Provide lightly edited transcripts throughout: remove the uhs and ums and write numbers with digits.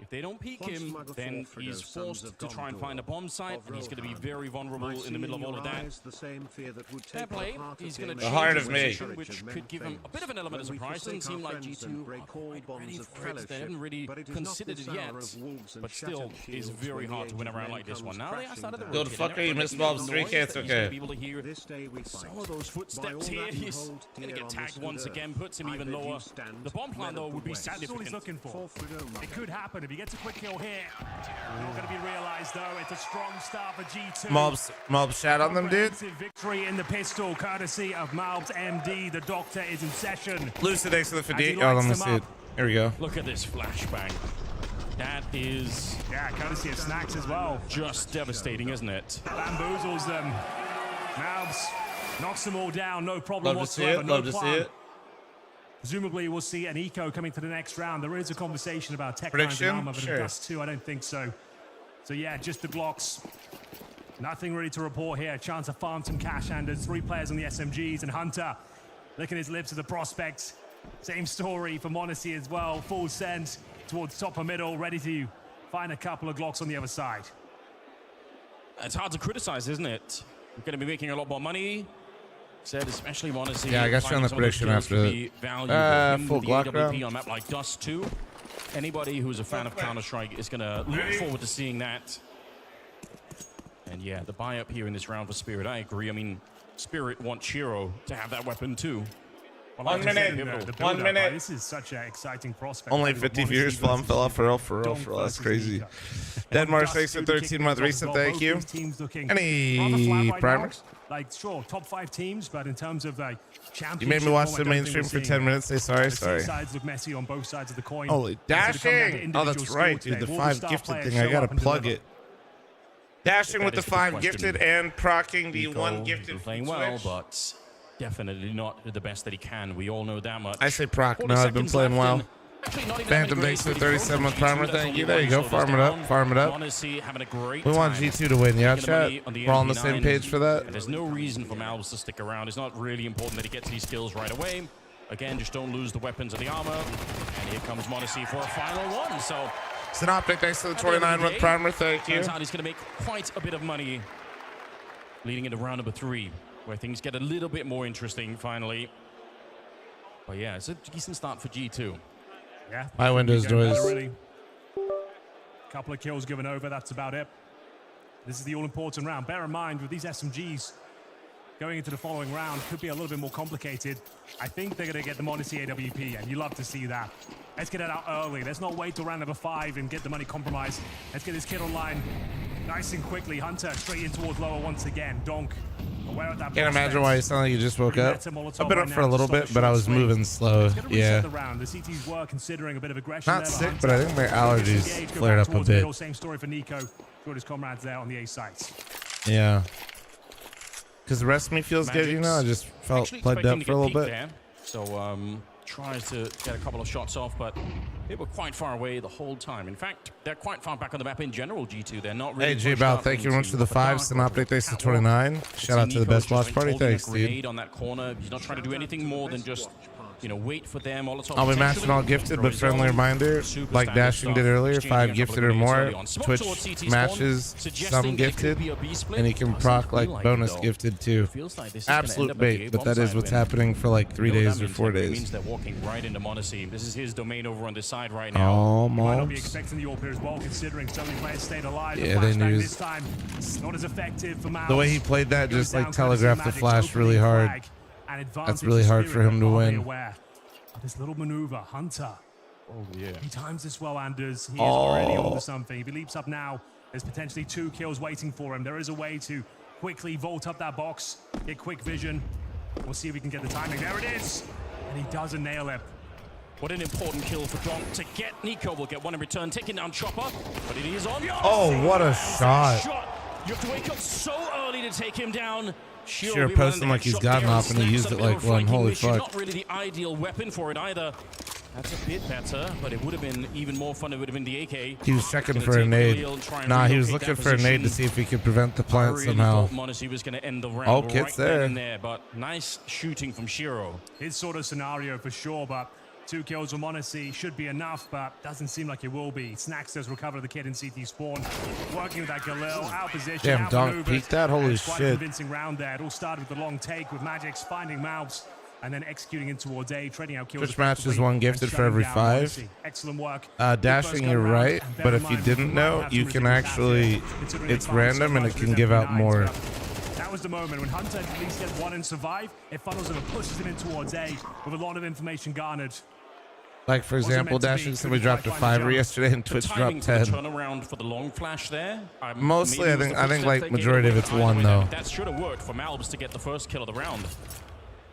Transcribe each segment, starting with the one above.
If they don't peek him, then he's forced to try and find a bomb site, and he's going to be very vulnerable in the middle of all of that. Fair play. He's going to change his position, which could give him a bit of an element of surprise. Doesn't seem like G2 are quite ready for it. They haven't really considered it yet, but still, it's very hard to win a round like this one. Now they are started to go the fuck are you, Miss Bob's 3K? It's okay. Be able to hear some of those footsteps here. He's going to get tagged once again, puts him even lower. The bomb plan, though, would be significant. That's all he's looking for. It could happen if he gets a quick kill here. Not going to be realized, though. It's a strong start for G2. Mobs, shout on them, dude. Victory in the pistol, courtesy of Malbs MD. The doctor is in session. Lucid X to the 50. Oh, let me see it. Here we go. Look at this flashbang. That is... yeah, courtesy of Snacks as well. Just devastating, isn't it? Bamboozles them. Malbs knocks them all down. No problem whatsoever. Love to see it. Presumably, we'll see an eco coming to the next round. There is a conversation about tech prediction, armor, but sure. Dust 2, I don't think so. So yeah, just the Glocks. Nothing really to report here. Chance to farm some cash, and there's 3 players on the SMGs, and Hunter licking his lips at the prospects. Same story for Monacy as well. Full send towards top of middle, ready to find a couple of Glocks on the other side. It's hard to criticize, isn't it? We're going to be making a lot more money. Said especially Monacy. Yeah, I guess you're on the prediction after full Glock round. On a map like Dust 2. Anybody who's a fan of Counter-Strike is going to look forward to seeing that. And yeah, the buy up here in this round for Spirit, I agree. I mean, Spirit wants Shiro to have that weapon too. Well, 1 minute. 1 minute. This is such an exciting prospect. Only 50 viewers. Flum fell off for real. That's crazy. Deadmar 6 and 13-month recent. Thank you. Any primers? Like, sure, top 5 teams, but in terms of like championship, you made me watch the mainstream for 10 minutes. Say sorry. Sides look messy on both sides of the coin. Holy dashing! Oh, that's right, dude. The 5 gifted thing. I gotta plug it. Dashing with the 5 gifted and proccing the 1 gifted. Playing well, but definitely not the best that he can. We all know that much. I say proc. No, I've been playing well. Phantom thanks for 37-month primer. Thank you. There you go. Farm it up. Farm it up. We want G2 to win. Yeah, chat. We're all on the same page for that. There's no reason for Malbs to stick around. It's not really important that he gets these kills right away. Again, just don't lose the weapons or the armor. And here comes Monacy for a final one. So, Synoptic, thanks for the 29-month primer. Thank you. Turns out he's going to make quite a bit of money leading into round number 3, where things get a little bit more interesting finally. But yeah, it's a decent start for G2. Yeah. My Windows noise. Really. Couple of kills given over. That's about it. This is the all-important round. Bear in mind, with these SMGs going into the following round, could be a little bit more complicated. I think they're going to get the Monacy AWP, and you love to see that. Let's get it out early. Let's not wait till round number 5 and get the money compromised. Let's get this kid online nice and quickly. Hunter straight in towards lower once again. Donk. Can't imagine why you sound like you just woke up. I've been up for a little bit, but I was moving slow. Yeah. Not sick, but I think my allergies flared up a bit. Same story for Nico. Got his comrades there on the A sites. Yeah. Because the rest of me feels good, you know. I just felt plugged up for a little bit. There. So tries to get a couple of shots off, but they were quite far away the whole time. In fact, they're quite far back on the map in general, G2. They're not really. Hey, J-Bow, thank you very much for the 5. Synoptic, thanks to 29. Shout out to the best watch party. Thanks, dude. On that corner. He's not trying to do anything more than just, you know, wait for them. I'll be matching all gifted, but friendly reminder, like Dashing did earlier, 5 gifted or more. Twitch matches some gifted, and he can proc like bonus gifted too. Absolute bait, but that is what's happening for like 3 days or 4 days. They're walking right into Monacy. This is his domain over on this side right now. Oh, might not be expecting the AWP as well, considering so many players stayed alive. Yeah, they knew. This time, not as effective for Malbs. The way he played that just like telegraphed the flash really hard. That's really hard for him to win. This little maneuver, Hunter. Oh, yeah. He times this well, Anders. He is already onto something. If he leaps up now, there's potentially 2 kills waiting for him. There is a way to quickly vault up that box, get quick vision. We'll see if we can get the timing. There it is. And he doesn't nail it. What an important kill for Donk to get. Nico will get one in return, taking down Chopper, but it is on. Oh, what a shot. You have to wake up so early to take him down. Sure, posting like he's gotten off and he used it like one. Holy fuck. Not really the ideal weapon for it either. That's a bit better, but it would have been even more fun. It would have been the AK. He was checking for a nade. Nah, he was looking for a nade to see if he could prevent the plant somehow. Monacy was going to end the round. Oh, Kit's there. But nice shooting from Shiro. His sort of scenario for sure, but 2 kills from Odyssey should be enough, but doesn't seem like it will be. Snax does recover the kid in CT spawn. Working with that Galil, out position, damn, Donk peeked that. Holy quite shit. Convincing round there. It all started with the long take with Magix finding mouths and then executing in towards A, trading out kills. Twitch match is 1 gifted for every 5. Excellent work. Dashing, you're right, but if you didn't know, you can actually, it's random and it can give out more. That was the moment when Hunter at least gets 1 and survive. It funnels him and pushes him in towards A with a lot of information garnered. Like, for example, Dashing, somebody dropped a 5er yesterday and Twitch dropped 10. Turnaround for the long flash there. Mostly, I think like majority of it's 1 though. That should have worked for Malbs to get the first kill of the round.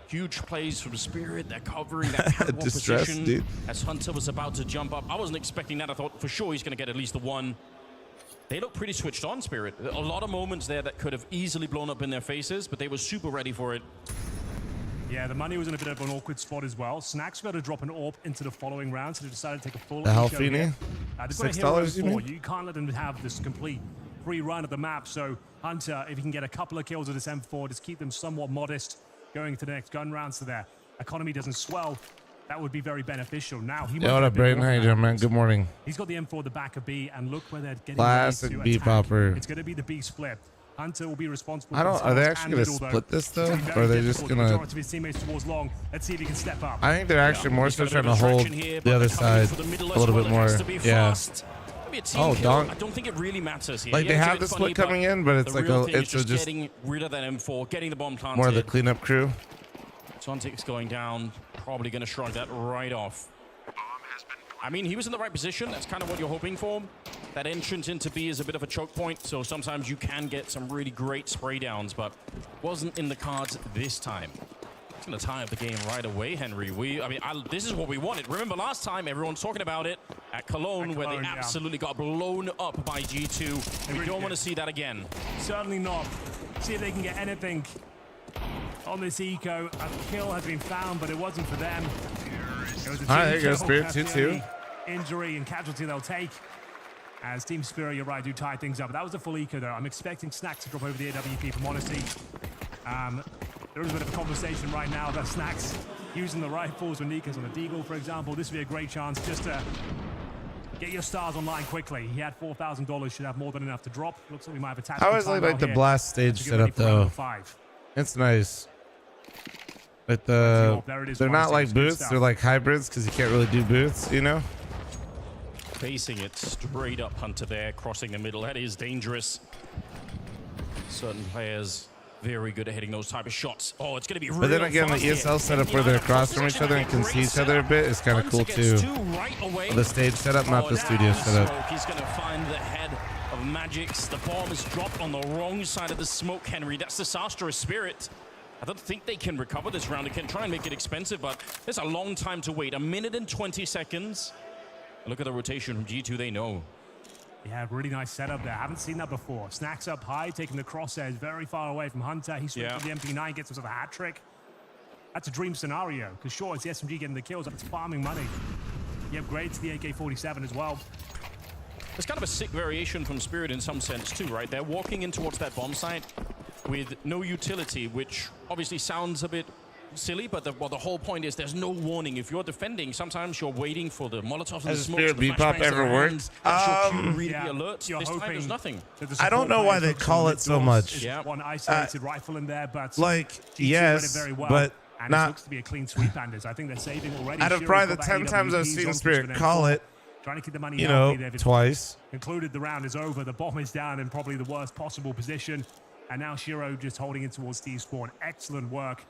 Huge plays from Spirit. They're covering that catwalk position dude. as Hunter was about to jump up. I wasn't expecting that. I thought for sure he's going to get at least the 1. They look pretty switched on, Spirit. A lot of moments there that could have easily blown up in their faces, but they were super ready for it. Yeah, the money was in a bit of an awkward spot as well. Snax got to drop an AWP into the following round, so they decided to take a full. The Halfini? $6, you mean? You can't let them have this complete free run of the map. So Hunter, if he can get a couple of kills with this M4, just keep them somewhat modest going to the next gun round, so their economy doesn't swell. That would be very beneficial. Now he. Yeah, what up, Brayden? How you doing, man? Good morning. He's got the M4 at the back of B, and look where they're getting. Classic B popper. It's going to be the B split. Hunter will be responsible. Are they actually going to split this though, or are they just going to? His teammates towards long. Let's see if he can step up. I think they're actually more so trying to hold the other side a little bit more. Yeah. Oh, Donk. I don't think it really matters here. Like they have the split coming in, but it's like it's just getting rid of that M4, getting the bomb planted. More of the cleanup crew. Sontic's going down, probably going to shrug that right off. I mean, he was in the right position. That's kind of what you're hoping for. That entrance into B is a bit of a choke point, so sometimes you can get some really great spray downs, but wasn't in the cards this time. It's going to tie up the game right away, Henry. This is what we wanted. Remember last time, everyone's talking about it at Cologne, where they absolutely got blown up by G2. We don't want to see that again. Certainly not. See if they can get anything on this eco. A kill has been found, but it wasn't for them. It was a there you go, Spirit 2-2. Injury and casualty they'll take. As Team Spirit, you're right, do tie things up. But that was a full eco, though. I'm expecting Snax to drop over the AWP from Honesty. There is a bit of a conversation right now about Snax using the rifles when Nika's on a deagle, for example. This would be a great chance just to get your stars online quickly. He had $4,000, should have more than enough to drop. Looks like we might have attached. How is like the blast stage set up though? It's nice. But they're not like booths, they're like hybrids because you can't really do booths, you know? Facing it straight up, Hunter there, crossing the middle. That is dangerous. Certain players very good at hitting those type of shots. Oh, it's going to be really. But then again, the ESL setup where they're across from each other and can see each other a bit is kind of cool too. The stage setup, not the studio setup. He's going to find the head of Magix. The bomb is dropped on the wrong side of the smoke, Henry. That's disastrous Spirit. I don't think they can recover this round. They can try and make it expensive, but there's a long time to wait. 1 minute and 20 seconds. Look at the rotation from G2, they know. Yeah, really nice setup there. Haven't seen that before. Snax up high, taking the crosshairs very far away from Hunter. He switched to the MP9, gets himself a hat trick. That's a dream scenario, because sure, it's the SMG getting the kills, but it's farming money. He upgrades to the AK-47 as well. It's kind of a sick variation from Spirit in some sense too, right? They're walking in towards that bomb site with no utility, which obviously sounds a bit silly, but the whole point is there's no warning. If you're defending, sometimes you're waiting for the Molotovs and the smokes. Has Spirit B-pop ever worked? Really alerts. This time there's nothing. I don't know why they call it so much. One isolated rifle in there, but like yes, but and not. It looks to be a clean sweep, Anders. I think they're saving already. Out of probably the 10 times I've seen Spirit call it, trying to keep the money, you know, twice. Concluded the round is over. The bomb is down in probably the worst possible position, and now Shiro just holding it towards Steve Spawn. Excellent work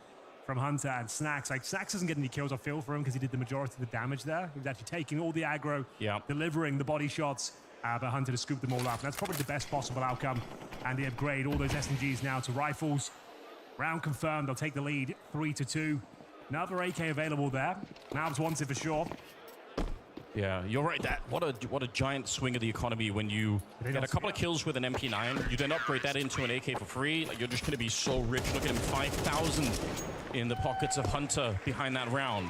from Hunter and Snax. Like, Snax doesn't get any kills, I feel, for him because he did the majority of the damage there. He was actually taking all the aggro, delivering the body shots, but Hunter to scoop them all up. And that's probably the best possible outcome. And they upgrade all those SMGs now to rifles. Round confirmed. They'll take the lead 3-2. Another AK available there. Malbs wants it for sure. Yeah, you're right. What a giant swing of the economy when you get a couple of kills with an MP9. You then upgrade that into an AK for free. Like, you're just going to be so rich. Look at him, 5,000 in the pockets of Hunter behind that round.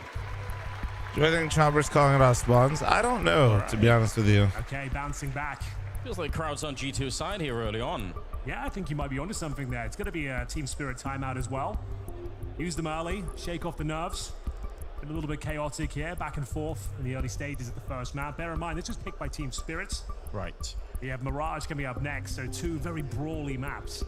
Do I think Chopper's calling it off spawns? I don't know, to be honest with you. Okay, bouncing back. Feels like crowd's on G2's side here early on. Yeah, I think you might be onto something there. It's going to be a Team Spirit timeout as well. Use them early, shake off the nerves. a little bit chaotic here, back and forth in the early stages of the first map. Bear in mind, this was picked by Team Spirits. Right. We have Mirage coming up next, so two very brawly maps.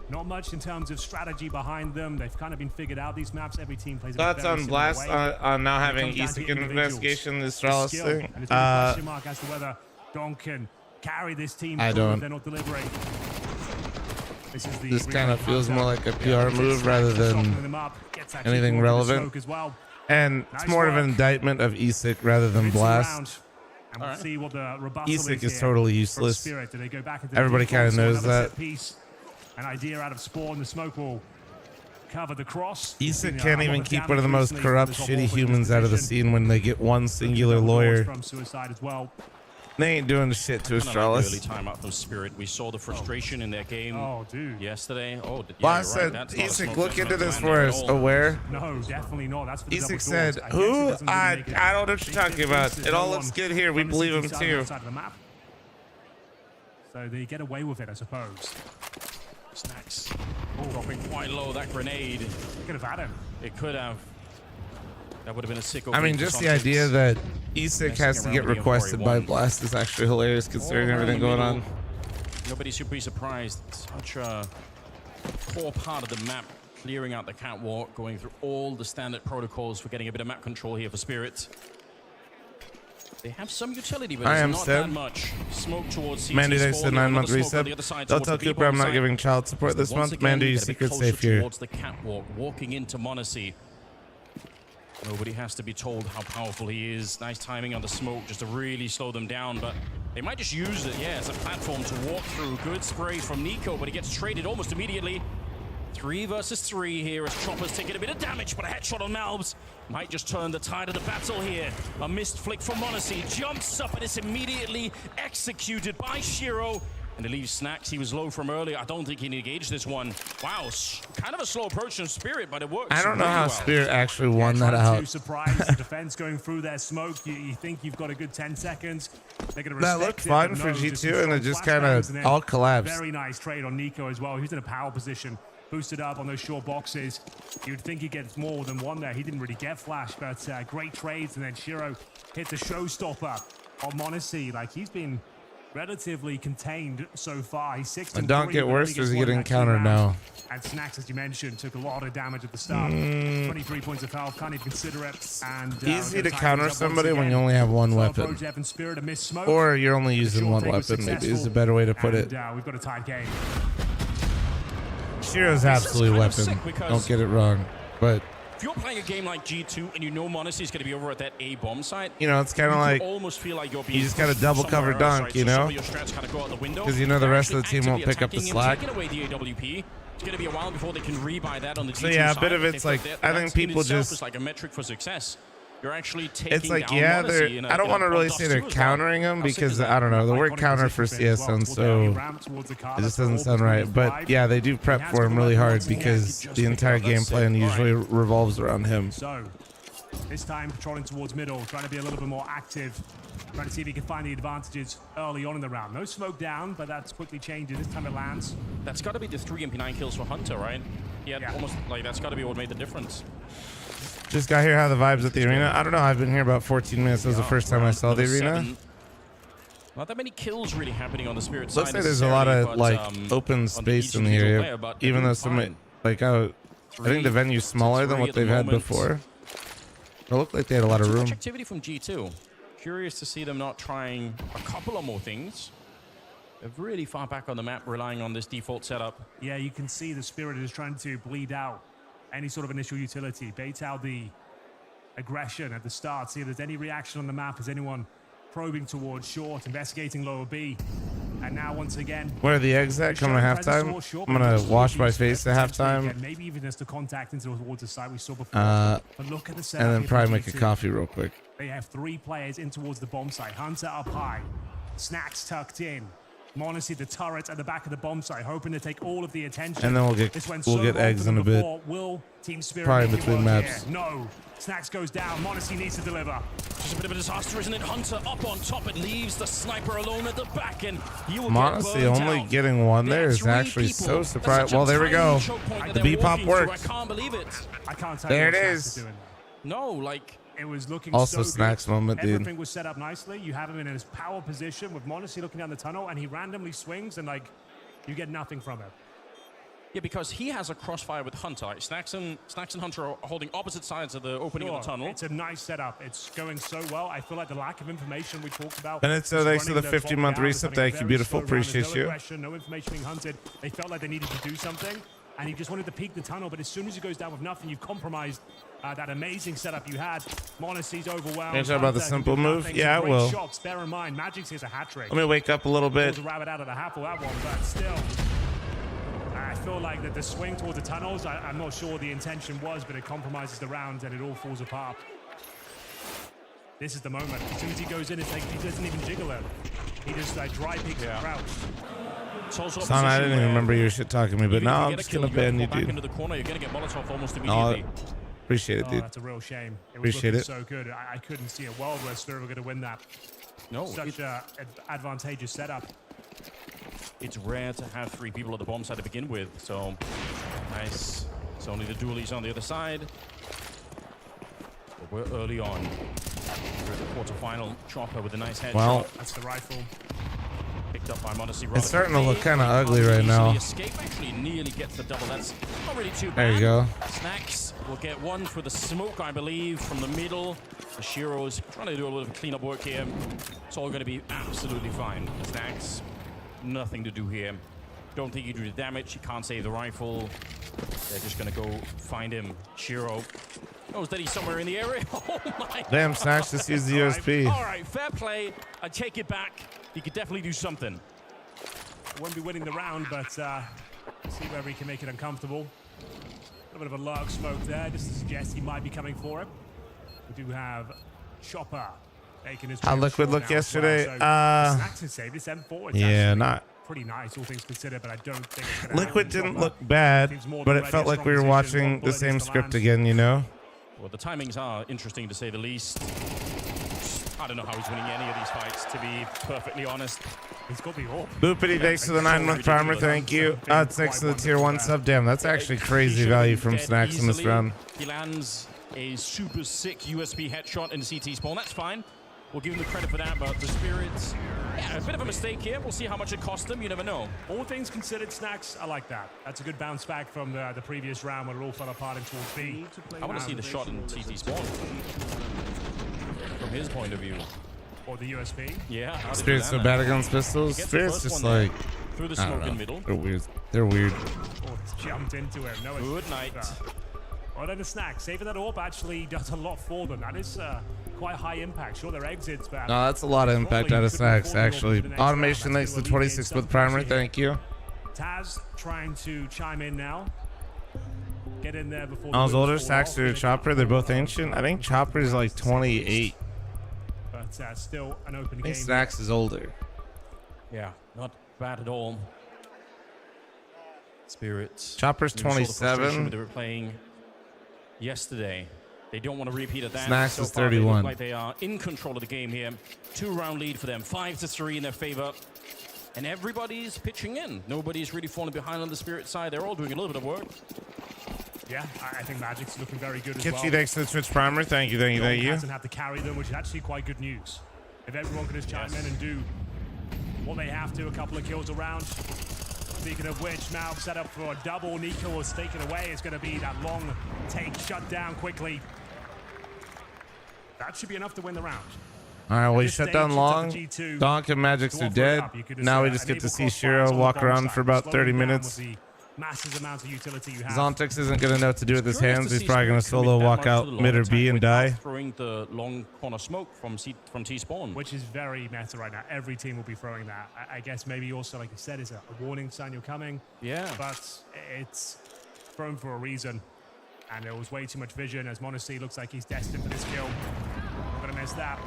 Not much in terms of strategy behind them. They've kind of been figured out, these maps. Every team plays a Thoughts very on similar Blast way. on now having Isak in investigation this Stralis thing? And it's a question mark as to whether Don can carry this team. I don't. They're not delivering. This kind of feels more like a PR move rather than anything relevant. And it's more of an indictment of Isak rather than Blast. Isak is totally useless. Everybody kind of knows that. An idea out of Spawn, the smoke will cover the cross. Isak can't even keep one of the most corrupt, shitty humans out of the scene when they get one singular lawyer. From suicide as well. They ain't doing shit to Astralis. Early timeout from Spirit. We saw the frustration in their game yesterday. Oh, yeah, Well, I said, Isak, look into this for us. Aware? No, definitely not. That's for the Isak said, who? I don't know what you're talking about. It all looks good here. We believe him too. So they get away with it, I suppose. Snacks. Dropping quite low. That grenade. Could have had him. It could have. That would have been a sick. I mean, just the idea that Isak has to get requested by Blast is actually hilarious considering everything going on. Nobody should be surprised. Such a core part of the map, clearing out the catwalk, going through all the standard protocols for getting a bit of map control here for Spirit. They have some utility, but it's not that much. Smoke towards CT. Mandy, thanks for the 9-month reset. They'll tell Cooper I'm not giving child support this month. Mandy, your secret's safe here. Towards the catwalk, walking into Monacy. Nobody has to be told how powerful he is. Nice timing on the smoke just to really slow them down, but they might just use it, as a platform to walk through. Good spray from Nico, but he gets traded almost immediately. 3 versus 3 here as Chopper's taking a bit of damage, but a headshot on Malbs might just turn the tide of the battle here. A missed flick from Monacy, jumps up and is immediately executed by Shiro. And it leaves Snacks. He was low from earlier. I don't think he engaged this one. Wow, kind of a slow approach from Spirit, but it works. I don't know how Spirit actually won that out. Surprise the defense going through their smoke. You think you've got a good 10 seconds. They're going to that looked fine for G2, and it just kind of all collapsed. Very nice trade on Nico as well. He was in a power position. Boosted up on those short boxes. You'd think he gets more than one there. He didn't really get flash, but great trades. And then Shiro hit the showstopper on Monacy. Like, he's been relatively contained so far. He's 6 and don't get worse, or is he getting countered now? And Snacks, as you mentioned, took a lot of damage at the start. 23 points of health, can't even consider it. And easy to counter somebody when you only have one weapon. Or you're only using one weapon, maybe is a better way to put it. We've got a tied game. Shiro's absolutely weapon. Don't get it wrong, but if you're playing a game like G2 and you know Monacy is going to be over at that A bomb site, you know it's kind of like almost feel like you just got a double cover dunk, you know, because you know the rest of the team won't pick up the slack. It's going to be a while before they can rebuy that on the G2 so yeah, a bit side. of it's like I think people just it's like a metric for success. You're actually taking it's like I don't want to really say they're countering them because I don't know, the word counter for CS sounds so it just doesn't sound right, but yeah, they do prep for him really hard because the entire game plan usually revolves around him. So this time patrolling towards middle, trying to be a little bit more active, trying to see if he can find the advantages early on in the round. No smoke down, but that's quickly changing. This time it lands. That's got to be the 3 MP9 kills for Hunter, right? Yeah, almost like that's got to be what made the difference. Just got here. How the vibes at the arena? I don't know. I've been here about 14 minutes. That was the first time I saw the arena. Not that many kills really happening on the Spirit side. Looks like there's a lot of like open space in the area, even though some like I think the venue's smaller than what they've had before. It looked like they had a lot of room. Activity from G2. Curious to see them not trying a couple of more things. They're really far back on the map, relying on this default setup. Yeah, you can see the Spirit is trying to bleed out any sort of initial utility. Bait out the aggression at the start. See if there's any reaction on the map. Is anyone probing towards short, investigating lower B? And now once again, where are the eggs at? Coming at halftime. I'm gonna wash my face at halftime. Maybe even just the contact into towards the side we saw before. But look at the setup, and then probably make a coffee real quick. They have 3 players in towards the bomb site. Hunter up high, Snacks tucked in. Monacy the turret at the back of the bomb site, hoping to take all of the attention. And then we'll get eggs in a bit. Will Team Spirit probably between maps. Here? No. Snacks goes down. Monacy needs to deliver. Just a bit of a disaster, isn't it? Hunter up on top. It leaves the sniper alone at the back, and he will Monacy only getting one there is actually so surprised. Well, there we go. The B pop worked. I can't believe it. I can't tell there it is. No, like... It was looking also so Snacks good. moment, dude. Everything was set up nicely. You have him in his power position with m0NESY looking down the tunnel, and he randomly swings, and like you get nothing from it. Yeah, because he has a crossfire with Hunter. Snacks and Hunter are holding opposite sides of the opening of the tunnel. It's a nice setup. It's going so well. I feel like the lack of information we talked about. And it's thanks to the 50-month reset. Thank you, beautiful. Appreciate you. No information being hunted. They felt like they needed to do something, and he just wanted to peek the tunnel. But as soon as he goes down with nothing, you've compromised that amazing setup you had. m0NESY's overwhelmed. Can you talk about the simple move? Yeah, I will. Shots. Bear in mind, Magic's is a hat trick. Let me wake up a little bit. Pulls a rabbit out of the hat for that one, but still. I feel like that the swing towards the tunnels, I'm not sure the intention was, but it compromises the round and it all falls apart. This is the moment. As soon as he goes in, it's like he doesn't even jiggle it. He just like dry peeks and crouch. Son, I didn't even remember your shit talking to me, but now I'm just gonna ban you, dude. Into the corner, you're gonna get Molotov almost immediately. Appreciate it, dude. That's a real shame. It was Appreciate it. So good. I couldn't see a world where Stir were gonna win that. No, such a advantageous setup. It's rare to have 3 people at the bomb side to begin with, so nice. It's only the dualies on the other side. But we're early on. We're at the quarterfinal. Chopper with a nice headshot. Well, that's the rifle. Picked up by m0NESY. It's starting to look kind of ugly right now. Escape actually nearly gets the double. That's not really too bad. There you go. Snacks will get one for the smoke, I believe, from the middle. The Shiro's trying to do a little bit of cleanup work here. It's all going to be absolutely fine. Snacks, nothing to do here. Don't think he do the damage. He can't save the rifle. They're just going to go find him. Shiro knows that he's somewhere in the area. Oh my Damn, God. Snacks just used the USP. All right, fair play. I take it back. He could definitely do something. Won't be winning the round, but see whether he can make it uncomfortable. A little bit of a lark smoke there, just to suggest he might be coming for it. We do have Chopper making his. How Liquid looked yesterday? Snacks has saved this M4. It's yeah, not pretty nice, all things considered, but I don't think it's Liquid didn't look bad, but it felt like we were watching the same script again, you know? Well, the timings are interesting to say the least. I don't know how he's winning any of these fights, to be perfectly honest. He's got the AWP. Boopity, thanks for the 9-month primer. Thank you. It's next to the tier 1 sub. Damn, that's actually crazy value from Snacks in this round. He lands a super sick USB headshot in the CT spawn. That's fine. We'll give him the credit for that, but the Spirits, yeah, a bit of a mistake here. We'll see how much it cost them. You never know. All things considered, Snacks, I like that. That's a good bounce back from the previous round when it all fell apart into B. I want to see the shot in CT spawn from his point of view. Or the USB. Yeah. Spirits so bad against pistols. Spirits just like through the smoke in middle. They're weird. They're weird. Oh, jumped into him. No, good night. Well, then the Snack saving that AWP actually does a lot for them. That is quite high impact. Sure, their exits, but no, that's a lot of impact out of Snacks actually. Automation next to 26 with primer. Thank you. Taz trying to chime in now. Get in there before. I was older. Snacks or Chopper. They're both ancient. I think Chopper is like 28. But still an open I think game. Snacks is older. Yeah, not bad at all. Spirits. Chopper's 27. They were playing yesterday. They don't want to repeat of that. Snacks is 31. They look like they are in control of the game here. 2-round lead for them. 5-3 in their favor. And everybody's pitching in. Nobody's really falling behind on the Spirit side. They're all doing a little bit of work. Yeah, I think Magic's looking very good as Kitschy, well. thanks to the Twitch primer. Thank you, thank you, thank you. Doesn't have to carry them, which is actually quite good news. If everyone can just chime in and do what they have to, a couple of kills around. Speaking of which, now set up for a double. Nico was taken away. It's going to be that long take shut down quickly. That should be enough to win the round. All right, well, he shut down long. Donk and Magics are dead. Now we just get to see Shiro walk around for about 30 minutes. Massive amounts of utility you have. Zontix isn't going to know what to do with his hands. He's probably going to solo walk out mid or B and die. Throwing the long corner smoke from T-spawn. Which is very meta right now. Every team will be throwing that. I guess maybe also, like you said, is a warning sign you're coming. Yeah. But it's thrown for a reason. And there was way too much vision as m0NESY looks like he's destined for this kill. Not going to miss that.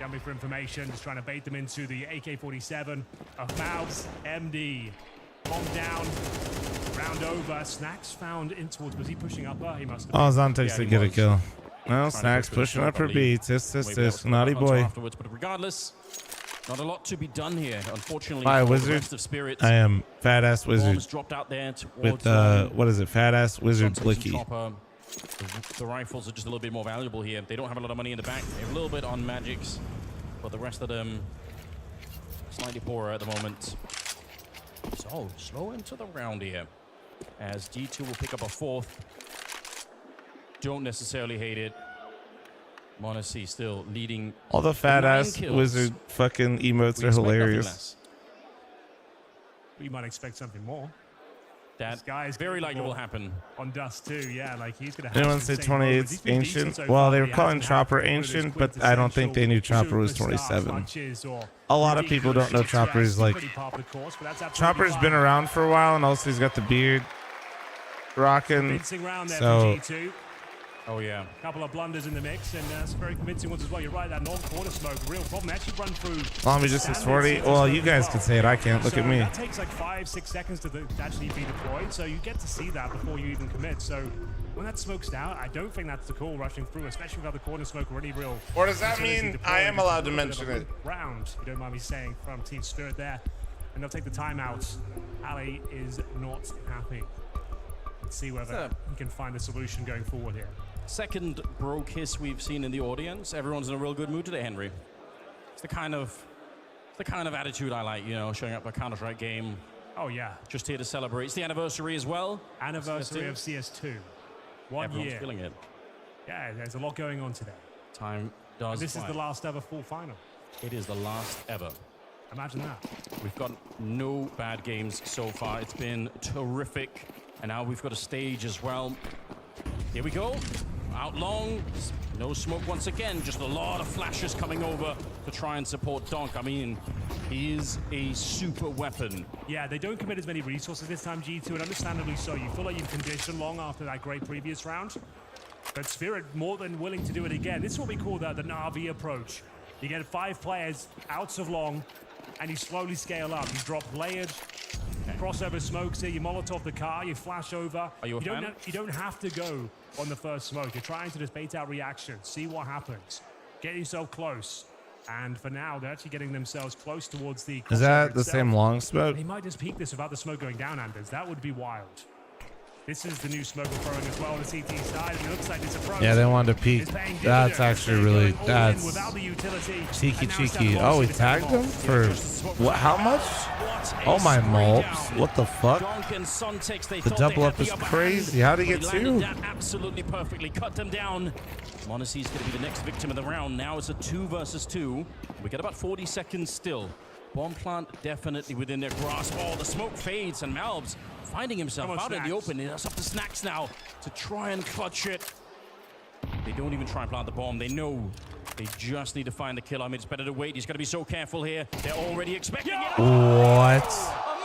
Jumping for information, just trying to bait them into the AK-47 of Mouths. MD. Bomb down. Round over. Snacks found in towards. Was he pushing up? He must have. Oh, Zontix to get a kill. Well, Snacks pushing up her B. Tis. Naughty boy. Afterwards, but regardless, not a lot to be done here, unfortunately. Hi, for Wizard. The rest of Spirits. I am Fat Ass Wizard. Bombs dropped out there with, what is it? Fat Ass Wizard Blicky. The rifles are just a little bit more valuable here. They don't have a lot of money in the bank. They have a little bit on magics, but the rest of them slightly poorer at the moment. So, slow into the round here, as G2 will pick up a 4th. Don't necessarily hate it. m0NESY still leading. All the fat ass wizard fucking emotes are hilarious. We might expect something more. That guy's very likely will happen on Dust too. Yeah, like he's gonna have. Anyone say 28's ancient? Well, they were calling Chopper ancient, but I don't think they knew Chopper was 27. A lot of people don't know Chopper is like. Chopper's been around for a while, and also he's got the beard rocking. So. Oh, yeah. A couple of blunders in the mix, and that's very convincing ones as well. You're right, that non-corner smoke, real problem. They actually run through. Lami just 640. Well, you guys can say it. I can't. Look at me. That takes like 5-6 seconds to actually be deployed, so you get to see that before you even commit. So when that smoke's down, I don't think that's the call rushing through, especially without the corner smoke already real. Or does that mean I am allowed to mention it? Round, you don't mind me saying, from Team Spirit there. And they'll take the timeout. Ali is not happy. Let's see whether he can find a solution going forward here. Second bro kiss we've seen in the audience. Everyone's in a real good mood today, Henry. It's the kind of attitude I like, you know, showing up a Counter-Strike game. Oh yeah, just here to celebrate. It's the anniversary as well. Anniversary of CS2. 1 Everyone's year. feeling it. Yeah, there's a lot going on today. Time does. And this is the last ever full final. It is the last ever. Imagine that. We've got no bad games so far. It's been terrific, and now we've got a stage as well. Here we go. Out long, no smoke once again, just a lot of flashes coming over to try and support Donk. I mean, he is a super weapon. Yeah, they don't commit as many resources this time, G2, and understandably so. You feel like you've conditioned long after that great previous round, but Spirit more than willing to do it again. This is what we call the Na'Vi approach. You get 5 players out of long, and you slowly scale up. You drop layered crossover smokes here, you Molotov the car, you flash over. Are you a fan? You don't have to go on the first smoke. You're trying to just bait out reactions, see what happens. Get yourself close. And for now, they're actually getting themselves close towards the... Is that the same long smoke? They might just peek this without the smoke going down, Anders. That would be wild. This is the new smoke we're throwing as well on the CT side. And it looks like this approach. Yeah, they wanted to peek. That's actually really... That's cheeky. Oh, he tagged him? For what? How much? Oh, my mulps. What the fuck? The double up is crazy. How'd he get 2? Absolutely perfectly. Cut them down. m0NESY is going to be the next victim of the round. Now it's a 2 versus 2. We get about 40 seconds still. Bomb plant definitely within their grasp. Oh, the smoke fades, and Malbs finding himself out in the open. It's up to Snacks now to try and clutch it. They don't even try and plant the bomb. They know they just need to find the kill. I mean, it's better to wait. He's got to be so careful here. They're already expecting it. What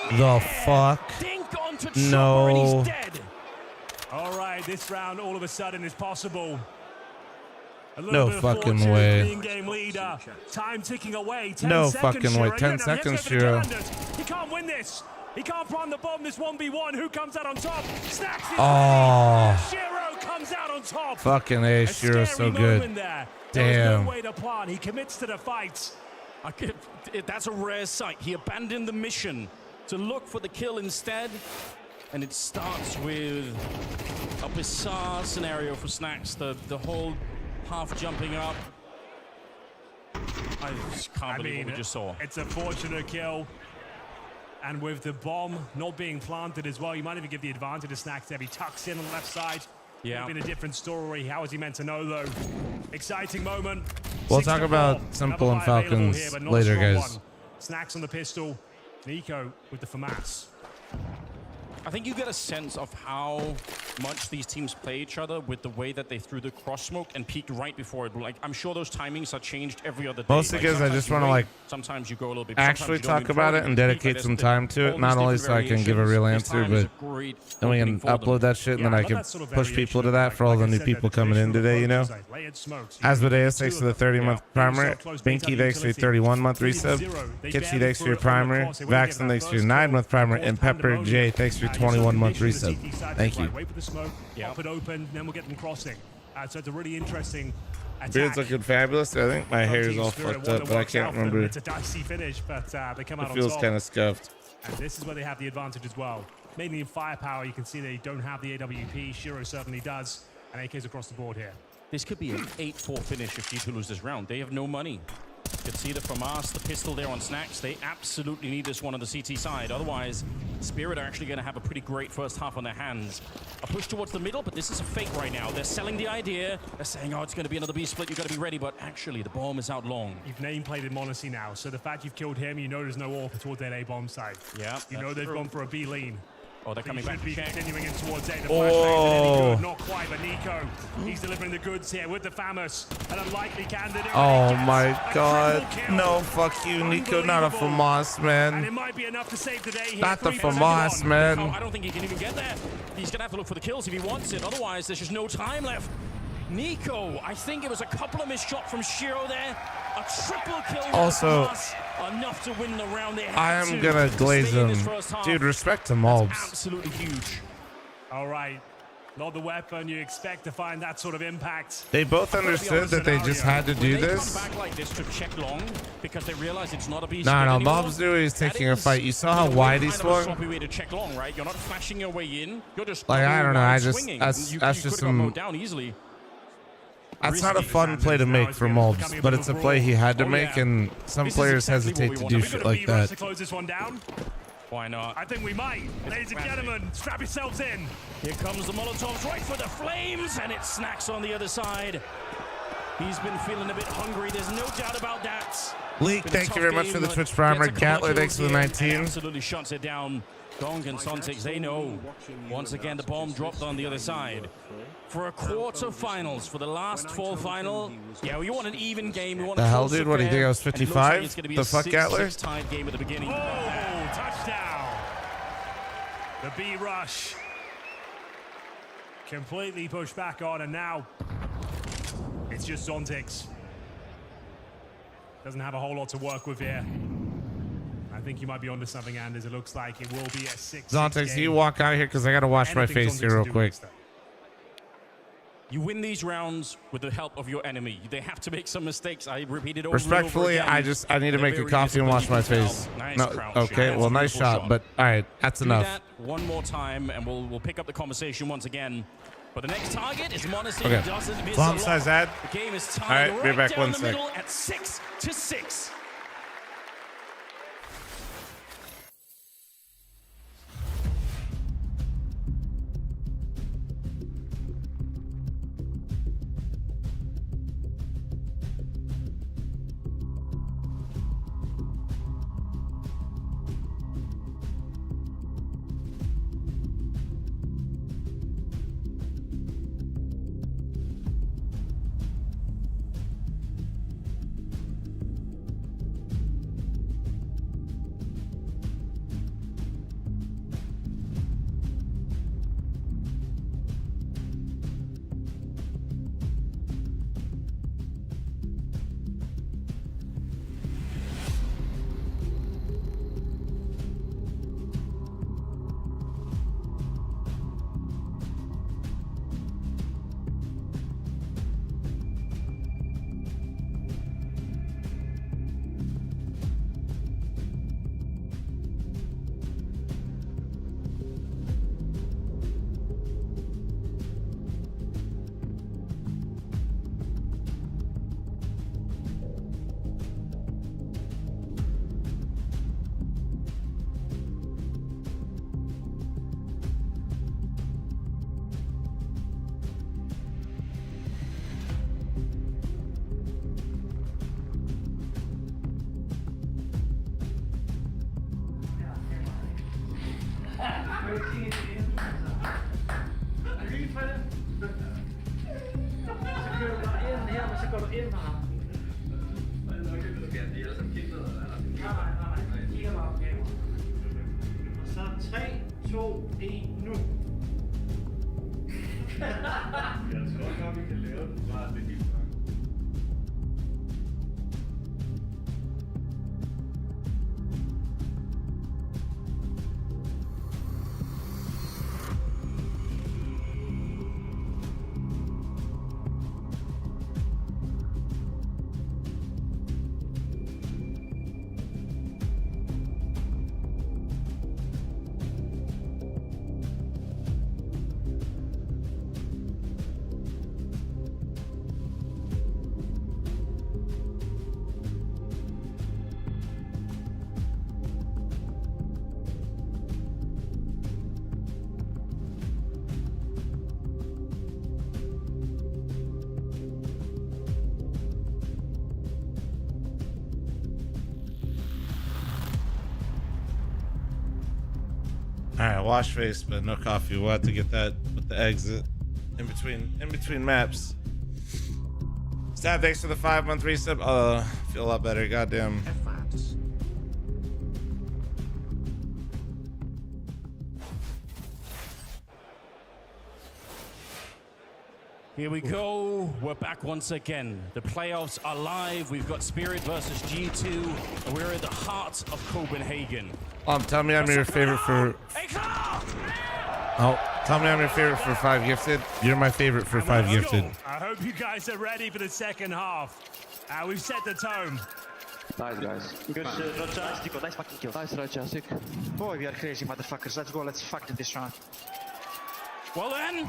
the fuck? Dink onto No. and he's dead. All right, this round all of a sudden is possible. No fucking way. Game leader. Time ticking away. 10 No seconds, fucking way. Shiro. 10 seconds, Shiro. He can't win this. He can't plant the bomb. This 1v1. Who comes out on top? Snacks. Oh. Shiro comes out on top. Fucking A. Shiro's so good. There Damn. was no way to plant. He commits to the fight. That's a rare sight. He abandoned the mission to look for the kill instead. And it starts with a bizarre scenario for Snacks. The whole half jumping up. I just can't believe what we just saw. It's a fortunate kill. And with the bomb not being planted as well, you might even give the advantage to Snacks there. He tucks in on the left side. Yeah. Been a different story. How is he meant to know, though? Exciting moment. We'll talk about Simple and Falcons here, later, guys. Snacks on the pistol. Nico with the FAMAS. I think you get a sense of how much these teams play each other with the way that they threw the cross smoke and peeked right before it. Like, I'm sure those timings are changed every other day. Mostly because I just want to, like, sometimes you go a little bit, actually talk about it and dedicate some time to it. Not only so I can give a real answer, but then we can upload that shit, and then I can push people to that for all the new people coming in today, you know? Asmodeus, thanks for the 30-month primer. Binky, thanks for your 31-month resub. Kitschy, thanks for your primer. Vaxon, thanks for your 9-month primer. And Pepper J, thanks for your 21-month resub. Thank you. Wait for the smoke, pop it open, then we'll get them crossing. So it's a really interesting attack. Beard's looking fabulous. I think my hair is all fucked up, but I can't remember. It's a dicey finish, but they come out on top. It feels kind of scuffed. And this is where they have the advantage as well. Mainly in firepower, you can see they don't have the AWP. Shiro certainly does. And AK's across the board here. This could be an 8-4 finish if G2 lose this round. They have no money. You can see the FAMAS, the pistol there on Snacks. They absolutely need this one on the CT side. Otherwise, Spirit are actually going to have a pretty great first half on their hands. A push towards the middle, but this is a fake right now. They're selling the idea. They're saying, oh, it's going to be another B split. You've got to be ready. But actually, the bomb is out long. You've nameplated Monacy now, so the fact you've killed him, you know there's no AWP towards that A bomb side. Yeah, you know they've gone for a B lean. Oh, they're coming back to check. Continuing in towards A. The Oh. good, not quite, but Nico, he's delivering the goods here with the FAMAS. An unlikely candidate. Oh my god. No, fuck you, Nico. Not a FAMAS, And it man. might be enough to save the day here. Not the 3 FAMAS, man. I don't think he can even get there. He's going to have to look for the kills if he wants it. Otherwise, there's just no time left. Nico, I think it was a couple of missed shots from Shiro there. A triple kill. Also, enough to win the round. I am gonna glaze him. Dude, respect to Mobs. Absolutely huge. All right. Not the weapon you expect to find that sort of impact. They both understood that they just had to do When they this. come back like this to check long because they realize it's not a beast. No, Mobs knew he was taking a fight. You saw how wide he swung? Sloppy way to check long, right? You're not flashing your way in. You're just Like, I don't know. I just swinging. that's You just could've got some. mowed down easily. That's not a fun play to make for Mobs, but it's a play he had to make, and some players hesitate to do shit like that. To close this one down? Why not? I think we might. Ladies and gentlemen, strap yourselves in. Here comes the Molotovs right for the flames, and it Snacks on the other side. He's been feeling a bit hungry. There's no doubt about that. Leak, thank you very much for the Twitch primer. Gatler, thanks for the 19. Absolutely shuts it down. Gong and Sontix, they know. Once again, the bomb dropped on the other side. For a quarterfinals, for the last fall final, yeah, we want an even game. We want The hell, dude? What do you think? I was 55? The fuck, Gatler? Tied game at the beginning. Oh, touchdown. The B rush. Completely pushed back on, and now it's just Zontix. Doesn't have a whole lot to work with here. I think you might be onto something, Anders. It looks like it will be a 6-6 Zontix, game. you walk out here because I got to wash my Anything face Zontix here can real do quick. against that. You win these rounds with the help of your enemy. They have to make some mistakes. I repeat it over Respectfully, and over again. I need to make a coffee and wash my face. Nice No, crouch. okay, Yeah, well, nice beautiful shot, but all right, that's Do enough. that one more time, and we'll pick up the conversation once again. But the next target is Monacy. Okay. Doesn't miss Bomb a lot. size ad. The game is All tied right, be back down one the sec. middle at 6-6. Så 3, 2, 1, nu. Jeg tror godt, vi kan lave den bare det helt nok. right, wash face, but no coffee. We'll have to get that with the exit in between maps. Stab, thanks for the 5-month resub. Feel a lot better. Goddamn. Here we go. We're back once again. The playoffs are live. We've got Spirit versus G2. And we're at the heart of Copenhagen. Tell me I'm your favorite for. Oh, tell me I'm your favorite for 5 gifted. You're my favorite for 5 gifted. I hope you guys are ready for the second half. We've set the tone. Nice, guys. Good, no chance, Nico. Nice fucking kill. Nice try, Chasik. Boy, we are crazy, motherfuckers. Let's go. Let's fuck this round. Well then,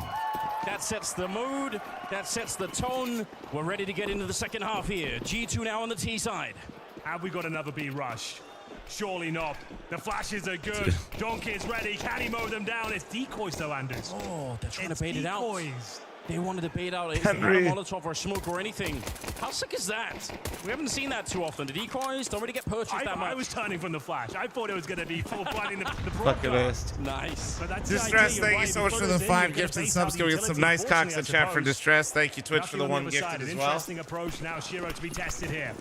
that sets the mood, that sets the tone. We're ready to get into the second half here. G2 now on the T side. Have we got another B rush? Surely not. The flashes are good. Donkey is ready. Can he mow them down? It's decoys though, Anders. Oh, they're trying to bait it out. Decoys. They wanted to bait out a Molotov or a smoke or anything. How sick is that? We haven't seen that too often. The decoys don't really get purchased that much. I was turning from the flash. I thought it was going to be full blinding the Fucking ass. Nice. Distress, thank you so much for the 5 gifted subs. Can we get some nice cocks in chat for Distress? Thank you, Twitch, for the 1 gifted as well. Interesting approach now, Shiro to be tested here.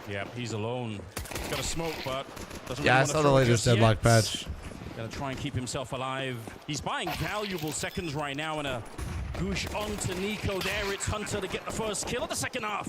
Yep, he's alone. He's got a smoke, but doesn't Yeah, really I saw the latest deadlock patch. Gonna try and keep himself alive. He's buying valuable seconds right now in a goosh onto Nico there. It's Hunter to get the first kill of the second half.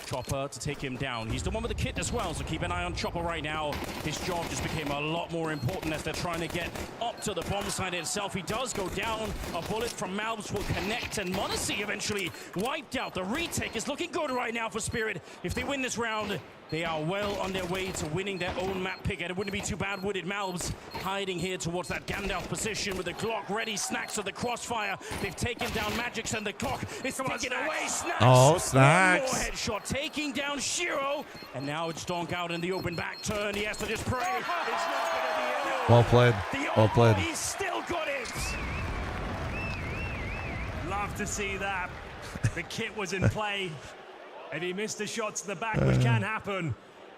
Chopper to take him down. He's the one with the kit as well, so keep an eye on Chopper right now. His job just became a lot more important as they're trying to get up to the bomb site itself. He does go down. A bullet from Malbs will connect, and Monacy eventually wiped out. The retake is looking good right now for Spirit. If they win this round, they are well on their way to winning their own map pick, and it wouldn't be too bad, would it? Malbs hiding here towards that Gandalf position with the Glock ready. Snacks of the crossfire. They've taken down Magix, and the clock is taken away. Snacks. Oh, Snacks. One more headshot, taking down Shiro. And now it's Donk out in the open back turn. He has to just pray. It's not going to be enough. Well played. Well played. He's still got it. Love to see that. The kit was in play. If he missed the shots to the back, which can happen,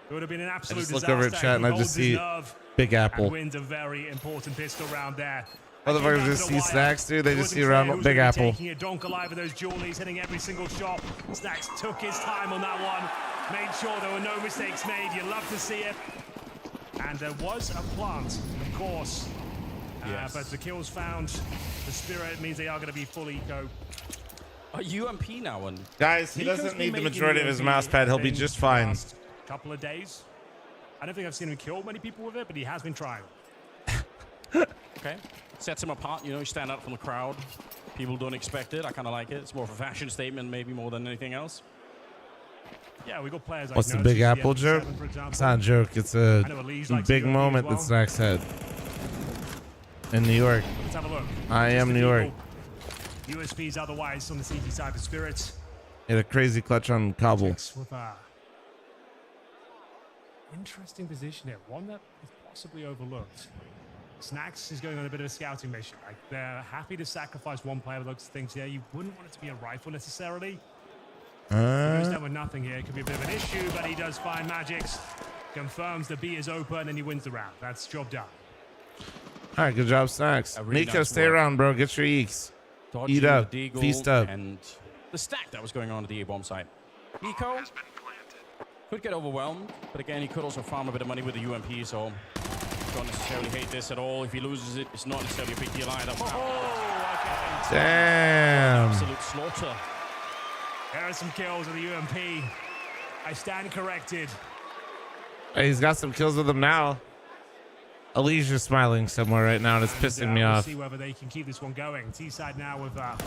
it would have been an absolute I just disaster. look over at chat and I just see Big Apple. And wins a very important pistol round there. Motherfuckers just see Snacks, dude. They just see around Big Apple. Taking a donk alive with those jewelries, hitting every single shot. Snacks took his time on that one. Made sure there were no mistakes made. You love to see it. And there was a plant, of course. Yes. But the kills found. The Spirit means they are going to be full eco. UMP now, and guys, he doesn't need the majority of his mouse pad. He'll be just fine. Couple of days. I don't think I've seen him kill many people with it, but he has been trying. Okay, sets him apart. You know, stand out from the crowd. People don't expect it. I kind of like it. It's more of a fashion statement, maybe more than anything else. Yeah, we got players like What's the Big Apple joke? It's not a joke. It's a big moment that Snacks had in New York. Let's have a look. I am New York. USPs otherwise on the CT side for Spirits. He had a crazy clutch on Cobble. With interesting position here. One that is possibly overlooked. Snacks is going on a bit of a scouting mission. Like, they're happy to sacrifice one player with those things here. You wouldn't want it to be a rifle necessarily. He goes down with nothing here. It could be a bit of an issue, but he does find Magix. Confirms the B is open, and he wins the round. That's job done. All right, good job, Snacks. Really Nico, nice stay work. around, bro. Get your eeks. Dodging Eat up. the deagle Feast up. and the stack that was going on at the A-bomb site. Nico could get overwhelmed, but again, he could also farm a bit of money with the UMP, so don't necessarily hate this at all. If he loses it, it's not necessarily a big deal either. Oh, okay. Damn. Absolute slaughter. There are some kills with the UMP. I stand corrected. Hey, he's got some kills with him now. Alicia's smiling somewhere right now, and it's pissing me off. We'll see whether they can keep this one going. T-side now with a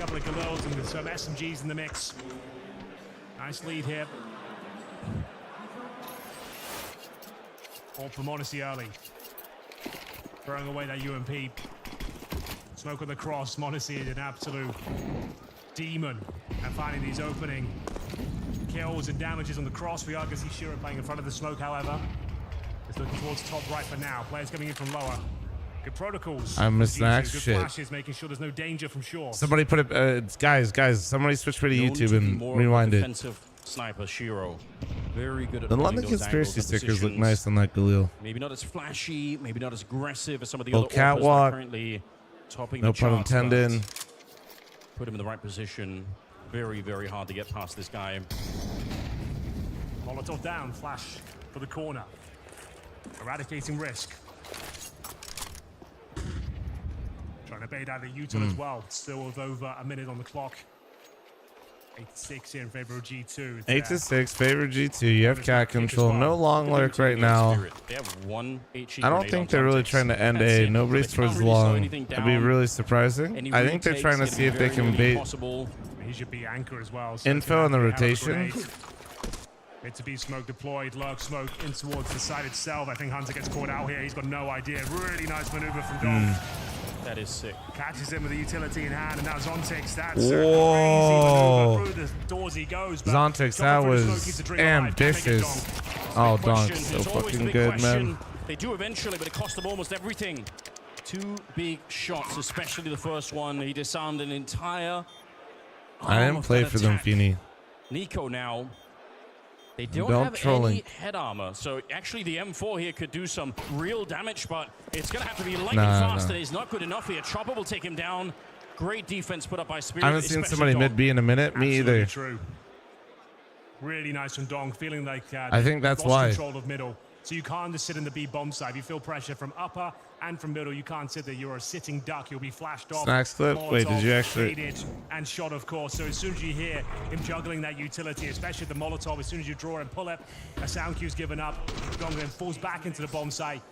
couple of Galils and with some SMGs in the mix. Nice lead here. All for Monacy early. Throwing away that UMP. Smoke with the cross. Monacy is an absolute demon at finding these opening kills and damages on the cross. We are going to see Shiro playing in front of the smoke, however. It's looking towards top right for now. Players coming in from lower. Good protocols. I missed Snacks. Good Shit. flashes, making sure there's no danger from shore. Somebody put it, guys, somebody switch to YouTube and rewind it. Defensive sniper Shiro. Very good at The holding London those conspiracy angles and stickers look positions. nice on that Galil. Maybe not as flashy, maybe not as aggressive as some of the Well, other offers that are catwalk, currently topping no the pun charts, but intended. put him in the right position. Very, very hard to get past this guy. Molotov down, flash for the corner. Eradicating risk. Trying to bait out the util as well. Still with over a minute on the clock. 8-6 here in favor of G2. 8-6, favor G2. You have cat control. No long lurk right now. They have one HE I don't think they're really trying to end A. Nobody's towards long. That'd be really surprising. I think they're trying to see if they can bait He should be anchor as well. So info on the rotation. It's to be smoke deployed, lurk smoke in towards the side itself. I think Hunter gets caught out here. He's got no idea. Really nice maneuver from Dom. That is sick. Catches him with the utility in hand, and now Zontic's. That's Whoa. crazy maneuver through the doors he goes. Zontic's, that was ambitious. Oh, Donk, so fucking good, man. They do eventually, but it cost them almost everything. Two big shots, especially the first one. He disarmed an entire. I didn't play for them, Feeny. Nico now. They don't have any head armor, so actually the M4 here could do some real damage, but it's going to have to be lightning fast, and he's not good enough here. Chopper will take him down. Great defense put up by Spirit. I haven't seen somebody mid B in a minute. Me either. True. Really nice from Dong, feeling like I think that's why. Control of middle. So you can't just sit in the B bomb side. You feel pressure from upper and from middle. You can't sit there. You're a sitting duck. You'll be flashed off. Snacks clip. Wait, did you actually? And shot, of course. So as soon as you hear him juggling that utility, especially the Molotov, as soon as you draw and pull it, a sound cue's given up. Dong then falls back into the bomb site.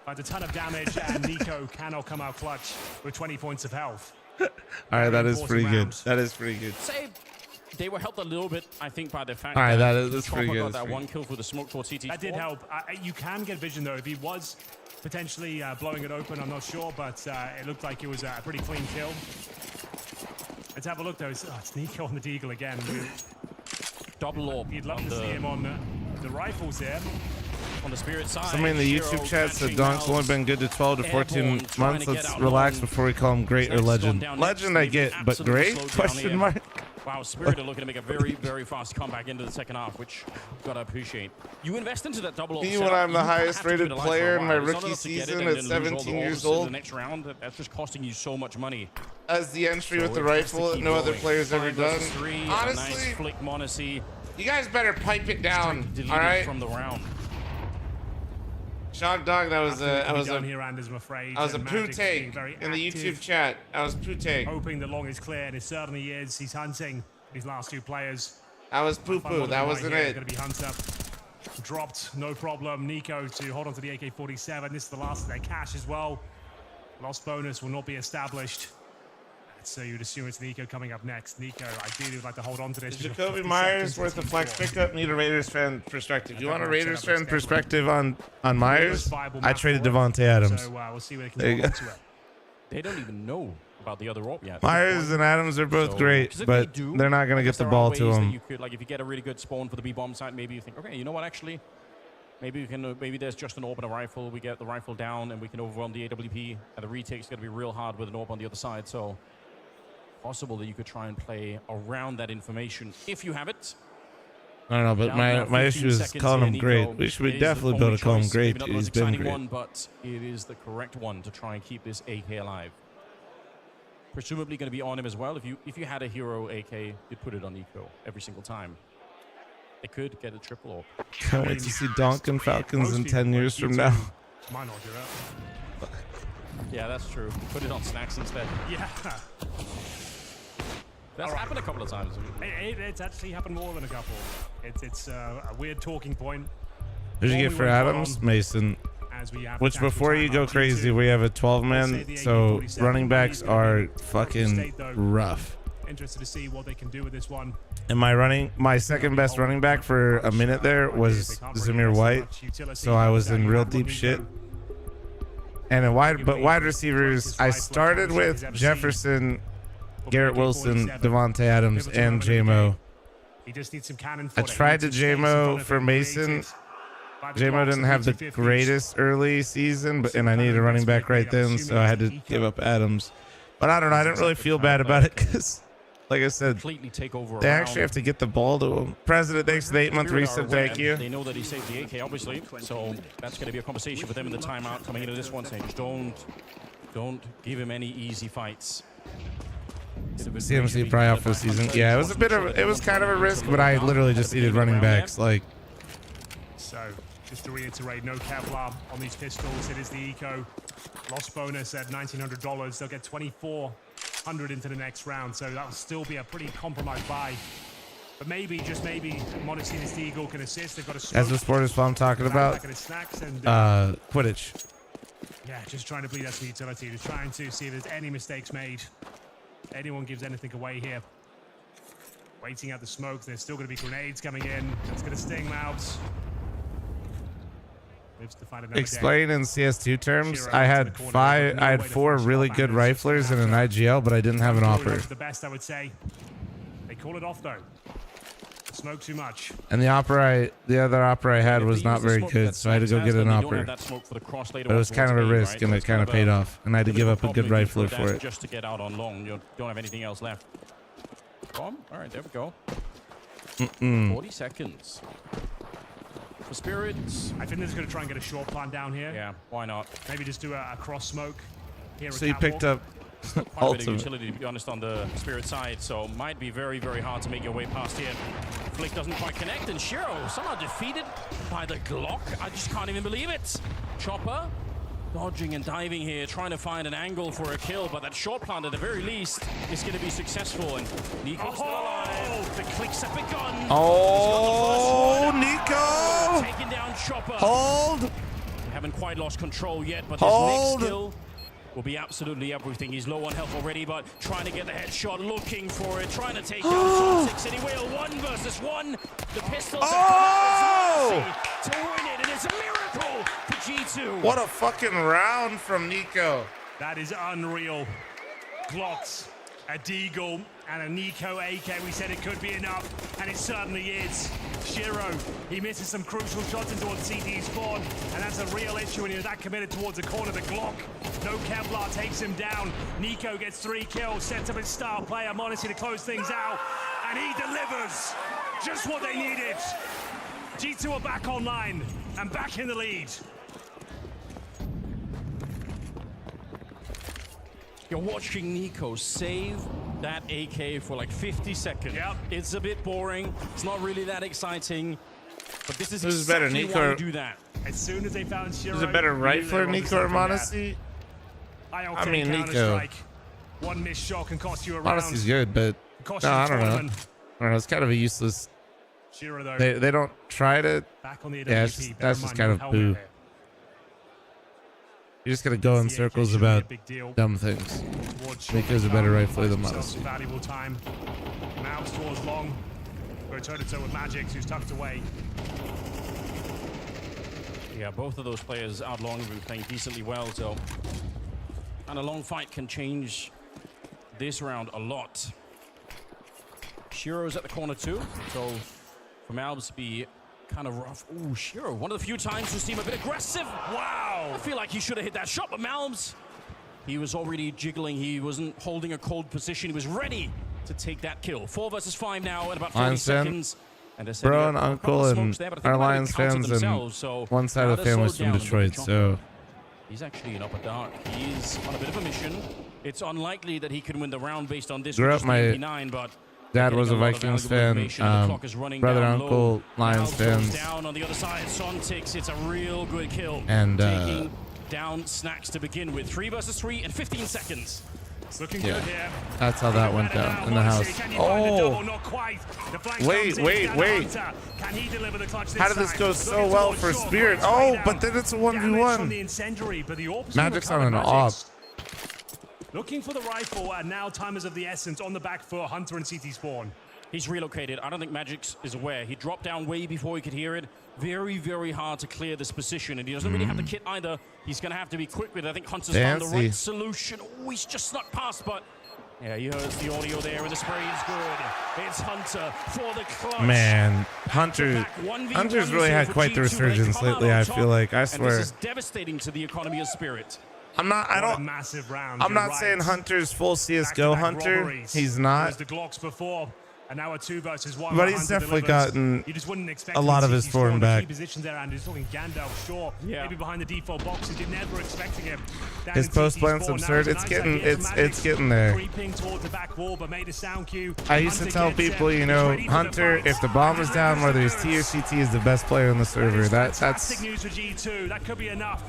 Finds a ton of damage, and Nico cannot come out clutch with 20 points of health. All right, that is pretty good. That is pretty good. They were helped a little bit, I think, by the fact that's pretty good. Got that one kill for the smoke towards CT. That did help. You can get vision, though. If he was potentially blowing it open, I'm not sure, but it looked like it was a pretty clean kill. Let's have a look, though. It's Nico on the Deagle again. Double orb. You'd love to see him on the rifles there. On the Spirit side. Somebody in the YouTube chat said Donk's only been good to 12 to 14 months. Let's relax before we call him great or legend. Legend I get, but great? Question mark. Wow, Spirit are looking to make a very, very fast comeback into the second half, which you've got to appreciate. You invest into that double. Me when I'm the highest rated player in my rookie season at 17 years old. The next round, that's just costing you so much money. As the entry with the rifle that no other player's ever done. Honestly, flick Monacy. You guys better pipe it down, all right? From the round. Shock Dog, that was a poo take in the YouTube chat. That was poo take. Hoping the long is clear, and it certainly is. He's hunting these last two players. That was poo poo. That wasn't it. Going to be Hunter. Dropped, no problem. Nico to hold on to the AK-47. This is the last of their cash as well. Lost bonus will not be established. So you'd assume it's Nico coming up next. Nico ideally would like to hold on to this. Is Jacoby Myers worth a flex pickup? Need a Raiders fan perspective. You want a Raiders fan perspective on Myers? I traded Devontae Adams. So we'll see where they can hold on to it. They don't even know about the other op yet. Myers and Adams are both great, but they're not going to get the ball to him. You could, like, if you get a really good spawn for the B-bomb site, maybe you think, okay, you know what, actually, maybe we can. Maybe there's just an AWP and a rifle. We get the rifle down, and we can overwhelm the AWP. And the retake's going to be real hard with an AWP on the other side. So possible that you could try and play around that information if you have it. I don't know, but my issue is calling him great. We should definitely be able to call him great. He's been great. One, but it is the correct one to try and keep this AK alive. Presumably going to be on him as well. If you had a hero AK, you'd put it on Nico every single time. They could get a triple AWP. Can't wait to see Donk and Falcons in 10 years from now. Might not do that. Yeah, that's true. Put it on Snacks instead. Yeah. That's happened a couple of times. It's actually happened more than a couple. It's a weird talking point. What did you get for Adams? Mason. Which before you go crazy, we have a 12-man, so running backs are fucking rough. Interested to see what they can do with this one. And my second best running back for a minute there was Zamir White, so I was in real deep shit. And wide receivers, I started with Jefferson, Garrett Wilson, Devontae Adams, and JMO. I tried to JMO for Mason. JMO didn't have the greatest early season, and I needed a running back right then, so I had to give up Adams. But I don't know. I didn't really feel bad about it because like I said, completely take over. they actually have to get the ball to him. President, thanks for the 8-month reset. Thank you. They know that he saved the AK, obviously, so that's going to be a conversation for them in the timeout coming into this one, saying just don't give him any easy fights. CMC probably out for the season. Yeah, it was kind of a risk, but I literally just needed running backs. Like, so just to reiterate, no Kevlar on these pistols. It is the eco loss bonus at $1,900. They'll get 2,400 into the next round, so that'll still be a pretty compromised buy. But maybe, just maybe, Modesty this Eagle can assist. They've got a as the sport is what I'm talking about. Quidditch. Yeah, just trying to bleed us some utility. Just trying to see if there's any mistakes made. Anyone gives anything away here. Waiting at the smoke. There's still going to be grenades coming in. That's going to sting mouths. Explain in CS2 terms. I had 4 really good riflers and an IGL, but I didn't have an opera. The best, I would say. They call it off though. Smoke too much. And the other opera I had was not very good, so I had to go get an opera. But it was kind of a risk, and it kind of paid off. And I had to give up a good rifler for it. Just to get out on long, you don't have anything else left. Bomb. All right, there we go. 40 seconds. For Spirits. I think they're going to try and get a short plan down here. Yeah, why not? Maybe just do a cross smoke. Here so you picked up quite a bit of utility, to be honest, on the Spirit side, so might be very, very hard to make your way past here. Flick doesn't quite connect, and Shiro somehow defeated by the Glock. I just can't even believe it. Chopper dodging and diving here, trying to find an angle for a kill, but that short plant at the very least is going to be successful, and Nico's still alive. The clicks have begun. Oh, Nico! Taking down Chopper. Hold! They haven't quite lost control yet, but this next skill will be absolutely everything. He's low on health already, but trying to get the headshot, looking for it, trying to take down 6, and he will. 1 versus 1. The pistols to win it, and it's a miracle for G2. What a fucking round from Nico. That is unreal. Glocks, a Deagle, and a Nico AK. We said it could be enough, and it certainly is. Shiro, he misses some crucial shots in towards CT spawn, and that's a real issue when you're that committed towards the corner. The Glock, no Kevlar, takes him down. Nico gets 3 kills, sets up his star player, Modesty, to close things out, and he delivers just what they needed. G2 are back online and back in the lead. You're watching Nico save that AK for like 50 seconds. Yep. It's a bit boring. It's not really that exciting. But this is better, exactly Nico. why you do that. As soon as they found Shiro, Is it better rifler, Nico or Modesty? I mean, Nico. 1 missed shot can cost you a round. Modesty's good, but no, I don't know. I don't know. It's kind of a useless. Shiro, though, they don't try to. back on the AWP. Yeah, that's just kind of boo. You're just gonna go in circles about dumb things. Nico's a better rifler than Modesty. Valuable time. Mouse towards long. Go toe-to-toe with Magix, who's tucked away. Yeah, both of those players out long have been playing decently well, so. And a long fight can change this round a lot. Shiro's at the corner too, so from Albs be kind of rough. Ooh, Shiro, one of the few times who seem a bit aggressive. Wow! I feel like he should have hit that shot, but Malms, he was already jiggling. He wasn't holding a cold position. He was ready to take that kill. 4 versus 5 now in about 40 seconds. And bro and uncle and our Lions fans and one side of the family's from Detroit, so. He's actually in upper dark. He's on a bit of a mission. It's unlikely that he can win the round based on this. Grew up my but dad was a Vikings fan, brother, uncle, Lions fans. Down on the other side, Sontix, it's a real good kill. And taking down Snacks to begin with. 3 versus 3 in 15 seconds. It's looking good here. That's how that went down in the house. Oh! Wait. How did this go so well for Spirit? Oh, but then it's a 1v1. Magic's on an off. Looking for the rifle, and now time is of the essence on the back for Hunter and CT Spawn. He's relocated. I don't think Magix is aware. He dropped down way before he could hear it. Very, very hard to clear this position, and he doesn't really have the kit either. He's going to have to be quick with it. I think Hunter's found the right solution. Oh, he's just snuck past, but yeah, you heard the audio there, and the spray is good. It's Hunter for the clutch. Man, Hunter's really had quite the resurgence lately, I feel like. I swear. And this is devastating to the economy of Spirit. I'm not. I What a don't. massive round. I'm You're not right. saying Hunter's full CS:GO Back-to-back Hunter. robberies. He's There not. was the Glocks before, and now a 2 versus 1. But where he's Hunter definitely delivers. gotten You just wouldn't expect a lot him of to his see form strong back. key positions there, and he's talking Gandalf short. Yeah. Maybe behind the default boxes. You're never expecting him. Down His in post CT plant's spawn. Now absurd. a It's nice getting. idea from It's Magic. getting there. Creeping towards the back wall, but made a sound cue. I used to Hunter tell gets it. people, you He's know, ready for the Hunter, fight. if the bomb is down, whether he's T or CT, is the best player on the server. Fantastic That's news for G2. That could be enough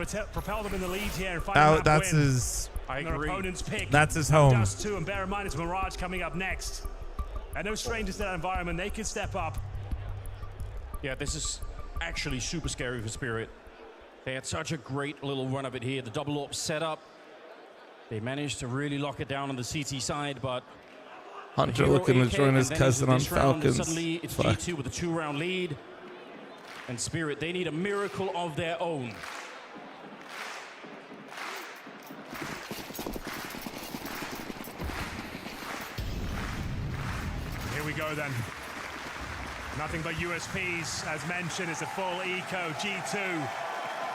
to propel them in the lead here and find that's win. his. I Their agree. opponent's pick. That's his home. Dust too, and bear in mind it's Mirage coming up next. And no strangers to that environment. They can step up. Yeah, this is actually super scary for Spirit. They had such a great little run of it here. The double AWP setup. They managed to really lock it down on the CT side, but Hunter Hero looking to AK, join his and then cousin into on this round, Falcons. Suddenly, it's Fuck. G2 with a 2-round lead. And Spirit, they need a miracle of their own. Here we go then. Nothing but USPs, as mentioned, is a full eco. G2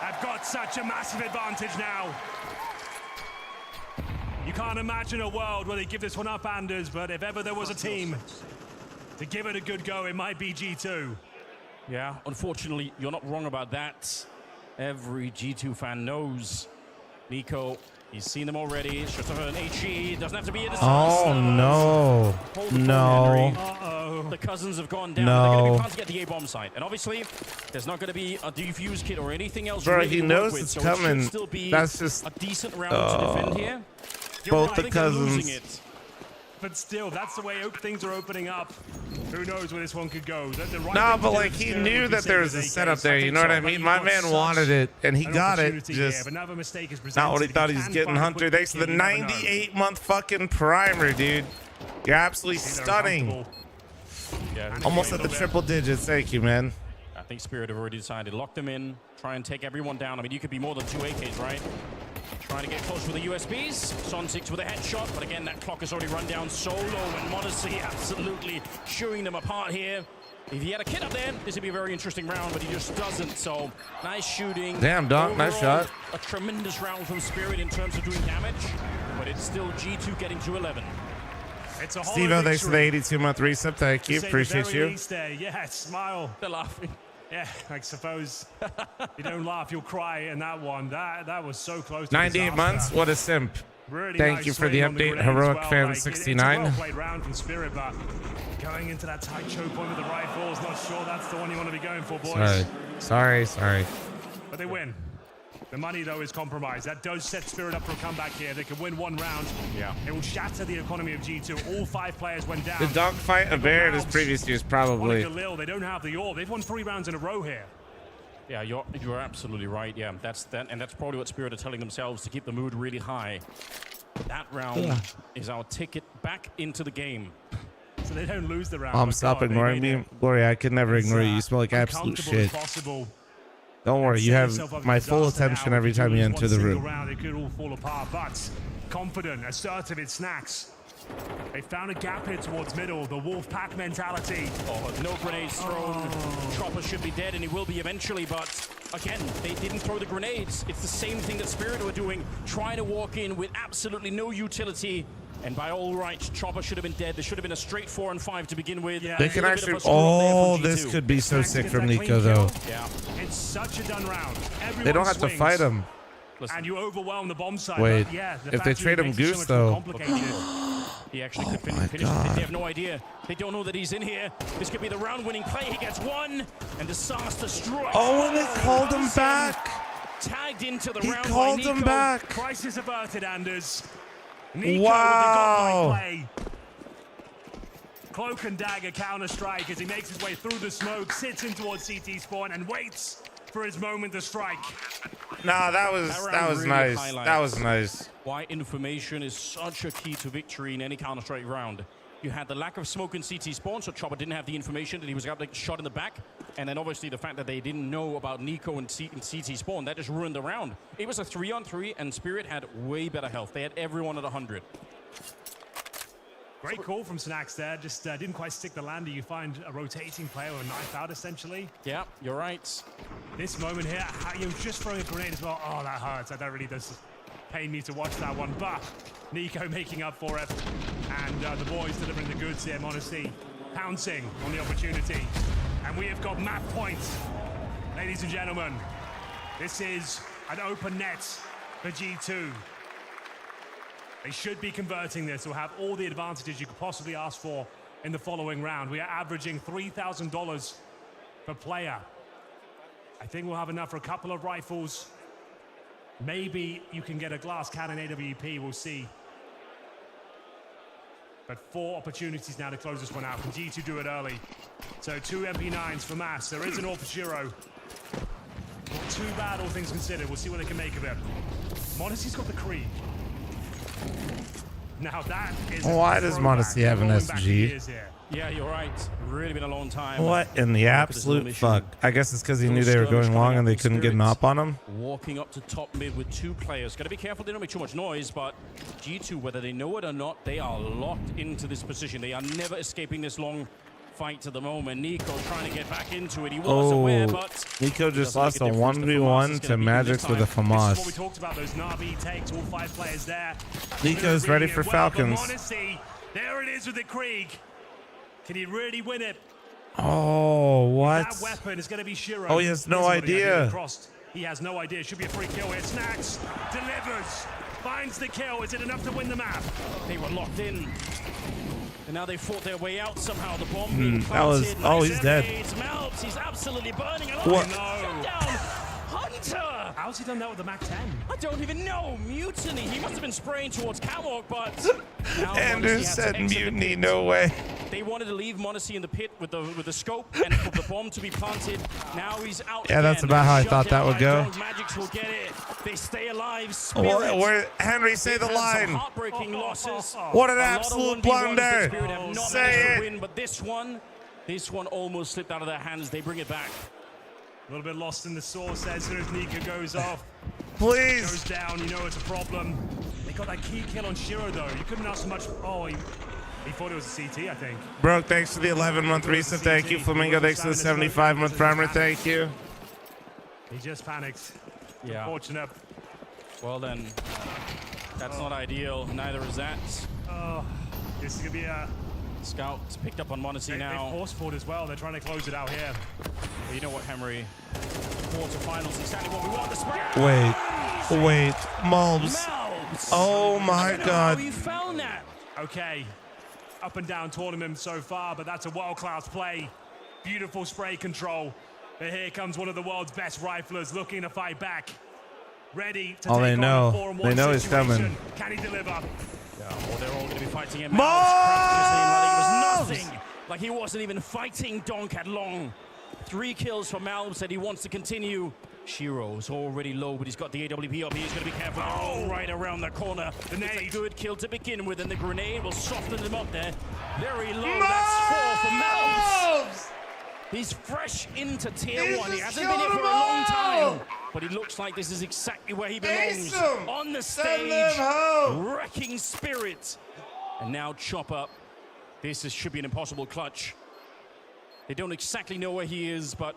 have got such a massive advantage now. You can't imagine a world where they give this one up, Anders, but if ever there was a team to give it a good go, it might be G2. Yeah, unfortunately, you're not wrong about that. Every G2 fan knows Nico. He's seen them already. Should have an HE. Doesn't have to be a disaster. Oh no! Hold the phone, No! Henry. Uh-oh. The cousins have gone down. No. They're going to be fast to get the A-bomb site. And obviously, there's not going to be a defuse kit or anything else. Bro, really he to work knows with, it's so coming. It should still be That's just a decent round to defend here. both I the think they're losing cousins. it. But still, that's the way things are opening up. Who knows where this one could go? The right Nah, thing to but do like is he go knew would be that there was a save setup his there. AKs. You know what I But mean? you've My got man such wanted it, and he an got it. opportunity here. Just If another mistake is not what he presented, thought if he you was can getting. find a Hunter, quick thanks to pick, the you never know. 98-month fucking primer, dude. You're absolutely See, they're stunning. uncomfortable. Yeah, Almost at the triple digits. Thank you, man. I think Spirit have already decided. Lock them in. Try and take everyone down. I mean, you could be more than 2 AKs, right? Trying to get close with the USBs. Son 6 with a headshot, but again, that clock has already run down so low, and Modesty absolutely shooing them apart here. If he had a kid up there, this would be a very interesting round, but he just doesn't, so nice shooting. Damn, Doc, nice Overall, shot. A tremendous round from Spirit in terms of doing damage, but it's still G2 getting to 11. It's a Steve-O, thanks for the 82-month resub. Thank you. Appreciate you. Yeah, smile. They're laughing. Yeah, I suppose you don't laugh, you'll cry in that one. That was so close to 98 disaster. months. What a simp. Really Thank nice you for the swing on update, grenade as Heroic well. Fan Like, 69. It's a well-played round from Spirit, but going into that tight choke point with the rifles, not sure that's the one you want to be going for, boys. Sorry. But they win. The money, though, is compromised. That does set Spirit up for a comeback here. They can win one round. Yeah. It will shatter the economy of G2. All 5 players went down. The dogfight of Baird is previous years, probably. They don't have the AWP. They've won 3 rounds in a row here. Yeah, you're absolutely right. Yeah, that's probably what Spirit are telling themselves to keep the mood really high. That round is our ticket back into the game. So they don't lose the round. Mom, but stop God, they ignoring made me. it Gloria, I could never as, ignore you. You smell like absolute uncomfortable as shit. possible. Don't worry, you Set have yourself up for my full disaster attention now. every If you time you lose enter one the single room. round, it could all fall apart, but confident, assertive, it snacks. They found a gap here towards middle, the wolf pack mentality. Oh, no grenades thrown. Chopper should be dead, and he will be eventually, but again, they didn't throw the grenades. It's the same thing that Spirit were doing, trying to walk in with absolutely no utility. And by all rights, Chopper should have been dead. There should have been a straight 4 and 5 to begin with. Yeah. They A can little actually. bit of a screw up there Oh, from this G2. could be so Max sick gets from that Nico, clean though. kill. Yeah. It's such a done round. Everyone They don't have to swings, fight him. Listen, And you overwhelm the bomb side. Wait, but yeah, the if they fact trade that him it makes it so Goose, much more though. complicated. he actually could finish it. They have no idea. They don't know that he's in here. This could be the round-winning play. He gets one, and Disaster strikes. Oh, and they called him back. Tagged into the He round called by Nico. him back. Crisis averted, Anders. Nico Wow. with the godlike play. Cloak and dagger counter-strike as he makes his way through the smoke, sits in towards CT spawn, and waits for his moment to strike. Nah, that was really nice. highlights That was nice. Why information is such a key to victory in any Counter-Strike round. You had the lack of smoke in CT spawn, so Chopper didn't have the information that he was going to get shot in the back. And then obviously the fact that they didn't know about Nico and CT spawn, that just ruined the round. It was a 3-on-3, and Spirit had way better health. They had everyone at 100. Great call from Snax there. Just didn't quite stick the landing. You find a rotating player with a knife out, essentially. Yeah, you're right. This moment here, you're just throwing a grenade as well. Oh, that hurts. That really does pain me to watch that one. But Nico making up for it. And the boys delivering the goods here. m0NESY pouncing on the opportunity. And we have got map points. Ladies and gentlemen, this is an open net for G2. They should be converting this. Will have all the advantages you could possibly ask for in the following round. We are averaging $3,000 per player. I think we'll have enough for a couple of rifles. Maybe you can get a glass cannon AWP. We'll see. But 4 opportunities now to close this one out. Can G2 do it early? So 2 MP9s for Mass. There is an all for Shiro. Not too bad, all things considered. We'll see what they can make of it. m0NESY's got the Krieg. Now that is why does m0NESY have an SG? Yeah, you're right. Really been a long time. What in the absolute fuck? I guess it's because he knew they were going long and they couldn't get an op on him. Walking up to top mid with 2 players. Got to be careful they don't make too much noise, but G2, whether they know it or not, they are locked into this position. They are never escaping this long fight at the moment. Nico trying to get back into it. He was aware, but Nico just lost a 1v1 to Magics with a FAMAS. This is what we talked about, those Na'Vi takes, all 5 players there. Nico's ready for Falcons. m0NESY, there it is with the Krieg. Can he really win it? Oh, what? That weapon is going to be Shiro. Oh, he has no idea. He has no idea. Should be a free kill here. Snax delivers, finds the kill. Is it enough to win the map? They were locked in. And now they fought their way out somehow. The bomb being planted. That was, oh, he's dead. Melts. He's absolutely burning alive. What? Shut down. Hunter! How's he done that with the Mac 10? I don't even know. Mutiny. He must have been spraying towards Catwalk, but Anders said mutiny, no way. They wanted to leave m0NESY in the pit with the scope and for the bomb to be planted. Now he's out. Yeah, that's about how I thought that would go. Magics will get it. They stay alive. Where Henry, say the line. Heartbreaking losses. What an absolute blunder. Say it. But this one almost slipped out of their hands. They bring it back. A little bit lost in the sauce as soon as Nika goes off. Please. Goes down, you know it's a problem. They got that key kill on Shiro though. You couldn't ask so much. Oh, he thought it was a CT, I think. Bro, thanks for the 11-month reset. Thank you, Flamingo. Thanks for the 75-month primer. Thank you. He just panicked. Yeah. Unfortunate. Well then, that's not ideal. Neither is that. Oh, this is gonna be a scout picked up on m0NESY now. They force forward as well. They're trying to close it out here. Well, you know what, Henry? Quarterfinals, exactly what we want. The spread. Wait, Mulbs. Oh my God. How you found that? Okay, up and down tournament so far, but that's a world-class play. Beautiful spray control. But here comes one of the world's best riflers looking to fight back. Ready to take on a 4-on-1 They know he's coming. Can he deliver? Yeah, well, they're all going to be fighting him. Mulbs! Like it was nothing. Like he wasn't even fighting Donk at long. 3 kills for Malb, said he wants to continue. Shiro's already low, but he's got the AWP up. He's going to be careful. Oh, right around the corner. It's a good kill to begin with, and the grenade will soften him up there. Very low. That's 4 for Malb. He's fresh into tier 1. He hasn't been here for a long time, but he looks like this is exactly where he belongs. On the stage, wrecking spirit. And now chop up. This should be an impossible clutch. They don't exactly know where he is, but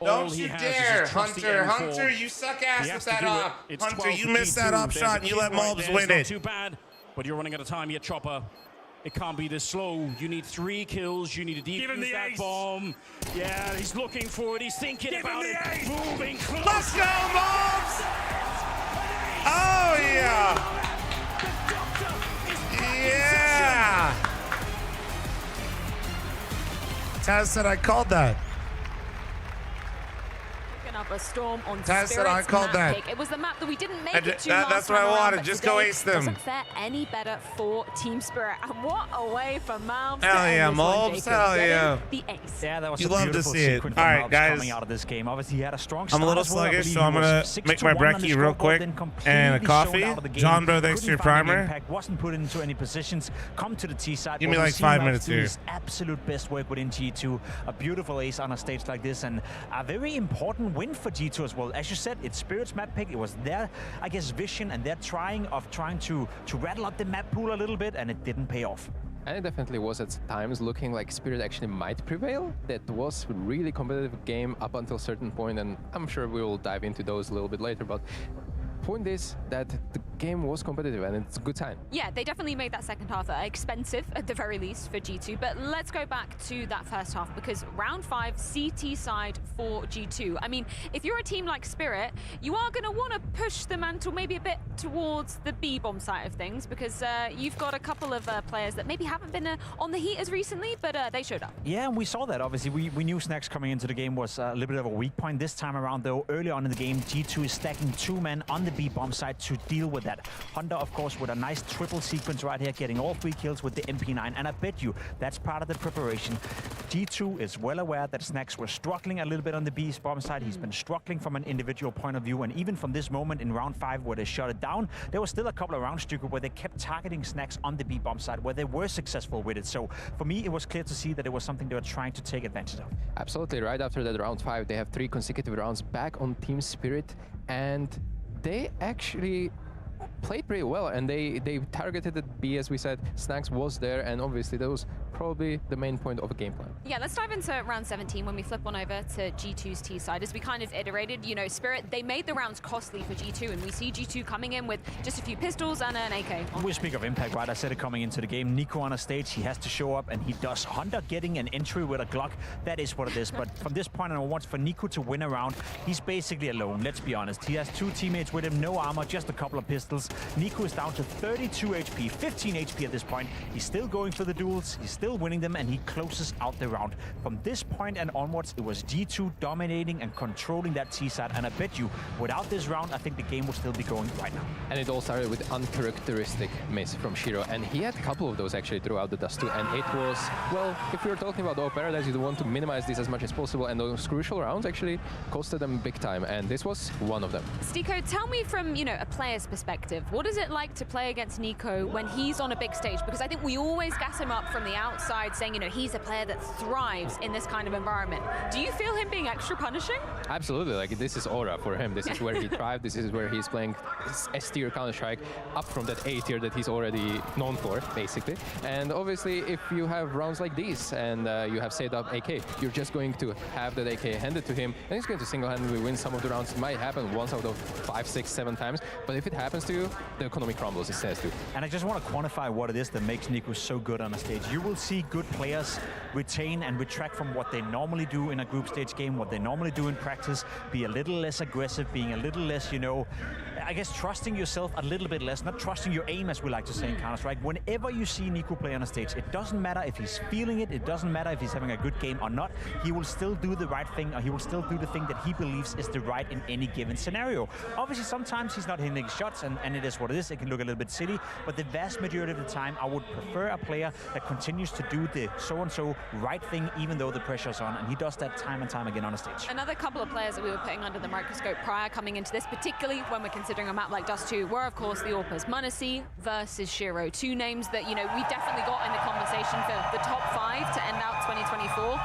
all he has is his trusty M4. Hunter, you suck ass with that op. Hunter, you missed that op shot and you let Mulbs win it. Too bad, but you're running out of time here, Chopper. It can't be this slow. You need 3 kills. You need to defuse that bomb. Yeah, he's looking for it. He's thinking about it. Moving close. Let's go, Mulbs! Oh, yeah. Yeah. Taz said I called that. Up a storm on Taz said I called that. Pick. It was the map that we didn't make it to last That's what I wanted. Just go ace them. Doesn't fare any better for Team Spirit. And what a way for Malbs. Hell yeah, Mulbs. Hell yeah. The ace. Yeah, that was you a love to see it. All right, guys. Coming out of this game. Obviously, he had a strong start. I'm a little sluggish, so I'm gonna make my brekkie real quick and a coffee. John, bro, thanks for your primer. Wasn't put into any positions. Come to the T side. Give me like 5 minutes here. Absolute best work within G2. A beautiful ace on a stage like this, and a very important win for G2 as well. As you said, it's Spirit's map pick. It was their, I guess, vision and their trying to rattle up the map pool a little bit, and it didn't pay off. And it definitely was at times looking like Spirit actually might prevail. That was a really competitive game up until a certain point, and I'm sure we will dive into those a little bit later, but point is that the game was competitive and it's a good sign. Yeah, they definitely made that second half expensive at the very least for G2, but let's go back to that first half because round 5, CT side for G2. I mean, if you're a team like Spirit, you are going to want to push the mantle maybe a bit towards the B-bomb side of things because you've got a couple of players that maybe haven't been on the heat as recently, but they showed up. Yeah, and we saw that. Obviously, we knew Snax coming into the game was a little bit of a weak point. This time around, though, early on in the game, G2 is stacking 2 men on the B-bomb side to deal with that. Hunter, of course, with a nice triple sequence right here, getting all 3 kills with the MP9, and I bet you that's part of the preparation. G2 is well aware that Snax was struggling a little bit on the B-bomb side. He's been struggling from an individual point of view, and even from this moment in round 5 where they shut it down, there was still a couple of rounds, Stuka, where they kept targeting Snax on the B-bomb side, where they were successful with it. So for me, it was clear to see that it was something they were trying to take advantage of. Absolutely. Right after that round 5, they have 3 consecutive rounds back on Team Spirit, and they actually played pretty well, and they targeted at B, as we said. Snax was there, and obviously that was probably the main point of a game plan. Yeah, let's dive into round 17 when we flip on over to G2's T side. As we kind of iterated, you know, Spirit, they made the rounds costly for G2, and we see G2 coming in with just a few pistols and an AK. We speak of impact, right? I said it coming into the game. Nico on a stage, he has to show up, and he does. Hunter getting an entry with a Glock, that is what it is. But from this point onwards, for Nico to win a round, he's basically alone, let's be honest. He has 2 teammates with him, no armor, just a couple of pistols. Nico is down to 32 HP, 15 HP at this point. He's still going for the duels, he's still winning them, and he closes out the round. From this point and onwards, it was G2 dominating and controlling that T side, and I bet you, without this round, I think the game would still be going right now. And it all started with uncharacteristic miss from Shiro, and he had a couple of those actually throughout the dust too, and it was, well, if we were talking about the Paradise, you want to minimize this as much as possible, and those crucial rounds actually costed them big time, and this was one of them. Stiko, tell me from, you know, a player's perspective, what is it like to play against Nico when he's on a big stage? Because I think we always gas him up from the outside, saying, you know, he's a player that thrives in this kind of environment. Do you feel him being extra punishing? Absolutely. Like, this is aura for him. This is where he thrived. This is where he's playing S-tier Counter-Strike up from that A-tier that he's already known for, basically. And obviously, if you have rounds like these and you have saved up AK, you're just going to have that AK handed to him, and he's going to single-handedly win some of the rounds. It might happen once out of 5, 6, 7 times, but if it happens to you, the economy crumbles, it says to. And I just want to quantify what it is that makes Nico so good on a stage. You will see good players retain and retract from what they normally do in a group stage game, what they normally do in practice, be a little less aggressive, being a little less, you know, I guess trusting yourself a little bit less, not trusting your aim, as we like to say in Counter-Strike. Whenever you see Nico play on a stage, it doesn't matter if he's feeling it, it doesn't matter if he's having a good game or not, he will still do the right thing, or he will still do the thing that he believes is the right in any given scenario. Obviously, sometimes he's not hitting shots, and it is what it is. It can look a little bit silly, but the vast majority of the time, I would prefer a player that continues to do the so-and-so right thing, even though the pressure's on, and he does that time and time again on a stage. Another couple of players that we were putting under the microscope prior coming into this, particularly when we're considering a map like Dust 2, were of course the AWPers. m0NESY versus Shiro. 2 names that, you know, we definitely got in the conversation for the top 5 to end out 2024.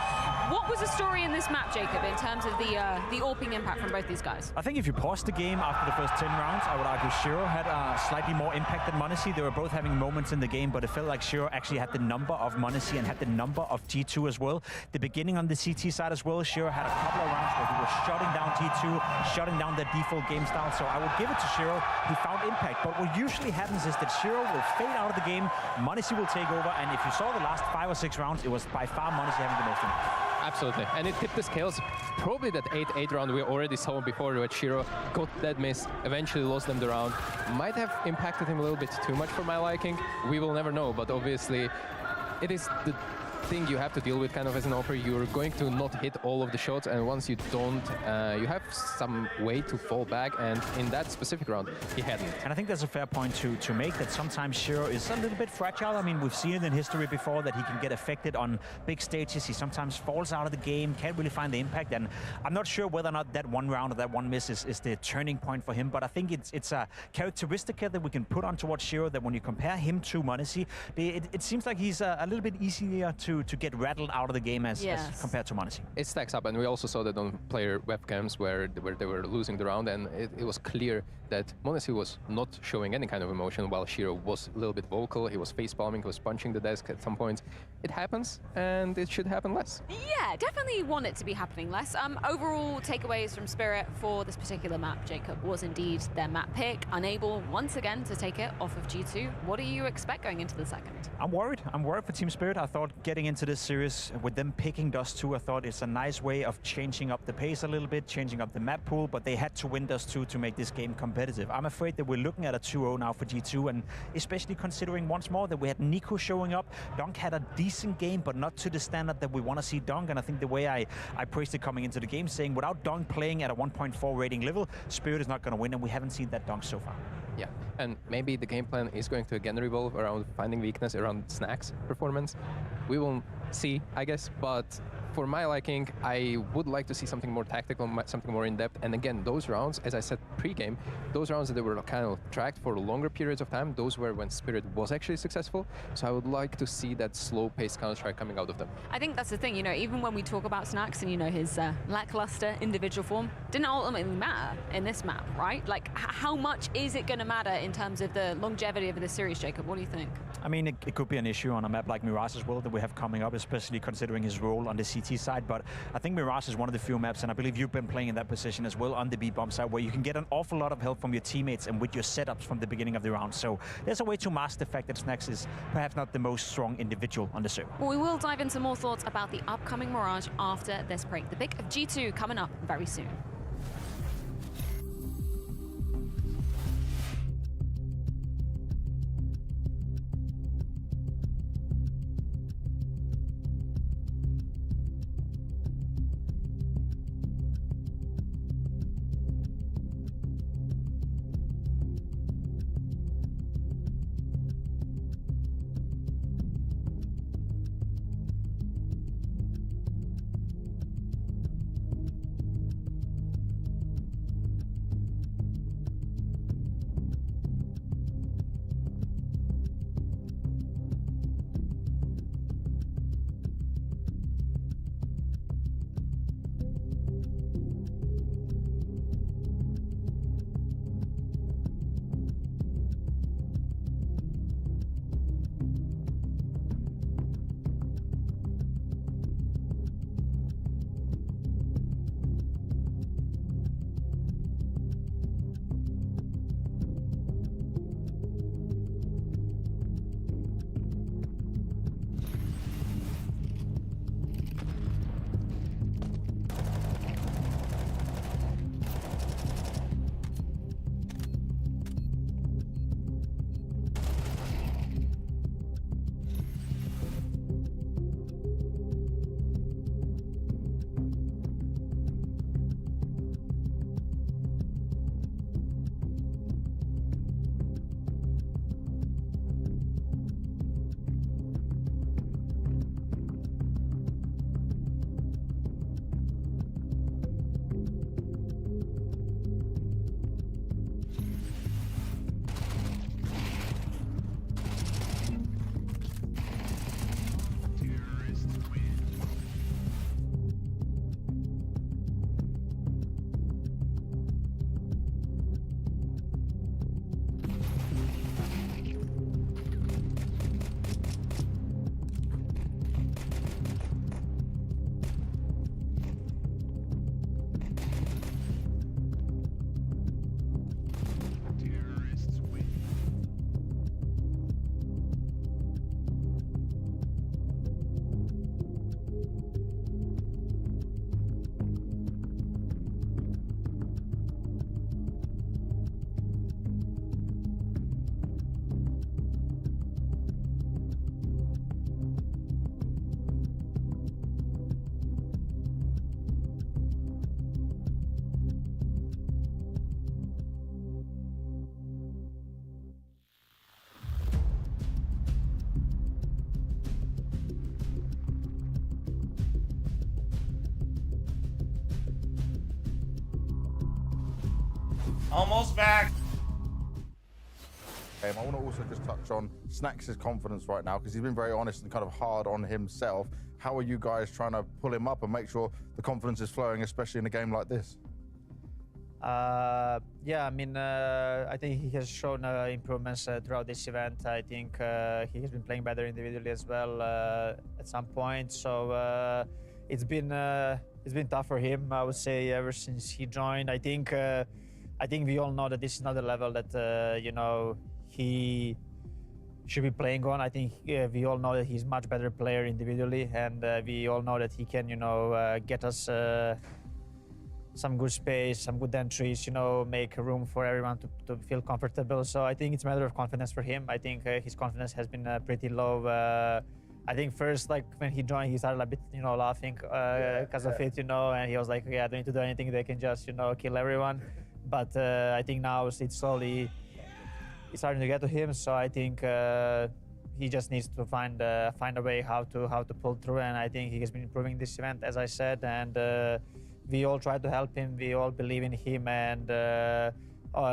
What was the story in this map, Jacob, in terms of the AWPing impact from both these guys? I think if you pause the game after the first 10 rounds, I would argue Shiro had slightly more impact than m0NESY. They were both having moments in the game, but it felt like Shiro actually had the number of m0NESY and had the number of G2 as well. The beginning on the CT side as well, Shiro had a couple of rounds where he was shutting down G2, shutting down their default game style, so I would give it to Shiro. He found impact, but what usually happens is that Shiro will fade out of the game, m0NESY will take over, and if you saw the last 5 or 6 rounds, it was by far m0NESY having the most impact. Absolutely, and it tipped the scales. Probably that 8-8 round we already saw before, where Shiro got that miss, eventually lost them the round. Might have impacted him a little bit too much for my liking. We will never know, but obviously it is the thing you have to deal with kind of as an offer. You're going to not hit all of the shots, and once you don't, you have some way to fall back, and in that specific round, he hadn't. And I think that's a fair point to make, that sometimes Shiro is a little bit fragile. I mean, we've seen it in history before that he can get affected on big stages. He sometimes falls out of the game, can't really find the impact, and I'm not sure whether or not that one round or that one miss is the turning point for him, but I think it's a characteristic that we can put on towards Shiro, that when you compare him to m0NESY, it seems like he's a little bit easier to to get rattled out of the game as compared to m0NESY. It stacks up, and we also saw that on player webcams where they were losing the round, and it was clear that m0NESY was not showing any kind of emotion, while Shiro was a little bit vocal. He was facepalming, he was punching the desk at some point. It happens, and it should happen less. Yeah, definitely want it to be happening less. Overall takeaways from Spirit for this particular map. Jacob was indeed their map pick, unable once again to take it off of G2. What do you expect going into the second? I'm worried. I'm worried for Team Spirit. I thought getting into this series with them picking Dust 2, I thought it's a nice way of changing up the pace a little bit, changing up the map pool, but they had to win Dust 2 to make this game competitive. I'm afraid that we're looking at a 2-0 now for G2, and especially considering once more that we had Nico showing up. Dunk had a decent game, but not to the standard that we want to see Dunk, and I think the way I praised it coming into the game, saying without Dunk playing at a 1.4 rating level, Spirit is not going to win, and we haven't seen that Dunk so far. Yeah, and maybe the game plan is going to again revolve around finding weakness around Snack's performance. We will see, I guess, but for my liking, I would like to see something more tactical, something more in-depth. And again, those rounds, as I said pre-game, those rounds that they were kind of tracked for longer periods of time, those were when Spirit was actually successful. So I would like to see that slow-paced Counter-Strike coming out of them. I think that's the thing, you know, even when we talk about Snacks and, you know, his lackluster individual form, didn't ultimately matter in this map, right? Like, how much is it going to matter in terms of the longevity of this series, Jacob? What do you think? I mean, it could be an issue on a map like Mirage as well that we have coming up, especially considering his role on the CT side. But I think Mirage is one of the few maps, and I believe you've been playing in that position as well on the B-bomb side, where you can get an awful lot of help from your teammates and with your setups from the beginning of the round. So there's a way to mask the fact that Snacks is perhaps not the most strong individual on the server. Well, we will dive into more thoughts about the upcoming Mirage after this break. The pick of G2 coming up very soon. Almost back. I want to also just touch on Snax' confidence right now, because he's been very honest and kind of hard on himself. How are you guys trying to pull him up and make sure the confidence is flowing, especially in a game like this? Yeah, I mean, I think he has shown improvements throughout this event. I think he has been playing better individually as well at some point. So it's been tough for him, I would say, ever since he joined. I think we all know that this is not the level that you know, he should be playing on. I think we all know that he's a much better player individually, and we all know that he can, you know, get us some good space, some good entries, you know, make room for everyone to feel comfortable. So I think it's a matter of confidence for him. I think his confidence has been pretty low. I think first, like when he joined, he started a bit, you know, laughing because of it, you know, and he was like, yeah, I don't need to do anything. They can just, you know, kill everyone. But I think now it's slowly starting to get to him. So I think he just needs to find a way how to pull through. And I think he has been improving this event, as I said. And we all try to help him. We all believe in him, and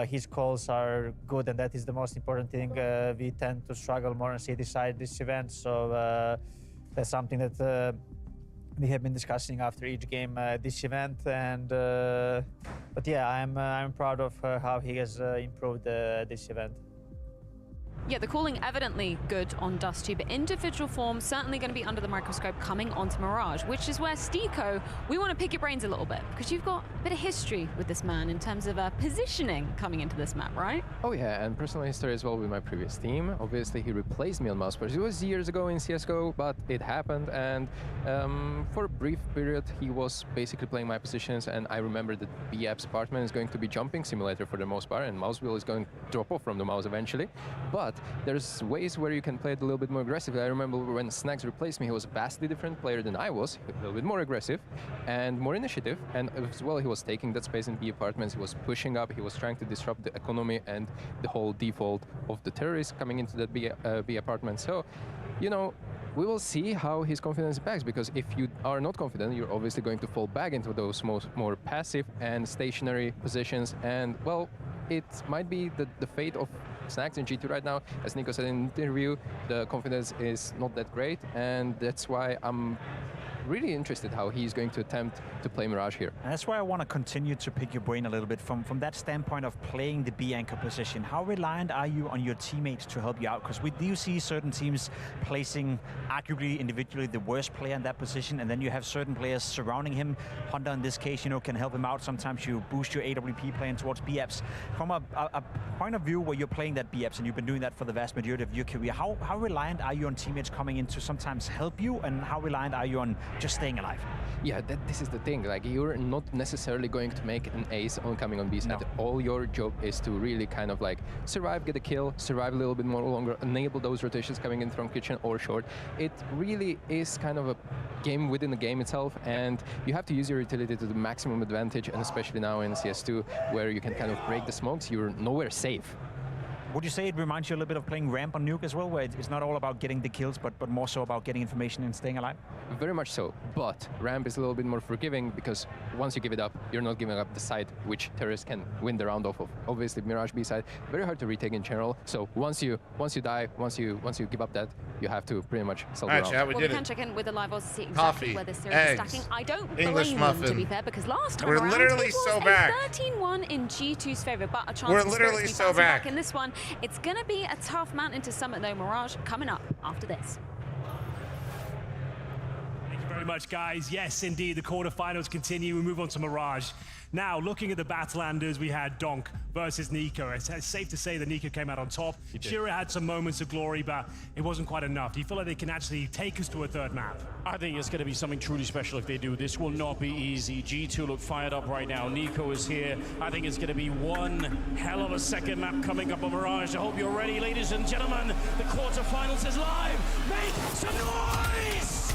his calls are good, and that is the most important thing. We tend to struggle more on City side this event, so that's something that we have been discussing after each game this event. And but yeah, I'm proud of how he has improved this event. Yeah, the calling evidently good on Dust 2, but individual form certainly going to be under the microscope coming onto Mirage, which is where Stiko, we want to pick your brains a little bit, because you've got a bit of history with this man in terms of positioning coming into this map, right? Oh yeah, and personal history as well with my previous team. Obviously, he replaced me on Mouseplayers. It was years ago in CSGO, but it happened, and for a brief period, he was basically playing my positions, and I remember that B-App's apartment is going to be jumping simulator for the most part, and mouse wheel is going to drop off from the mouse eventually. But there's ways where you can play it a little bit more aggressively. I remember when Snax replaced me, he was a vastly different player than I was, a little bit more aggressive and more initiative. And as well, he was taking that space in B apartments, he was pushing up, he was trying to disrupt the economy and the whole default of the terrorists coming into that B apartment. So, you know, we will see how his confidence backs, because if you are not confident, you're obviously going to fall back into those more passive and stationary positions. And, well, it might be the fate of Snax in G2 right now. As Nico said in the interview, the confidence is not that great, and that's why I'm really interested how he's going to attempt to play Mirage here. And that's why I want to continue to pick your brain a little bit from that standpoint of playing the B anchor position. How reliant are you on your teammates to help you out? Because we do see certain teams placing arguably individually the worst player in that position, and then you have certain players surrounding him. Hunter in this case, you know, can help him out. Sometimes you boost your AWP playing towards B-Apps. From a point of view where you're playing that B-Apps, and you've been doing that for the vast majority of your career, how reliant are you on teammates coming in to sometimes help you, and how reliant are you on just staying alive? Yeah, this is the thing. Like, you're not necessarily going to make an ace on coming on B side. No. All your job is to really kind of like survive, get a kill, survive a little bit more longer, enable those rotations coming in from kitchen or short. It really is kind of a game within the game itself, and you have to use your utility to the maximum advantage, and especially now in CS2, where you can kind of break the smokes, you're nowhere safe. Would you say it reminds you a little bit of playing Ramp on Nuke as well, where it's not all about getting the kills, but more so about getting information and staying alive? Very much so, but Ramp is a little bit more forgiving, because once you give it up, you're not giving up the side which terrorists can win the round off of. Obviously, Mirage B side, very hard to retake in general. So once you die, once you give up that, you have to pretty much sell the round. Yeah, we can check in with the live odds to see exactly where this series is stacking. I don't blame them, to be fair, because last time we're around, literally it was so back. 13-1 in G2's favor, but a chance we're for literally Spirits to be so back. In this one, it's gonna be a tough mountain to summit though. Mirage coming up after this. Thank you very much, guys. Yes, indeed, the quarterfinals continue. We move on to Mirage. Now, looking at the Battlelanders, we had Donk versus Nico. It's safe to say that Nico came out on top. Shira had some moments of glory, but it wasn't quite enough. Do you feel like they can actually take us to a third map? I think it's going to be something truly special if they do. This will not be easy. G2 look fired up right now. Nico is here. I think it's going to be one hell of a second map coming up on Mirage. I hope you're ready, ladies and gentlemen. The quarterfinals is live. Make some noise!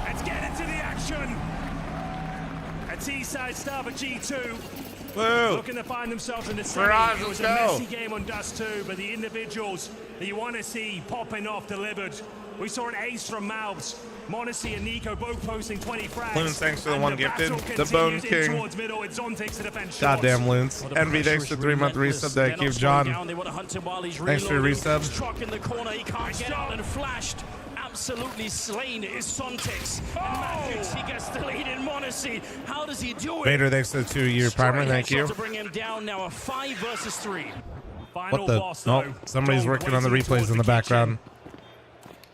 Let's get into the action. A T-side star for G2. Woo. Looking to find themselves in the semi. Mirage, It was a messy game on Dust 2, but the individuals that you want to see popping off delivered. We saw an ace from Mouths. Monacy and Nico both posting 20 frags. Loons, thanks for the one gifted. The Bone battle continues in King. towards middle. It's Zontics to defend short. Goddamn Loons. Well, the Envy, thanks pressure for is 3-month relentless. resub. They're Thank not you, slowing John. down. They want to hunt him while he's Thanks for reloading. resub. Struck in the corner. He can't get out and flashed. Absolutely slain is Sontix. And Magic, he gets the lead in Monacy. How does he do it? Vader, thanks for the 2-year primer. Straight Thank headshot you. to bring him down now, a 5 versus 3. Final What the? boss, Oh, though. somebody's Dong working on the waiting replays towards in the background.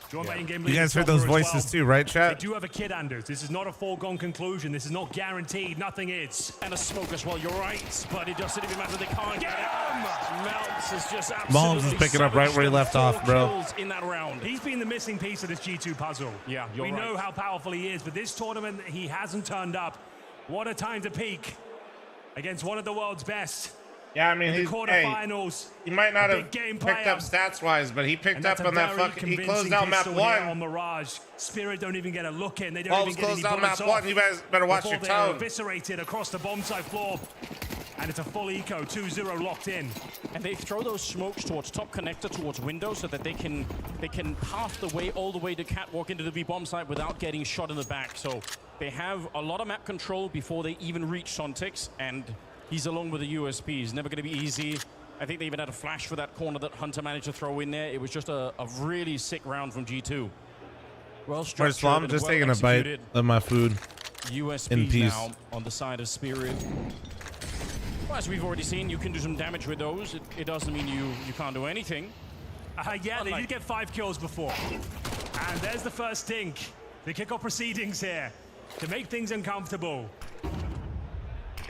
Joined by in-game You leader guys heard Topper those as voices well. too, right, They chat? do have a kid, Anders. This is not a foregone conclusion. This is not guaranteed. Nothing is. And a smoke as well, you're right. But it doesn't even matter, they can't get him! Melts is just Mahomes is absolutely picking up right where he left off, bro. kills in that round. He's been the missing piece of this G2 puzzle. Yeah, you're We right. know how powerful he is, but this tournament, he hasn't turned up. What a time to peak against one of the world's best. Yeah, I mean, The quarterfinals. he might not a have big game picked player. up stats-wise, but he And picked that's up a on that very fucking... He convincing closed out map pistol here 1. on Mirage. Spirit don't even get a look in. They don't Wolves even get any closed out map bullets 1. off You guys better watch before your they're tone. eviscerated across the bomb site floor. And it's a full eco, 2-0 locked in. And they throw those smokes towards top connector, towards window, so that they can path the way all the way to catwalk into the B bomb site without getting shot in the back. So they have a lot of map control before they even reach Sontix, and he's along with the USP. He's never going to be easy. I think they even had a flash for that corner that Hunter managed to throw in there. It was just a really sick round from G2. Well Where's structured, Slum? and Just well taking a bite executed. of my food. USP in peace. now on the side of Spirit. Well, as we've already seen, you can do some damage with those. It doesn't mean you can't do anything. Yeah, they did get 5 kills before. And there's the first stink. The kickoff proceedings here to make things uncomfortable.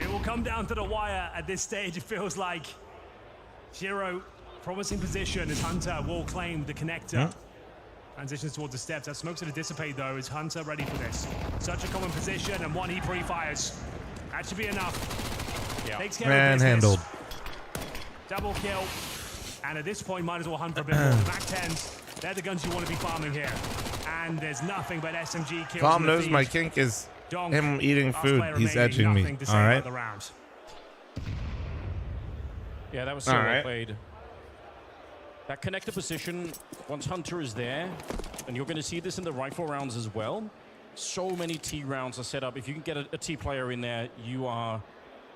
It will come down to the wire at this stage. It feels like Shiro, promising position as Hunter will claim the connector. Transitions towards the steps. That smoke's going to dissipate though. Is Hunter ready for this? Such a common position, and one he pre-fires. That should be enough. Yeah. Takes care of business. Manhandled. Double kill. And at this point, might as well hunt for a bit more. Mac 10s, they're the guns you want to be farming here. And there's nothing but SMG kills. Tom in the knows feed. my kink is Donk, him eating last food. player He's remaining, edging me. nothing to say All about right. the round. Yeah, that was so All well right. played. That connector position, once Hunter is there, and you're going to see this in the rifle rounds as well. So many T rounds are set up. If you can get a T player in there, you are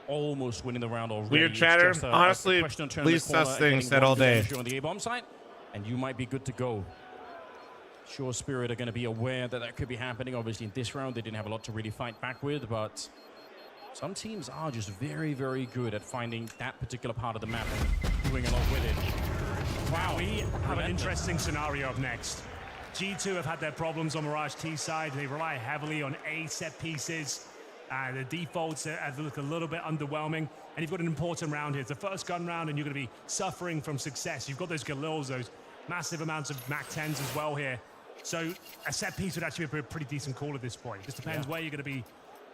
almost winning the round already. Weird It's chatter. just a Honestly, question of turning please the corner sus and things getting said one all good day. entry on the A-bomb site, and you might be good to go. Sure, Spirit are going to be aware that that could be happening. Obviously, in this round, they didn't have a lot to really fight back with, but some teams are just very, very good at finding that particular part of the map and doing a lot with it. Wow, we have an interesting scenario up next. G2 have had their problems on Mirage T side. They rely heavily on A set pieces. The defaults have looked a little bit underwhelming. And you've got an important round here. It's the first gun round, and you're going to be suffering from success. You've got those Galils, those massive amounts of Mac 10s as well here. So a set piece would actually be a pretty decent call at this point. Just depends where you're going to be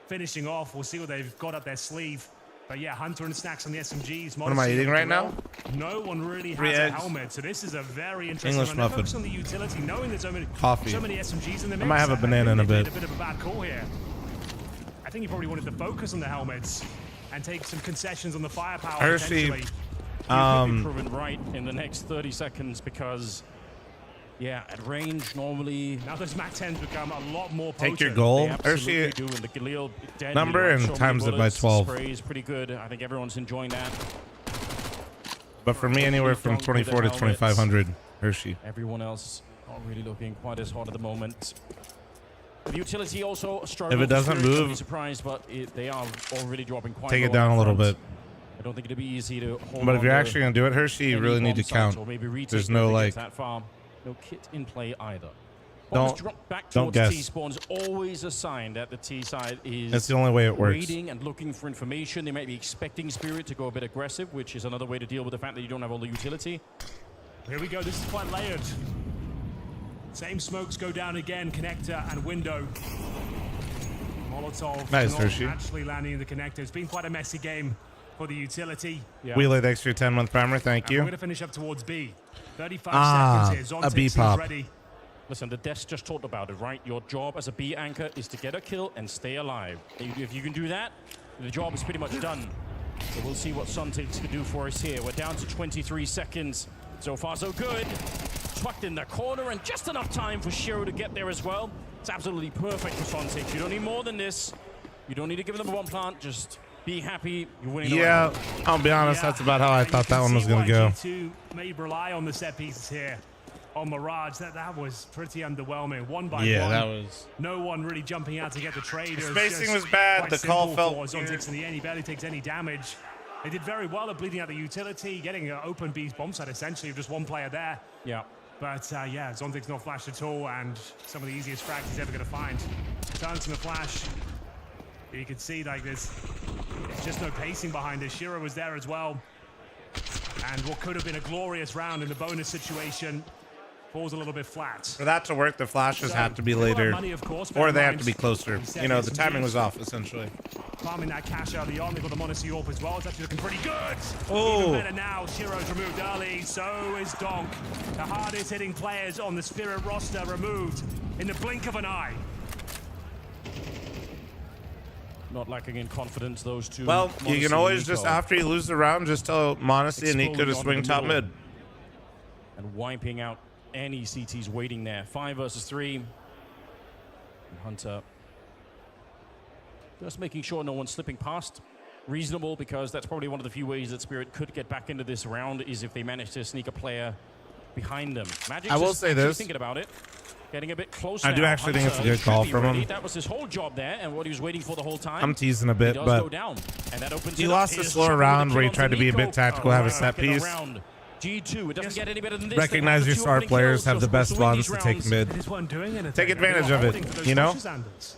finishing off. We'll see what they've got up their sleeve. But yeah, Hunter and Snacks on the SMGs. What am I eating right now? No one really Three has eggs. a helmet, so this is a very interesting English one. They're muffin. focused on the utility, knowing there's so many SMGs in the mix. I might have a banana in a I think bit. they made a bit of a bad call here. I think he probably wanted to focus on the helmets and take some concessions on the firepower. Hershey, potentially. You could be proven right in the next 30 seconds because, yeah, at range normally. Now those Mac 10s become a lot more potent. Take your goal. They absolutely Hershey do, and the Galil deadly, number right? and So many times it by bullets, 12. Spray is pretty good. I think everyone's enjoying that. But for me, anywhere from Donk with the 24 to helmets. 2,500. Hershey. Everyone else not really looking quite as hot at the moment. The utility also struggling. If it doesn't Don't be move, surprised, but they are already dropping quite take low it down up a little front. bit. I don't think it'd be easy to hold But if on you're to actually going to do it, Hershey, you any really need to bomb sites count. or maybe retake There's it no, if it like... gets that far. No kit in play either. Don't- Bombs drop back don't towards guess. T spawns. Always a sign that the T side is That's the only way it works. waiting and looking for information. They might be expecting Spirit to go a bit aggressive, which is another way to deal with the fact that you don't have all the utility. Here we go. This is quite layered. Same smokes go down again. Connector and window. Molotov Nice, not Hershey. actually landing in the connector. It's been quite a messy game for the utility. Yeah. Wheeler, thanks for your 10-month primer. Thank And we're you. going to finish up towards B. 35 seconds here. A B Zontic pop. is ready. Listen, the desk just talked about it, right? Your job as a B anchor is to get a kill and stay alive. If you can do that, the job is pretty much done. So we'll see what Suntix can do for us here. We're down to 23 seconds. So far, so good. tucked in the corner, and just enough time for Shiro to get there as well. It's absolutely perfect for Sontic. You don't need more than this. You don't need to give them a bomb plant. Just be happy. You're winning. Yeah, I'll be honest. That's about how I thought that one was going to go. G2 may rely on the set pieces here on Mirage. That was pretty underwhelming. One by one. Yeah, that was. No one really jumping out to get the trade. Spacing was bad. The call felt weird. Zontic in the end, he barely takes any damage. They did very well at bleeding out the utility, getting an open B's bomb site essentially with just one player there. Yeah. But yeah, Zontic's not flashed at all, and some of the easiest frags he's ever going to find. Turns in the flash. You can see like there's just no pacing behind it. Shiro was there as well. And what could have been a glorious round in the bonus situation falls a little bit flat. For that to work, the flashes had to be later, money, of course, or they have to be closer. You know, the timing was off, essentially. Farming that cash out of the arm. They've got the Monacy Orb as well. It's actually looking pretty good. Oh. Even better now. Shiro's removed early. So is Donk. The hardest hitting players on the Spirit roster removed in the blink of an eye. Not lacking in confidence, those two. Well, Monacy you can always and just, Nico, after you lose the round, just tell Monacy and Nico to swing top mid. and wiping out any CTs waiting there. 5 versus 3. And Hunter just making sure no one's slipping past. Reasonable, because that's probably one of the few ways that Spirit could get back into this round, is if they manage to sneak a player behind them. Magic's I will say this. Thinking about it. Getting a bit closer. I do now. actually think it's a Hunter good call should be from ready. him. That was his whole job there, and what he was waiting for the whole time. I'm teasing a bit, He does but go down, and that opens he it lost up. a slower round where he tried to be a bit tactical, have a set piece. G2, it doesn't get any better than this. Recognize your star players have the best ones to take mid. Take advantage of it, you know?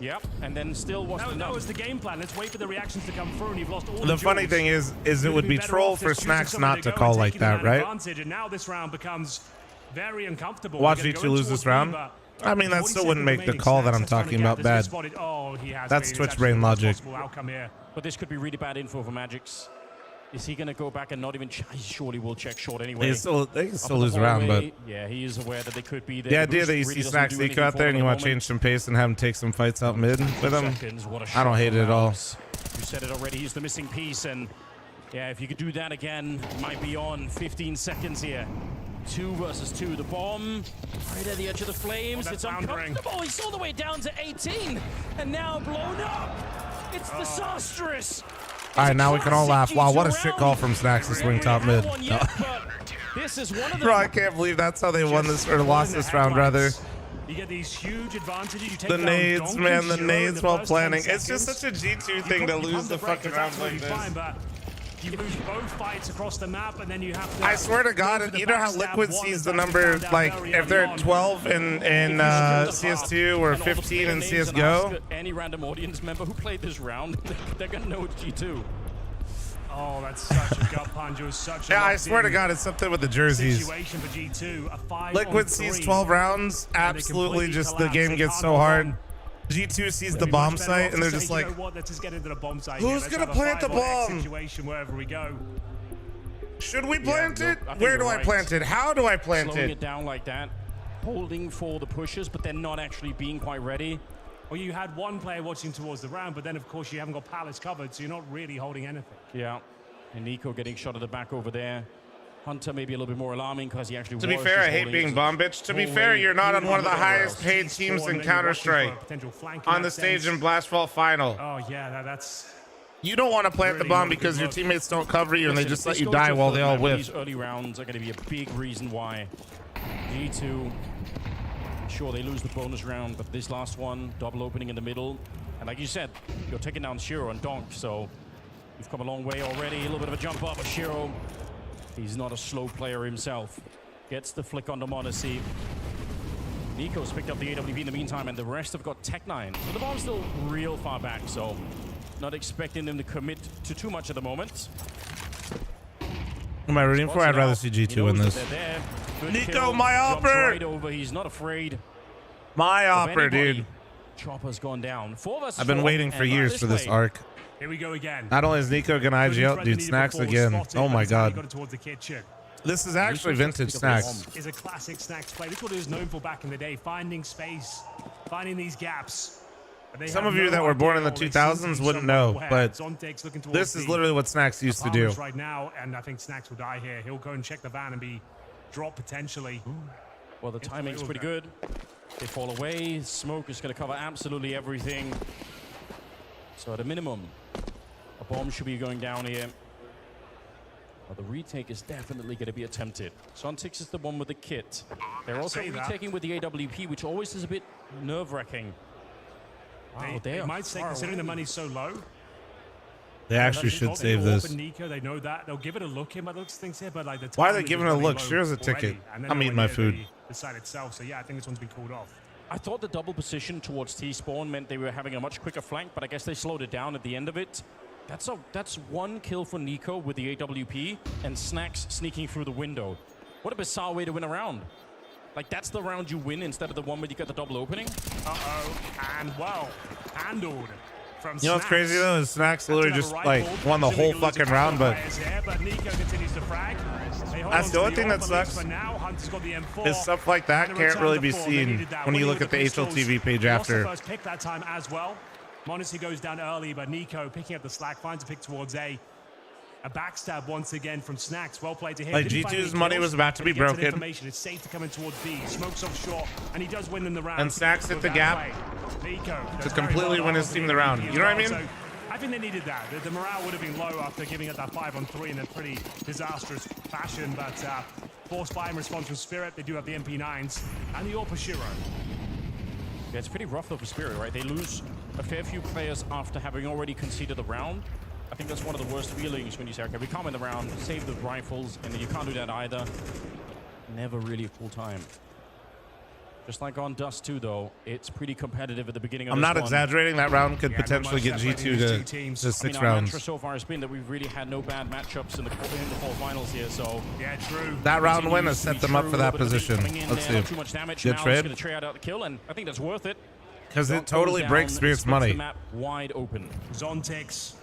Yep, and then still wasn't that was the game plan. Let's wait for the reactions to come through, and you've lost all The funny thing is it would be troll for Snacks not to call like that, right? And now this round becomes very uncomfortable. Watch G2 lose this round. I mean, that still wouldn't make the call that I'm talking about bad. That's Twitch brain logic. But this could be really bad info for Magic's. Is he going to go back and not even he surely will check short anyway. They can still lose around, but yeah, he is aware that they could be there. the idea that you see Snacks Nico out there and you want to change some pace and have him take some fights out mid with him, I don't hate it at all. You said it already, he's the missing piece, and yeah, if you could do that again, might be on 15 seconds here. 2 versus 2, the bomb right at the edge of the flames. It's uncomfortable. He's all the way down to 18 and now blown up. It's disastrous. All right, now we can all laugh. Wow, what a shit call from Snacks to swing top mid. This is one of Bro, I can't believe that's how they won this or lost this round, rather. You get these huge advantages. You take the nades, man, the nades while planning. It's just such a G2 thing to lose the fucking round like this. You lose both fights across the map, and then you have to. I swear to God, you know how Liquid sees the number, like if they're at 12 in CS2 or 15 in CSGO. Any random audience member who played this round, they're gonna know it's G2. Oh, that's such a gut punch. It was such a I swear to God, it's something with the jerseys. Situation for G2. Liquid sees 12 rounds, absolutely just the game gets so hard. G2 sees the bomb site, and they're just like, who's going to plant the bomb? Wherever we go. Should we plant it? Where do I plant it? How do I plant Slowing it down like that, holding for the pushes, but they're not actually being quite ready. Well, you had one player watching towards the round, but then, of course, you haven't got Palace covered, so you're not really holding anything. Yeah, and Nico getting shot at the back over there. Hunter may be a little bit more alarming because he actually To be fair, I hate being bomb bitch. To be fair, you're not on one of the highest paid teams in Counter-Strike on the stage in Blast Vault Final. Oh, yeah, that's... You don't want to plant the bomb because your teammates don't cover you and they just let you die while they all whiff. These early rounds are going to be a big reason why G2, sure, they lose the bonus round, but this last one, double opening in the middle. And like you said, you're taking down Shiro and Donk, so you've come a long way already. A little bit of a jump up, but Shiro, he's not a slow player himself. Gets the flick on the Monacy. Nico's picked up the AWP in the meantime, and the rest have got Tech9. So the bomb's still real far back, so not expecting them to commit to too much at the moment. Who am I rooting for? I'd rather see G2 win this. Nico, my opper! Right over. He's not afraid. My opper, dude. Chopper's gone down. 4 versus 4. I've been waiting for years for this arc. Here we go again. Not only is Nico gonna IG out, dude, Snacks again. Oh my God. This is actually vintage Snacks. Is a classic Snacks play. This is what he was known for back in the day, finding space, finding these gaps. Some of you that were born in the 2000s wouldn't know, but this is literally what Snacks used to do. Right now, and I think Snacks will die here. He'll go and check the van and be dropped potentially. Well, the timing's pretty good. They fall away. Smoke is going to cover absolutely everything. So at a minimum, a bomb should be going down here. But the retake is definitely going to be attempted. Zontix is the one with the kit. They're also retaking with the AWP, which always is a bit nerve-wracking. Wow, they might say, considering the money's so low. They actually should save this. Nico, they know that. They'll give it a look in by those things here, but like the why are they giving it a look? Here's a ticket. I'm eating my food. The site itself. So yeah, I think this one's been called off. I thought the double position towards T-spawn meant they were having a much quicker flank, but I guess they slowed it down at the end of it. That's one kill for Nico with the AWP and Snacks sneaking through the window. What a bizarre way to win a round. Like, that's the round you win instead of the one where you get the double opening. Uh-oh, and well, handled from You know what's crazy though is Snacks literally just like won the whole fucking round, but that's the only thing that sucks. Is stuff like that can't really be seen when you look at the HLTV page after. First pick that time as well. Monacy goes down early, but Nico picking up the slack, finds a pick towards A. A backstab once again from Snacks. Well played to him. Like G2's money was about to be broken. It's safe to come in towards B. Smokes off short, and he does win in the round. And Snacks hit the gap to completely win his team the round. You know what I mean? So I think they needed that. The morale would have been low after giving it that 5-on-3 in a pretty disastrous fashion, but forced fire in response from Spirit. They do have the MP9s and the AWP Shiro. Yeah, it's pretty rough though for Spirit, right? They lose a fair few players after having already conceded the round. I think that's one of the worst feelings when you say, okay, we come in the round, save the rifles, and then you can't do that either. Never really a full time. Just like on Dust 2, though, it's pretty competitive at the beginning of I'm this not one. exaggerating. That round could potentially get G2 to 6 Our rounds. mantra so far has been that we've really had no bad matchups in the quarterfinals here, so... Yeah, true. That round win has set them up for that position. Let's see. Too much damage. Good now trade. Going to try out the kill, and I think that's worth it. Because it totally breaks Spirit's money. The map wide open. Zontix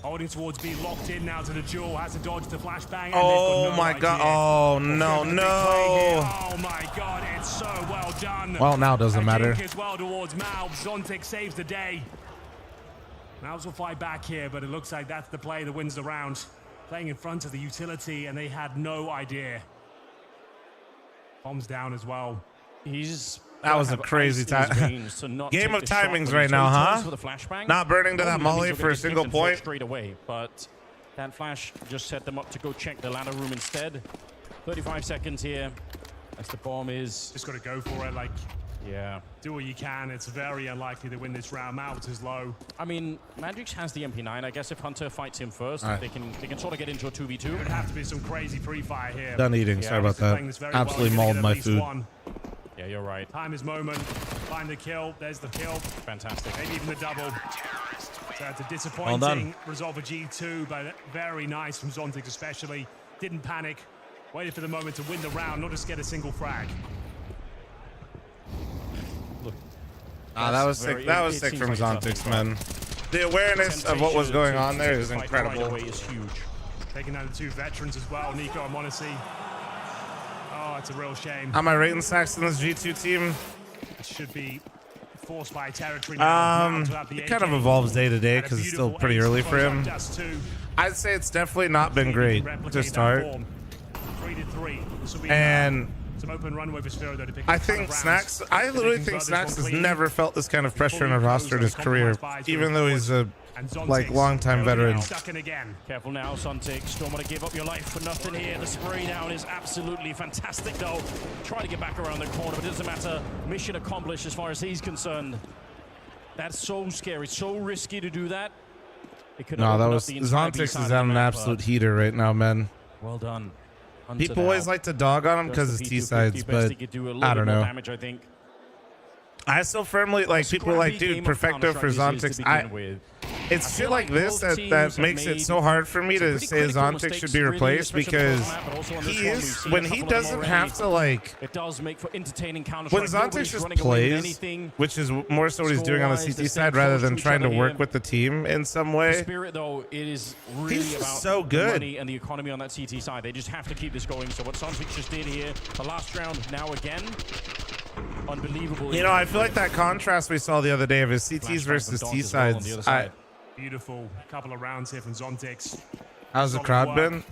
holding towards B, locked in now to the duel, has to dodge the flashbang. Oh my god. Oh no, no. Oh my god, it's so well done. Well, now doesn't matter. As well towards Malbs. Zontix saves the day. Malbs will fight back here, but it looks like that's the play that wins the round. Playing in front of the utility, and they had no idea. Bombs down as well. That was a crazy time. Game of timings right now, huh? Not burning to that molly for a single point. Straight away, but that flash just set them up to go check the ladder room instead. 35 seconds here as the bomb is... Just got to go for it, like... Yeah. Do what you can. It's very unlikely to win this round. Malbs is low. I mean, Magix has the MP9. I guess if Hunter fights him first, they can sort of get into a 2v2. It would have to be some crazy pre-fire here. Done eating. Sorry about that. Absolutely mauled my food. Yeah, you're right. Time is moment. Find the kill. There's the kill. Fantastic. Maybe even the double. So it's a disappointing result for G2, but very nice from Zontix especially. Didn't panic. Waited for the moment to win the round, not just get a single frag. Look. That was sick. That was sick from Zontix, man. The awareness of what was going on there is incredible. Right away is huge. Taking down the two veterans as well, Nico and Monacy. Oh, it's a real shame. Am I rating Snacks in this G2 team? It should be forced by territory now. It kind of evolves day to day because it's still pretty early for him. I'd say it's definitely not been great to start. 3-3. And some open runway for Sphero, though, to pick I think Snacks, I literally think Snacks has never felt this kind of pressure in a roster in his career, even though he's a long-time veteran. Stuck in again. Careful now, Zontix. Don't want to give up your life for nothing here. The spray down is absolutely fantastic, though. Try to get back around the corner, but it doesn't matter. Mission accomplished as far as he's concerned. That's so scary, so risky to do that. No, that was Zontix is on an absolute heater right now, man. Well done. People always like to dog on him because it's T-sides, but I don't know. Damage, I think. I still firmly like people are like, dude, perfecto for Zontix. It's shit like this that makes it so hard for me to say Zontix should be replaced because he is when he doesn't have to like. It does make for entertaining counter. When Zontix just plays, which is more so what he's doing on the CT side rather than trying to work with the team in some way. Spirit though, it is really about so good. The money and the economy on that CT side. They just have to keep this going. So what Zontix just did here, the last round, now again. Unbelievable. You know, I feel like that contrast we saw the other day of his CTs versus T sides. Beautiful couple of rounds here from Zontix. How's the crowd been?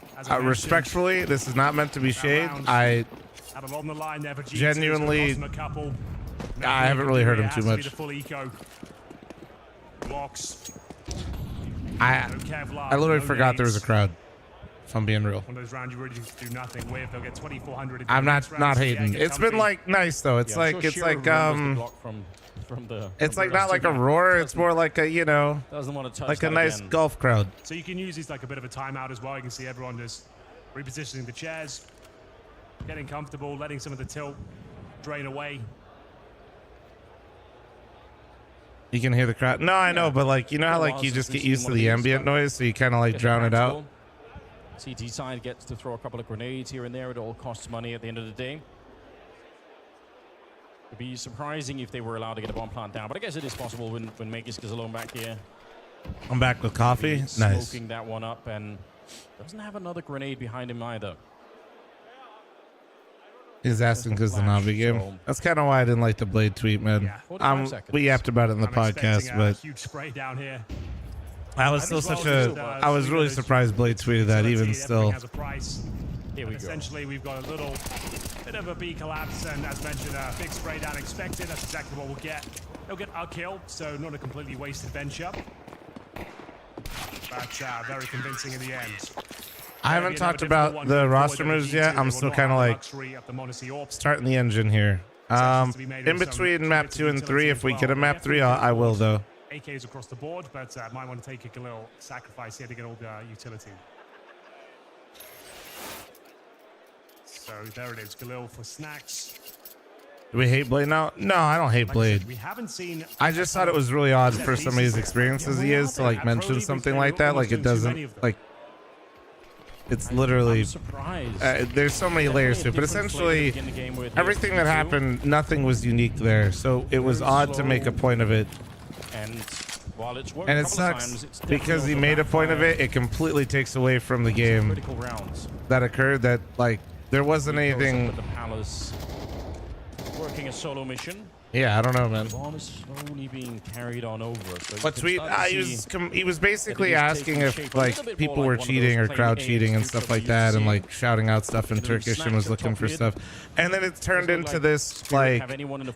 Respectfully, this is not meant to be shade. I Had a lot on the line there for G2. Genuinely, A couple. I haven't really heard him too much. The full eco. Blocks. I literally forgot there was a crowd. If I'm being real. One of those rounds you really do nothing with. They'll get 2,400. I'm not hating. It's been like nice though. It's like it's like it's like not like a roar. It's more like a like a nice golf crowd. So you can use these like a bit of a timeout as well. You can see everyone just repositioning the chairs, getting comfortable, letting some of the tilt drain away. You can hear the crowd. No, I know, but like you know how like you just get used to the ambient noise, so you kind of like drown it out. CT side gets to throw a couple of grenades here and there. It all costs money at the end of the day. It'd be surprising if they were allowed to get a bomb plant down, but I guess it is possible when Magisk is alone back here. I'm back with coffee. Nice. Smoking that one up and doesn't have another grenade behind him either. He's asking because the Navi game. So that's kind of why I didn't like the Blade tweet, man. Yeah, we yapped about it in the podcast, but huge spray down here. I was still I was really surprised Blade tweeted that even still. Here we go. Essentially, we've got a little bit of a B collapse, and as mentioned, a big spray down expected. That's exactly what we'll get. They'll get a kill, so not a completely wasted venture. But very convincing in the end. I haven't talked about the roster moves yet. I'm still kind of like starting the engine here. In between map 2 and 3, if we get a map 3, I will though. AKs across the board, but might want to take a little sacrifice here to get all the utility. So there it is, Galil for snacks. Do we hate Blade now? No, I don't hate Blade. We haven't seen. I just thought it was really odd for somebody's experiences he is to like mention something like that. Like it doesn't like. It's literally. There's so many layers to it, but essentially, everything that happened, nothing was unique there. So it was odd to make a point of it. And it sucks because he made a point of it. It completely takes away from the game that occurred. That like there wasn't anything. Working a solo mission. Yeah, I don't know, man. Bomb is slowly being carried on over. So what tweet? He was basically asking if like people were cheating or crowd cheating and stuff like that, and like shouting out stuff in Turkish and was looking for stuff. And then it turned into this like,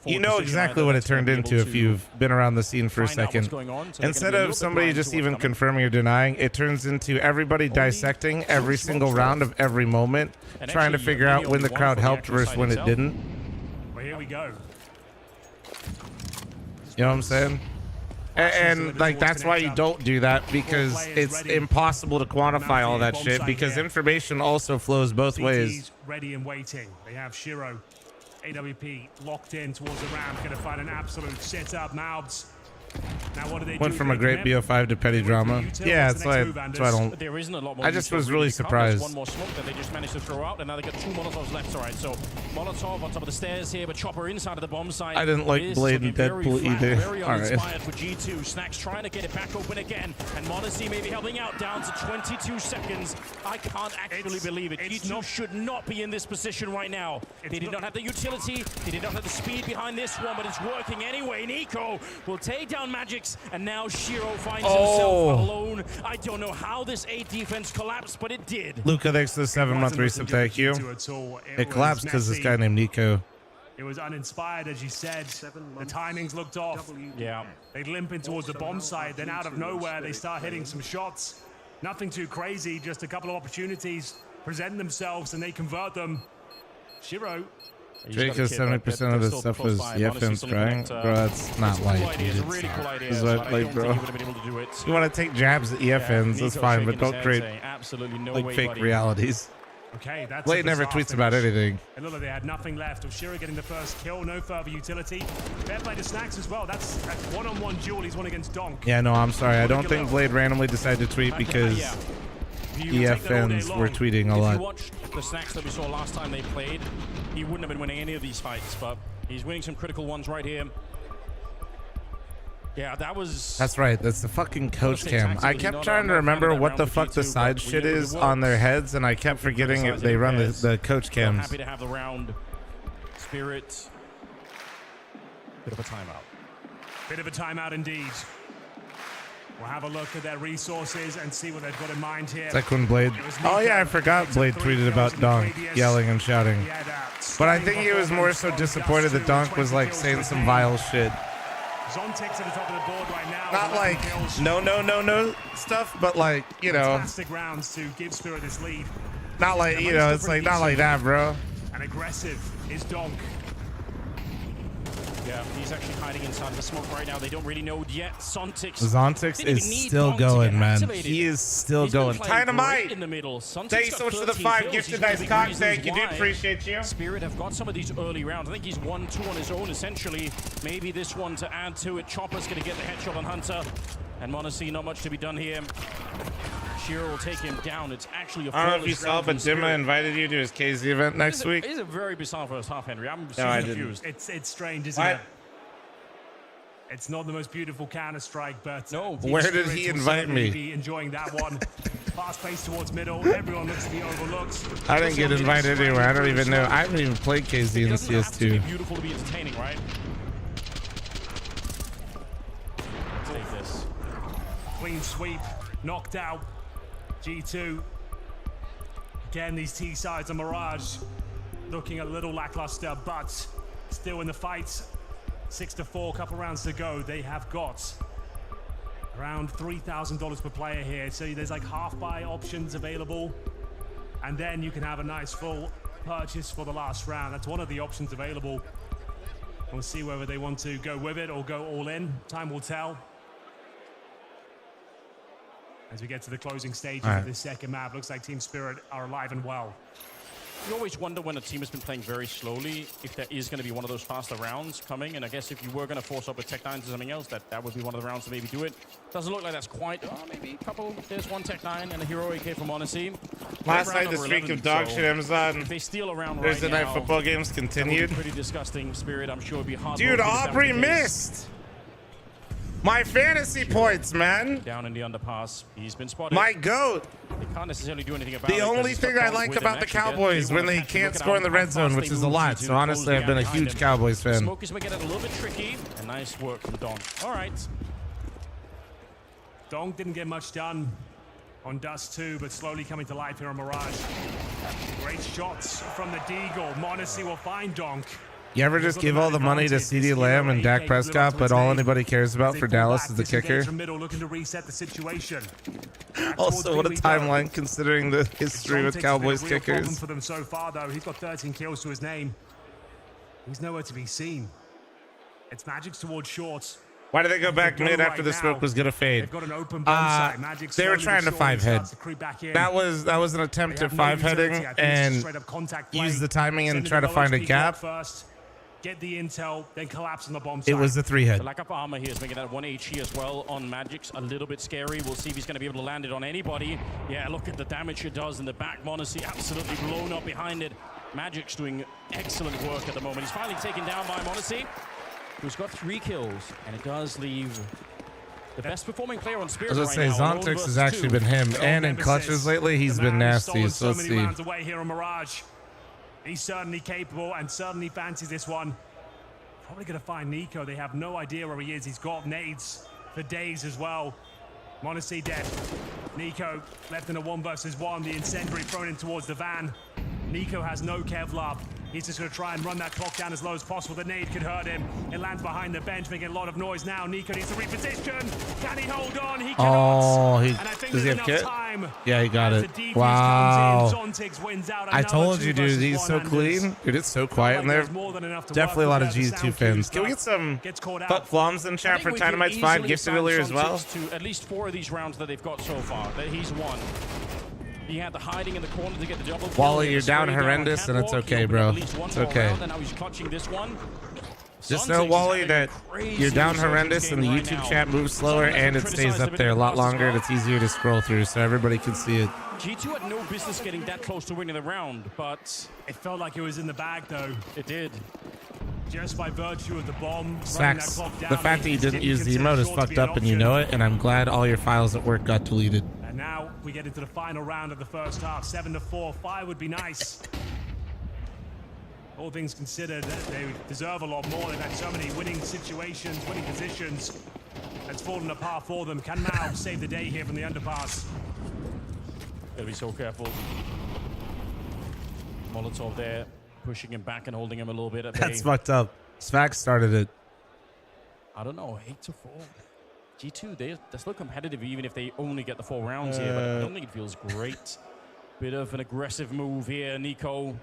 you know exactly what it turned into if you've been around the scene for a second. Instead of somebody just even confirming or denying, it turns into everybody dissecting every single round of every moment, trying to figure out when the crowd helped versus when it didn't. Well, here we go. You know what I'm saying? And like that's why you don't do that, because it's impossible to quantify all that shit, because information also flows both ways. Ready and waiting. They have Shiro, AWP locked in towards the ramp, going to find an absolute sit up. Mouths. Now what do they do? Went from a great BO5 to petty drama. Yeah, that's why I don't. There isn't a lot more. I just was really surprised. One more smoke that they just managed to throw out, and now they got 2 Molotovs left. All right, so Molotov on top of the stairs here, but Chopper inside of the bomb site. I didn't like Blade and Deadpool either. Very uninspired for G2. Snacks trying to get it back open again, and Modesty maybe helping out down to 22 seconds. I can't actually believe it. G2 should not be in this position right now. They did not have the utility. They did not have the speed behind this one, but it's working anyway. Nico will take down Magix, and now Shiro finds himself alone. I don't know how this 8 defense collapsed, but it did. Luca, thanks for the 7-month resub. Thank you. It collapsed because this guy named Nico. It was uninspired, as you said. The timings looked off. Yeah. They limp in towards the bomb site. Then out of nowhere, they start hitting some shots. Nothing too crazy, just a couple of opportunities present themselves, and they convert them. Shiro. Drake says 70% of the stuff was EFN's crying. Bro, that's not light, dude. This is what, like, bro. You want to take jabs at EFNs, that's fine, but don't create like fake realities. Okay, that's Blade never tweets about anything. And look, they had nothing left. Of Shiro getting the first kill, no further utility. Fair play to Snacks as well. That's one-on-one duel. He's one against Donk. Yeah, no, I'm sorry. I don't think Blade randomly decided to tweet because EFNs were tweeting a lot. If you watch the Snacks that we saw last time they played, he wouldn't have been winning any of these fights, but he's winning some critical ones right here. Yeah, that was... That's right. That's the fucking coach cam. I kept trying to remember what the fuck the side shit is on their heads, and I kept forgetting if they run the coach cams. Happy to have the round. Spirit. Bit of a timeout. Bit of a timeout indeed. We'll have a look at their resources and see what they've got in mind here. Second Blade. Oh yeah, I forgot Blade tweeted about Donk yelling and shouting. But I think he was more so disappointed that Donk was like saying some vile shit. Zontic's at the top of the board right now. Not like no stuff, but like, you know. Fantastic rounds to give Spirit this lead. Not like, you know, it's like not like that, bro. And aggressive is Donk. Yeah, he's actually hiding inside the smoke right now. They don't really know yet. Zontix is still going, man. He is still going. Dynamite! In the middle. Thank you so much for the 5 gifted. Nice cock. Thank you, dude. Appreciate you. Spirit have got some of these early rounds. I think he's 1-2 on his own, essentially. Maybe this one to add to it. Chopper's going to get the headshot on Hunter. And Monacy, not much to be done here. Shiro will take him down. It's actually a I don't know if you saw, but Dimma invited you to his KZ event next week. It is a very bizarre first half, Henry. I'm confused. It's strange, isn't it? It's not the most beautiful Counter-Strike, but no. Where did he invite me? Be enjoying that one. Fast pace towards middle. Everyone looks to be overlooked. I didn't get invited anywhere. I don't even know. I haven't even played KZ in the CS2. It's beautiful to be entertaining, right? Take this. Clean sweep. Knocked out. G2. Again, these T sides on Mirage looking a little lackluster, but still in the fight. 6-4, couple rounds to go. They have got around $3,000 per player here. So there's like half buy options available. And then you can have a nice full purchase for the last round. That's one of the options available. We'll see whether they want to go with it or go all in. Time will tell. As we get to the closing stages of this second map, looks like Team Spirit are alive and well. You always wonder when a team has been playing very slowly if there is going to be one of those faster rounds coming. And I guess if you were going to force up with Tech 9 to something else, that would be one of the rounds to maybe do it. Doesn't look like that's quite. Maybe a couple. There's one Tech 9 and a Hero AK from Odyssey. Last night, the streak of dog shit, Amazon. If they steal a round Thursday right night now, football games continued. Pretty disgusting. Spirit, I'm sure, would be hard. Dude, Aubrey missed my fantasy points, man. Down in the underpass. He's been spotted. My GOAT. They can't necessarily do anything about it. The only thing I like about the Cowboys when they can't score in the red zone, which is a lot. So honestly, I've been a huge Cowboys fan. Smokers may get it a little bit tricky. And nice work from Donk. All right. Donk didn't get much done on Dust 2, but slowly coming to life here on Mirage. Great shots from the Deagle. Monacy will find Donk. You ever just give all the money to CeeDee Lamb and Dak Prescott, but all anybody cares about for Dallas is the kicker? Looking to reset the situation. Also, what a timeline considering the history with Cowboys kickers. For them so far, though, he's got 13 kills to his name. He's nowhere to be seen. It's Magic's towards shorts. Why did they go back mid after the smoke was gonna fade? Got an open side. They were trying to 5-head. That was an attempt at 5-heading and use the timing and try to find a gap. Get the intel, then collapse on the bomb site. It was the 3-head. The lack of armor here is making that 1 HE as well on Magic's a little bit scary. We'll see if he's going to be able to land it on anybody. Yeah, look at the damage it does in the back. Monacy absolutely blown up behind it. Magic's doing excellent work at the moment. He's finally taken down by Monacy, who's got 3 kills, and it does leave the best performing player on Spirit. I was going to say, Zontix has actually been him, and in clutches lately, he's been nasty. So let's see. Away here on Mirage. He's certainly capable and certainly fancies this one. Probably going to find Nico. They have no idea where he is. He's got nades for days as well. Monacy dead. Nico left in a 1 versus 1. The incendiary thrown in towards the van. Nico has no Kevlar. He's just going to try and run that clock down as low as possible. The nade could hurt him. It lands behind the bench, making a lot of noise now. Nico needs to reposition. Can he hold on? He cannot. Oh, does he have kit? Yeah, he got it. Wow. I told you, dude, he's so clean. Dude, it's so quiet in there. Definitely a lot of G2 fans. Can we get some Floms in chat for Dynamite's 5 gifted earlier as well? To at least 4 of these rounds that they've got so far, that he's won. He had the hiding in the corner to get the double. Wally, you're down horrendous, and it's okay, bro. It's okay. Now he's clutching this one. Just know, Wally, that you're down horrendous, and the YouTube chat moves slower, and it stays up there a lot longer, and it's easier to scroll through, so everybody can see it. G2 had no business getting that close to winning the round, but it felt like it was in the bag, though. It did. Just by virtue of the bomb. Sax, the fact that you didn't use the emote is fucked up, and you know it, and I'm glad all your files at work got deleted. And now we get into the final round of the first half. 7-4. 5 would be nice. All things considered, they deserve a lot more. They've had so many winning situations, winning positions. It's fallen apart for them. Can Mao save the day here from the underpass? Gotta be so careful. Molotov there, pushing him back and holding him a little bit at bay. That's fucked up. Svax started it. I don't know, 8-4. G2, they're still competitive even if they only get the 4 rounds here, but I don't think it feels great. Bit of an aggressive move here, Nico.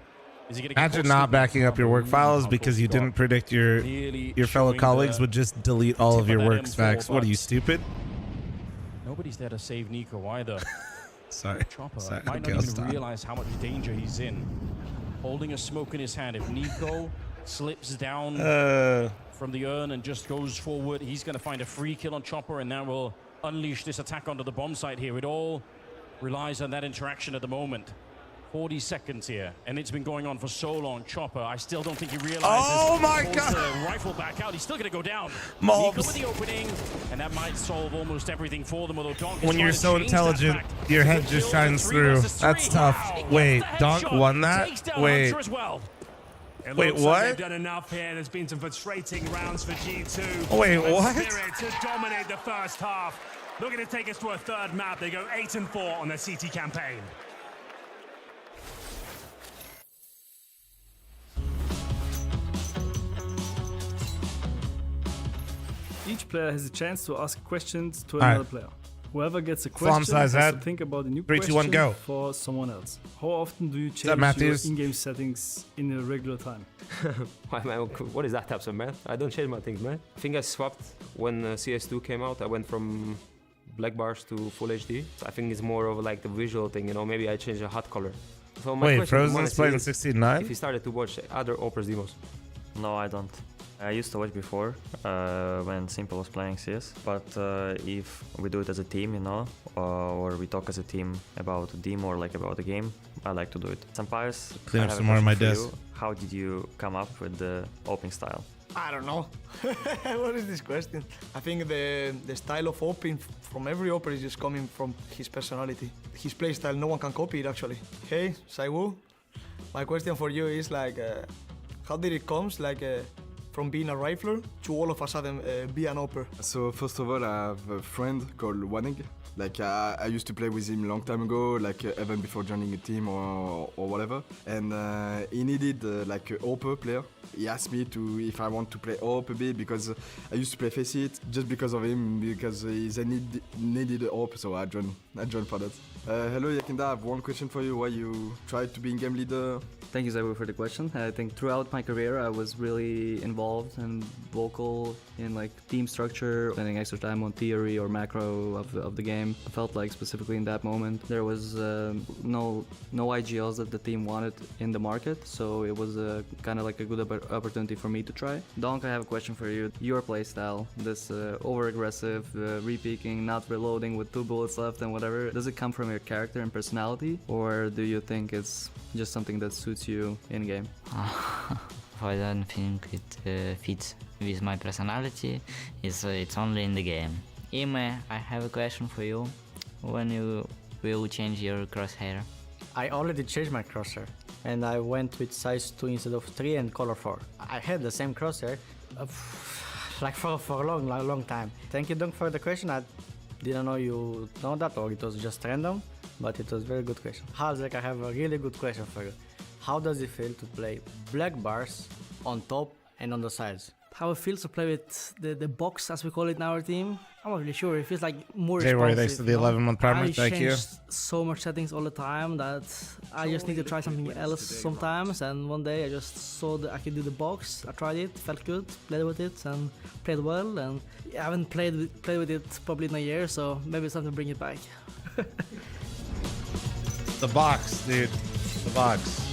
Is he gonna get Imagine not backing up your work files because you didn't predict your fellow colleagues would just delete all of your work, Svax. What are you, stupid? Nobody's there to save Nico either. Sorry. Chopper Sorry. might Okay, not I'll even stop. realize how much danger he's in. Holding a smoke in his hand. If Nico slips down from the urn and just goes forward, he's going to find a free kill on Chopper, and that will unleash this attack onto the bomb site here. It all relies on that interaction at the moment. 40 seconds here, and it's been going on for so long. Chopper, I still don't think he realizes. Oh my God! The rifle back out. He's still going to go down. Mobs. Nico with the opening, and that might solve almost everything for them. Although Donk is When you're trying to so change that intelligent, fact. your head The just kill shines 3 through. versus 3. That's tough. Wow. Wait, Gets the Donk headshot. won that? Takes down Wait. Hunter as well. It Wait, looks what? like they've done enough here. There's been some frustrating rounds for G2. Wait, And what? Spirit to dominate the first half. Looking to take us to a third map. They go 8-4 on their CT campaign. Each player has a chance to ask questions to Alright. another player. Whoever gets a Font question size has ad. to think about a new 3, 2, question 1, go. for someone else. How often do you up, change your Matthews? in-game settings in a regular time? Why, man, what is that absurd, man? I don't change my things, man. I think I swapped when CS2 came out. I went from black bars to full HD. So I think it's more of like the visual thing, you know. Maybe I changed a hot color. So my Wait, question to Frozen's Monas playing is 16-9? if you started to watch other Opers demos. No, I don't. I used to watch before when Simple was playing CS, but if we do it as a team, you know, or we talk as a team about a demo or like about a game, I like to do it. Sampires, Clean I up have some a more on my question for desk. you. How did you come up with the opening style? I don't know. What is this question? I think the style of opening from every opera is just coming from his personality. His play style, no one can copy it actually. Hey, Saiwu, my question for you is like, how did it come from being a rifler to all of a sudden be an opera? So first of all, I have a friend called Wanig. Like I used to play with him a long time ago, like even before joining a team or whatever. And he needed like an OP player. He asked me if I want to play OP a bit because I used to play FaZe just because of him, because he needed an OP, so I joined for that. Hello Yakinda, I have one question for you. Why you tried to be in game leader? Thank you, Zaiwu, for the question. I think throughout my career, I was really involved and vocal in like team structure, spending extra time on theory or macro of the game. I felt like specifically in that moment, there was no IGLs that the team wanted in the market, so it was kind of like a good opportunity for me to try. Donk, I have a question for you. Your playstyle, this over-aggressive, re-peeking, not reloading with 2 bullets left and whatever, does it come from your character and personality, or do you think it's just something that suits you in game? I don't think it fits with my personality. It's only in the game. Ime, I have a question for you. When you will change your crosshair? I already changed my crosshair, and I went with size 2 instead of 3 and color 4. I had the same crosshair like for a long time. Thank you, Dunk, for the question. I didn't know you know that, or it was just random, but it was a very good question. Halzek, I have a really good question for you. How does it feel to play black bars on top and on the sides? How it feels to play with the box, as we call it in our team, I'm not really sure. It feels like more J-Roy, responsive. thanks to the 11-month primer. Thank you. I change so much settings all the time that I just need to try something else sometimes. And one day I just saw that I could do the box. I tried it, felt good, played with it, and played well. And I haven't played with it probably in a year, so maybe it's time to bring it back. The box, dude. The box.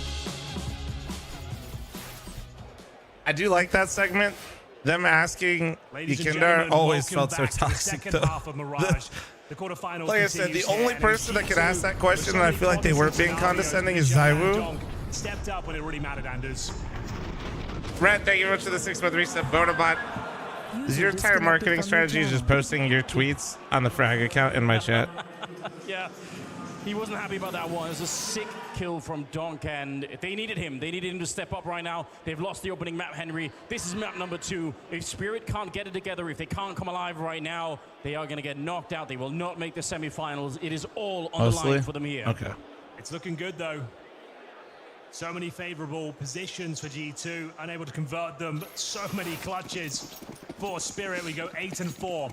I do like that segment. Them asking Yakinda always felt so toxic. Second half of Mirage. The quarterfinals. Like I said, the only person that could ask that question, and I feel like they weren't being condescending, is Zaiwu. Stepped up when it really mattered, Anders. Brett, thank you very much for the 6-month reset. Bonabot. Is your entire marketing strategy just posting your tweets on the Frag account in my chat? Yeah. He wasn't happy about that one. It was a sick kill from Donk, and they needed him. They needed him to step up right now. They've lost the opening map, Henry. This is map number 2. If Spirit can't get it together, if they can't come alive right now, they are going to get knocked out. They will not make the semifinals. It is all on the line for them here. Okay. It's looking good, though. So many favorable positions for G2, unable to convert them. So many clutches for Spirit. We go 8 and 4.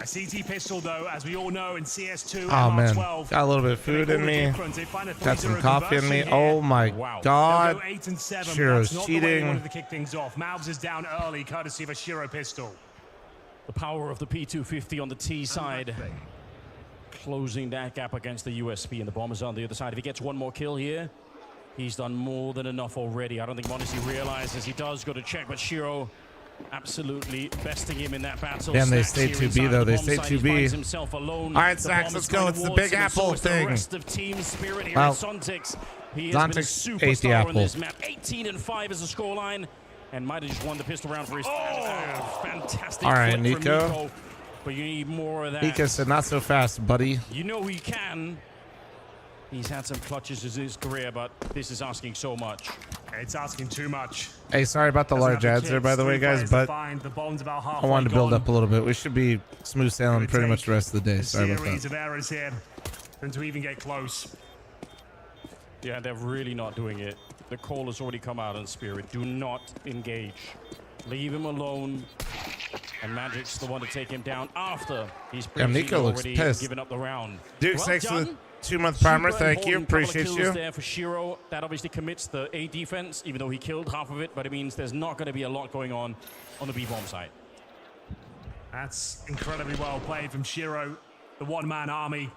A CT pistol, though, as we all know, in CS2 Oh, man. 12, Got a little bit of food in me. Got some coffee in me. Oh, my God. 8 and 7. Shiro's That's not the way they cheating. wanted to kick things off. Mavs is down early, courtesy of a Shiro pistol. The power of the P250 on the T side, closing that gap against the USP, and the Bombers on the other side. If he gets one more kill here, he's done more than enough already. I don't think Modesty realizes he does go to check, but Shiro absolutely besting him in that battle. Damn, they Snacks stay here 2B, inside though. the They bomb stay site. He 2B. finds himself alone. All right, The Snacks, Bombers let's going go. It's the towards Big him, and so Apple is the thing. rest of Team Spirit here Well, at Sontix. He has been a Zontix ate the superstar on apple. this map. 18 and 5 is the scoreline, and might have just won the pistol round for his fantastic All right, flip from Nico. Nico. But you need more of that. Nico said, not so fast, buddy. You know he can. He's had some clutches in his career, but this is asking so much. It's asking too much. Hey, sorry about the large ads there, by the way, guys, but I wanted to build up a little bit. We should be smooth sailing pretty much the rest of the day. Sorry about Series that. of errors here for him to even get close. Yeah, they're really not doing it. The call has already come out on Spirit. Do not engage. Leave him alone. And Magic's the one to take him down after he's Nico looks already pissed. given up the round. Duke, Well thanks for the done. 2-month primer. Super Thank you. important couple of Appreciate kills you. there for Shiro. That obviously commits the A defense, even though he killed half of it, but it means there's not going to be a lot going on the B-bomb side. That's incredibly well played from Shiro. The one-man army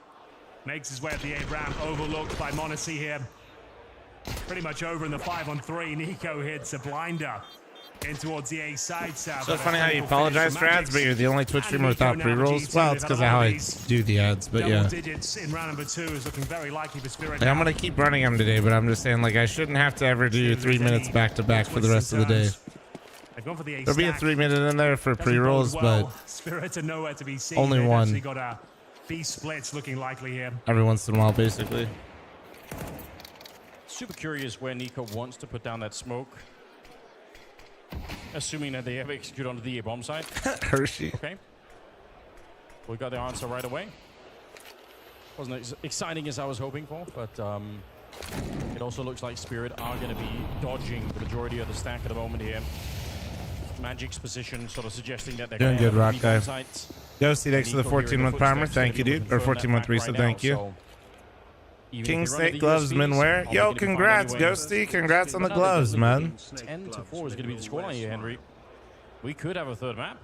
makes his way up the A ramp, overlooked by Monacy here. Pretty much over in the 5-on-3. Nico hits a blinder in towards the A side. So funny how you apologize for ads, but you're the only Twitch streamer without pre-rolls. Well, it's because of how I do the ads, but yeah. Double digits in round number 2 is looking very likely for Spirit. Like, I'm going to keep running them today, but I'm just saying, like, I shouldn't have to ever do 3 minutes back-to-back for the rest of the day. There'll be a 3-minute in there for pre-rolls, but Spirit are nowhere to be seen. only They've one. actually got a B splits looking likely here. Every once in a while, basically. Super curious where Nico wants to put down that smoke. Assuming that they ever execute onto the A-bomb side. Hershey. Okay. We got the answer right away. Wasn't as exciting as I was hoping for, but it also looks like Spirit are going to be dodging the majority of the stack at the moment here. Magic's position sort of suggesting that they're Doing good, Rock Guy. sites. Ghosty, thanks for the Nico here in 14-month primer. footsteps, Thank you, gonna be dude. Or able to confirm 14-month that reset. right Thank now, you. so even King if you run the Snake gloves, USBs, Minware. are Yo, they gonna congrats, find any ways? Ghosty. Congrats on the But gloves, man. 10 to 4 is going to be the scoreline here, Henry. We could have a third map.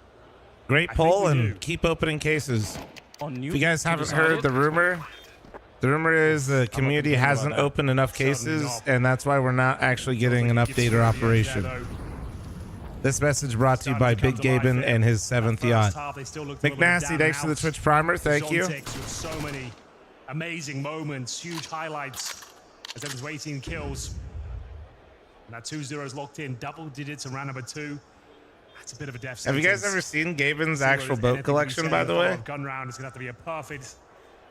Great poll, and keep opening cases. On If you guys haven't heard the rumor is the community hasn't opened enough cases, and that's why we're not actually getting an update or operation. This message brought to you by Big Gaben and his 7th yacht. McNasty, thanks for the Twitch primer. Thank you. With so many amazing moments, huge highlights as there was 18 kills. And that 2-0 is locked in, double digits in round number 2. That's a bit of a death Have you sentence. guys ever seen Gaben's See whether actual there's boat anything collection, we by say the in way? follow-up gun round is going to have to be a perfect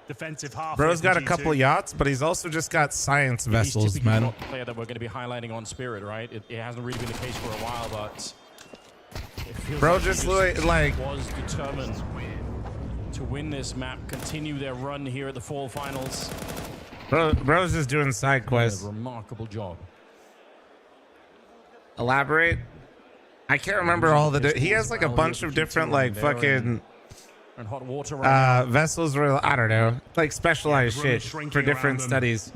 defensive half. Bro's here got for a couple G2. yachts, but he's also just got science He's vessels, typically man. not the player that we're going to be highlighting on Spirit, right? It hasn't really been the case for a while, but it feels Bro, like he just like was determined to win this map, continue their run here at the fall finals. Bro's just doing side A quests. remarkable job. Elaborate. I can't remember all the. He has like a bunch of different like fucking And hot water right now. vessels. Where I don't know, like specialized the room is shit shrinking for different around them. studies.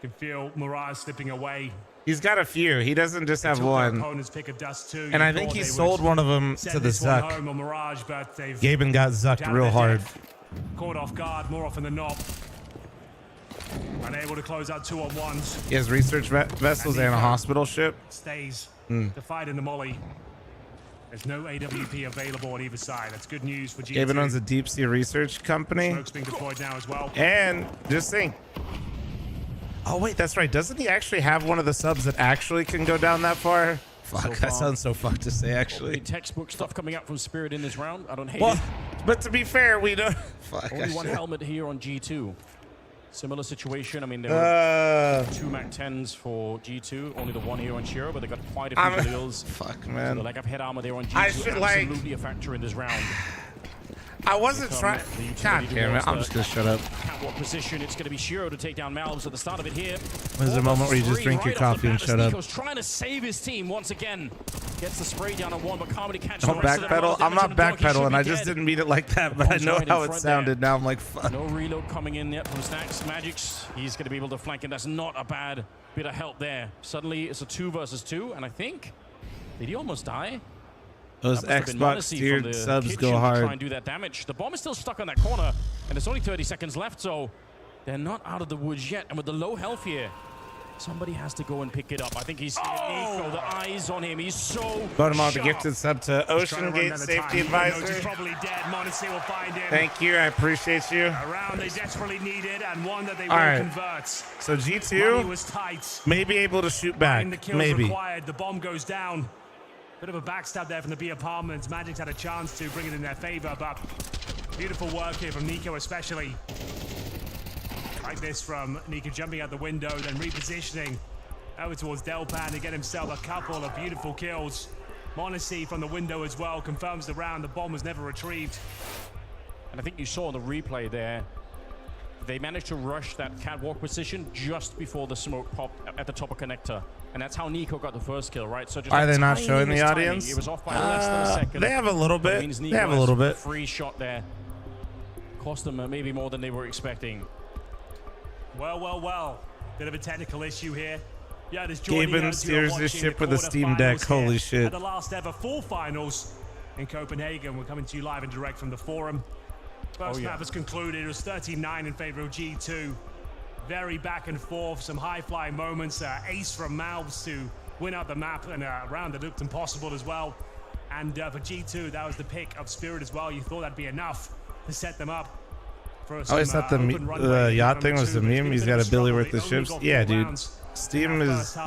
You can feel Mirage slipping away. He's got a few. He doesn't just have Took their one. opponent's pick of dust too. And You I think thought he they sold would one of them send to the this one Zuck. home on Mirage, but they've Gaben got zucked down real their hard. depth. Caught off guard more often than not. Unable to close out 2-on-1s. He has research vessels and a hospital ship. Stays Hmm. to fight in the molly. There's no AWP available on either side. That's good news for G2. Gaben owns a deep sea research company. Smoke's being deployed now as well. And just think. Oh wait, that's right. Doesn't he actually have one of the subs that actually can go down that far? Fuck, that sounds so fucked to say, actually. Textbook stuff coming out from Spirit in this round. I don't hate Well, it. but to be fair, we don't. Fuck. Only one helmet here on G2. Similar situation. I mean, there were 2 Mac 10s for G2, only the 1 here on Shiro, but they got quite a few Khalils. Fuck, man. So the lack of head armor there on G2 I should, absolutely a factor in this round. I wasn't trying. God damn it! I'm just gonna shut up. Catwalk position. It's going to be Shiro to take down Malves at the start of it here. There's a moment where you just drink your coffee and shut up. Nico's trying to save his team once again. Gets the spray down on 1, but Carmody catches Don't the rest of backpedal. them. I'm not backpedaling. I just didn't mean it like that, but I know how it sounded. Now I'm like, fuck. No reload coming in yet from Snacks. Magic's. He's going to be able to flank, and that's not a bad bit of help there. Suddenly, it's a 2 versus 2, and I think did he almost die? Those Xbox tiered subs go hard. Try and do that damage. The bomb is still stuck on that corner, and there's only 30 seconds left, so they're not out of the woods yet. And with the low health here, somebody has to go and pick it up. I think he's Nico, the eyes on him. He's so Vote him on the sharp. gifted sub to Ocean Gate Safety Advisor. He's probably dead. Monesi will find him. Thank you. I appreciate you. A round they desperately needed, and one that they All will right. convert. So Money G2 was tight. may be able to shoot back. The kills Maybe. required. The bomb goes down. Bit of a backstab there from the B Apartments. Magic's had a chance to bring it in their favor, but beautiful work here from Nico especially. Like this from Nico jumping out the window, then repositioning over towards Delpan to get himself a couple of beautiful kills. Monesi from the window as well confirms the round. The bomb was never retrieved. And I think you saw the replay there. They managed to rush that catwalk position just before the smoke popped at the top of connector. And that's how Nico got the first kill, right? So just Are they not showing the audience? It was off by less than a second. They have a little bit. They have a little bit. Free shot there. Cost them maybe more than they were expecting. Well. Bit of a technical issue here. Yeah, there's Gaben steers his ship with a Steam Deck. Holy shit. At the last ever full finals in Copenhagen. We're coming to you live and direct from the forum. First map has concluded. It was 13-9 in favor of G2. Very back and forth, some high-flying moments. Ace from Malves to win out the map, and a round that looked impossible as well. And for G2, that was the pick of Spirit as well. You thought that'd be enough to set them up for some, it's not the yacht thing was the meme. He's got a Billy worth the ships. Yeah, dude. Steam is,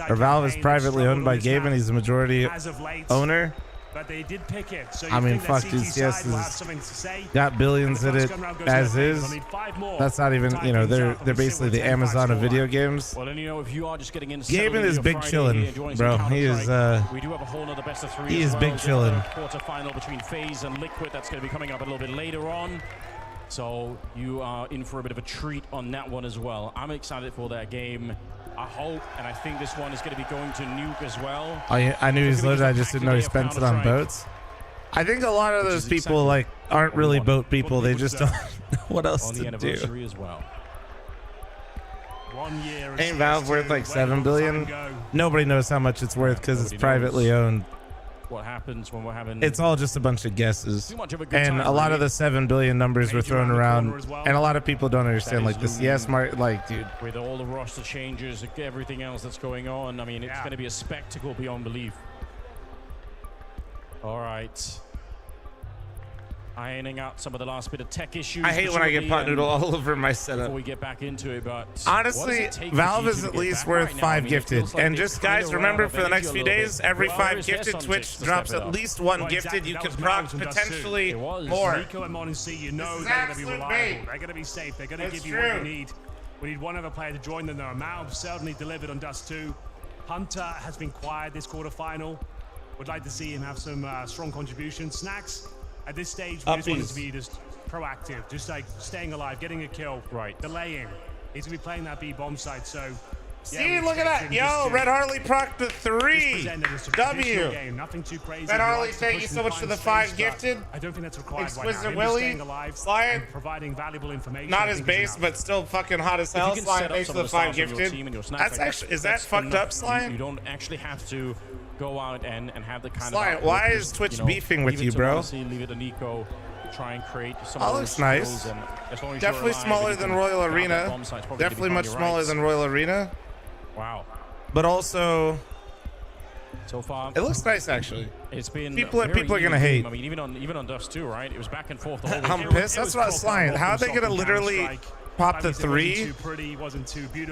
or Valve is privately owned by Gaben. He's the majority owner. But they did pick it. So I mean, fuck, dude, CS has got billions in it as is. That's not even, you know, they're basically the Amazon of video games. Well, and you know, if you are just getting in, Gaben is big chillin', bro. He is, we do have a whole nother best of 3. he is big chillin'. Quarterfinal between FaZe and Liquid. That's going to be coming up a little bit later on. So you are in for a bit of a treat on that one as well. I'm excited for that game. I hope, and I think this one is going to be going to Nuke as well. I knew he was loaded. I just didn't know he spent it on boats. I think a lot of those people like aren't really boat people. They just don't know what else to do. As well. Ain't Valve worth like $7 billion? Nobody knows how much it's worth because it's privately owned. What happens when we're having... It's all just a bunch of guesses. And a lot of the 7 billion numbers were thrown around, and a lot of people don't understand like the CS market. Like, dude, with all the roster changes, everything else that's going on, I mean, it's going to be a spectacle beyond belief. All right. Ironing out some of the last bit of tech issues. I hate when I get pot noodle all over my setup. Before we get back into it, but honestly, Valve is at least worth 5 gifted. And just guys, remember for the next few days, every 5 gifted, Twitch drops at least 1 gifted. You can proc potentially more. Nico and Monesi, you know they're going to be reliable. They're going to be safe. They're going to give you what you need. We need one other player to join them. Though Malv certainly delivered on Dust 2. Hunter has been quiet this quarterfinal. Would like to see him have some strong contributions. Snacks. At this stage, we just want him to be just proactive, just like staying alive, getting a kill, delaying. He's going to be playing that B bomb site, so... See, look at that. Yo, Red Harley procced the 3. W. Nothing too crazy. Red Harley, thank you so much for the 5 gifted. I don't think that's required Exquisite right now. Willie, Slide, providing valuable information. Not as base, but still fucking hot as hell. Slide, thanks for the 5 gifted. That's actually, is that fucked up, Slide? You don't actually have to go out and have the kind Slide, of... why is Twitch beefing with you, bro? Leave it to Nico. Try and create some that looks nice. Definitely smaller than Royal Arena. Definitely much smaller than Royal Arena. Wow. But also, so far it looks nice actually. It's been people are gonna hate. I mean, even on Dust 2, right? It was back and forth. I'm pissed. That's what I was saying. How are they gonna literally pop the 3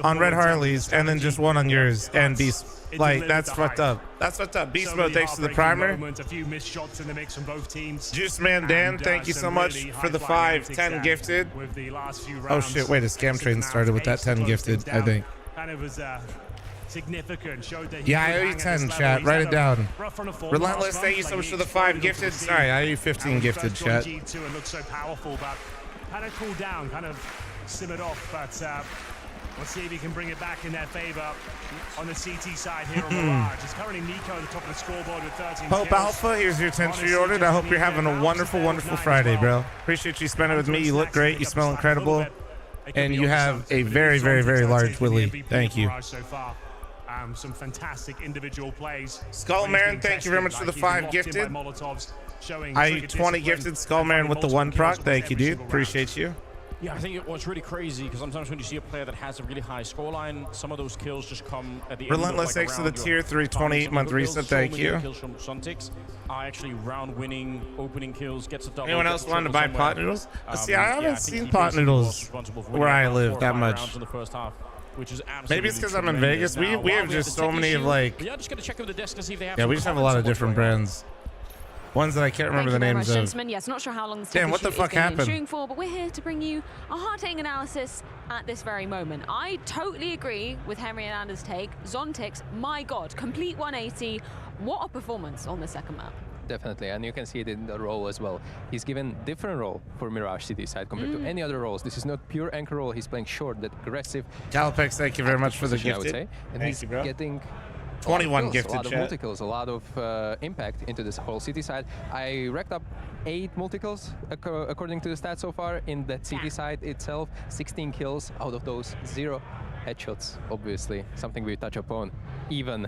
on Red Harleys and then just 1 on yours and Beast. Like, that's fucked up. That's fucked up. Beast mode, thanks to the primer. Juice Man Dan, thank you so much for the 5, 10 gifted. Oh shit, wait, a scam train started with that 10 gifted, I think. Yeah, I owe you 10, chat. Write it down. Relentless, thank you so much for the 5 gifted. Sorry, I owe you 15 gifted, chat. G2 and looked so powerful, but kind of cooled down, kind of simmered off, but let's see if he can bring it back in their favor on the CT side here on Mirage. It's currently Nico at the top of the scoreboard with 13 Hope kills. Alpha, here's your 10 pre-ordered. I hope you're having a wonderful, wonderful Friday, bro. Appreciate you spending with me. You look great. You smell incredible. And you have a very, very, very large willy. Thank you. Some fantastic individual plays. Skullmarin, thank you very much for the 5 gifted. I 20 gifted Skullmarin with the 1 proc. Thank you, dude. Appreciate you. Yeah, I think what's really crazy because sometimes when you see a player that has a really high scoreline, some of those kills just come at the end. Relentless, thanks for the tier 3 28-month reset. Thank you. Kills from Suntix are actually round-winning opening kills. Gets a double. Anyone else wanted to buy pot noodles? See, I haven't seen pot noodles where I live that much. In the first half. Which is maybe it's because I'm in Vegas. We have just so many of like. Yeah, just gotta check with the desk to see if they have. Yeah, we just have a lot of different brands. Ones that I can't remember the names of. Gentlemen. Yes, not sure how long this Damn, what the fuck happened? Shooting for, but we're here to bring you a hard-hitting analysis at this very moment. I totally agree with Henry and Anders' take. Zontix, my God, complete 180. What a performance on the second map. Definitely, and you can see it in the role as well. He's given different role for Mirage City side compared to any other roles. This is not pure anchor role. He's playing short, that aggressive. Calipex, thank you very much for the gifted. I would say. And he's getting 21 gifted, a lot of multi-kills, a lot of impact into this whole city side. I racked up 8 multi-kills according to the stats so far. In that city side itself, 16 kills. Out of those, 0 headshots, obviously, something we touch upon, even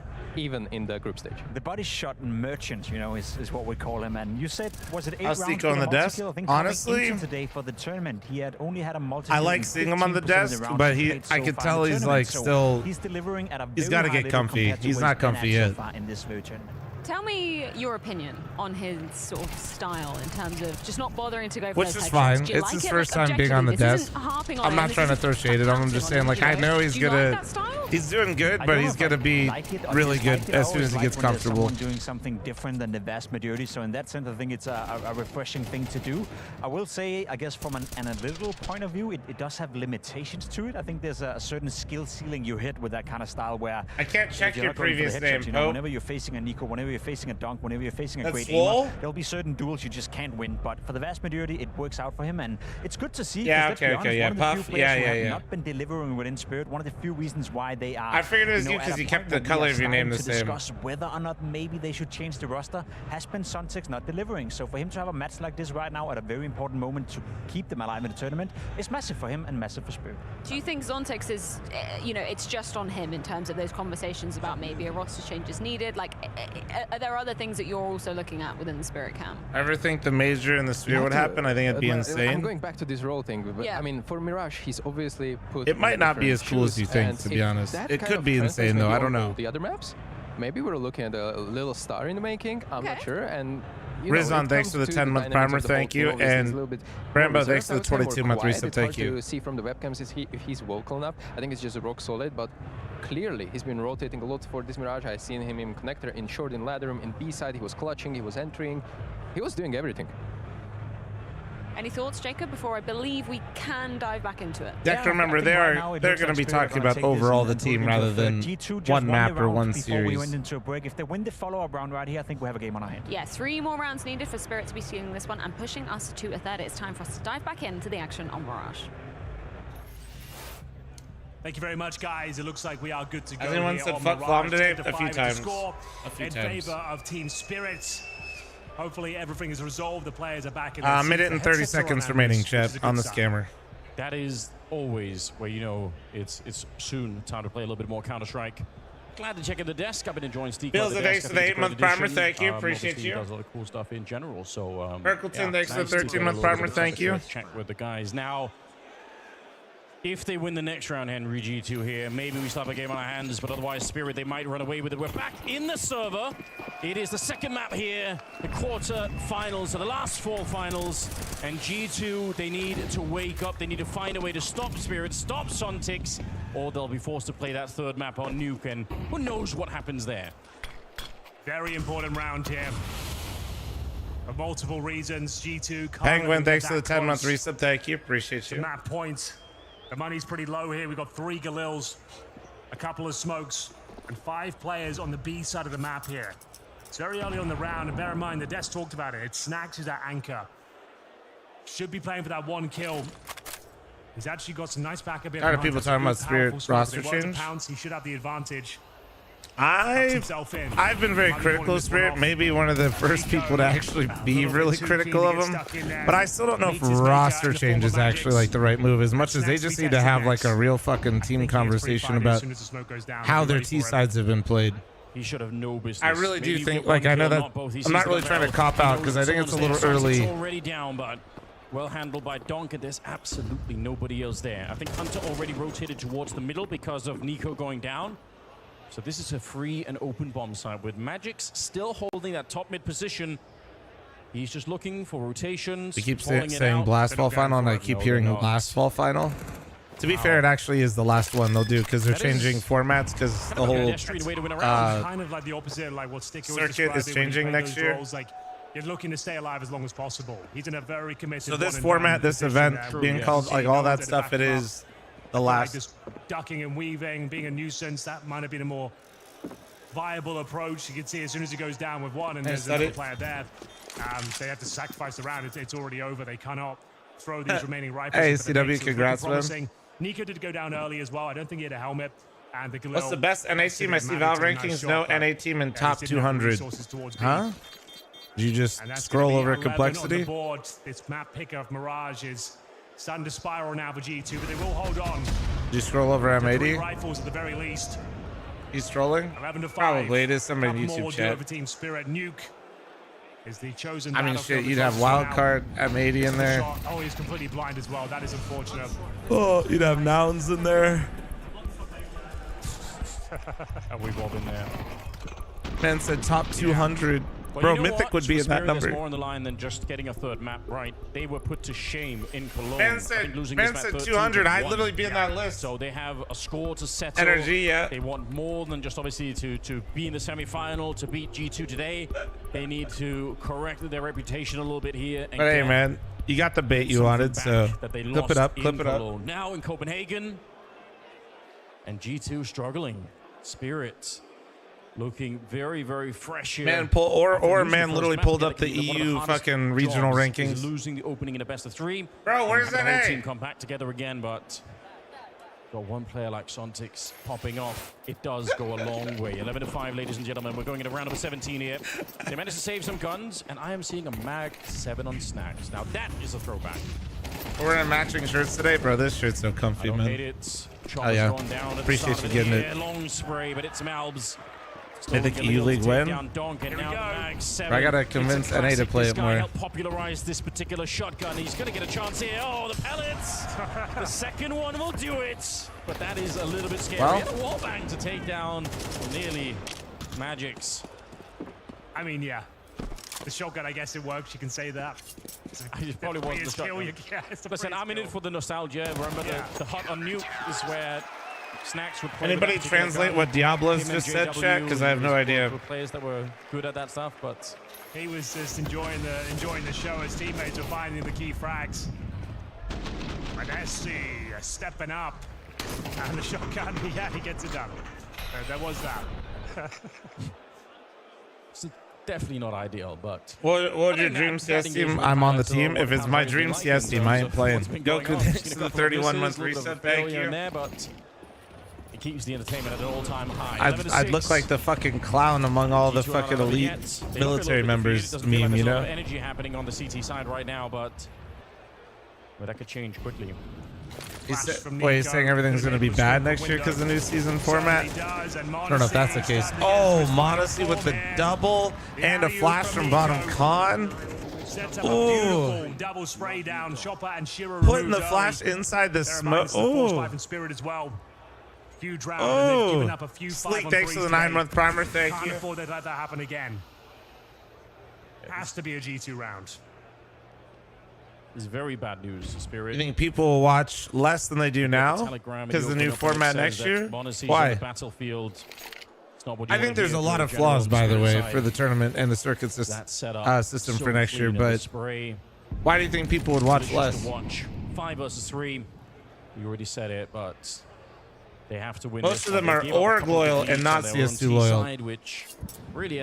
in the group stage. The body shot merchant, you know, is what we call him. And you said, was it 8 rounds on the desk? Honestly, today for the tournament, he had only had a multi. I like seeing him on the desk, but I could tell he's like still. He's delivering at a. He's got to get comfy. He's not comfy yet. In this tournament. Tell me your opinion on his sort of style in terms of just not bothering to go for Which is fine. It's his first time being on the desk. I'm not trying to throw shade at him. I'm just saying, like, I know he's gonna. He's doing good, but he's gonna be really good as soon as he gets comfortable. Doing something different than the vast majority. So in that sense, I think it's a refreshing thing to do. I will say, I guess from an analytical point of view, it does have limitations to it. I think there's a certain skill ceiling you hit with that kind of style where I can't check your previous name. You know, whenever you're facing a Nico, whenever you're facing a Dunk, whenever you're facing a great aimer, there'll be certain duels you just can't win. But for the vast majority, it works out for him, and it's good to see. Yeah, okay, yeah, Puff, yeah. Not been delivering within Spirit. One of the few reasons why they are. I figured it was you because you kept the color of your name the same. Discuss whether or not maybe they should change the roster has been Suntix not delivering. So for him to have a match like this right now at a very important moment to keep them alive in the tournament is massive for him and massive for Spirit. Do you think Zontix is, you know, it's just on him in terms of those conversations about maybe a roster change is needed? Like, are there other things that you're also looking at within the Spirit camp? Ever think the Major and the Sphere would happen? I think it'd be insane. I'm going back to this role thing, but I mean, for Mirage, he's obviously put. It might not be as cool as you think, to be honest. It could be insane, though. I don't know. The other maps, maybe we're looking at a little star in the making. I'm not sure. And Rizon, thanks for the 10-month primer, thank you. And Rambo, thanks for the 22-month reset, thank you. To see from the webcams if he's vocal enough. I think it's just rock solid, but clearly he's been rotating a lot for this Mirage. I've seen him in connector, in short, in ladder room, in B side. He was clutching, he was entering, he was doing everything. Any thoughts, Jacob, before I believe we can dive back into it? Deck, remember, they're going to be talking about overall the team rather than one map or one series. We went into a break. If they win the follow-up round right here, I think we have a game on our hand. Yeah, 3 more rounds needed for Spirit to be stealing this one and pushing us to a third. It's time for us to dive back into the action on Mirage. Thank you very much, guys. It looks like we are good to go. Has anyone said fuck Flom today? A few times. In favor of Team Spirit. Hopefully everything is resolved. The players are back in the minute and 30 seconds remaining, chat, on the scammer. That is always where you know it's soon time to play a little bit more Counter-Strike. Glad to check in the desk. I've been enjoying Steve. Bills, thanks for the 8-month primer. Thank you. Appreciate you. He does a lot of cool stuff in general. So Merkelton, thanks for the 13-month primer. Thank you. Check with the guys now. If they win the next round, Henry, G2 here, maybe we still have a game on our hands, but otherwise, Spirit, they might run away with it. We're back in the server. It is the second map here, the quarter-finals, the last 4 finals, and G2, they need to wake up. They need to find a way to stop Spirit, stop Sontics, or they'll be forced to play that third map on Nuke, and who knows what happens there. Very important round here. For multiple reasons, G2... Penguin, thanks for the 10-month resub. Thank you. Appreciate you. Map points. The money's pretty low here. We've got 3 Galils, a couple of smokes, and 5 players on the B side of the map here. It's very early on the round, and bear in mind, the Des talked about it. It's Snacks is that anchor. Should be playing for that 1 kill. He's actually got some nice backup here. A lot of people talking about Spirit roster change. He should have the advantage. I've been very critical of Spirit. Maybe one of the first people to actually be really critical of him. But I still don't know if roster change is actually like the right move. As much as they just need to have like a real fucking team conversation about how their T sides have been played. He should have no business. I really do think, like, I know that I'm not really trying to cop out because I think it's a little early. Already down, but well handled by Donk, and there's absolutely nobody else there. I think Hunter already rotated towards the middle because of Nico going down. So this is a free and open bomb site with Magic's still holding that top mid position. He's just looking for rotations. We keep saying Blast Fall Final, and I keep hearing Last Fall Final. To be fair, it actually is the last one they'll do because they're changing formats because the whole kind of like the opposite, like what Sticker was circuit is changing next year. Roles, like you're looking to stay alive as long as possible. He's in a very committed. So this format, this event being called like all that stuff, it is the last. Like just ducking and weaving, being a nuisance, that might have been a more viable approach. You can see as soon as he goes down with one and there's another player there, they have to sacrifice the round. It's already over. They cannot throw these remaining rifles. Hey, CW, congrats, man. Nico did go down early as well. I don't think he had a helmet. And the Galil, what's the best NA team? I see Valve rankings. No NA team in top 200. Huh? Did you just scroll over complexity? This map picker of Mirage is starting to spiral now for G2, but they will hold on. Did you scroll over M80? Rifles at the very least. He's trolling? 11 to 5. Probably. It is somebody in YouTube chat. Over Team Spirit. Nuke is the chosen. I mean, shit, you'd have Wildcard M80 in there. Oh, he's completely blind as well. That is unfortunate. Oh, you'd have Nouns in there. We've all been there. Man said top 200. Well, bro, Mythic would be in that number. More on the line than just getting a third map right. They were put to shame in Cologne. Ben said 200. I'd literally be in that list. So they have a score to settle. Energy, yeah. They want more than just obviously to be in the semi-final, to beat G2 today. They need to correct their reputation a little bit here. And but hey, man, you got the bait you wanted, so clip it up, clip it up. Now in Copenhagen, and G2 struggling. Spirit looking very, very fresh here. Man, man literally pulled up the EU fucking regional rankings. Losing the opening in a best of 3. Bro, where's that the whole team come back together again, but got one player like Sontics popping off. It does go a long way. 11 to 5, ladies and gentlemen. We're going into round number 17 here. They managed to save some guns, and I am seeing a Mag 7 on Snacks. Now that is a throwback. We're in matching shirts today, bro. This shirt's so comfy, man. Hate it. Oh yeah, appreciate you getting it. Long spray, but it's Malbs. I think EU League win. I gotta convince NA to play it more. Help popularize this particular shotgun. He's gonna get a chance here. Oh, the pellets! The second one will do it, but that is a little bit scary. Well, a wall bang to take down nearly Magic's. I mean, yeah. The shotgun, I guess it works. You can say that. It probably wasn't the shotgun. Listen, I'm in it for the nostalgia. Remember the hot on Nuke is where Snacks would play. Anybody translate what Diablos just said, chat? Because I have no idea. Players that were good at that stuff, but he was just enjoying the show. His teammates were finding the key frags. Manesi stepping up, and the shotgun. Yeah, he gets it done. There was that. Definitely not ideal, but what would your dream CS team? I'm on the team. If it's my dream CS team, I ain't playing. Goku, thanks to the 31-month reset. Thank you. But it keeps the entertainment at an all-time high. I'd look like the fucking clown among all the fucking elite military members meme, you know? Energy happening on the CT side right now, but that could change quickly. He's saying everything's going to be bad next year because of the new season format? I don't know if that's the case. Oh, Modesty with the double and a flash from bottom con. Sets up a beautiful double spray down. Chopper and Shiro Putting the flash inside the smoke. Oh. Spirit as well. Huge round. And they've given up a few Sleek, thanks for the 9-month primer. Thank you. Can't afford to let that happen again. Has to be a G2 round. It's very bad news, Spirit. You think people will watch less than they do now because the new format next year? Why? I think there's a lot of flaws, by the way, for the tournament and the circuit system for next year. But why do you think people would watch less? 5 versus 3. You already said it, but they have to win. Most of them are org loyal and not CS2 loyal.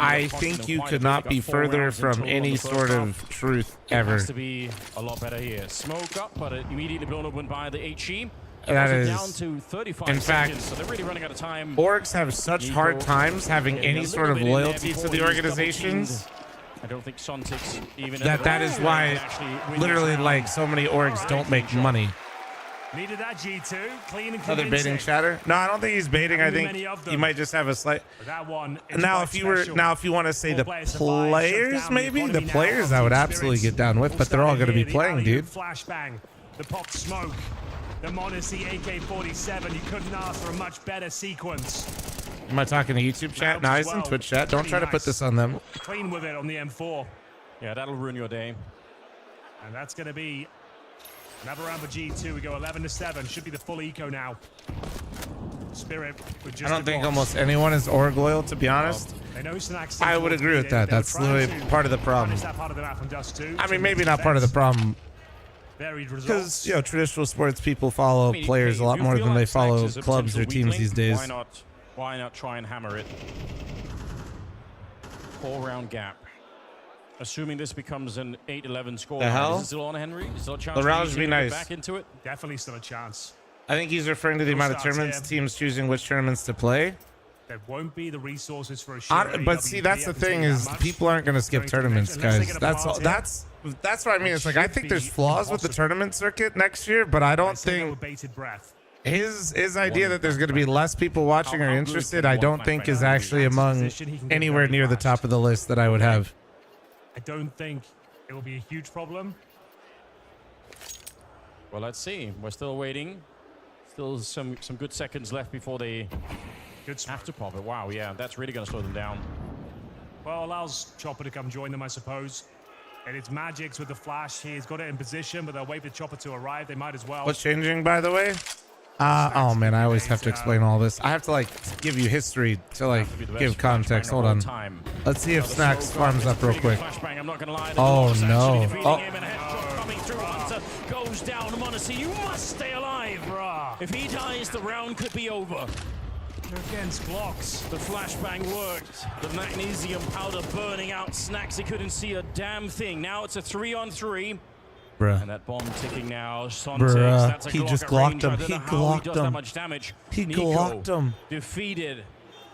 I think you could not be further from any sort of truth ever. It has to be a lot better here. Smoke up, but immediately blown open by the HE. That is, down to 35 in fact, seconds, so they're really running out of time. Orgs have such hard times having any sort of loyalty to the organizations. I don't think Sontics even that is why literally like so many orgs don't make money. Needed that G2, clean and Another baiting chatter? No, I don't think he's baiting. I think he might just have a slight. Now, if you want to say the players, maybe the players, I would absolutely get down with, but they're all going to be playing, dude. Flashbang, the pop smoke, the Monacy AK-47. You couldn't ask for a much better sequence. Am I talking to YouTube chat? No, he's in Twitch chat. Don't try to put this on them. Clean with it on the M4. Yeah, that'll ruin your day. And that's going to be another round for G2. We go 11-7. Should be the full eco now. Spirit with just I don't think almost anyone is org loyal, to be honest. I would agree with that. That's literally part of the problem. I mean, maybe not part of the problem. Because, you know, traditional sports people follow players a lot more than they follow clubs or teams these days. Why not try and hammer it? 4-round gap. Assuming this becomes an 8-11 score. The hell? Is it still on, Henry? Is there a chance the rounds to be nice. Back into it? Definitely still a chance. I think he's referring to the amount of tournaments, teams choosing which tournaments to play. There won't be the resources for a but see, that's the thing is people aren't going to skip tournaments, guys. That's all. That's what I mean. It's like I think there's flaws with the tournament circuit next year, but I don't think his idea that there's going to be less people watching or interested, I don't think is actually among anywhere near the top of the list that I would have. I don't think it will be a huge problem. Well, let's see. We're still waiting. Still some good seconds left before they have to pop it. Wow, yeah, that's really going to slow them down. Well, allows Chopper to come join them, I suppose. And it's Magic's with the flash. He's got it in position, but they'll wait for Chopper to arrive. They might as well. What's changing, by the way? Oh man, I always have to explain all this. I have to like give you history to like give context. Hold on. Let's see if Snacks farms up real quick. Oh no. Goes down, Monacy. You must stay alive. If he dies, the round could be over. They're against blocks. The flashbang worked. The magnesium powder burning out Snacks. He couldn't see a damn thing. Now it's a 3-on-3. Bruh. And that bomb ticking now. Bruh. He just glocked him. He glocked him. He glocked him. Defeated.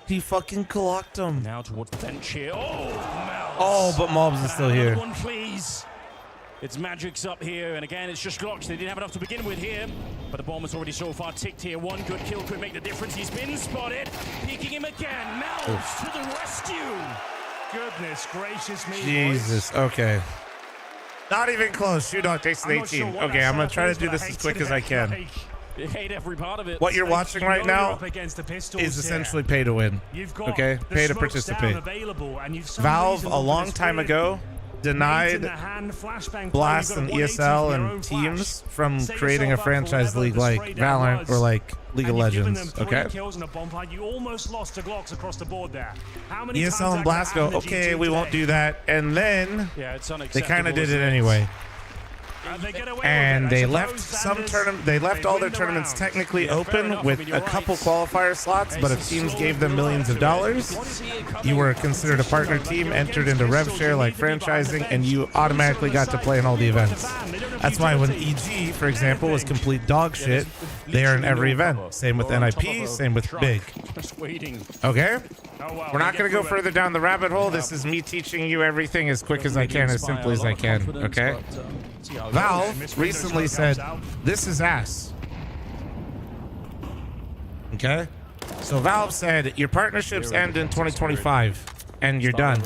He fucking glocked him. Now towards the bench here. Oh, but Mobs is still here. One, please. It's Magic's up here, and again, it's just Glocks. They didn't have enough to begin with here, but the bomb has already so far ticked here. One good kill could make the difference. He's been spotted. Peeking him again. Malves to the rescue. Goodness gracious me. Jesus. Boys. Okay. Not even close. Shootout takes an 18. Okay, I'm going to try to do this as quick as I can. You hate every part of it. What you're watching right now is essentially pay to win. Okay? Pay to participate. Valve, a long time ago, denied Blast and ESL and teams from creating a franchise league like Valorant or like League of Legends, okay? ESL and Blast go, okay, we won't do that, and then they kind of did it anyway. And they left some tournament. They left all their tournaments technically open with a couple qualifier slots, but if teams gave them millions of dollars, you were considered a partner team, entered into rev share like franchising, and you automatically got to play in all the events. That's why when EG, for example, was complete dog shit, they are in every event. Same with NIP, same with Big. Okay? We're not going to go further down the rabbit hole. This is me teaching you everything as quick as I can, as simply as I can. Okay? Valve recently said, this is ass. Okay? So Valve said, your partnerships end in 2025, and you're done.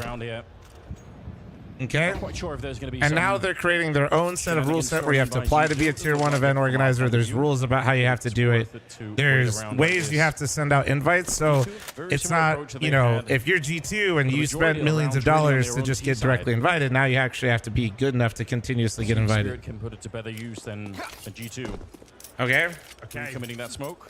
Okay. Not quite sure if there's going to be and now they're creating their own set of rule set where you have to apply to be a tier 1 event organizer. There's rules about how you have to do it. There's ways you have to send out invites. So it's not, you know, if you're G2 and you spent millions of dollars to just get directly invited, now you actually have to be good enough to continuously get invited. Can put it to better use than a G2. Okay. Committing that smoke.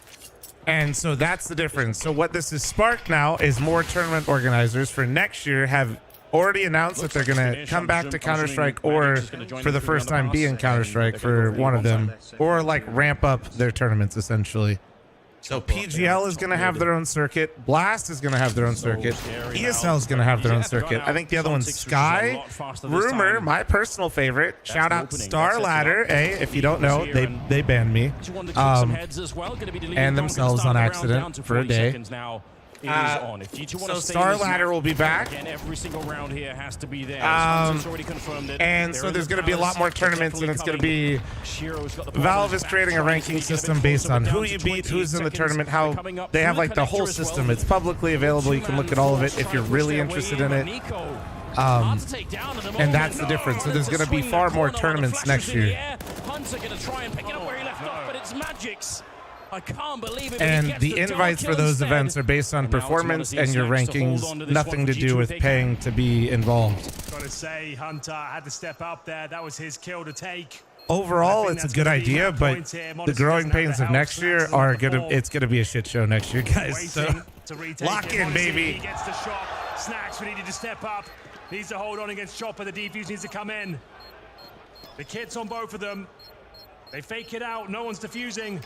And so that's the difference. So what this has sparked now is more tournament organizers for next year have already announced that they're going to come back to Counter-Strike or for the first time be in Counter-Strike for one of them, or like ramp up their tournaments essentially. So PGL is going to have their own circuit. Blast is going to have their own circuit. ESL is going to have their own circuit. I think the other one's Sky. Rumor, my personal favorite. Shout out Star Ladder. Hey, if you don't know, they banned me and themselves on accident for a day. So Star Ladder will be back. Every single round here has to be there. And so there's going to be a lot more tournaments, and it's going to be Valve is creating a ranking system based on who you beat, who's in the tournament, how they have like the whole system. It's publicly available. You can look at all of it if you're really interested in it. And that's the difference. So there's going to be far more tournaments next year. Hunter going to try and pick it up where he left off, but it's Magic's. I can't believe it. And the invites for those events are based on performance and your rankings, nothing to do with paying to be involved. Gotta say, Hunter had to step up there. That was his kill to take. Overall, it's a good idea, but the growing pains of next year are it's gonna be a shit show next year, guys. So lock in, baby. He gets the shot. Snacks needed to step up. Needs to hold on against Chopper. The defuse needs to come in. The kit's on both of them. They fake it out. No one's defusing.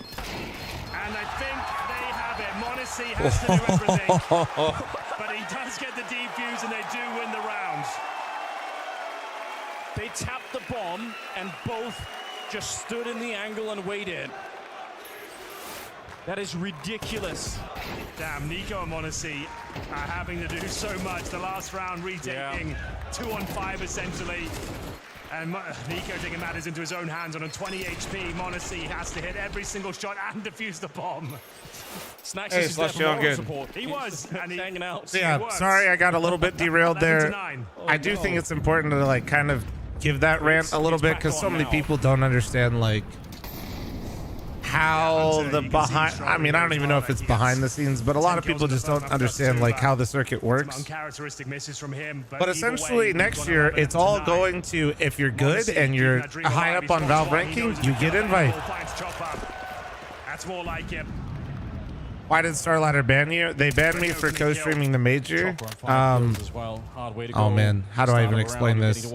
And I think they have it. Monacy has to do everything. But he does get the defuse, and they do win the round. They tapped the bomb, and both just stood in the angle and waited. That is ridiculous. Damn, Nico and Monacy are having to do so much. The last round retaking 2-on-5 essentially. And Nico taking matters into his own hands on a 20 HP. Monacy has to hit every single shot and defuse the bomb. Snacks hey, is there for moral good. Support. He was, and hanging out. Yeah, sorry I got a little bit derailed there. I do think it's important to like kind of give that rant a little bit because so many people don't understand like how the behind. I mean, I don't even know if it's behind the scenes, but a lot of people just don't understand like how the circuit works. Uncharacteristic misses from him, but essentially next year it's all going to, if you're good and you're high up on Valve ranking, you get invited. That's more like it. Why did Starladder ban you? They banned me for co-streaming the major. Oh man, how do I even explain this?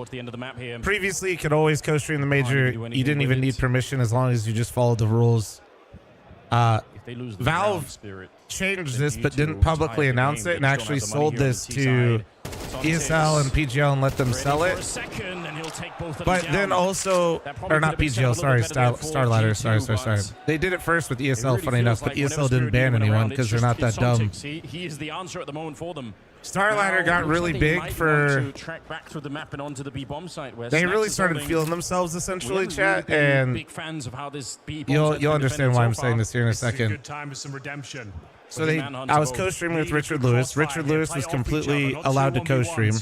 Previously, you could always co-stream the major. You didn't even need permission as long as you just followed the rules. Valve changed this but didn't publicly announce it and actually sold this to ESL and PGL and let them sell it. But then also, or not PGL, sorry, Starladder, sorry. They did it first with ESL, funny enough, but ESL didn't ban anyone because they're not that dumb. He is the answer at the moment for them. Starladder got really big for. Track back through the map and onto the B bomb site where they really started feeling themselves essentially, chat, and big fans of how this B you'll understand why I'm saying this here in a second. Good time for some redemption. So I was co-streaming with Richard Lewis. Richard Lewis was completely allowed to co-stream.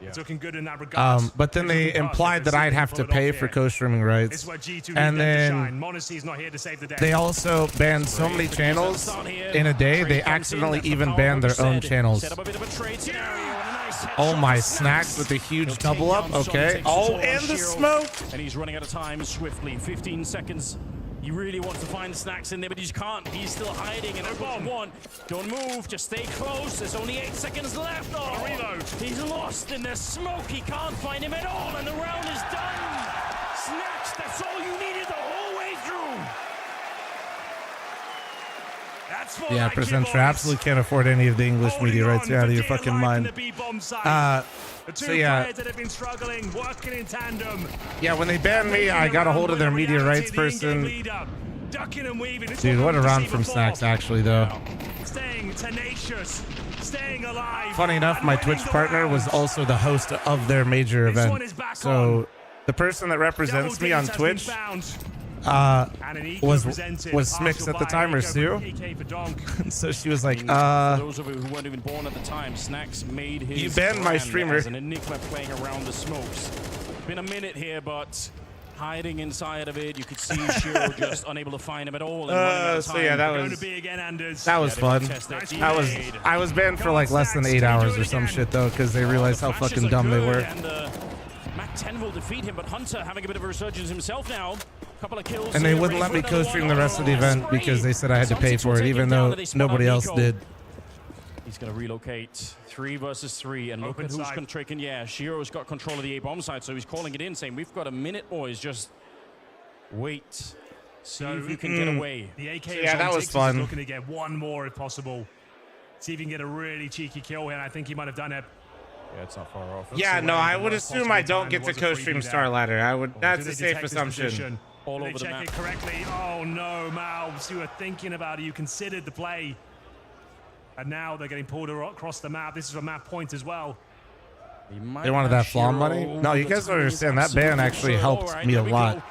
It's looking good in that regard. But then they implied that I'd have to pay for co-streaming rights. And then they also banned so many channels in a day, they accidentally even banned their own channels. Oh my, Snacks with a huge double up. Okay. Oh, and the smoke. And he's running out of time swiftly. 15 seconds. You really want to find Snacks in there, but you just can't. He's still hiding, and don't move, just stay close. There's only 8 seconds left. Oh, reload. He's lost in the smoke. He can't find him at all, and the round is done. Snacks, that's all you needed the whole way through. That's yeah, presenter absolutely can't afford any of the English media rights. You're out of your fucking mind. So yeah, that have been struggling, working in tandem. Yeah, when they banned me, I got a hold of their media rights person. Ducking and weaving. Dude, what a round from Snacks, actually, though. Staying tenacious, staying alive. Funny enough, my Twitch partner was also the host of their major event. So the person that represents me on Twitch was Smix at the time, or Sue. So she was like, For those of you who weren't even born at the time, Snacks made his You banned my brand streamer. as an enigma playing around the smokes. Been a minute here, but hiding inside of it, you could see Shiro just unable to find him at all. And running out of So time. yeah, that was fun. I was banned for like less than 8 hours or some shit though, because they realized how fucking dumb they were. And Mac 10 will defeat him, but Hunter having a bit of a resurgence himself now. Couple of kills. And they wouldn't let me co-stream the rest of the event because they said I had to pay for it, even though nobody else did. He's going to relocate. 3 versus 3, and look at who's controlling. Yeah, Shiro's got control of the A bomb side, so he's calling it in, saying, we've got a minute, boys. Just wait. See if you can get away. The AK Yeah, that was fun. Is looking to get one more if possible. See if he can get a really cheeky kill here, and I think he might have done it. Yeah, it's not far off. Yeah, no, I would assume I don't get to co-stream Star Ladder. I would. That's a safe assumption. All Did over they the check map. it correctly? Oh no, Malbs, you were thinking about it. You considered the play. And now they're getting pulled across the map. This is a map point as well. They wanted that flaw money? No, you guys don't understand. That ban actually helped me a lot.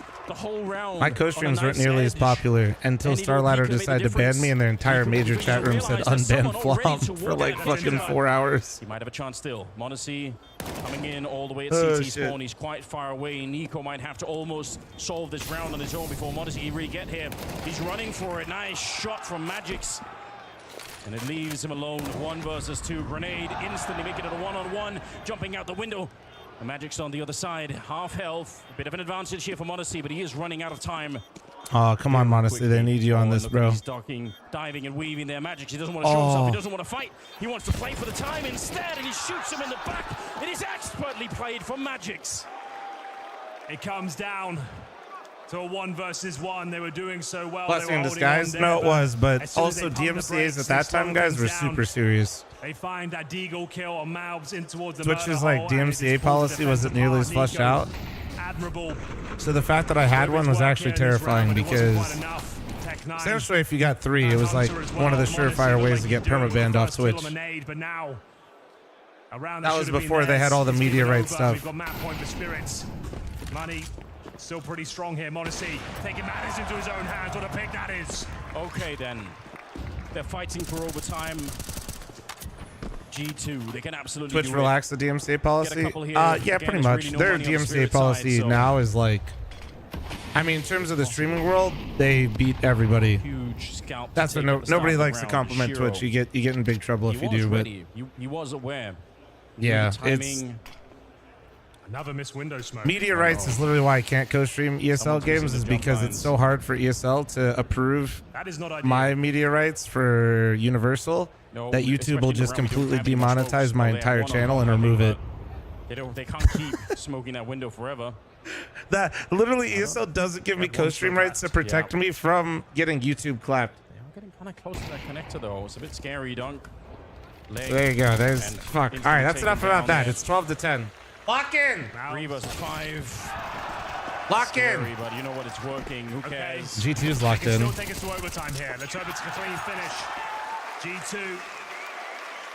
My co-streams weren't nearly as popular until Star Ladder decided to ban me, and their entire major chat room said unban Flom for like fucking 4 hours. He might have a chance still. Monacy coming in all the way at Oh, CT shit. spawn. He's quite far away. Nico might have to almost solve this round on his own before Monacy can really get here. He's running for it. Nice shot from Magix. And it leaves him alone. 1 versus 2. Grenade instantly making it a one-on-one. Jumping out the window. The Magic's on the other side. Half health. A bit of an advantage here for Monacy, but he is running out of time. Oh, come on, Monacy. They need you on this, bro. He's ducking, diving, and weaving there. Magix, he doesn't want to show himself. He doesn't want to fight. He wants to play for the time instead, and he shoots him in the back. It is expertly played from Magix. It comes down to a 1 versus 1. They were doing so well. Blessing in disguise? No, it was, but also DMCAs at that time, guys, were super serious. They find that deagle kill on Malbs in towards the Twitch's like DMCA policy wasn't nearly as fleshed out. Admirable. So the fact that I had one was actually terrifying because essentially if you got 3, it was like one of the surefire ways to get permabanned off Twitch. That was before they had all the media rights stuff. We've got map point for Spirits. Money still pretty strong here. Monacy taking matters into his own hands. What a pick that is. Okay, then. They're fighting for overtime. G2, they can absolutely Twitch do relaxed the DMCA policy? Yeah, Again, pretty there's much. really no Their money on the DMCA Spirit policy side, so now is like, I mean, in terms of the streaming world, they beat everybody. huge scalp. That's what nobody likes to compliment Twitch. You get in big trouble if you do. But He was aware. yeah, Timing. it's Another missed window smoke. media rights is literally why I can't co-stream ESL games, is because it's so hard for ESL to approve That is not ideal. my media rights for Universal that YouTube will just completely demonetize my entire channel and remove it. They can't keep smoking that window forever. That literally ESL doesn't give me co-stream rights to protect me from getting YouTube clapped. I'm getting kind of close to that connector though. It's a bit scary, Dunk. Leg. There you go. There's And fuck. All instantly right, that's taken enough about down that. there. It's 12 to 10. Lock in. 3 versus 5. Lock in. Scary, but you know what? It's working. Who cares? G2's locked in. Still take us to overtime here. Let's hope it's a clean finish. G2,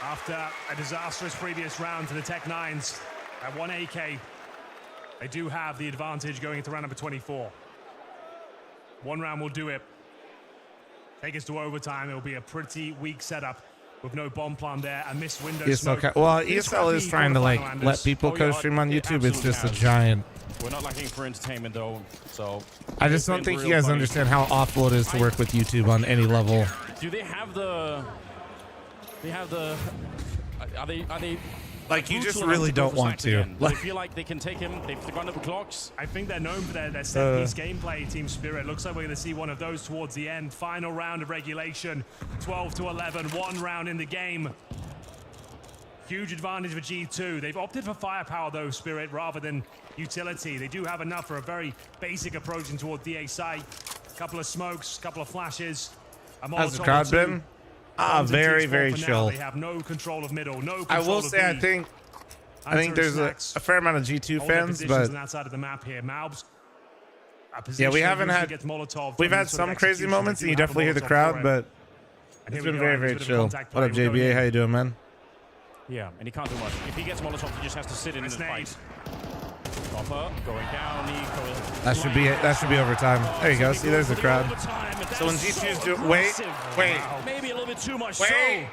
after a disastrous previous round to the Tech 9s at 1 AK, they do have the advantage going into round number 24. 1 round will do it. Take us to overtime. It'll be a pretty weak setup with no bomb plan there. A missed window smoke. Well, ESL is trying to like let people co-stream on YouTube. It's just a giant. We're not looking for entertainment though, so. I just don't think you guys understand how awful it is to work with YouTube on any level. Do they have the? They have the. Are they? Like, you just brutal really enough to go don't for want snacks to. again? Do they feel like they can take him? They've gone up the clocks. I think they're known for their set-piece gameplay, Team Spirit. Looks like we're going to see one of those towards the end. Final round of regulation, 12 to 11, 1 round in the game. Huge advantage for G2. They've opted for firepower, though, Spirit, rather than utility. They do have enough for a very basic approach in toward DA site. Couple of smokes, couple of flashes. How's the crowd been? Very, very chill. They have no control of middle, no control I will of say, I B. think there's a fair amount of G2 fans, but on that side of the map here. Malbs, yeah, we haven't had. We've had some crazy moments, and you definitely hear the crowd, but it's been very, very chill. What up, JBA? How you doing, man? Yeah, and he can't do much. If he gets Molotov, he just has to sit in and fight. Chopper going down. Nico. That should be overtime. There you go. See, there's the crowd. So when G2's do wait. Maybe a little bit too much. Wait.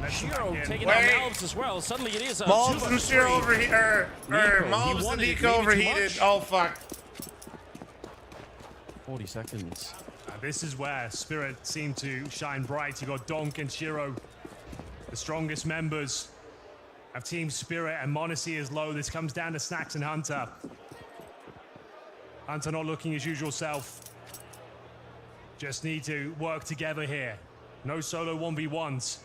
Shiro taking out Malbs as well. Suddenly it is a Malbs and Shiro overheated. Malbs and Nico overheated. Oh fuck. 40 seconds. This is where Spirit seemed to shine bright. You got Donk and Shiro, the strongest members of Team Spirit, and Monacy is low. This comes down to Snacks and Hunter. Hunter not looking his usual self. Just need to work together here. No solo 1v1s.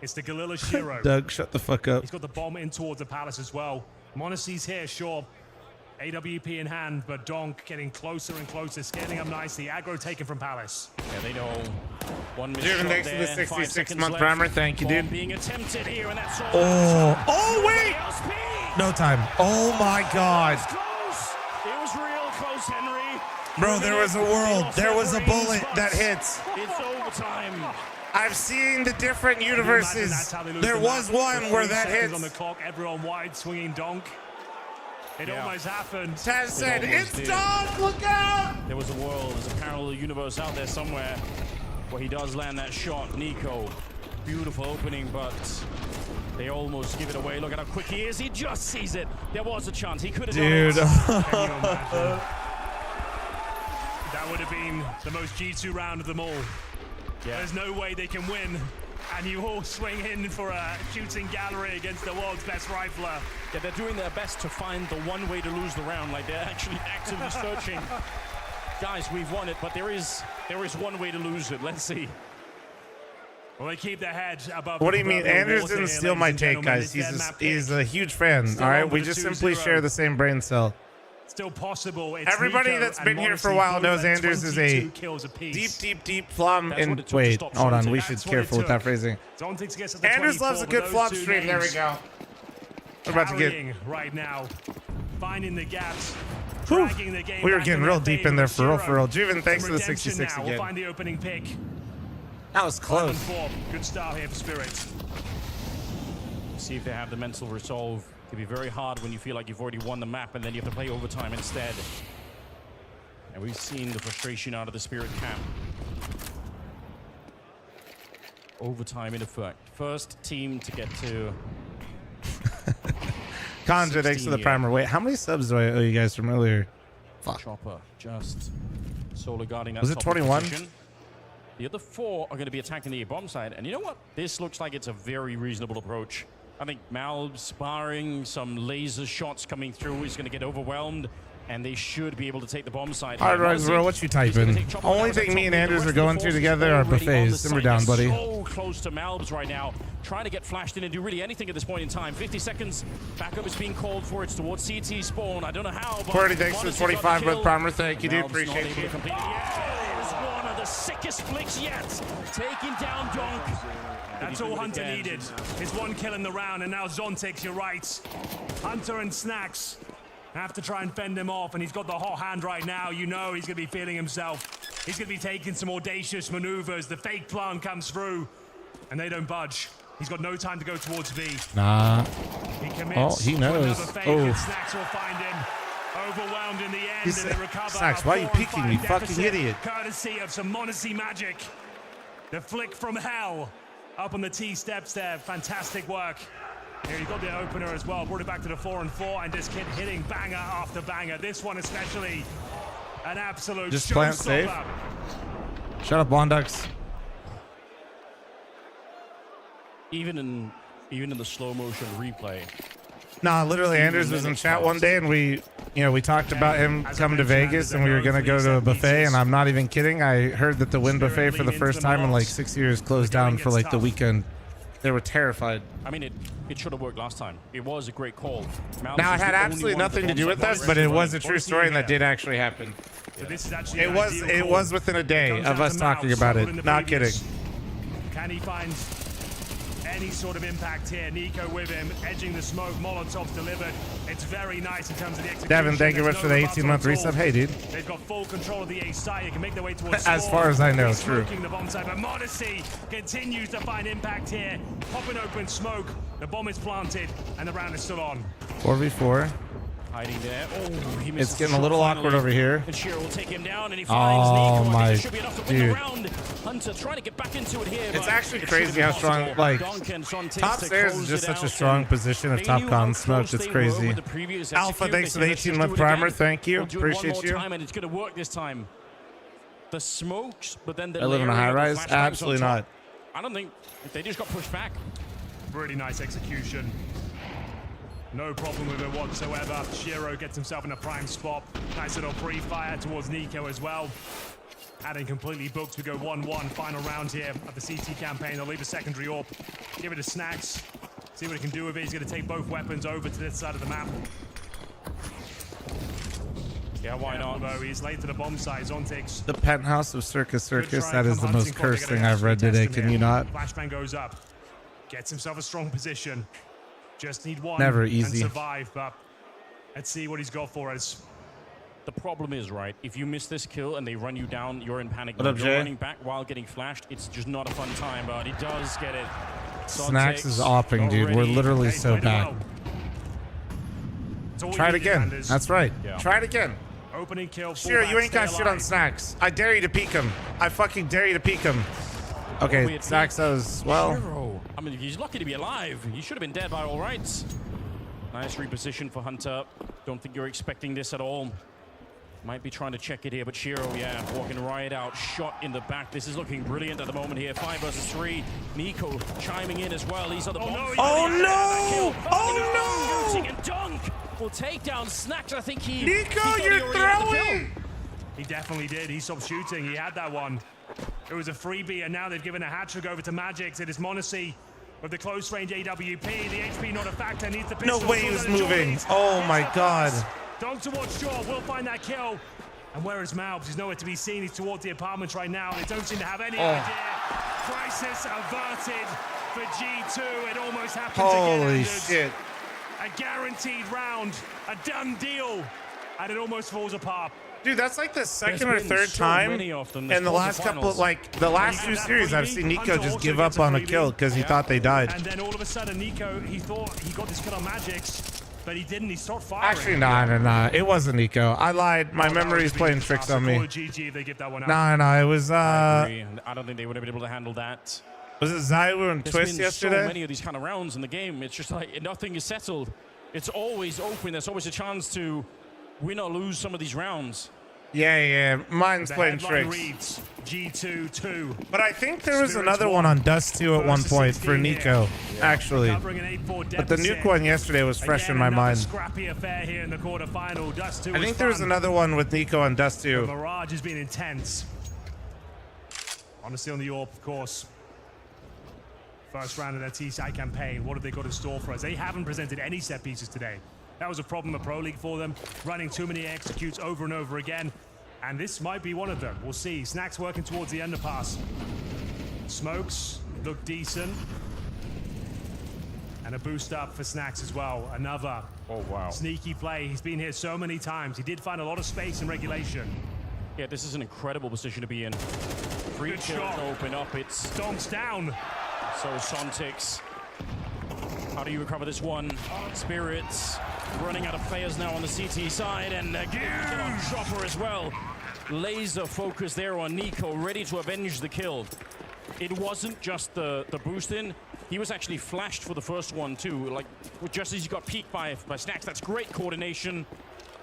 It's the Galila Shiro. Doug, shut the fuck up. He's got the bomb in towards the Palace as well. Monacy's here, sure. AWP in hand, but Donk getting closer and closer, scaling up nicely. Aggro taken from Palace. Yeah, they know one minute. Dude, thanks for the 66-month primer. Thank you, dude. Being attempted here, and that's all. Oh, wait. No time. Oh my God. It was real close, Henry. Bro, there was a world. There was a bullet that hits. It's overtime. I've seen the different universes. There was one where that hits. On the clock, everyone wide swinging Donk. It almost happened. Taz said, "It's Donk, look out!" There was a world, there's a parallel universe out there somewhere where he does land that shot. Nico, beautiful opening, but they almost give it away. Look at how quick he is. He just sees it. There was a chance. He could have done it. That would have been the most G2 round of them all. Yeah. There's no way they can win. And you all swing in for a shooting gallery against the world's best rifler. Yeah, they're doing their best to find the one way to lose the round. Like, they're actually actively searching. Guys, we've won it, but there is one way to lose it. Let's see. Well, they keep their head above. What do you mean? Anders didn't steal my take, guys. He's a huge fan. All right, we just simply share the same brain cell. Still possible. It's Everybody Nico that's been here for a Monacy while both knows at Anders is a 22 kills apiece. deep flop. That's what And it took to wait, stop hold on. Zontic. We should That's be what it careful with took. that phrasing. Zontic gets up to Anders 24, loves a but good those flop two stream. There we names go. We're about to get. carrying right now, finding the gaps, Whew. dragging the game. We were back getting in real their deep in there favor. for real. Juven, thanks Some for the redemption 66 now. again. We'll find the opening pick. That was close. 5-4. Good start here for Spirit. See if they have the mental resolve. It can be very hard when you feel like you've already won the map and then you have to play overtime instead. And we've seen the frustration out of the Spirit camp. Overtime in effect. First team to get to... Conja, thanks for the primer. Wait, how many subs do I owe you guys from earlier? Fuck. Chopper just solo guarding that. Was it top 21? position. The other 4 are going to be attacking the A bomb side. And you know what? This looks like it's a very reasonable approach. I think Malb sparring, some laser shots coming through. He's going to get overwhelmed. And they should be able to take the bomb side. Hard Rise, bro, what you typing? Only thing me and Anders are going through together are buffets. Simmer down, buddy. So close to Malbs right now. Trying to get flashed in and do really anything at this point in time. 50 seconds. Backup is being called for. It's towards CT spawn. I don't know how. But 40, thanks for the 25 with primer. Thank you, dude. Appreciate you. Yeah, it was one of the sickest flicks yet. Taking down Donk. That's all Hunter needed. His 1 kill in the round, and now Zontic, you're right. Hunter and Snacks have to try and fend him off, and he's got the hot hand right now. You know he's going to be feeling himself. He's going to be taking some audacious maneuvers. The fake plant comes through, and they don't budge. He's got no time to go towards V. Nah. He commits. Oh, he knows. Oh. Snacks will find him. Overwhelmed in the end, and they recover. Snacks, why are you peeking me, fucking idiot? Courtesy of some Monacy magic. The flick from hell. Up on the T steps there. Fantastic work. Here, you got the opener as well. Brought it back to the 4-4, and just kept hitting banger after banger. This one especially, an absolute just plant safe. Shut up, Blondux. Even in the slow motion replay. Nah, literally, Anders was in chat one day, and we talked about him coming to Vegas, and we were gonna go to a buffet, and I'm not even kidding. I heard that the Wynn buffet for the first time in like 6 years closed down for like the weekend. They were terrified. I mean, it should have worked last time. It was a great call. Now, it had absolutely nothing to do with us, but it was a true story, and that did actually happen. So this is actually It was within a day of us talking about it. Not kidding. Can he find any sort of impact here? Nico with him, edging the smoke. Molotov's delivered. It's very nice in terms of the execution. Devin, thank you much for the 18-month resub. Hey, dude. They've got full control of the A side. They can make their way towards as far as I know, true. The bomb side, but Monacy continues to find impact here. Popping open smoke. The bomb is planted, and the round is still on. 4v4. Hiding there. Oh, he It's misses getting the a little shot awkward finally. over here. And Shiro will take him down, and he finds Oh Nico. I think my it should be enough to win the dude. round. Hunter trying to get back into it here. It's but actually it crazy should've how been strong, possible. like, Dunk and Son takes top to stairs close is just it such a out, strong and position if they top knew con how smoked. close It's they were crazy. with the previous Alpha, execute. thanks They to the said, "Let's 18 just month do it primer. again. Thank you. We'll do it one Appreciate more you. time, and it's going to work this time. The smokes, but then the I live in a layering of the high-rise? flashbangs on Absolutely top. not. I don't think they just got pushed back. Really nice execution. No problem with it whatsoever. Shiro gets himself in a prime spot. Nice little pre-fire towards Nico as well. Adding completely booked. We go 1-1. Final round here of the CT campaign. They'll leave a secondary AWP. Give it to Snacks. See what he can do with it. He's going to take both weapons over to this side of the map. Yeah, why not? Though he's late to the bomb site. Zontix. The penthouse of Circus Circus. try That is from the most hunting for it. cursed They're thing gonna I've read actually today. test him Can you here. not? Flashbang goes up. Gets himself a strong position. Just need one. Never And easy. survive, but let's see what he's got for us. The problem is, right, if you miss this kill and they run you down, you're in panic What mode. up, You're Jay? running back while getting flashed. It's just not a fun time, but he does get it. Snacks is offing, dude. We're literally so bad. Try it again. That's right. Yeah. Try it again. Opening kill. Sure, you ain't got shit on Snacks. I dare you to peek him. I fucking dare you to peek him. Okay, Snacks does well. Shiro. I mean, he's lucky to be alive. He should have been dead by all rights. Nice reposition for Hunter. Don't think you're expecting this at all. Might be trying to check it here, but Shiro, yeah, walking right out. Shot in the back. This is looking brilliant at the moment here. 5 versus 3. Nico chiming in as well. These are the bombs. Oh no! Oh no! And Dunk will take down Snacks. I think he... Nico, you're throwing! He definitely did. He stopped shooting. He had that one. It was a freebie, and now they've given a hat-trick over to Magix. It is Monacy with the close-range AWP. The HP not a factor. Needs the pistol. No way he was moving. Oh my god. Dunk towards Shaw. Will find that kill. And where is Malbs? He's nowhere to be seen. He's towards the apartments right now. They don't seem to have any idea. Crisis averted for G2. It almost happens again. Holy Anders. shit. A guaranteed round. A done deal. And it almost falls apart. Dude, that's like the second There's or been third so time many of them in this the last couple, quarterfinals. like the last two series, I've seen Nico just give up on a kill because he thought they died. And then all of a sudden, Nico, he thought he got this kill on Magix, but he didn't. He stopped firing. Actually, nah. It wasn't Nico. I lied. My memory is playing tricks on me. GG if they give that one up. Nah. It was I agree. I don't think they would have been able to handle that. Was it Zaiwu and There's Twist been yesterday? so many of these kind of rounds in the game. It's just like nothing is settled. It's always open. There's always a chance to win or lose some of these rounds. Yeah. Mine's The playing headline tricks. reads G2-2. But I think there was another one on Dust 2 at one point for Nico, actually. Covering an 8-4 But the deficit. nuke one yesterday was fresh Again, in my another mind. Scrappy affair here in the quarterfinal. Dust 2 I was think there was fun. another one with Nico on Dust 2. Mirage has been intense. Honestly, on the AWP, of course. First round of their T-side campaign. What have they got in store for us? They haven't presented any set pieces today. That was a problem at Pro League for them, running too many executes over and over again. And this might be one of them. We'll see. Snacks working towards the underpass. Smokes look decent. And a boost up for Snacks as well. Another sneaky play. He's been here so many times. He did find a lot of space in regulation. Yeah, this is an incredible position to be in. Free Good kill shot. to open up. It's Donks down. so Sontix. How do you recover this one? Spirits running out of players now on the CT side, and again on Chopper as well. Laser focus there on Nico, ready to avenge the kill. It wasn't just the boost in. He was actually flashed for the first one too. Like just as he got peeked by Snacks. That's great coordination.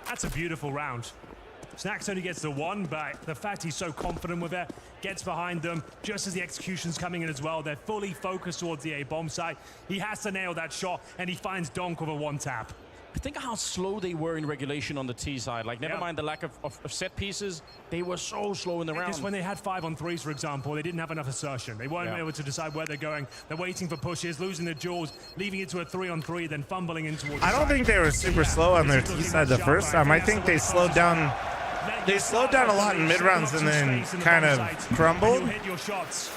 That's a beautiful round. Snacks only gets the one, but the fact he's so confident with it, gets behind them, just as the execution's coming in as well. They're fully focused towards the A-bomb site. He has to nail that shot, and he finds Donk with a one-tap. Think of how slow they were in regulation on the T side. Like, never mind the lack of set pieces, they were so slow in the round. Just when they had 5-on-3s, for example, they didn't have enough assertion. They weren't able to decide where they're going. They're waiting for pushes, losing the duels, leaving it to a 3-on-3, then fumbling in towards I don't think they were super slow on their T side the first time. I think they slowed down. They slowed down a lot in mid rounds and then kind of crumbled. Hit your shots.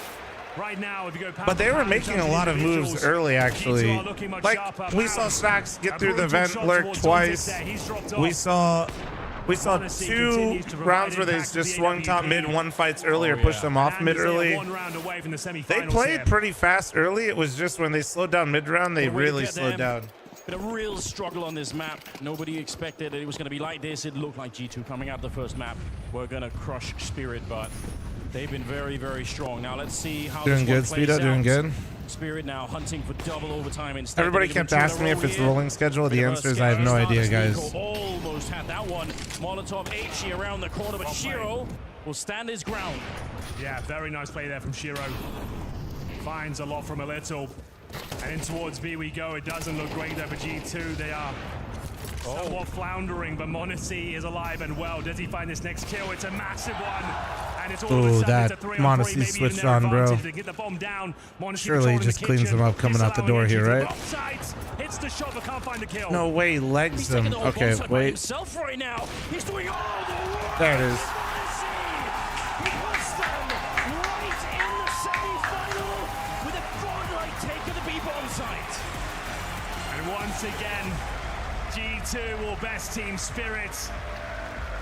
Right now, if you go But they were making a lot of moves early, actually. Like, we saw Snacks get through the vent lurk twice. We saw 2 rounds where they just swung top mid, 1 fights earlier, pushed them off mid early. They played pretty fast early. It was just when they slowed down mid round, they really slowed down. Been a real struggle on this map. Nobody expected it was going to be like this. It looked like G2 coming out of the first map. We're going to crush Spirit, but they've been very, very strong. Now let's see how doing good, Speedo, doing good. Spirit now hunting for double overtime instead. Everybody kept asking me if it's the rolling schedule. The answer is I have no idea, guys. Almost had that one. Molotov HE around the corner, but Shiro will stand his ground. Yeah, very nice play there from Shiro. Finds a lot from a little. And in towards B we go. It doesn't look great there for G2. They are somewhat floundering, but m0NESY is alive and well. Does he find this next kill? It's a massive one. And it's all of a sudden it's a 3-on-3, maybe switched even on, bro. to get the bomb down. Surely he just cleans them up coming out the door here, right? Hits the shot, but can't find the kill. No way, legs them. Okay, wait. Right now. He's doing all the work. There it is. And once again, G2 will best team Spirit.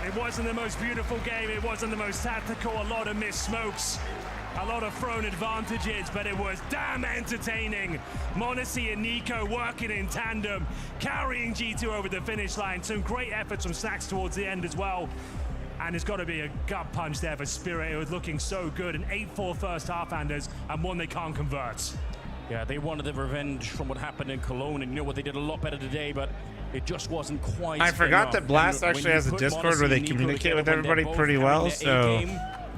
It wasn't the most beautiful game, it wasn't the most tactical, a lot of missed smokes, a lot of thrown advantages, but it was damn entertaining. m0NESY and Nico working in tandem, carrying G2 over the finish line. Some great efforts from Snax towards the end as well. And it's got to be a gut punch there for Spirit. It was looking so good. An 8-4 first half-handers and one they can't convert. Yeah, they wanted the revenge from what happened in Cologne, and you know what, they did a lot better today, but it just wasn't quite I forgot enough. that Blast actually has a Discord where they communicate with everybody pretty well, so...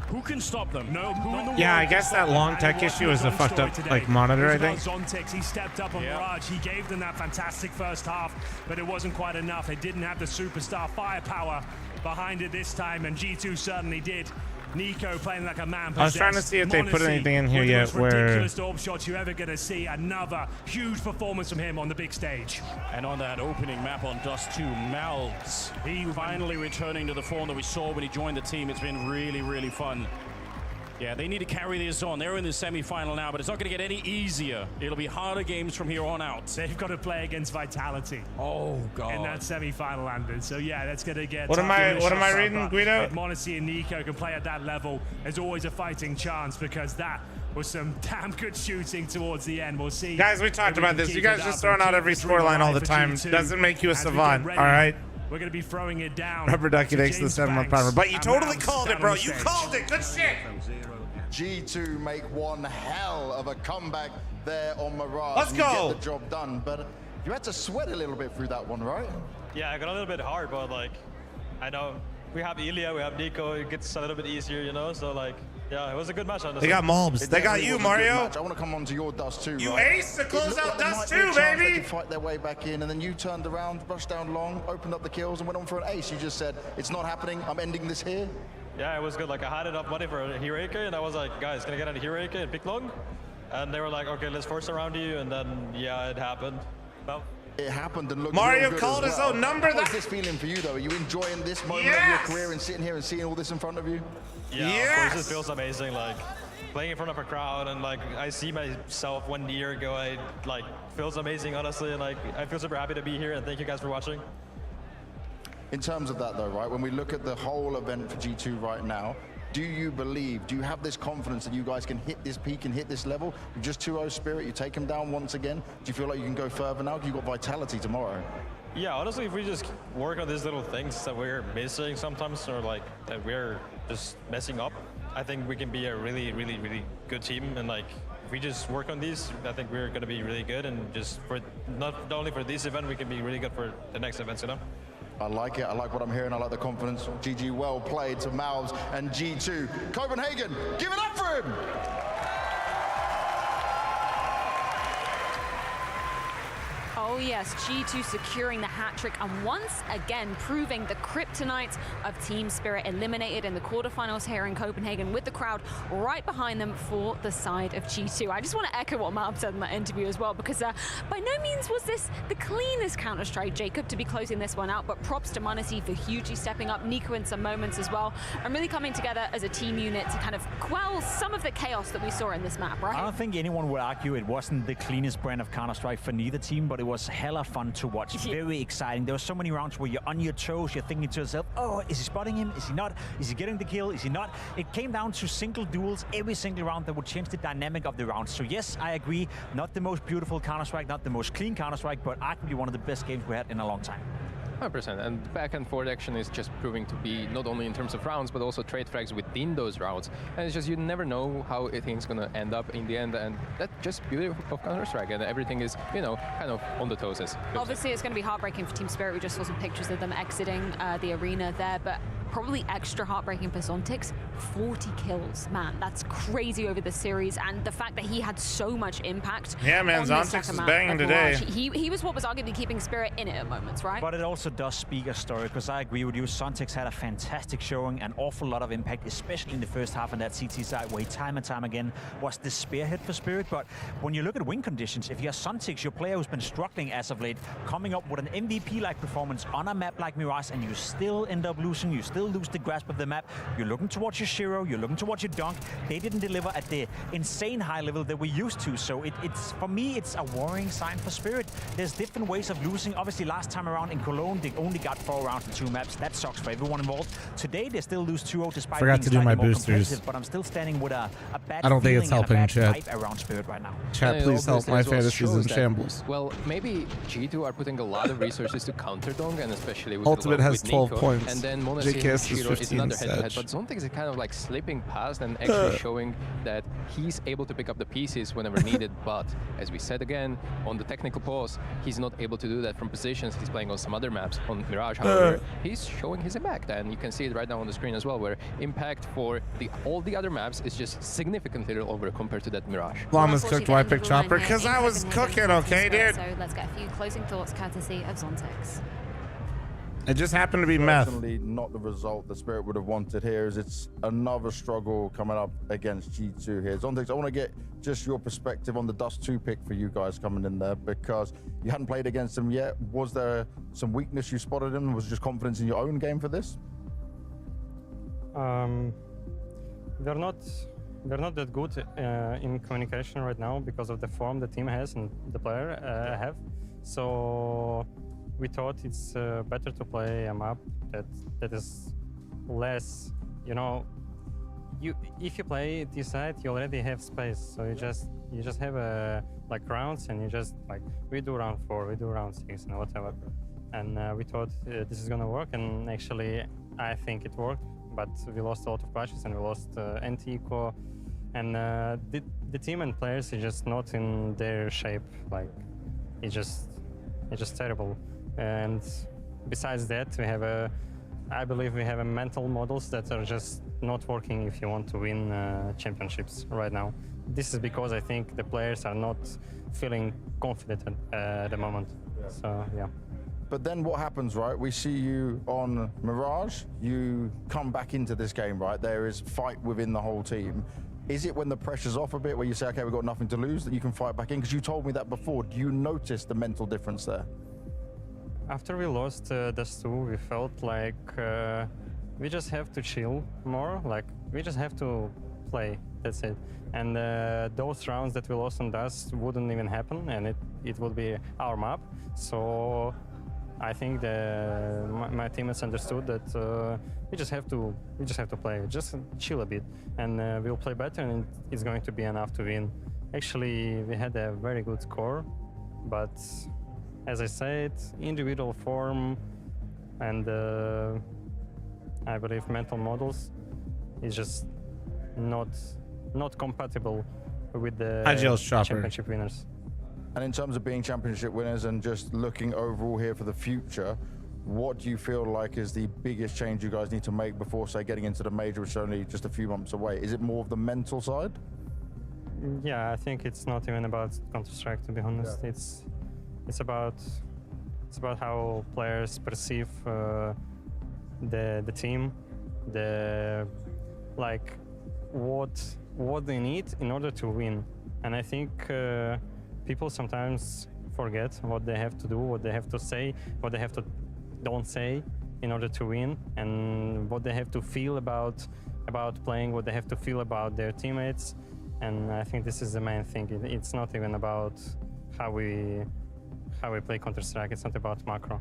Who can stop them? No, who in the yeah, world I guess that long tech issue is a fucked up like monitor, I think. Zontex, he stepped up on Mirage. He gave them that fantastic first half, but it wasn't quite enough. They didn't have the superstar firepower behind it this time, and G2 certainly did. Nico playing like a man. I was trying to see if they put anything in here yet where... ridiculous orb shots you're ever going to see. Another huge performance from him on the big stage. And on that opening map on Dust 2, Malz, he finally returning to the form that we saw when he joined the team. It's been really, really fun. Yeah, they need to carry this on. They're in the semi-final now, but it's not going to get any easier. It'll be harder games from here on out. They've got to play against Vitality. Oh, God. In that semi-final, Landon. So, yeah, that's going to get... What am I reading, Guido? If m0NESY and Nico can play at that level, there's always a fighting chance, because that was some damn good shooting towards the end. We'll see. Guys, we talked about this. You guys just throwing out every scoreline all the time doesn't make you a savant, all right? We're going to be throwing it down. Rubber ducky takes the 7-month primer. But you totally called it, bro. You called it. Good shit. G2 make one hell of a comeback there on Mirage. Let's go. Get the job done, but you had to sweat a little bit through that one, right? Yeah, I got a little bit hard, but like, I know we have Ilya, we have Nico, it gets a little bit easier, you know, so like, yeah, it was a good match. They got Mulbs. They got you, Mario. I want to come on to your Dust 2. You right? aced to close out Dust 2, They baby. could fight their way back in, and then you turned around, rushed down long, opened up the kills, and went on for an ace. You just said, it's not happening, I'm ending this here. Yeah, it was good. Like, I had enough money for a Heroica, and I was like, guys, can I get a Heroica and pick long? And they were like, okay, let's force around you, and then, yeah, it happened. Well, it happened and looked Mario good called his own number. How's this feeling for you, though? Are you enjoying this moment of your career and sitting here and seeing all this in front of you? Yeah, of course, it feels amazing. Like, playing in front of a crowd, and like, I see myself 1 year ago. I like, feels amazing, honestly, and like, I feel super happy to be here, and thank you guys for watching. In terms of that, though, right, when we look at the whole event for G2 right now, do you have this confidence that you guys can hit this peak and hit this level? You're just 2-0 Spirit, you take them down once again. Do you feel like you can go further now? You've got Vitality tomorrow. Yeah, honestly, if we just work on these little things that we're missing sometimes, or like that we're just messing up, I think we can be a really, really, really good team. And like, if we just work on these, I think we're going to be really good. And just for not only for this event, we can be really good for the next events, you know? I like it. I like what I'm hearing. I like the confidence. GG, well played to Malz and G2. Copenhagen, give it up for him! Oh yes, G2 securing the hat-trick and once again proving the kryptonite of Team Spirit, eliminated in the quarterfinals here in Copenhagen with the crowd right behind them for the side of G2. I just want to echo what Malb said in that interview as well, because by no means was this the cleanest Counter-Strike, Jacob, to be closing this one out, but props to m0NESY for hugely stepping up, Nico in some moments as well, and really coming together as a team unit to kind of quell some of the chaos that we saw in this map, right? I don't think anyone would argue it wasn't the cleanest brand of Counter-Strike for neither team, but it was was hella fun to watch. Very exciting. There were so many rounds where you're on your toes, you're thinking to yourself, oh, is he spotting him? Is he not? Is he getting the kill? Is he not? It came down to single duels every single round that would change the dynamic of the round. So yes, I agree. Not the most beautiful Counter-Strike, not the most clean Counter-Strike, but arguably one of the best games we had in a long time. 100%, and back and forth action is just proving to be not only in terms of rounds, but also trade frags within those rounds. And it's just, you never know how things gonna end up in the end, and that's just beauty of Counter-Strike, and everything is, you know, kind of on the toes. Obviously, it's going to be heartbreaking for Team Spirit. We just saw some pictures of them exiting the arena there, but probably extra heartbreaking for Zontix. 40 kills, man, that's crazy over the series, and the fact that he had so much impact. Yeah, man, Zontix is banging today. He was what was arguably keeping Spirit in it at moments, right? But it also does speak a story, because I agree with you. Zontix had a fantastic showing, an awful lot of impact, especially in the first half on that CT side, where he time and time again was the spearhead for Spirit. But when you look at win conditions, if you're Zontix, your player who's been struggling as of late, coming up with an MVP-like performance on a map like Mirage, and you still end up losing, you still lose the grasp of the map, you're looking towards your Shiro, you're looking towards your Dunk, they didn't deliver at the insane high level that we're used to. So it's for me, it's a worrying sign for Spirit. There's different ways of losing. Obviously, last time around in Cologne, they only got 4 rounds and 2 maps. That sucks for everyone involved. Today, they still lose 2-0 despite Forgot being to do my slightly more boosters. competitive, but I'm still standing with a bad I don't think it's feeling and a helping, bad chat. vibe around Spirit right now. Chat, please help. My fantasies in shambles. Well, maybe G2 are putting a lot of resources to counter Dong, and especially with Ultimate has with 12 Nico. points. And then JKS Monesi is Shiro is 15 another head-to-head, Sag. but Zontix is kind of like slipping past and actually showing that he's able to pick up the pieces whenever needed. But as we said again, on the technical pause, he's not able to do that from positions. He's playing on some other maps. On Mirage, however, he's showing his impact, and you can see it right now on the screen as well, where impact for all the other maps is just significantly over compared to that Mirage. Llamas cooked why I picked Chopper? Because I was cooking, okay, dude? So let's get a few closing thoughts courtesy of Zontix. It just happened to be meth. Certainly not the result the Spirit would have wanted here, as it's another struggle coming up against G2 here. Zontix, I want to get just your perspective on the Dust 2 pick for you guys coming in there, because you hadn't played against them yet. Was there some weakness you spotted in? Was it just confidence in your own game for this? They're not that good in communication right now because of the form the team has and the player have. So we thought it's better to play a map that is less, you know, if you play this side, you already have space, so you just have like rounds, and you just like, we do round 4, we do round 6, and whatever. And we thought this is gonna work, and actually I think it worked, but we lost a lot of clashes, and we lost anti-eco, and the team and players is just not in their shape. Like, it's just terrible. And besides that, we have I believe we have mental models that are just not working if you want to win championships right now. This is because I think the players are not feeling confident at the moment. So yeah. But then what happens, right? We see you on Mirage, you come back into this game, right? There is fight within the whole team. Is it when the pressure's off a bit, where you say, okay, we've got nothing to lose, that you can fight back in? Because you told me that before. Do you notice the mental difference there? After we lost Dust 2, we felt like we just have to chill more. Like, we just have to play. That's it. And those rounds that we lost on Dust wouldn't even happen, and it would be our map. So I think my teammates understood that we just have to play, just chill a bit, and we'll play better, and it's going to be enough to win. Actually, we had a very good score, but as I said, individual form and I believe mental models is just not compatible with the championship winners. And in terms of being championship winners and just looking overall here for the future, what do you feel like is the biggest change you guys need to make before, say, getting into the major, which is only just a few months away? Is it more of the mental side? Yeah, I think it's not even about Counter-Strike, to be honest. Yeah. It's about how players perceive the team, like what they need in order to win. And I think people sometimes forget what they have to do, what they have to say, what they have to don't say in order to win, and what they have to feel about playing, what they have to feel about their teammates. And I think this is the main thing. It's not even about how we how we play Counter-Strike. It's not about macro.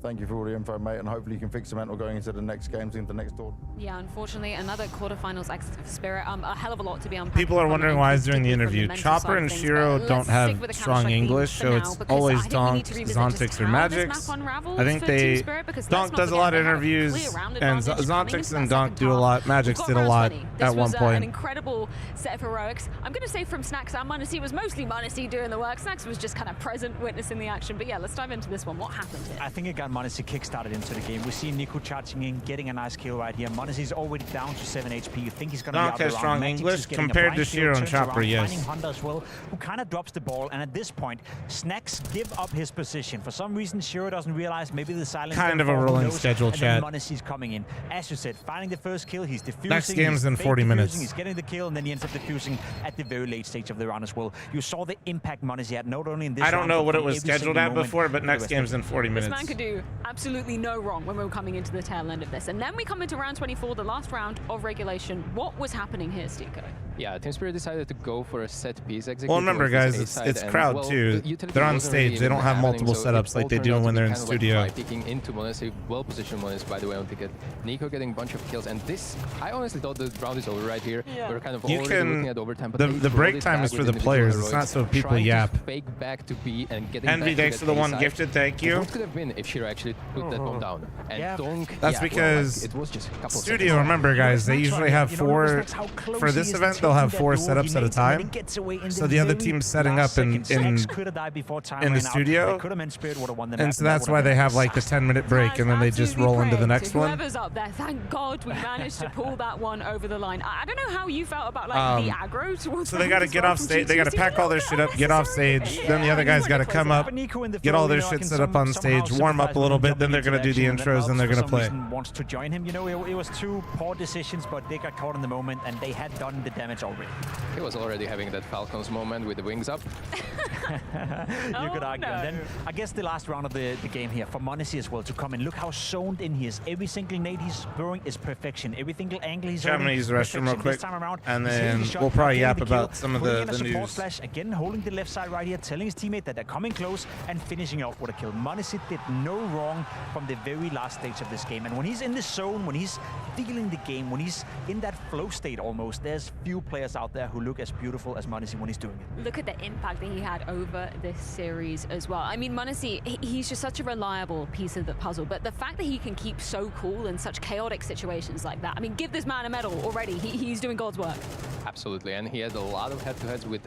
Thank you for all the info, mate, and hopefully you can fix the mental going into the next games, into the next tour. Yeah, unfortunately, another quarterfinals exit for Spirit. A hell of a lot to be unpacking. People are wondering why he's doing the interview. Chopper and Shiro don't have strong English, so it's always Donk, Zontix, or Magix. I think Donk does a lot of interviews, and Zontix and Donk do a lot. Magix did a lot at one point. An incredible set of heroics. I'm going to say from Snax and m0NESY, it was mostly m0NESY doing the work. Snax was just kind of present, witnessing the action. But yeah, let's dive into this one. What happened here? I think it got m0NESY kickstarted into the game. We see NiKo charging in, getting a nice kill right here. m0NESY's already down to 7 HP. You think he's going to be out there. Donk has strong English compared to Shiro and Chopper, yes. Hunter as well, who kind of drops the ball, and at this point, Snax give up his position. For some reason, Shiro doesn't realize maybe the silence. Kind of a rolling schedule, chat. m0NESY's coming in. As you said, finding the first kill, he's defusing. Next game's in 40 minutes. He's getting the kill, and then he ends up defusing at the very late stage of the round as well. You saw the impact m0NESY had, not only in this I don't know what it was every scheduled at moment, before, but next game's in 40 minutes. This man could do absolutely no wrong when we were coming into the tail end of this. And then we come into round 24, the last round of regulation. What was happening here, Stiko? Yeah, Team Spirit decided to go for a set piece execution. Well, remember, guys, it's crowd too. They're on stage. They don't have multiple setups like they do when they're in studio. Like picking into m0NESY, well-positioned m0NESY, by the way, on ticket. NiKo getting a bunch of kills, and this, I honestly thought the round is over right here. Yeah. We're kind of already looking at overtime. But the break time is for the players. It's not so people yap. Fake back to B and getting Envy, thanks for the one gifted. Thank you. What could have been if Shiro actually put that bomb down? And Donk, that's because it was just a couple studio. Remember, guys, they usually have four for this event. They'll have 4 setups at a time. So the other team's setting up in the studio, and so that's why they have like the 10-minute break, and then they just roll into the next one. Whoever's up there, thank God we managed to pull that one over the line. I don't know how you felt about like the aggro towards. So they got to get off stage. They got to pack all their shit up, get off stage. Then the other guys got to come up, get all their shit set up on stage, warm up a little bit. Then they're gonna do the intros, and they're gonna play. Wants to join him. You know, it was 2 poor decisions, but they got caught in the moment, and they had done the damage already. He was already having that Falcons moment with the wings up. You could argue. No. And then I guess the last round of the game here for m0NESY as well to come in. Look how zoned in he is. Every single nade he's throwing is perfection. Every single angle he's I'm gonna use the restroom real quick, and then we'll probably yap about some of the news. Flash, again, holding the left side right here, telling his teammate that they're coming close and finishing off with a kill. m0NESY did no wrong from the very last stage of this game. And when he's in the zone, when he's feeling the game, when he's in that flow state almost, there's few players out there who look as beautiful as m0NESY when he's doing it. Look at the impact that he had over this series as well. I mean, m0NESY, he's just such a reliable piece of the puzzle, but the fact that he can keep so cool in such chaotic situations like that, I mean, give this man a medal already. He's doing God's work. Absolutely, and he had a lot of head-to-heads with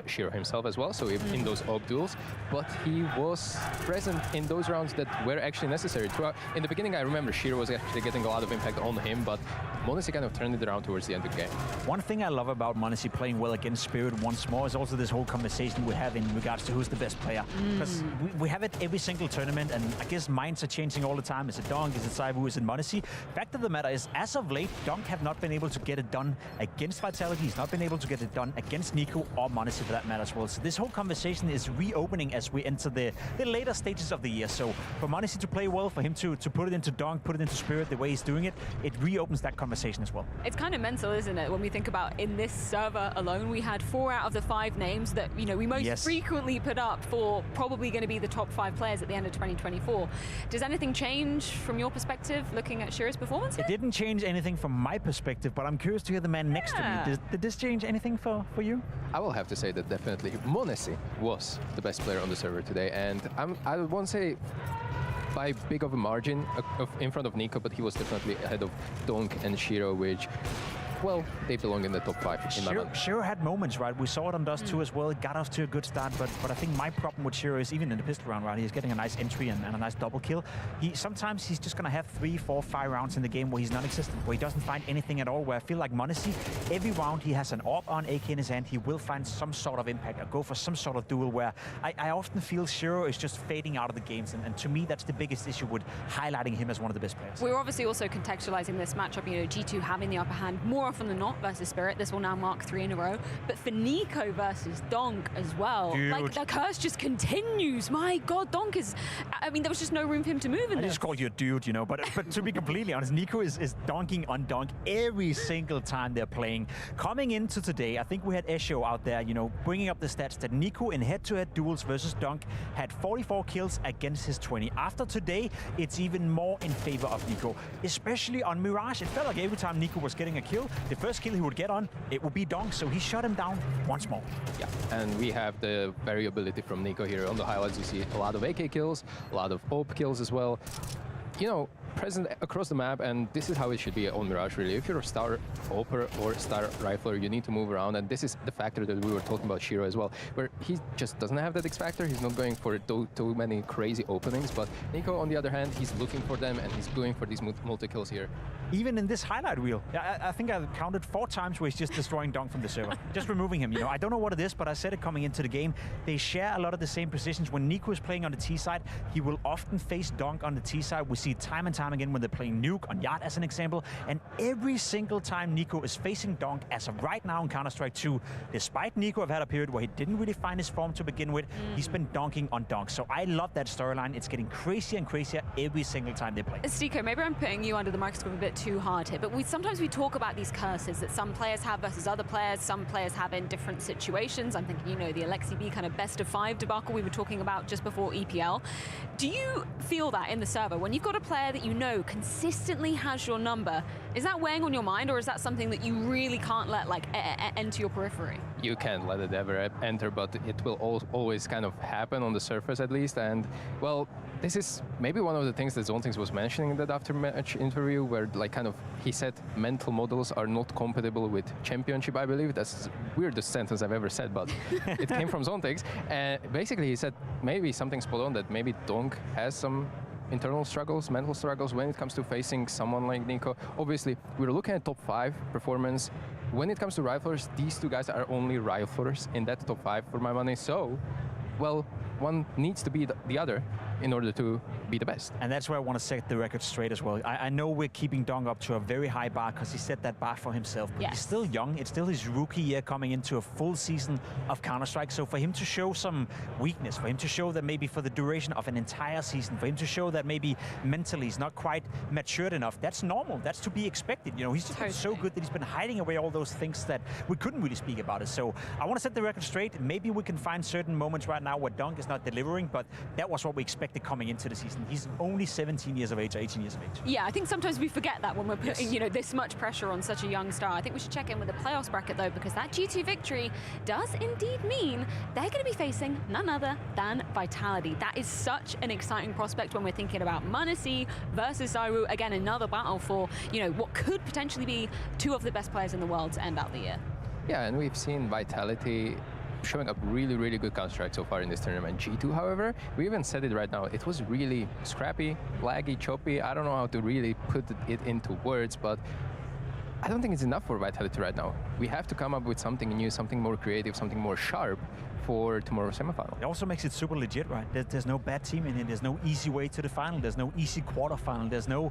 Shiro himself as well, so in those AWP duels, but he was present in those rounds that were actually necessary. In the beginning, I remember Shiro was actually getting a lot of impact on him, but m0NESY kind of turned it around towards the end of the game. One thing I love about m0NESY playing well against Spirit once more is also this whole conversation we have in regards to who's the best player. Because we have it every single tournament, and I guess minds are changing all the time. Is it Donk? Is it ZywOo? Is it m0NESY? Fact of the matter is, as of late, Donk have not been able to get it done against Vitality. He's not been able to get it done against NiKo or m0NESY for that matter as well. So this whole conversation is reopening as we enter the later stages of the year. So for m0NESY to play well, for him to put it into Donk, put it into Spirit the way he's doing it, it reopens that conversation as well. It's kind of mental, isn't it? When we think about in this server alone, we had 4 out of the 5 names that, you know, we most frequently put up for probably going to be the top 5 players at the end of 2024. Does anything change from your perspective looking at Shiro's performance here? It didn't change anything from my perspective, but I'm curious to hear the man next to me. Did this change anything for you? I will have to say that definitely m0NESY was the best player on the server today, and I won't say by big of a margin in front of NiKo, but he was definitely ahead of Donk and Shiro, which, well, they belong in the top 5 in my mind. Shiro had moments, right? We saw it on Dust 2 as well. It got off to a good start, but I think my problem with Shiro is even in the pistol round, right? He's getting a nice entry and a nice double kill. Sometimes he's just going to have 3, 4, 5 rounds in the game where he's non-existent, where he doesn't find anything at all, where I feel like m0NESY, every round he has an AWP on AK in his hand, he will find some sort of impact or go for some sort of duel where I often feel Shiro is just fading out of the games, and to me that's the biggest issue with highlighting him as one of the best players. We're obviously also contextualizing this matchup, you know, G2 having the upper hand more out from the Knot versus Spirit, this will now mark 3 in a row. But for Nico versus Donk as well, Dude. like the curse just continues. My God, Donk is, I mean, there was just no room for him to move in I this. just called you a dude, you know, but to be completely honest, Nico is donking on Donk every single time they're playing. Coming into today, I think we had Esho out there, you know, bringing up the stats that Nico in head-to-head duels versus Donk had 44 kills against his 20. After today, it's even more in favor of Nico, especially on Mirage. It felt like every time Nico was getting a kill, the first kill he would get on, it would be Donk, so he shut him down once more. Yeah, and we have the variability from Nico here. On the highlights, you see a lot of AK kills, a lot of OP kills as well. You know, present across the map, and this is how it should be on Mirage, really. If you're a star oper or star rifler, you need to move around, and this is the factor that we were talking about Shiro as well, where he just doesn't have that X factor. He's not going for too many crazy openings, but Nico, on the other hand, he's looking for them, and he's going for these multi-kills here. Even in this highlight reel, I think I counted 4 times where he's just destroying Donk from the server, just removing him. You know, I don't know what it is, but I said it coming into the game. They share a lot of the same positions. When Nico is playing on the T side, he will often face Donk on the T side. We see it time and time again when they're playing Nuke on Yacht as an example. And every single time Nico is facing Donk, as of right now in Counter-Strike 2, despite Nico have had a period where he didn't really find his form to begin with, he's been donking on Donk. So I love that storyline. It's getting crazier and crazier every single time they play. Stiko, maybe I'm putting you under the microscope a bit too hard here, but sometimes we talk about these curses that some players have versus other players, some players have in different situations. I'm thinking, you know, the Alexi B kind of best of 5 debacle we were talking about just before EPL. Do you feel that in the server, when you've got a player that you know consistently has your number, is that weighing on your mind, or is that something that you really can't let like enter your periphery? You can't let it ever enter, but it will always kind of happen on the surface at least. And well, this is maybe one of the things that Zontix was mentioning in that after-match interview, where like kind of he said mental models are not compatible with championship, I believe. That's the weirdest sentence I've ever said, but it came from Zontix. And basically he said maybe something spot on, that maybe Donk has some internal struggles, mental struggles when it comes to facing someone like Nico. Obviously, we're looking at top 5 performance. When it comes to riflers, these 2 guys are only riflers in that top 5 for my money. So, well, one needs to be the other in order to be the best. And that's where I want to set the record straight as well. I know we're keeping Donk up to a very high bar because he set that bar for himself, but he's still young. It's still his rookie year coming into a full season of Counter-Strike. So for him to show some weakness, for him to show that maybe for the duration of an entire season, for him to show that maybe mentally he's not quite matured enough, that's normal. That's to be expected. You know, he's just been so good that he's been hiding away all those things that we couldn't really speak about it. So I want to set the record straight. Maybe we can find certain moments right now where Donk is not delivering, but that was what we expected coming into the season. He's only 17 years of age, 18 years of age. Yeah, I think sometimes we forget that when we're putting, you know, this much pressure on such a young star. I think we should check in with the playoffs bracket though, because that G2 victory does indeed mean they're going to be facing none other than Vitality. That is such an exciting prospect when we're thinking about m0NESY versus Zaiwu. Again, another battle for, you know, what could potentially be 2 of the best players in the world to end out the year. Yeah, and we've seen Vitality showing up really, really good Counter-Strike so far in this tournament. G2, however, we even said it right now, it was really scrappy, laggy, choppy. I don't know how to really put it into words, but I don't think it's enough for Vitality right now. We have to come up with something new, something more creative, something more sharp for tomorrow's semifinal. It also makes it super legit, right? There's no bad team in it. There's no easy way to the final. There's no easy quarterfinal. There's no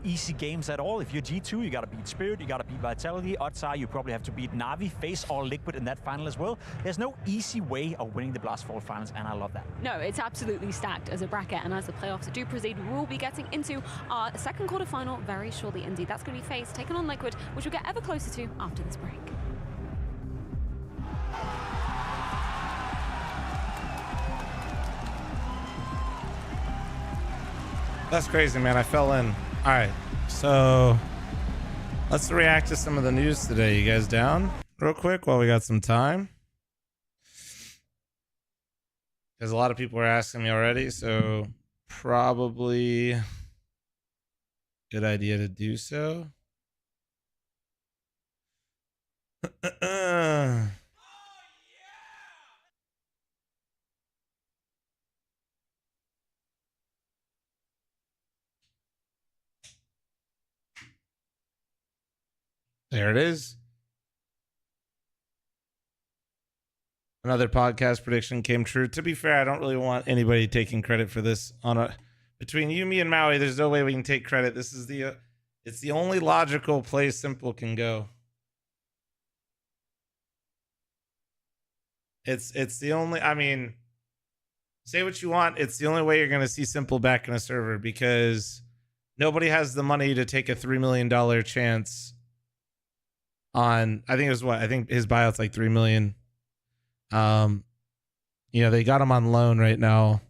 easy games at all. If you're G2, you got to beat Spirit, you got to beat Vitality. Odds are you probably have to beat Na'Vi, FaZe or Liquid in that final as well. There's no easy way of winning the Blast Fall finals, and I love that. No, it's absolutely stacked as a bracket, and as the playoffs do proceed, we'll be getting into our second quarterfinal very shortly indeed. That's going to be FaZe taking on Liquid, which we'll get ever closer to after this break. That's crazy, man. I fell in. All right, so let's react to some of the news today. You guys down real quick while we got some time? Because a lot of people are asking me already, so probably good idea to do so. There it is. Another podcast prediction came true. To be fair, I don't really want anybody taking credit for this. Between you, me, and Maui, there's no way we can take credit. This is it's the only logical place Simple can go. It's the only, I mean, say what you want, it's the only way you're going to see Simple back in a server, because nobody has the money to take a $3 million chance on, I think it was what? I think his buyout's like $3 million. You know, they got him on loan right now.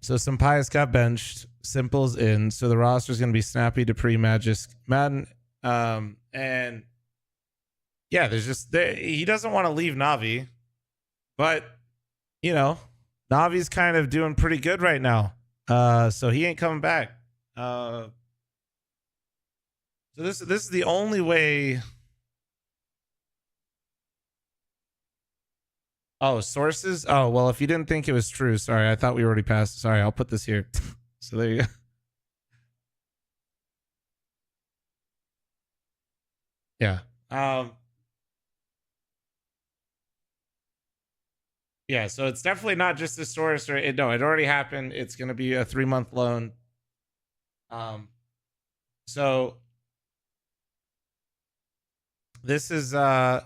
So Sampai's got benched. Simple's in. So the roster's going to be Snappy, Dupree, Magisk, Madden. And yeah, there's just, he doesn't want to leave Navi. But, you know, Navi's kind of doing pretty good right now. So he ain't coming back. So this is the only way. Oh, sources? Oh, well, if you didn't think it was true, sorry, I thought we already passed. Sorry, I'll put this here. So there you go. Yeah. Yeah, so it's definitely not just the source, or no, it already happened. It's going to be a 3-month loan. So this is yeah,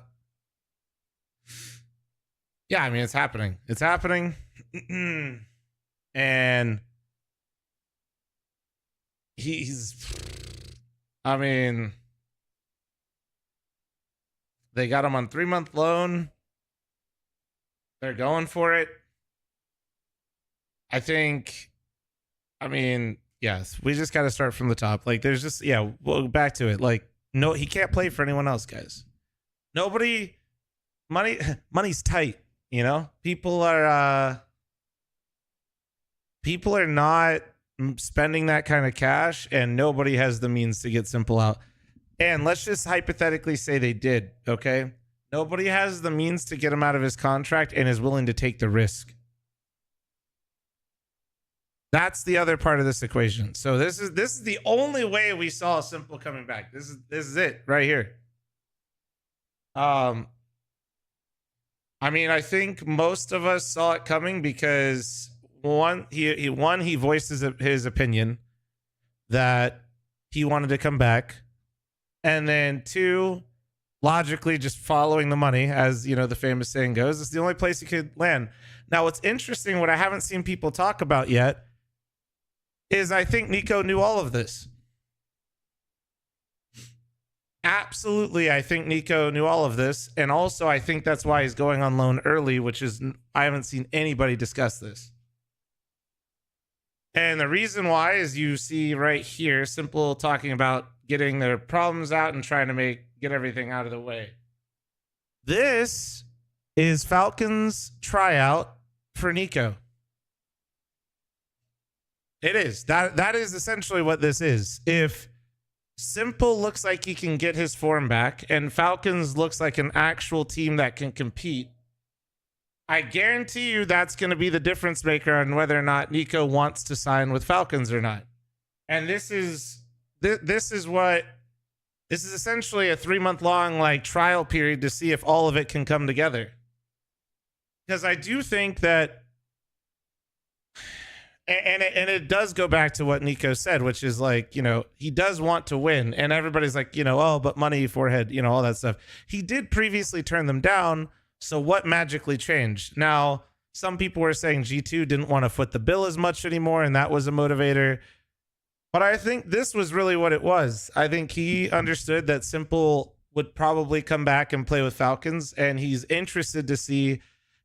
I mean, it's happening. It's happening. And he's, I mean, they got him on 3-month loan. They're going for it. I think, I mean, yes, we just got to start from the top. Like, there's just, yeah, well, back to it. Like, no, he can't play for anyone else, guys. Nobody, money's tight, you know? People are not spending that kind of cash, and nobody has the means to get Simple out. And let's just hypothetically say they did, okay? Nobody has the means to get him out of his contract and is willing to take the risk. That's the other part of this equation. So this is the only way we saw Simple coming back. This is it right here. I mean, I think most of us saw it coming because he voiced his opinion that he wanted to come back, and then 2, logically just following the money, as you know, the famous saying goes, it's the only place he could land. Now, what's interesting, what I haven't seen people talk about yet, is I think Nico knew all of this. Absolutely, I think Nico knew all of this, and also I think that's why he's going on loan early, which is, I haven't seen anybody discuss this. And the reason why is you see right here, Simple talking about getting their problems out and trying to get everything out of the way. This is Falcons tryout for Nico. It is. That is essentially what this is. If Simple looks like he can get his form back and Falcons looks like an actual team that can compete, I guarantee you that's going to be the difference maker on whether or not Nico wants to sign with Falcons or not. And this is essentially a 3-month long like trial period to see if all of it can come together. Because I do think that, and it does go back to what Nico said, which is like, you know, he does want to win, and everybody's like, you know, oh, but money, forehead, you know, all that stuff. He did previously turn them down. So what magically changed? Now, some people were saying G2 didn't want to foot the bill as much anymore, and that was a motivator. But I think this was really what it was. I think he understood that Simple would probably come back and play with Falcons, and he's interested to see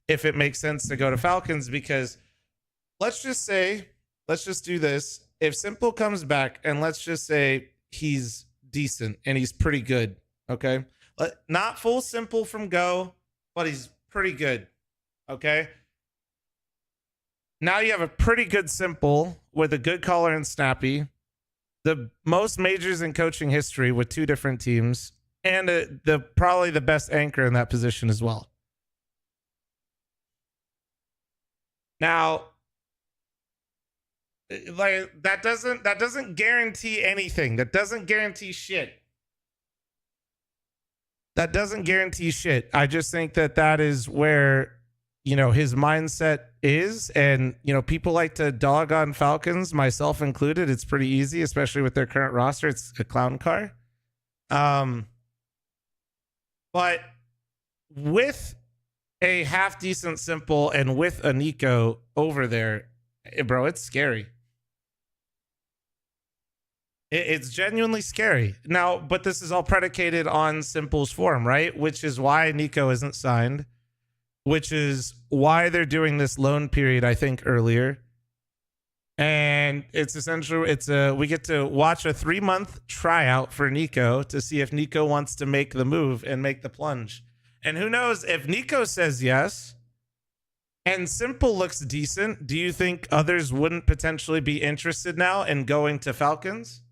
if it makes sense to go to Falcons, because let's just do this. If Simple comes back and let's just say he's decent and he's pretty good, okay? Not full Simple from Go, but he's pretty good, okay? Now you have a pretty good Simple with a good caller and Snappy, the most majors in coaching history with 2 different teams, and probably the best anchor in that position as well. Now, like, that doesn't guarantee anything. That doesn't guarantee shit. That doesn't guarantee shit. I just think that is where, you know, his mindset is. And, you know, people like to dog on Falcons, myself included. It's pretty easy, especially with their current roster. It's a clown car. But with a half decent Simple and with a Nico over there, bro, it's scary. It's genuinely scary. Now, but this is all predicated on Simple's form, right? Which is why Nico isn't signed, which is why they're doing this loan period, I think, earlier. And it's essentially, we get to watch a 3-month tryout for Nico to see if Nico wants to make the move and make the plunge. And who knows, if Nico says yes and Simple looks decent, do you think others wouldn't potentially be interested now in going to Falcons?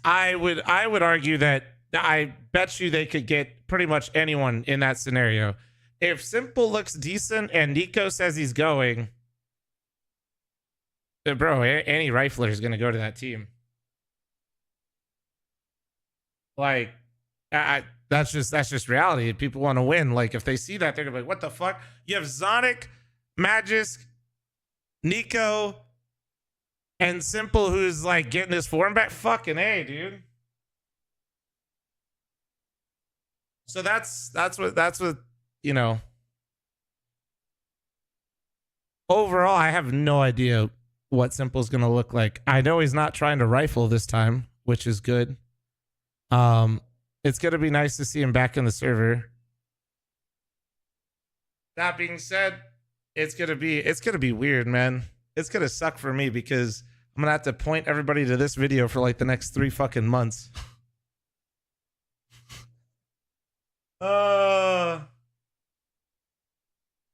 I would argue that I bet you they could get pretty much anyone in that scenario. If Simple looks decent and Nico says he's going, bro, any rifler is going to go to that team. Like, that's just reality. People want to win. Like, if they see that, they're going to be like, what the fuck? You have Zonic, Magisk, Nico, and Simple, who's like getting his form back. Fucking A, dude. So that's what, you know. Overall, I have no idea what Simple's gonna look like. I know he's not trying to rifle this time, which is good. It's gonna be nice to see him back in the server. That being said, it's gonna be weird, man. It's gonna suck for me because I'm gonna have to point everybody to this video for like the next 3 fucking months.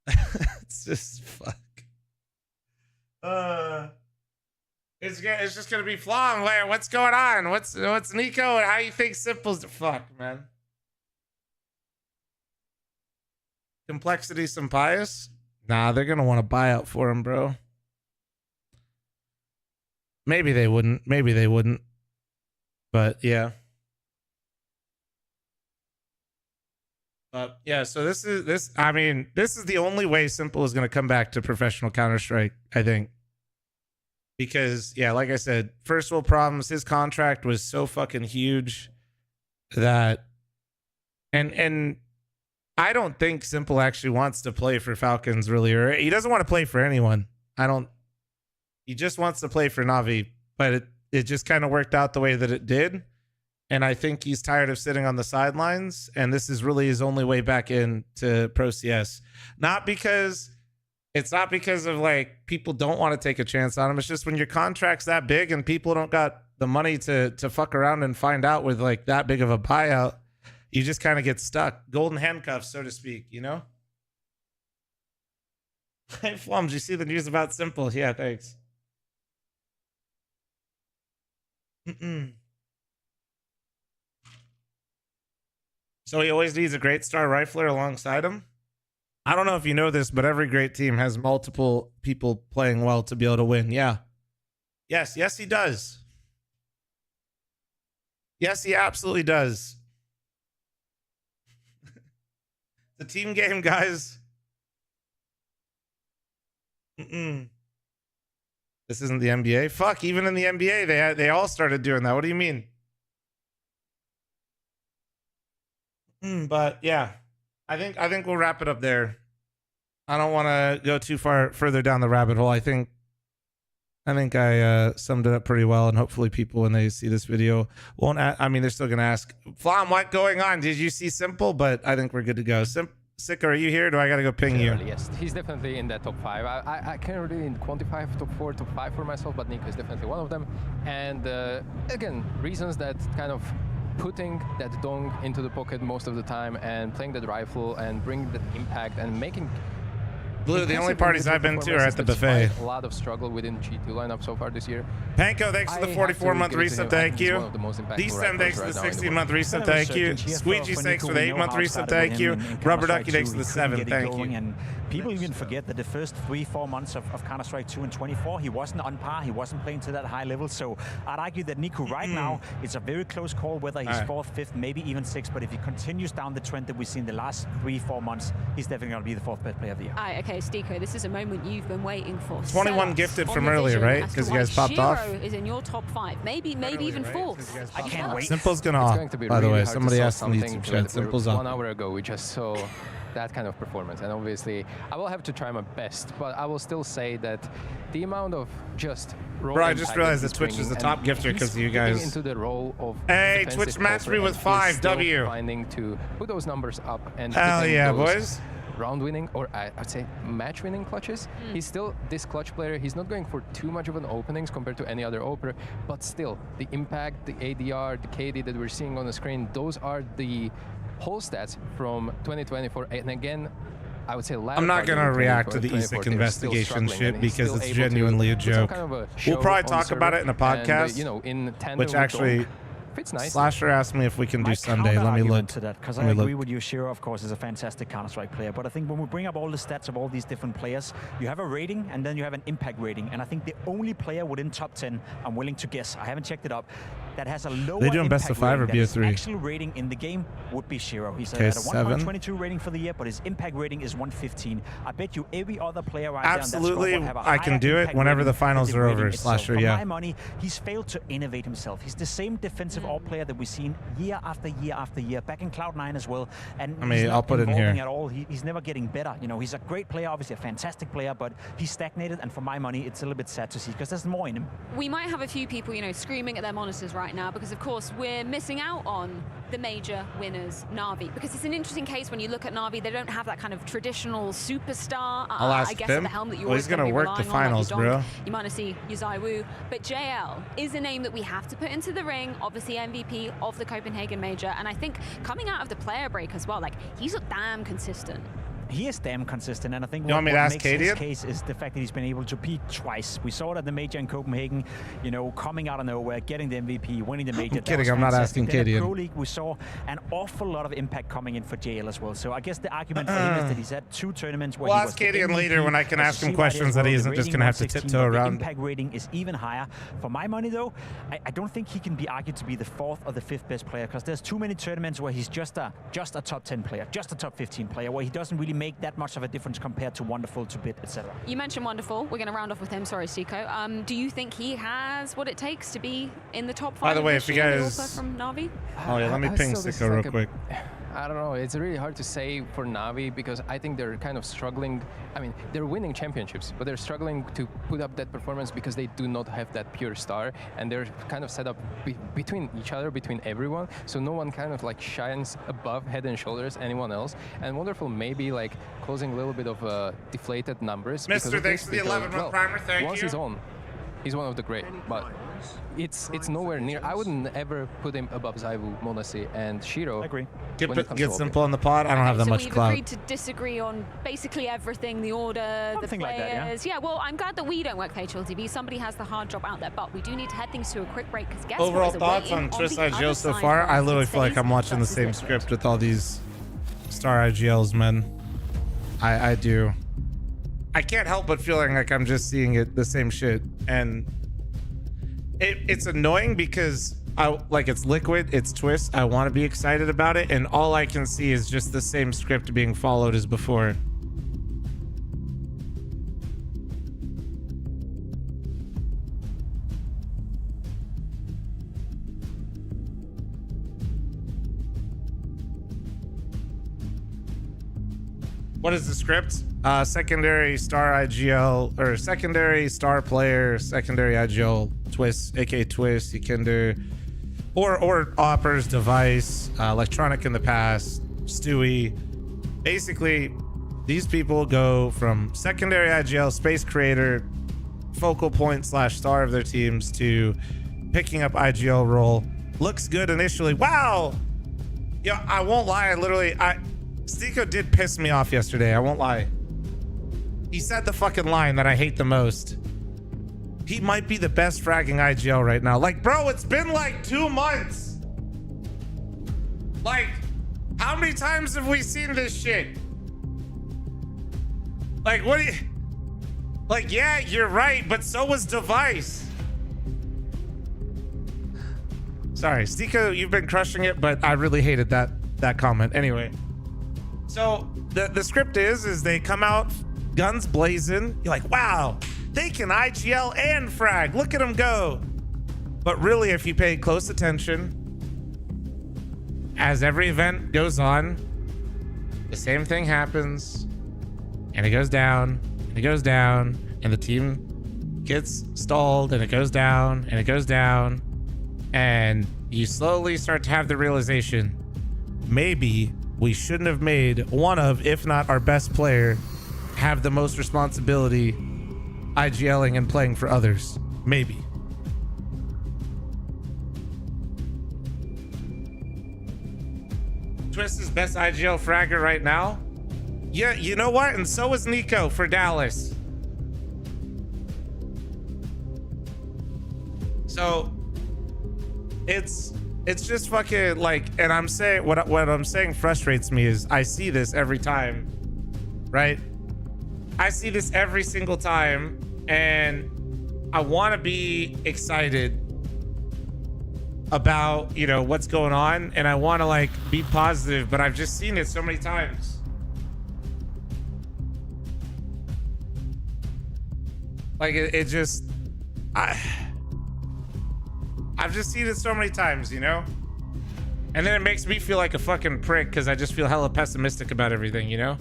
It's just fuck. It's just gonna be flawed. What's going on? What's Nico and how you think Simple's fuck, man? Complexity some pious? Nah, they're gonna want a buyout for him, bro. Maybe they wouldn't. Maybe they wouldn't. But yeah. But yeah, so this is the only way Simple is gonna come back to professional Counter-Strike, I think. Because yeah, like I said, first world problems, his contract was so fucking huge that and I don't think Simple actually wants to play for Falcons really, or he doesn't want to play for anyone. He just wants to play for Navi, but it just kind of worked out the way that it did. And I think he's tired of sitting on the sidelines, and this is really his only way back into Pro CS. It's not because of like people don't want to take a chance on him. It's just when your contract's that big and people don't got the money to fuck around and find out with like that big of a buyout, you just kind of get stuck. Golden handcuffs, so to speak, you know? Hey, Flums, you see the news about Simple? Yeah, thanks. So he always needs a great star rifler alongside him? I don't know if you know this, but every great team has multiple people playing well to be able to win. Yeah. Yes, he does. Yes, he absolutely does. The team game, guys. This isn't the NBA. Fuck, even in the NBA, they all started doing that. What do you mean? But yeah, I think we'll wrap it up there. I don't want to go too further down the rabbit hole. I think I summed it up pretty well, and hopefully people, when they see this video, won't. They're still gonna ask, Flom, what going on? Did you see Simple? But I think we're good to go. Sicker, are you here? Do I gotta go ping you? Yes, he's definitely in that top 5. I can't really quantify top 4, top 5 for myself, but Nico is definitely one of them. And again, reasons that kind of putting that dong into the pocket most of the time and playing that rifle and bringing that impact and making Blue, the only parties I've been to are at the buffet. A lot of struggle within G2 lineup so far this year. Panko, thanks for the 44-month reset, thank you. D-Stem, thanks for the 16-month reset, thank you. Squeegee, thanks for the 8-month reset, thank you. Rubber Ducky, thanks for the 7, thank you. People even forget that the first 3-4 months of Counter-Strike 2 and 24, he wasn't on par, he wasn't playing to that high level. So I'd argue that Niku right now, it's a very close call whether he's 4th, 5th, maybe even 6th. But if he continues down the trend that we've seen the last 3-4 months, he's definitely going to be the 4th best player of the year. Okay, Stiko, this is a moment you've been waiting for. 21 gifted from earlier, right? Because you guys popped off. Shiro is in your top 5, maybe even 4th. I can't wait. Simple's gonna off, by the way. Somebody asked in YouTube chat. Simple's off. 1 hour ago, we just saw that kind of performance, and obviously I will have to try my best, but I will still say that the amount of just Bro, I just realized that Twitch is the top gifter because of you guys. Into the role of hey, Twitch matched me with 5 W. Finding to put those numbers up and hell yeah, boys. Round winning, or I'd say match winning clutches. He's still this clutch player. He's not going for too much of an openings compared to any other opener, but still the impact, the ADR, the KD that we're seeing on the screen, those are the whole stats from 2024. And again, I would say I'm not going to react to the ESIC investigation shit because it's genuinely a joke. We'll probably talk about it in a podcast, and, you know, in which actually fits nice. Slasher asked me if we can do Sunday. Let me look. To that, because I agree with you. Shiro, of course, is a fantastic Counter-Strike player. But I think when we bring up all the stats of all these different players, you have a rating and then you have an impact rating. And I think the only player within top 10, I'm willing to guess, I haven't checked it up, that has a lower they doing best of 5 or BO3? Actual rating in the game would be Shiro. He's at a 122 rating for the year, but his impact rating is 115. I bet you every other player right absolutely there I can do it whenever the finals are over. Slasher, yeah. For my money, he's failed to innovate himself. He's the same defensive all player that we've seen year after year after year, back in Cloud9 as well. And I mean, I'll put it in here. At all. He's never getting better. You know, he's a great player, obviously a fantastic player, but he's stagnated. And for my money, it's a little bit sad to see because there's more in him. We might have a few people, you know, screaming at their monitors right now because, of course, we're missing out on the major winners, Na'Vi, because it's an interesting case when you look at Na'Vi. They don't have that kind of traditional superstar. I'll ask I guess him. at the helm that you're he's gonna work the finals, bro. You might see Yuzai Wu, but JL is a name that we have to put into the ring. Obviously, MVP of the Copenhagen Major, and I think coming out of the player break as well, like he's damn consistent. He is damn consistent, and I think what makes his case is the fact that he's been able to peak twice. We saw it at the Major in Copenhagen, you know, coming out of nowhere, getting the MVP, winning the Major. I'm kidding, I'm not asking Katie. Pro League, we saw an awful lot of impact coming in for JL as well. So I guess the argument for him is that he's had 2 tournaments where we'll he was ask Katie MVP, later when I can ask him questions that he isn't just going to have to tiptoe around. The impact rating is even higher. For my money, though, I don't think he can be argued to be the 4th or the 5th best player because there's too many tournaments where he's just a top 10 player, just a top 15 player, where he doesn't really make that much of a difference compared to Wonderful, to Bit, etc. You mentioned Wonderful. We're going to round off with him. Sorry, Stiko. Do you think he has what it takes to be in the top 5? By the way, if you guys from Na'Vi? Oh yeah, let me ping Stiko real quick. I don't know. It's really hard to say for Na'Vi because I think they're kind of struggling. I mean, they're winning championships, but they're struggling to put up that performance because they do not have that pure star, and they're kind of set up between each other, between everyone. So no one kind of like shines above head and shoulders anyone else. And Wonderful may be like closing a little bit of deflated numbers. Mr. Thanks for the 11-month primer. Thank you. Once he's on, he's one of the great, but it's nowhere near. I wouldn't ever put him above Zaiwu, Monasi, and Shiro. I agree. Get Simple on the pod. I don't have that much we've clout. agreed to disagree on basically everything, the order, the players. Like that, yeah, well, I'm glad that we don't work for HLTV. Somebody has the hard job out there, but we do need to head things to a quick break because guess overall what? Thoughts on Triss IGL so far? I literally feel like I'm watching the same script with all these star IGLs, man. I do. I can't help but feeling like I'm just seeing the same shit, and it's annoying because it's Liquid, it's Twist. I want to be excited about it, and all I can see is just the same script being followed as before. What is the script? Secondary star IGL, or secondary star player, secondary IGL, Twist, aka Twist, Yekender, or Oppers, Device, Electronic in the past, Stewie. Basically, these people go from secondary IGL, space creator, focal point / star of their teams to picking up IGL role. Looks good initially. Wow! Yeah, I won't lie, Stiko did piss me off yesterday, I won't lie. He said the fucking line that I hate the most. He might be the best fragging IGL right now. Like, bro, it's been like 2 months. Like, how many times have we seen this shit? Like, what do you... Like, yeah, you're right, but so was Device. Sorry, Stiko, you've been crushing it, but I really hated that comment. Anyway, so the script is they come out guns blazing. You're like, wow, they can IGL and frag. Look at them go. But really, if you pay close attention, as every event goes on, the same thing happens, and it goes down, and it goes down, and the team gets stalled, and it goes down, and it goes down, and you slowly start to have the realization, maybe we shouldn't have made one of, if not our best player, have the most responsibility IGLing and playing for others. Maybe. Twist is best IGL fragger right now. Yeah, you know what? And so is Nico for Dallas. So it's just fucking like, and I'm saying what I'm saying frustrates me is I see this every time, right? I see this every single time, and I want to be excited about, you know, what's going on, and I want to like be positive, but I've just seen it so many times. Like it just, I've just seen it so many times, you know? And then it makes me feel like a fucking prick because I just feel hella pessimistic about everything, you know?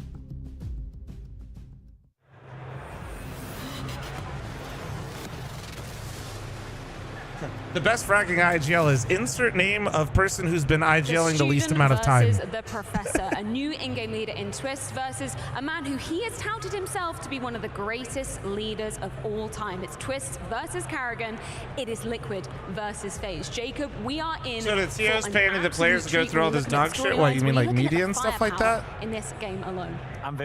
The best fragging IGL is insert name of person who's been IGLing the least amount of time. Versus the Professor, a new in-game leader in Twist, versus a man who he has touted himself to be one of the greatest leaders of all time. It's Twist versus Karrigan. It is Liquid versus FaZe. Jacob, we are in. So the TO's paying the players to go through all this dog shit? What, you mean like media and stuff like that? In this game alone.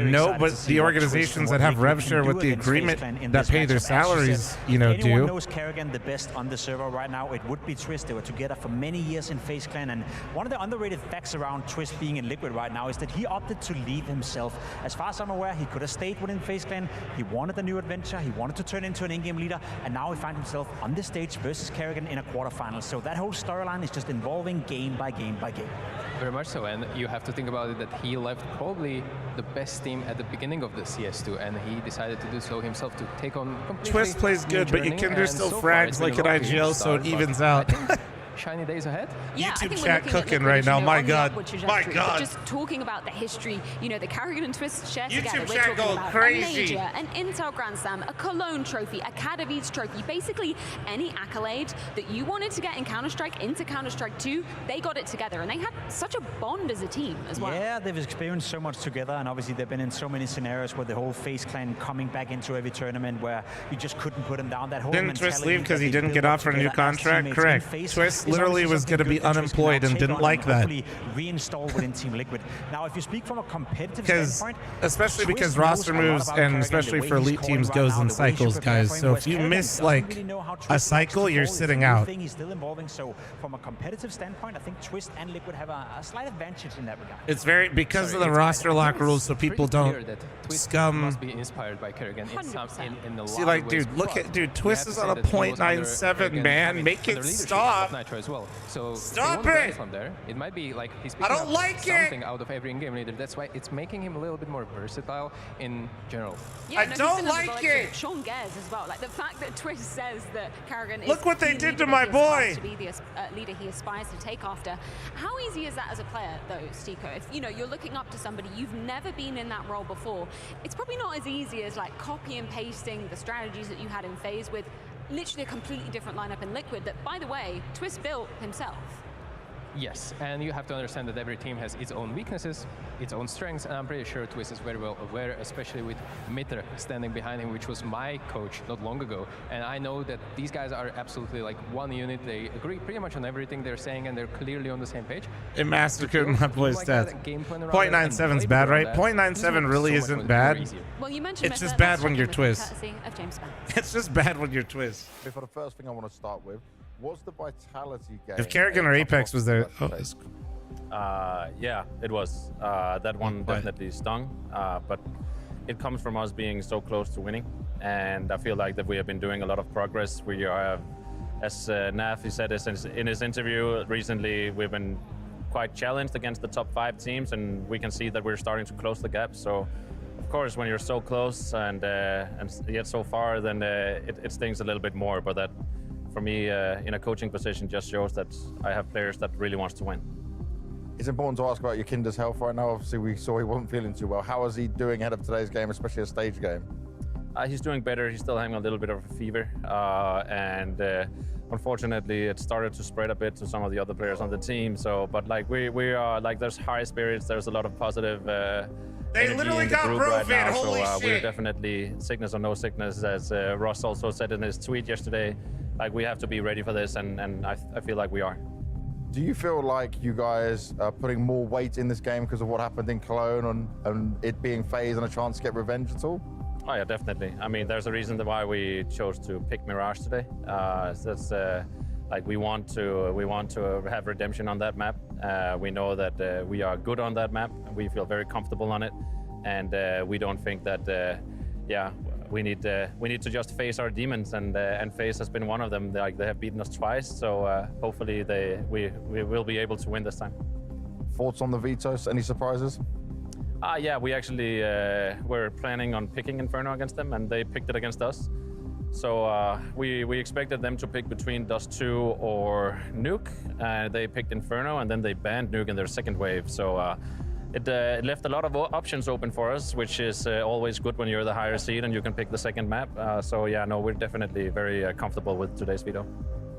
No, but the organizations that have rev share with the agreement that pay their salaries, you know, do. Anyone knows Karrigan the best on the server right now, it would be Twist. They were together for many years in FaZe Clan, and one of the underrated facts around Twist being in Liquid right now is that he opted to leave himself. As far as I'm aware, he could have stayed within FaZe Clan. He wanted a new adventure. He wanted to turn into an in-game leader, and now he finds himself on the stage versus Karrigan in a quarterfinal. So that whole storyline is just involving game by game by game. Very much so, and you have to think about it that he left probably the best team at the beginning of the CS2, and he decided to do so himself to take on completely. Twist plays good, but you can do still frags like an IGL, so it evens out. Shiny days ahead. Yeah, YouTube chat cooking right now. My God. My God. Just talking about the history, you know, the Karrigan and Twist share together. YouTube We're chat talking goes about crazy. a major, an Intel Grand Slam, a Cologne trophy, a Katowice trophy. Basically, any accolade that you wanted to get in Counter-Strike into Counter-Strike 2, they got it together, and they had such a bond as a team as well. Yeah, they've experienced so much together, and obviously they've been in so many scenarios where the whole FaZe Clan coming back into every tournament where you just couldn't put them down. That whole Didn't Twist leave because he didn't get offered a new contract? Correct. Twist literally was going to be unemployed and didn't like that. Reinstalled within Team Liquid. Now, if you speak from a competitive standpoint, especially because roster moves and especially for elite teams goes in cycles, guys. So if you miss like a cycle, you're sitting out. He's still evolving. So from a competitive standpoint, I think Twist and Liquid have a slight advantage in that regard. It's very because of the roster lock rules, so people don't scum. Must be inspired by Karrigan in the See, like, dude, look at Twist is on a .97, man. Make it stop. So stop it. From there, it might be like he's I don't like something out of every in-game leader. That's why it's making him a little bit more versatile in general. Yeah, I don't like it. Sean Gares as well. Like the fact that Twist says that Karrigan is. Look what they did to my boy. To be the leader he aspires to take after. How easy is that as a player, though, Stiko? If you know you're looking up to somebody, you've never been in that role before. It's probably not as easy as like copy and pasting the strategies that you had in FaZe with literally a completely different lineup in Liquid. That, by the way, Twist built himself. Yes, and you have to understand that every team has its own weaknesses, its own strengths, and I'm pretty sure Twist is very well aware, especially with Mitter standing behind him, which was my coach not long ago. And I know that these guys are absolutely like one unit. They agree pretty much on everything they're saying, and they're clearly on the same page. It massacred my boy's stats. .97 is bad, right? .97 really isn't bad. Well, you mentioned it's just bad when you're Twist. It's just bad when you're Twist. For the first thing I want to start with, was the Vitality game? If Karrigan or Apex was there, yeah, it was. That one definitely stung. But it comes from us being so close to winning, and I feel like that we have been doing a lot of progress. We are, as Naf, he said in his interview recently, we've been quite challenged against the top 5 teams, and we can see that we're starting to close the gap. So, of course, when you're so close and yet so far, then it stings a little bit more. But that, for me, in a coaching position, just shows that I have players that really wants to win. It's important to ask about your Kinder's health right now. Obviously, we saw he wasn't feeling too well. How is he doing ahead of today's game, especially a stage game? He's doing better. He's still having a little bit of a fever, and unfortunately, it started to spread a bit to some of the other players on the team. So, but like we are like, there's high spirits. There's a lot of positive. They literally in the got group Bro right now. Holy So we're shit. definitely sickness or no sickness, as Ross also said in his tweet yesterday. Like, we have to be ready for this, and I feel like we are. Do you feel like you guys are putting more weight in this game because of what happened in Cologne and it being FaZe and a chance to get revenge at all? Oh yeah, definitely. I mean, there's a reason why we chose to pick Mirage today. That's like we want to have redemption on that map. We know that we are good on that map. We feel very comfortable on it, and we don't think that we need to just face our demons, and FaZe has been one of them. Like, they have beaten us twice, so hopefully we will be able to win this time. Thoughts on the Vetoes? Any surprises? Yeah, we actually were planning on picking Inferno against them, and they picked it against us. So we expected them to pick between Dust 2 or Nuke. They picked Inferno, and then they banned Nuke in their second wave. So it left a lot of options open for us, which is always good when you're the higher seed and you can pick the second map. So yeah, no, we're definitely very comfortable with today's veto.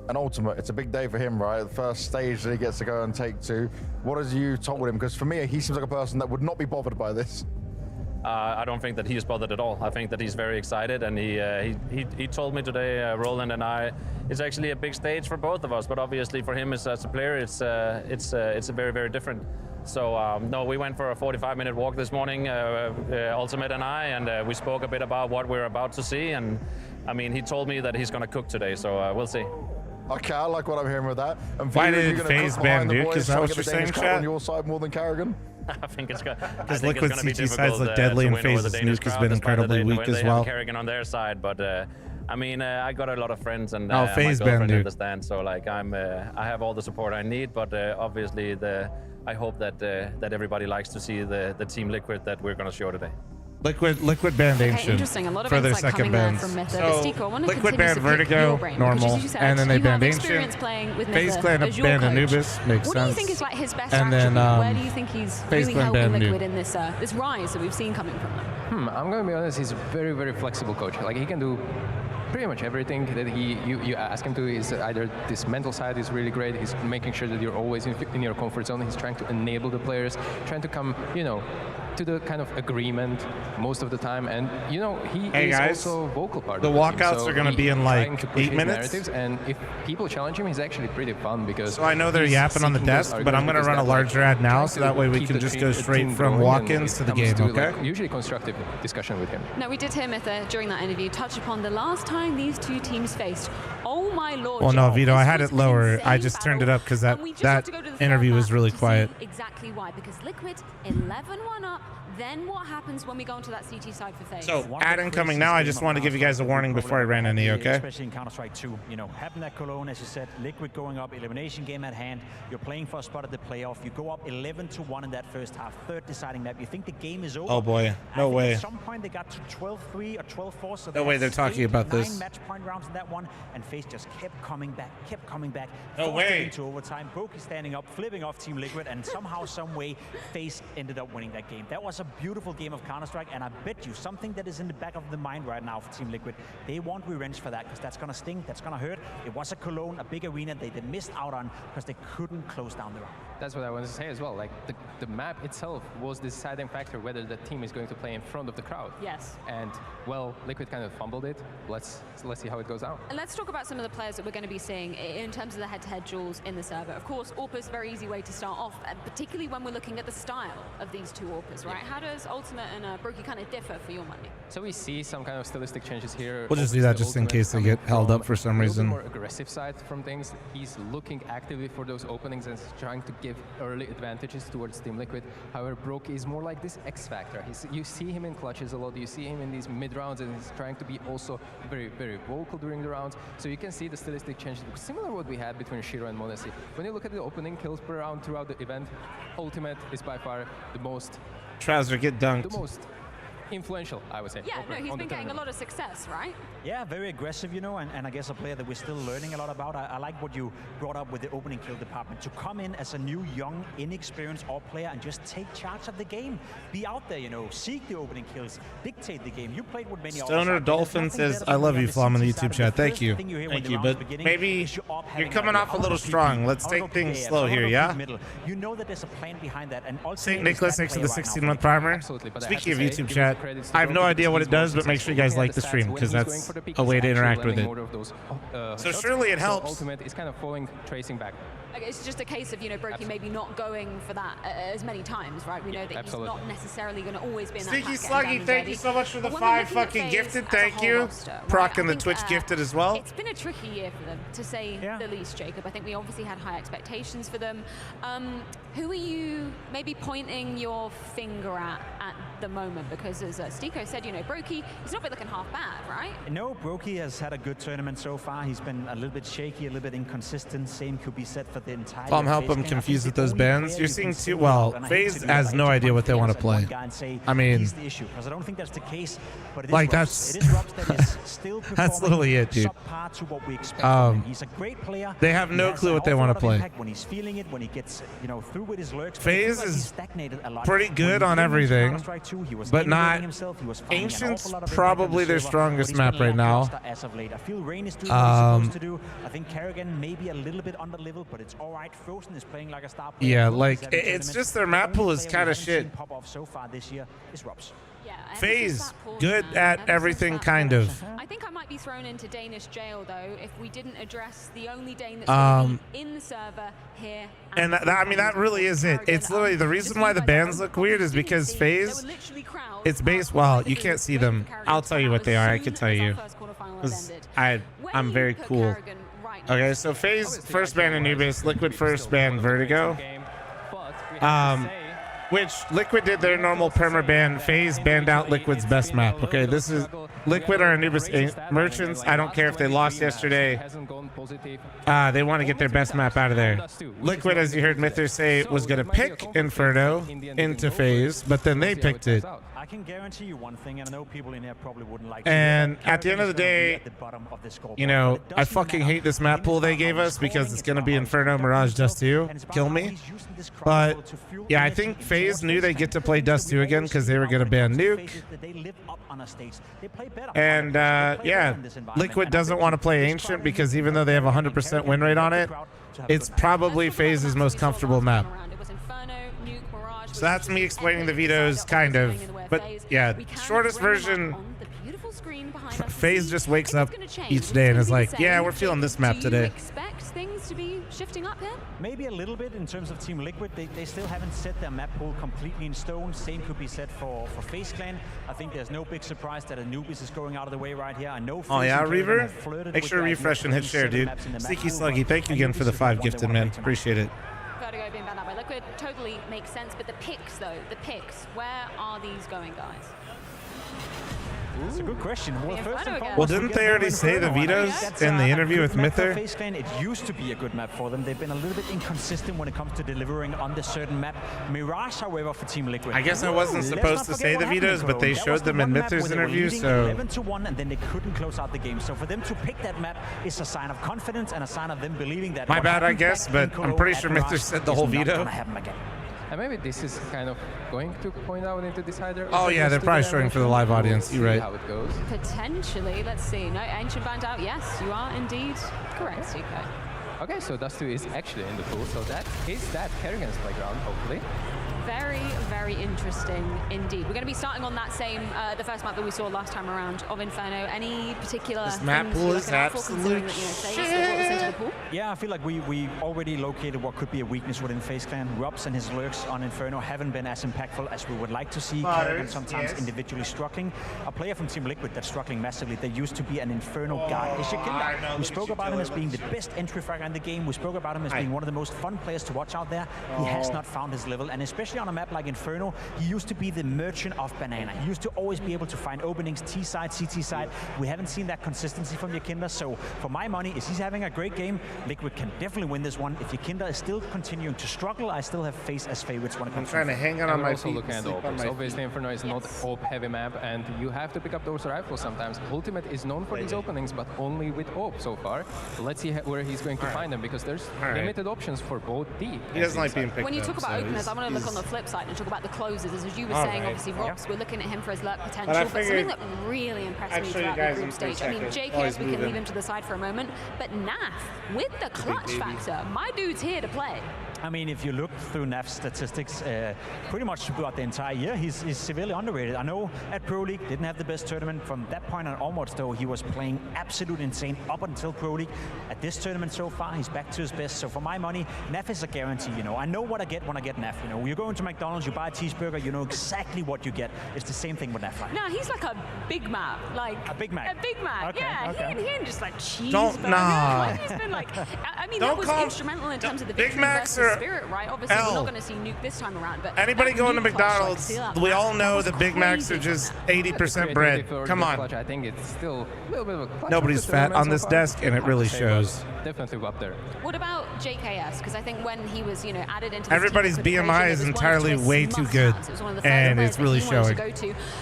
An ultimate, it's a big day for him, right? The first stage that he gets to go and take 2. What has you told him? Because for me, he seems like a person that would not be bothered by this. I don't think that he is bothered at all. I think that he's very excited, and he told me today, Roland and I, it's actually a big stage for both of us, but obviously for him as a player, it's very, very different. So no, we went for a 45-minute walk this morning, Ultimate and I, and we spoke a bit about what we're about to see, and I mean, he told me that he's going to cook today, so we'll see. Okay, I like what I'm hearing with that. And why did FaZe ban Nuke? Is that what you're saying, chat? On your side more than Karrigan? I think it's going because Liquid CT sides look deadly, and FaZe's Nuke has been incredibly weak as well. Karrigan on their side, but I mean, I got a lot of friends, and FaZe my ban girlfriend Nuke. understands. So like, I have all the support I need, but obviously I hope that everybody likes to see the Team Liquid that we're going to show today. Liquid banned Ancient interesting. A lot of for their insight second coming there ban. from Mythic. So Stiko, I want to Liquid continue banned to pick Vertigo, your brain, normal, because as you said, and then they you have banned experience Ancient. playing with FaZe Mythic Clan as your banned coach. Anubis, makes What do you sense. think is like his best And then, attribute? Where do you think he's FaZe really Clan helping banned Liquid Nuke. in this rise that we've seen coming from them? I'm going to be honest, he's very, very flexible coach. Like, he can do pretty much everything that you ask him to. Is either this mental side is really great. He's making sure that you're always in your comfort zone. He's trying to enable the players, trying to come, to the kind of agreement most of the time. And he Hey is guys, also a vocal part the of the walkouts team. So are going to be in he's like trying to push 8 his minutes. narratives, and if people challenge him, he's actually pretty fun because. So I know they're he's yapping on the seeking those desk, but I'm going to arguments run a because larger ad now, trying so that way we keep can the just team- go the straight team from going, walk-ins and to the it game, comes okay? like, usually constructive discussion with him. Now, we did hear Mythic during that interview touch upon the last time these two teams faced. Oh my lord. Well, no, Joel, Vito, I this had was it an lower. insane I just turned it battle, up because and we just have that to go to the interview third was map really to quiet. see exactly why, because Liquid 11-1 up. Then what happens when we go into that CT side for FaZe? So, ad incoming now. I just wanted to give you guys a warning before I ran any, okay? Especially in Counter-Strike 2, happened at Cologne, as you said, Liquid going up, elimination game at hand. You're playing for a spot at the playoff. You go up 11-1 in that first half, third deciding map. You think the game is over. Oh boy, no way. At some point they got to 12-3 or 12-4. So No way they're talking about this. 9 match point rounds in that one, and FaZe just kept coming back. No forced way. it into overtime. Boki standing up, flipping off Team Liquid, and somehow, some way, FaZe ended up winning that game. That was a beautiful game of Counter-Strike, and I bet you something that is in the back of the mind right now for Team Liquid, they want revenge for that, because that's going to sting, that's going to hurt. It was a Cologne, a big arena they missed out on because they couldn't close down the round. That's what I wanted to say as well. Like, the map itself was the deciding factor whether the team is going to play in front of the crowd. Yes. And, well, Liquid kind of fumbled it. Let's see how it goes out. And let's talk about some of the players that we're going to be seeing in terms of the head-to-head duels in the server. Of course, Orpus, very easy way to start off, and particularly when we're looking at the style of these two Orpus, right? How does Ultimate and Brokey kind of differ for your money? So we see some kind of stylistic changes here. We'll just do that just in case they get held up for some reason. More aggressive side from things. He's looking actively for those openings and trying to give early advantages towards Team Liquid. However, Brokey is more like this X factor. You see him in clutches a lot. You see him in these mid rounds, and he's trying to be also very, very vocal during the rounds. So you can see the stylistic changes, similar to what we had between Shiro and m0NESY. When you look at the opening kills per round throughout the event, Ultimate is by far the most. Trouser, get dunked. The most influential, I would say. Yeah, no, he's been getting a lot of success, right? Yeah, very aggressive, you know, and I guess a player that we're still learning a lot about. I like what you brought up with the opening kill department. To come in as a new, young, inexperienced AWP player and just take charge of the game. Be out there, you know, seek the opening kills, dictate the game. You played with many Stoner Dolphin says, I love you, Flom, in the YouTube chat. Thank you. Thank you, but maybe you're coming off a little strong. Let's take things slow here, yeah? You know that there's a plan behind that. And St. Nicholas, thanks for the 16-month primer. Speaking of YouTube chat, I have no idea what it does, but make sure you guys like the stream, because that's a way to interact with it. So surely it helps. Ultimate is kind of falling, tracing back. It's just a case of, you know, Brokey maybe not going for that as many times, right? We know that he's not necessarily going to always be in that Sneaky back Sluggy, thank you so much for the 5 fucking gifted. Thank you. Proc and the Twitch gifted as well. It's been a tricky year for them, to say the least, Jacob. I think we obviously had high expectations for them. Who are you maybe pointing your finger at the moment? Because as Stiko said, you know, Brokey, he's not been looking half bad, right? No, Brokey has had a good tournament so far. He's been a little bit shaky, a little bit inconsistent. Same could be said for the entire Tom, help him confused with those bans. You're seeing too well. FaZe has no idea what they want to play. I mean, I don't think that's the case, but like that's that's literally it, dude. He's a great player. They have no clue what they want to play. When he's feeling it, when he gets, you know, through with his lurks. FaZe is pretty good on everything, but not. Ancient's probably their strongest map right now. I feel Rain is doing what he's supposed to do. I think Kerrigan maybe a little bit under level, but it's all right. Frozen is playing like a star player. Yeah, like it's just their map pool is kind of shit. Pop off so far this year is Robs. FaZe, good at everything, kind of. I think I might be thrown into Danish jail, though, if we didn't address the only Dane that's in the server here. And I mean, that really is it. It's literally the reason why the bans look weird is because FaZe, it's based, well, you can't see them. I'll tell you what they are. I can tell you. I'm very cool. Okay, so FaZe first ban Anubis, Liquid first ban Vertigo. Which Liquid did their normal perma ban. FaZe banned out Liquid's best map. Okay, this is Liquid or Anubis merchants. I don't care if they lost yesterday. They want to get their best map out of there. Liquid, as you heard Mythers say, was going to pick Inferno into FaZe, but then they picked it. I can guarantee you one thing, and I know people in here probably wouldn't like to. And at the end of the day, you know, I fucking hate this map pool they gave us because it's going to be Inferno, Mirage, Dust 2. Kill me. But yeah, I think FaZe knew they'd get to play Dust 2 again because they were going to ban Nuke. And yeah, Liquid doesn't want to play Ancient because even though they have 100% win rate on it, it's probably FaZe's most comfortable map. So that's me explaining the vetoes, kind of. But yeah, shortest version, FaZe just wakes up each day and is like, yeah, we're feeling this map today. Expect things to be shifting up here? Maybe a little bit in terms of Team Liquid. They still haven't set their map pool completely in stone. Same could be said for FaZe Clan. I think there's no big surprise that Anubis is going out of the way right here. I know. Oh yeah, Reaver? Make sure to refresh and hit share, dude. Sneaky Sluggy, thank you again for the 5 gifted, man. Appreciate it. Vertigo being banned out by Liquid totally makes sense, but the picks though, where are these going, guys? That's a good question. Well, didn't they already say the vetoes in the interview with Myther? It used to be a good map for them. They've been a little bit inconsistent when it comes to delivering on the certain map. Mirage, however, for Team Liquid. I guess I wasn't supposed to say the vetoes, but they showed them in Myther's interview, so 11-1, and then they couldn't close out the game. So for them to pick that map is a sign of confidence and a sign of them believing that. My bad, I guess, but I'm pretty sure Myther said the whole veto. And maybe this is kind of going to point out into Decider. Oh yeah, they're probably showing for the live audience. You're right. How it goes. Potentially, let's see. No, Ancient banned out. Yes, you are indeed correct, CK. Okay, so Dust 2 is actually in the pool, so that is that Kerrigan's playground, hopefully. Very, very interesting indeed. We're going to be starting on that same, the first map that we saw last time around of Inferno. Any particular This map pool is absolute shit. Yeah, I feel like we already located what could be a weakness within FaZe Clan. Rubs and his lurks on Inferno haven't been as impactful as we would like to see. Kerrigan sometimes individually struggling. A player from Team Liquid that's struggling massively. They used to be an Inferno god. We spoke about him as being the best entry fragger in the game. We spoke about him as being one of the most fun players to watch out there. He has not found his level, and especially on a map like Inferno, he used to be the merchant of banana. He used to always be able to find openings T side, CT side. We haven't seen that consistency from Yakinda, so for my money, is he's having a great game. Liquid can definitely win this one. If Yakinda is still continuing to struggle, I still have FaZe as favorites when it comes to trying to hang out on my feet. Looking at the opens. Obviously, Inferno is not AWP heavy map, and you have to pick up those rifles sometimes. Ultimate is known for these openings, but only with AWP so far. Let's see where he's going to find them, because there's limited options for both D. He doesn't like being picked up. When you talk about openers, I want to look on the flip side and talk about the closers. As you were saying, obviously, Rox, we're looking at him for his lurk potential, but something that really impressed me throughout the group stage. I mean, JKS, we can leave him to the side for a moment, but Naf, with the clutch factor, my dude's here to play. I mean, if you look through Naf's statistics, pretty much throughout the entire year, he's severely underrated. I know at Pro League, didn't have the best tournament. From that point on onwards, though, he was playing absolute insane up until Pro League. At this tournament so far, he's back to his best. So for my money, Naf is a guarantee, you know. I know what I get when I get Naf, you know. You go into McDonald's, you buy a cheeseburger, you know exactly what you get. It's the same thing with Naf. Right? No, he's like a Big Mac. Like a Big Mac? A Big Mac, okay, yeah. Okay. He ain't just like cheeseburger. Don't, He's been like, I mean, that was instrumental in terms of the victory versus Spirit, right? Obviously, we're not going to see Nuke this time around, but anybody going to McDonald's, we all know that Big Macs are just 80% bread. Come on. I think it's still a little bit of a clutch. Nobody's fat on this desk, and it really shows. Definitely up there. What about JKS? Because I think when he was, you know, added into everybody's BMI is entirely way too good, and it's really showing.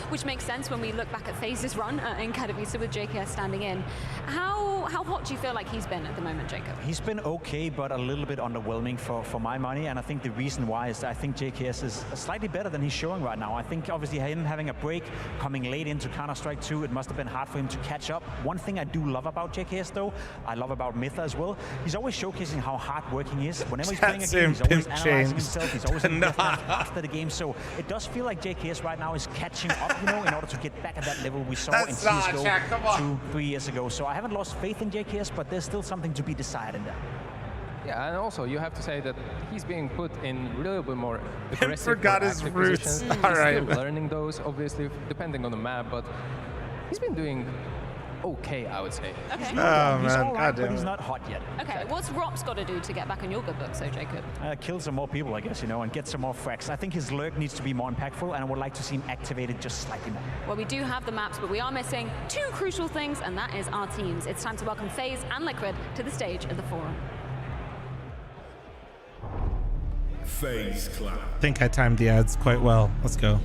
Which makes sense when we look back at FaZe's run in Katowice with JKS standing in. How hot do you feel like he's been at the moment, Jacob? He's been okay, but a little bit underwhelming for my money, and I think the reason why is that I think JKS is slightly better than he's showing right now. I think obviously him having a break, coming late into Counter-Strike 2, it must have been hard for him to catch up. One thing I do love about JKS though, I love about Mytha as well, he's always showcasing how hard-working he is. Whenever he's playing a game, he's always analyzing himself, he's always after the game, so it does feel like JKS right now is catching up, you know, in order to get back at that level we saw in CSGO 2-3 years ago. So I haven't lost faith in JKS, but there's still something to be decided there. Yeah, and also you have to say that he's being put in a little bit more aggressive. Forgot his roots. All right. Still learning those, obviously, depending on the map, but he's been doing okay, I would say. Okay. He's all right, but he's not hot yet. Okay, what's Rops got to do to get back on your good book, so Jacob? Kill some more people, I guess, you know, and get some more frags. I think his lurk needs to be more impactful, and I would like to see him activated just slightly more. Well, we do have the maps, but we are missing two crucial things, and that is our teams. It's time to welcome FaZe and Liquid to the stage of the forum. FaZe Clan. I think I timed the ads quite well. Let's go.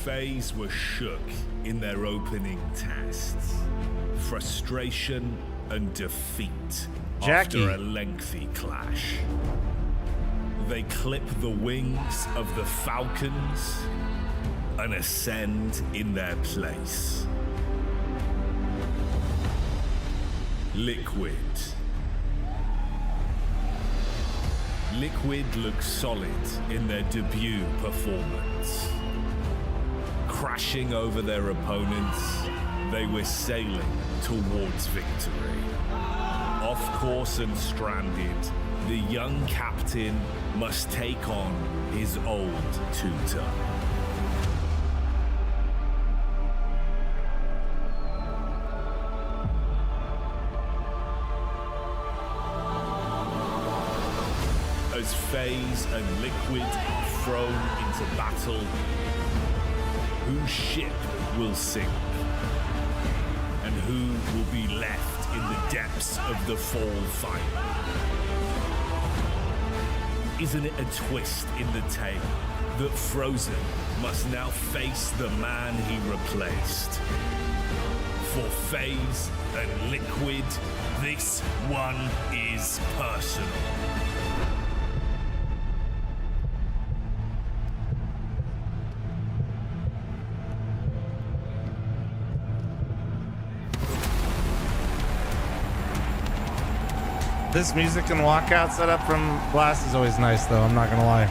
FaZe were shook in their opening tests. Frustration and defeat after a lengthy clash. They clip the wings of the Falcons and ascend in their place. Liquid. Liquid looked solid in their debut performance. Crashing over their opponents, they were sailing towards victory. Off course and stranded, the young captain must take on his old tutor. As FaZe and Liquid are thrown into battle, whose ship will sink? And who will be left in the depths of the fall fight? Isn't it a twist in the tale that Frozen must now face the man he replaced? For FaZe and Liquid, this one is personal. This music and walkout setup from Blast is always nice, though. I'm not gonna lie.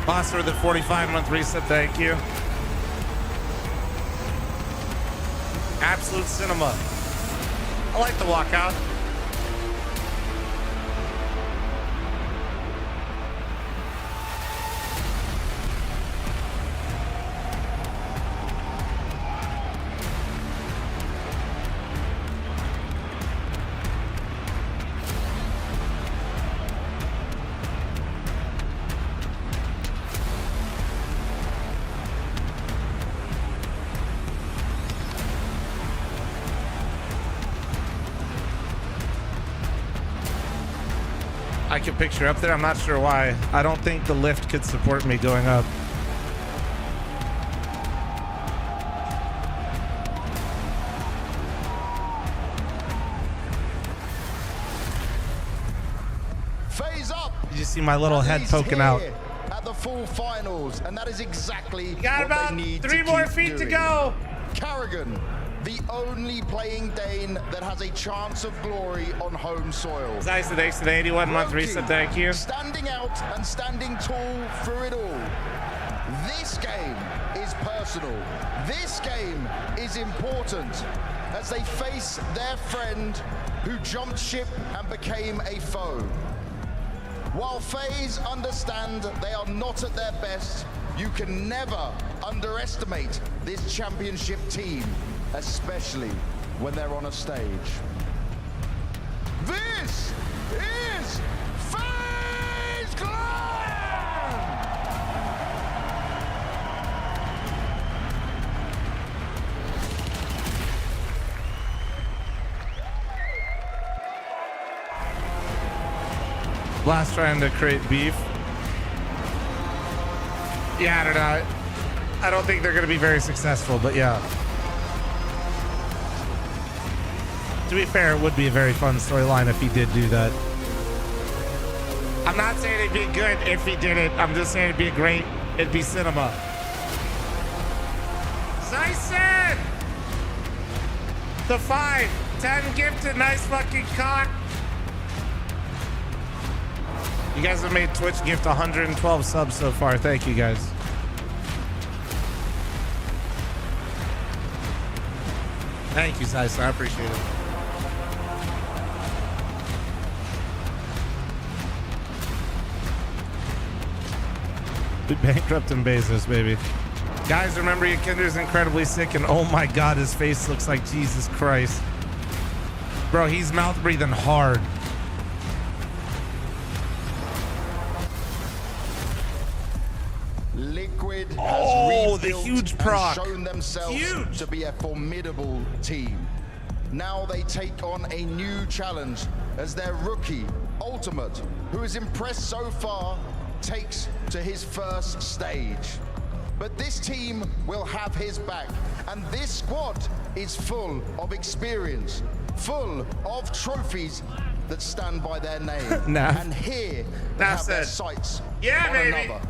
Boss for the 45-month reset, thank you. Absolute cinema. I like the walkout. I can picture up there. I'm not sure why. I don't think the lift could support me going up. FaZe up. You see my little head poking out. At the full finals, and that is exactly got what about they need 3 to more keep feet to doing. go. Karrigan, the only playing Dane that has a chance of glory on home soil. Nice, thanks to the 81-month reset, thank you. Standing out and standing tall through it all. This game is personal. This game is important as they face their friend who jumped ship and became a foe. While FaZe understand they are not at their best, you can never underestimate this championship team, especially when they're on a stage. This is FaZe Clan! Blast trying to create beef. Yeah, I don't know. I don't think they're going to be very successful, but yeah. To be fair, it would be a very fun storyline if he did do that. I'm not saying it'd be good if he did it. I'm just saying it'd be cinema. Zyson! The 5, 10 gifted, nice fucking cock. You guys have made Twitch gift 112 subs so far. Thank you guys. Thank you, Zyson. I appreciate it. We bankrupting Bezos, baby. Guys, remember your Kinder's incredibly sick, and oh my god, his face looks like Jesus Christ. Bro, he's mouth breathing hard. Liquid has the rebuilt huge proc. and shown themselves to be a formidable team. Now they take on a new challenge as their rookie, Ultimate, who is impressed so far, takes to his first stage. But this team will have his back, and this squad is full of experience, full of trophies that stand by their name. Nah. And here they have their sights on another.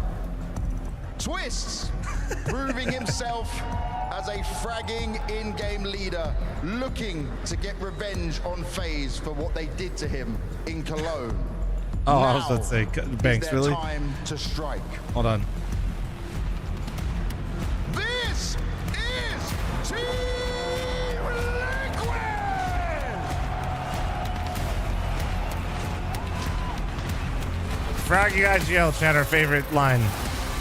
Twists, proving himself as a fragging in-game leader, looking to get revenge on FaZe for what they did to him in Cologne. Oh, I was about to say, Banks, really? Time to strike. Hold on. This is Team Liquid! Froggy IGL chat, our favorite line.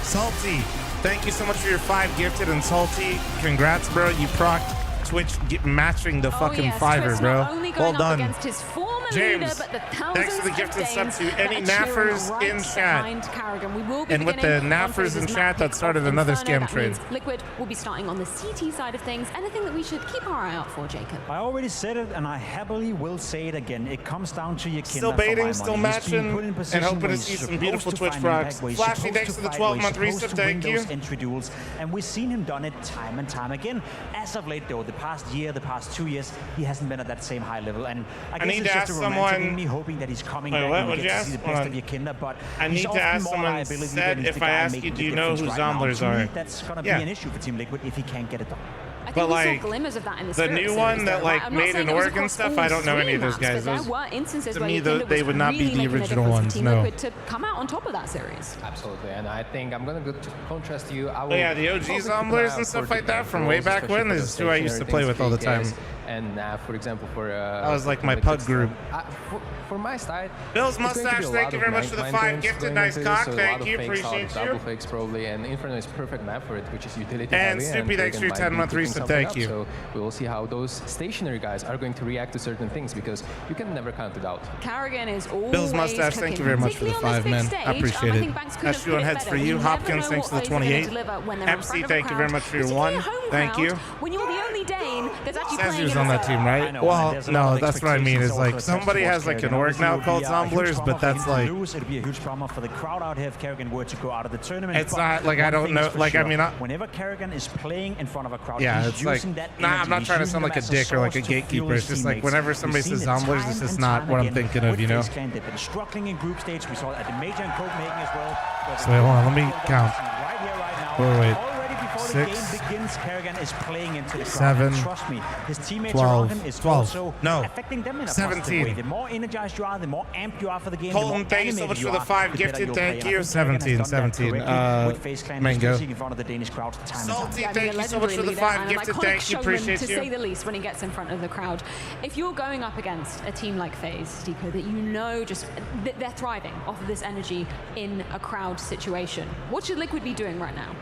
Salty, thank you so much for your 5 gifted, and Salty, congrats, bro. You procced Twitch matching the fucking fiver, bro. Well done. James, thanks for the gifted sub to any naffers in chat. And with the naffers in chat, that started another scam trade. Liquid will be starting on the CT side of things. Anything that we should keep our eye out for, Jacob? I already said it, and I happily will say it again. It comes down to your Still baiting, still matching, and hoping to see some beautiful Twitch procs. Flashy, thanks for the 12-month reset, thank you. Entry duels, and we've seen him done it time and time again. As of late, though, the past year, the past 2 years, he hasn't been at that same high level. And I guess it's just a romantic in me hoping that he's coming back and we get to see the best of Yakinda, but I need to ask someone said if I ask you, do you know who Zomblers are? That's going to be an issue for Team Liquid if he can't get it done. I But we like saw glimmers of that in the the new one that like made an org and stuff, I don't know any of those guys. There were instances to where me, they would not be the original for ones. Team No. Liquid to come out on top of that series. Absolutely, and I think I'm gonna go to contrast you. I will Oh, yeah, the OG Zomblers and stuff like that from way back when is who I used to play with all the time. And for example, for that was like my pug group. For my side, Bill's mustache, thank you very much for the 5 gifted. Nice cock, thank you, appreciate you. Double fakes probably, and Inferno is perfect map for it, which is utility And heavy. Snoopy, thanks for your 10-month reset, thank you. So we will see how those stationary guys are going to react to certain things, because you can never count it out. Karrigan is always Bill's mustache, thank you very much for the 5 men. I appreciate it. SU1 heads for you. Hopkins, thanks for the 28. MC, thank you very much for your 1. Thank you. When you're the only Dane that's actually playing Sazu's on that team, right? Well, no, that's what I mean. Is like somebody has like an org now called Zomblers, but that's like it'd be a huge problem for the crowd out here if Karrigan were to go out of the tournament. It's not like I don't know. Like I mean, whenever Karrigan is playing in front of a crowd, yeah, he's it's like using that nah. I'm energy. not He's trying to using sound like a them as dick or like a source to gatekeeper. fuel It's his just like teammates. whenever somebody We've says seen it Zomblers, time it's just and not time what I'm again thinking of, with you know. FaZe Clan. They've been struggling in group stage. We saw it at the major and Copenhagen as well. So wait, hold on, let me count. Right here, right now. Wait. Already before the game begins, Karrigan is playing into the crowd. 7, And trust me, his teammates 12, around him is 12, also no, affecting them in a 17. positive way. The more energized you are, the more amped you are for the game. Colton, thank you so much for the 5 gifted. Thank you. 17. Mango. Salty, thank you so much for the 5 gifted. Thank you. Appreciate to you. say the least, when he gets in front of the crowd. If you're going up against a team like FaZe, Deco, that you know just they're thriving off of this energy in a crowd situation, what should Liquid be doing right now?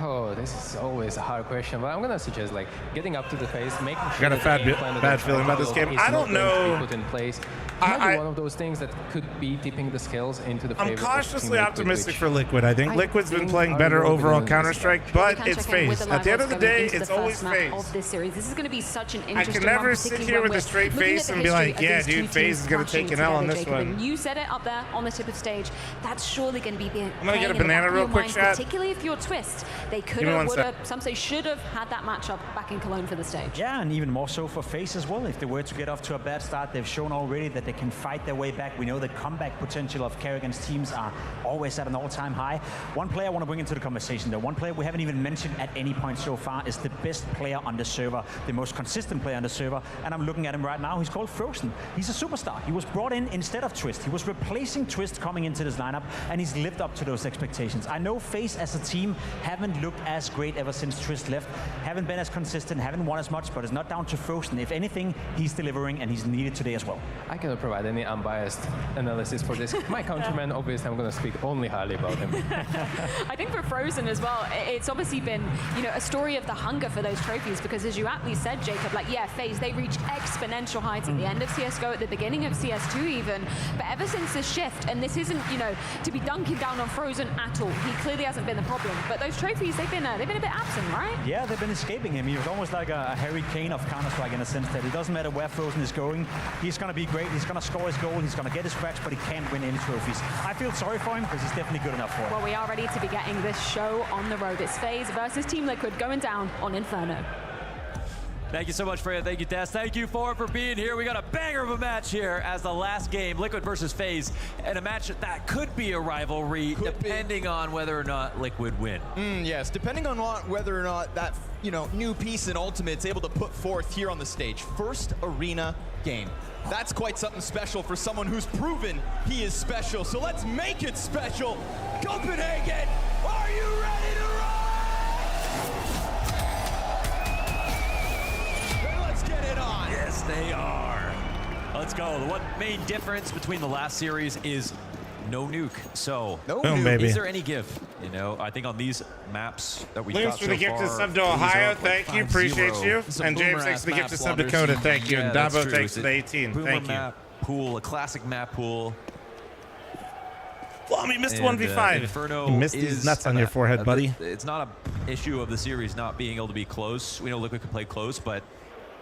Oh, this is always a hard question, but I'm gonna suggest like getting up to the face, making sure I got a bad feeling about this game. I don't know. Put in place. Maybe one of those things that could be tipping the scales into the favor. I'm cautiously optimistic for Liquid. I think Liquid's been playing better overall Counter-Strike, but it's FaZe. At the end of the day, it's always FaZe. Of this series, this is going to be such an I interesting can never one, sit particularly here when with a we're straight looking face at and the be like, history of yeah, these dude, two FaZe teams is going to take clashing an L on together, this Jacob. one. And you said it up there on the tip of stage. That's surely going to be I'm going to get a banana real quick, chat. Particularly if you're Twist. They could Give me have, one would sec. have, some say should have had that matchup back in Cologne for the stage. Yeah, and even more so for FaZe as well. If they were to get off to a bad start, they've shown already that they can fight their way back. We know the comeback potential of Karrigan's teams are always at an all-time high. One player I want to bring into the conversation, though, one player we haven't even mentioned at any point so far, is the best player on the server, the most consistent player on the server, and I'm looking at him right now. He's called Frozen. He's a superstar. He was brought in instead of Twist. He was replacing Twist coming into this lineup, and he's lived up to those expectations. I know FaZe as a team haven't looked as great ever since Twist left, haven't been as consistent, haven't won as much, but it's not down to Frozen. If anything, he's delivering, and he's needed today as well. I cannot provide any unbiased analysis for this. My countryman, obviously, I'm going to speak only highly about him. I think for Frozen as well, it's obviously been, you know, a story of the hunger for those trophies, because as you aptly said, Jacob, like, yeah, FaZe, they reached exponential heights at the end of CSGO, at the beginning of CS2 even, but ever since this shift, and this isn't, you know, to be dunking down on Frozen at all. He clearly hasn't been the problem, but those trophies, they've been a bit absent, right? Yeah, they've been escaping him. He was almost like a Harry Kane of Counter-Strike in a sense that it doesn't matter where Frozen is going. He's going to be great. He's going to score his goal. He's going to get his cracks, but he can't win any trophies. I feel sorry for him because he's definitely good enough for it. Well, we are ready to be getting this show on the road. It's FaZe versus Team Liquid going down on Inferno. Thank you so much, Freya. Thank you, Des. Thank you, for being here. We got a banger of a match here as the last game, Liquid versus FaZe, and a match that could be a rivalry depending on whether or not Liquid win. Yes, depending on whether or not that, you know, new piece in Ultimate's able to put forth here on the stage. First arena game. That's quite something special for someone who's proven he is special. So let's make it special. Copenhagen, are you ready to roll? Let's get it on. Yes, they are. Let's go. The one main difference between the last series is no nuke. So, is there any give? You know, I think on these maps that we got for the gift of sub to Ohio, thank you, appreciate you. And James, thanks for the gift of sub to Coda, thank you. And Dabo, thanks for the 18, thank you. Map pool, a classic map pool. Well, I mean, missed 1v5. Inferno you missed these nuts on your forehead, buddy. It's not an issue of the series not being able to be close. We know Liquid can play close, but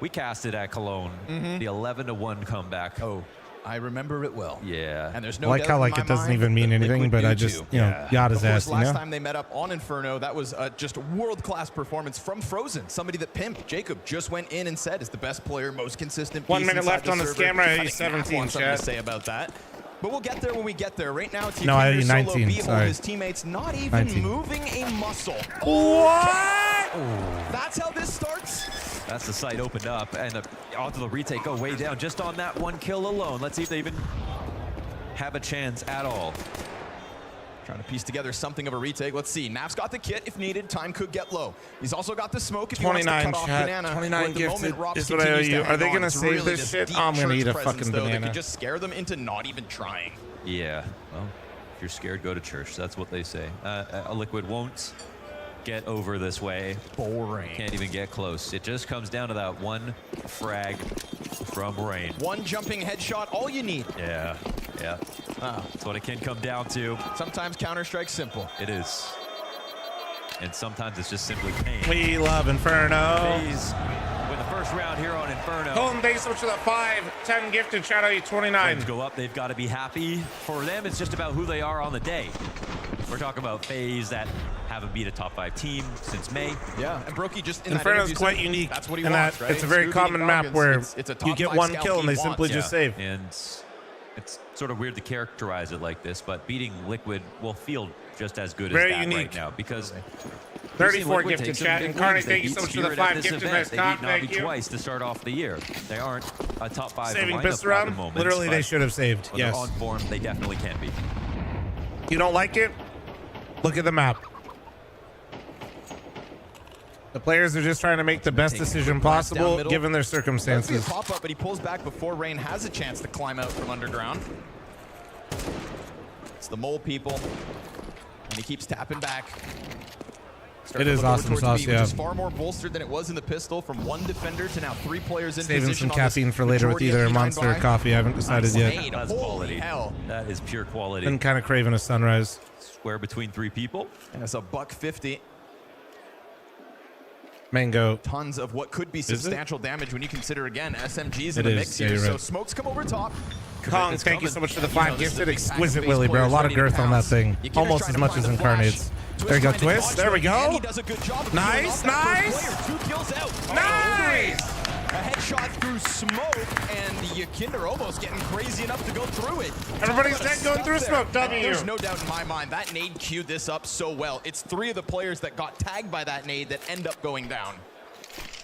we cast it at Cologne. The 11-1 comeback. Oh, I remember it well. Yeah. And there's no I like how like it doesn't even mean anything, but I just, you know, yacht his ass, you know? Last time they met up on Inferno, that was just a world-class performance from Frozen. Somebody that Pimp, Jacob, just went in and said is the best player, most consistent. 1 minute left on the server. scammer. I He's think Matt 17, wants something chat. to say about that. But we'll get there when we get there. Right now, No, I Solo 19, Beehole, sorry. his teammates not even 19. moving a muscle. What? That's how this starts. That's the site opened up, and onto the retake, go way down just on that one kill alone. Let's see if they even have a chance at all. Trying to piece together something of a retake. Let's see. Naf's got the kit if needed. Time could get low. He's also got the smoke if he wants to cut off Banana. 29 gifted is what I owe you. Are they going to save this shit? I'm going to eat a fucking banana. They could just scare them into not even trying. Yeah, well, if you're scared, go to church. That's what they say. A Liquid won't get over this way. Boring. Can't even get close. It just comes down to that one frag from Rain. One jumping headshot, all you need. Yeah, yeah. That's what it can come down to. Sometimes Counter-Strike's simple. It is. And sometimes it's just simply pain. We love Inferno. FaZe win the first round here on Inferno. Colton, thanks so much for the 5, 10 gifted. Shout out you 29. Flames go up, they've got to be happy. For them, it's just about who they are on the day. We're talking about FaZe that haven't beat a top 5 team since May. Yeah, and Brokey just in Inferno's that quite unique. That's what he in wants, that right? It's a very common map where it's a you get one kill and they simply just save. And it's sort of weird to characterize it like this, but beating Liquid will feel just as good very as that unique right now because 34 gifted chat. Incarnate, thank you so much for the 5 gifted. Nice cop, thank you. Twice to start off the year. They aren't a top 5 saving lineup pistol at the round. moment. Literally, they should have saved. When yes. they're on form, they definitely can be. You don't like it? Look at the map. The players are just trying to make the best decision possible given their circumstances. Pop up, but he pulls back before Rain has a chance to climb out from underground. It's the mole people, and he keeps tapping back. It is awesome sauce, yeah. Which is far more bolstered than it was in the pistol. From 1 defender to now 3 players in Saving position. some caffeine for later with either a monster or coffee. I haven't decided yet. That's quality. Hell. That is pure quality. Been kind of craving a sunrise. Square between 3 people. And it's a $150. Mango. Tons of what could be substantial damage when you consider, again, SMGs in It the is. mix Yeah, here. you're So right. smokes come over top. Kong, thank you so much for the 5 gifted. Exquisite Willy, bro. A lot of girth on that thing. Almost as much as Incarnates. There you go, Twist. There we go. Nice, nice. 2 kills out. Nice. A headshot through smoke, and Yakinder almost getting crazy enough to go through it. Everybody's dead going through smoke, W. There's no doubt in my mind that nade queued this up so well. It's 3 of the players that got tagged by that nade that end up going down.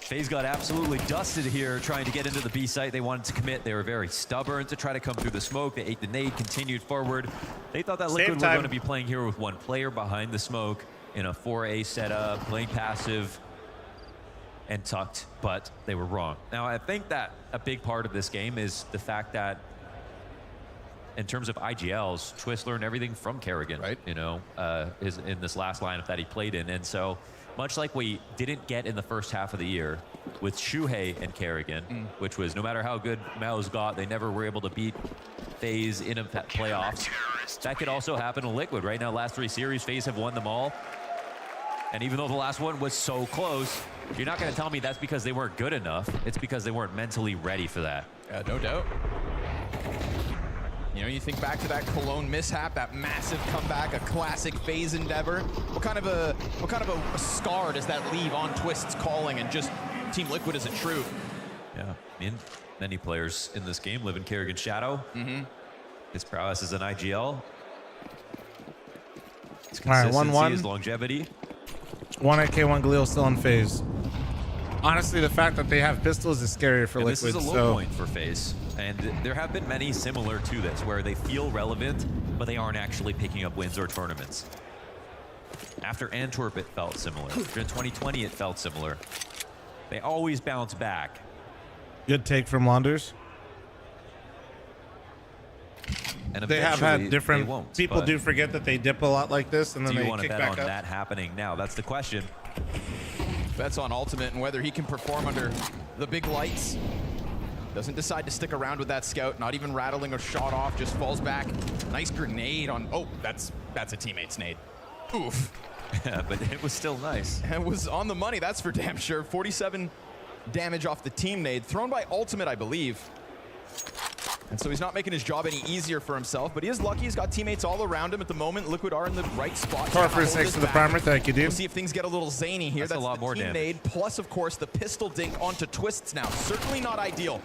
FaZe got absolutely dusted here trying to get into the B site. They wanted to commit. They were very stubborn to try to come through the smoke. They ate the nade, continued forward. They thought that Liquid were going to be playing here with 1 player behind the smoke in a 4A setup, playing passive and tucked, but they were wrong. Now, I think that a big part of this game is the fact that in terms of IGLs, Twist learned everything from Kerrigan, right? You know, is in this last lineup that he played in. And so much like we didn't get in the first half of the year with Shuhei and Kerrigan, which was no matter how good Mao's got, they never were able to beat FaZe in a playoffs. That could also happen in Liquid. Right now, last 3 series, FaZe have won them all. And even though the last one was so close, you're not going to tell me that's because they weren't good enough. It's because they weren't mentally ready for that. Yeah, no doubt. You know, you think back to that Cologne mishap, that massive comeback, a classic FaZe endeavor. What kind of a scar does that leave on Twist's calling and just Team Liquid as a truth? Yeah, I mean, many players in this game live in Kerrigan's shadow. His prowess is an IGL. His All right, consistency, 1-1. his longevity. 1 AK, 1 Galil still on FaZe. Honestly, the fact that they have pistols is scarier for And Liquid. this is a low point for FaZe. And there have been many similar to this where they feel relevant, but they aren't actually picking up wins or tournaments. After Antwerp, it felt similar. In 2020, it felt similar. They always bounce back. Good take from Launders. And they have had different people but do forget that they dip a lot like this and then do you they want to kick bet back on up. that happening now? That's the question. Bets on Ultimate and whether he can perform under the big lights. Doesn't decide to stick around with that scout, not even rattling a shot off, just falls back. Nice grenade on, oh, that's a teammate's nade. Oof. Yeah, but it was still nice. It was on the money, that's for damn sure. 47 damage off the team nade, thrown by Ultimate, I believe. And so he's not making his job any easier for himself, but he is lucky. He's got teammates all around him at the moment. Liquid are in the right spot. Car for 6 to the primer, thank you, dude. We'll see if things get a little zany here. That's a lot more team damage. nade, plus, of course, the pistol dink onto Twists now. Certainly not ideal.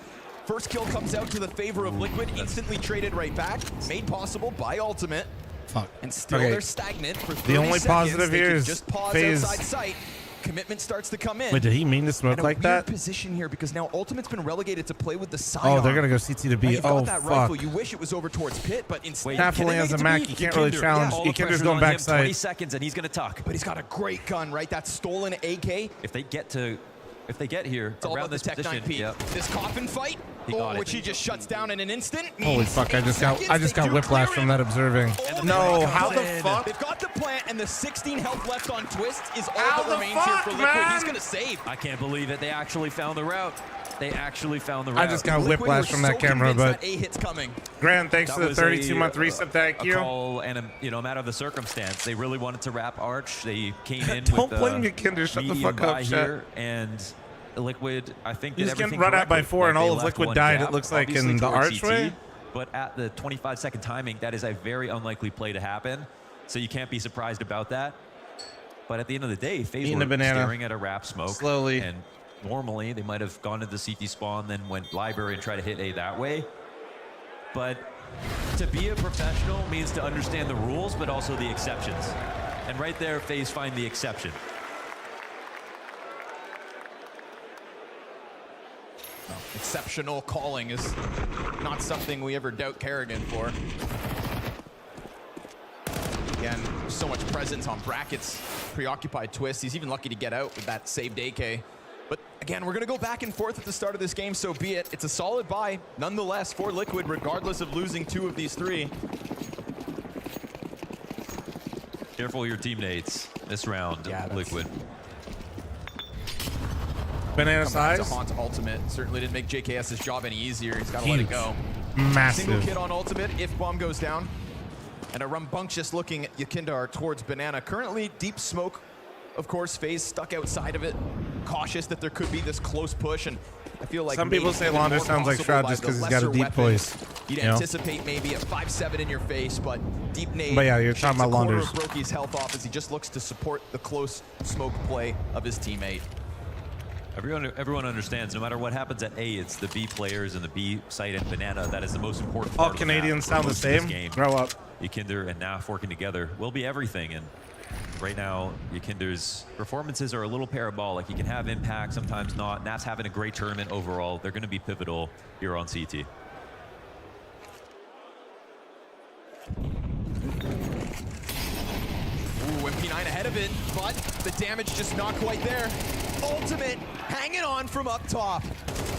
First kill comes out to the favor of Liquid, instantly traded right back, made possible by Ultimate. Fuck. And still they're stagnant for 30 The only seconds. positive They here can is just pause FaZe outside sight. commitment starts to come in. Wait, did he mean to smoke and like that? Position here because now Ultimate's been relegated to play with the side. Oh, they're gonna go CT to B. Oh, that fuck. rifle. You wish it was over towards Pit, but instead Definitely has a Mac. You can't really challenge. Ikender's going backside. 20 seconds and he's gonna tuck. But he's got a great gun, right? That stolen AK. If they get here it's all around about this the Tech 9 position, peak. This coffin fight, which he just shuts down in an instant. Holy fuck! I just got whiplash from that observing. No, how the fuck? They've got the plant, and the 16 health left on Twist is all that remains here for Liquid. He's gonna save. I can't believe it. They actually found the route. They actually found the route. I just got whiplash from that camera, but A hit's coming. Grant, thanks for the 32-month reset. Thank you. Call and a matter of the circumstance. They really wanted to wrap Arch. They came in Don't with blame your Kinder. Shut the fuck up, here, and Liquid, I think, he's did getting everything run out by correctly. 4, and They all of left Liquid one died. gap, It looks like obviously in the towards archway. CT, but at the 25-second timing, that is a very unlikely play to happen. So you can't be surprised about that. But at the end of the day, FaZe were staring at a wrap smoke slowly. And normally, they might have gone to the CT spawn, then went library and try to hit A that way. But to be a professional means to understand the rules, but also the exceptions. And right there, FaZe find the exception. Exceptional calling is not something we ever doubt Kerrigan for. Again, so much presence on brackets, preoccupied Twist. He's even lucky to get out with that saved AK. But again, we're going to go back and forth at the start of this game, so be it. It's a solid buy, nonetheless, for Liquid, regardless of losing 2 of these 3. Careful your teammates this round, Liquid. Banana Come back size. to Haunt Ultimate. Certainly didn't make JKS's job any easier. He's got to let it go. Massive. Single kid on Ultimate if bomb goes down. And a rambunctious looking Yakindar towards Banana. Currently deep smoke. Of course, FaZe stuck outside of it. Cautious that there could be this close push. And I feel like some people say Launder sounds like Shroud just because he's got a deep voice. You'd anticipate maybe a 5-7 in your face, but deep nade. But yeah, you're talking about Launders. Brokey's health off as he just looks to support the close smoke play of his teammate. Everyone understands, no matter what happens at A, it's the B players and the B site and Banana. That is the most important part. All Canadians sound the same. Grow up. Yakinder and Naf working together will be everything. And right now, Yakinder's performances are a little parabolic. He can have impact, sometimes not. Naf's having a great tournament overall. They're going to be pivotal here on CT. Ooh, MP9 ahead of it, but the damage just not quite there. Ultimate hanging on from up top.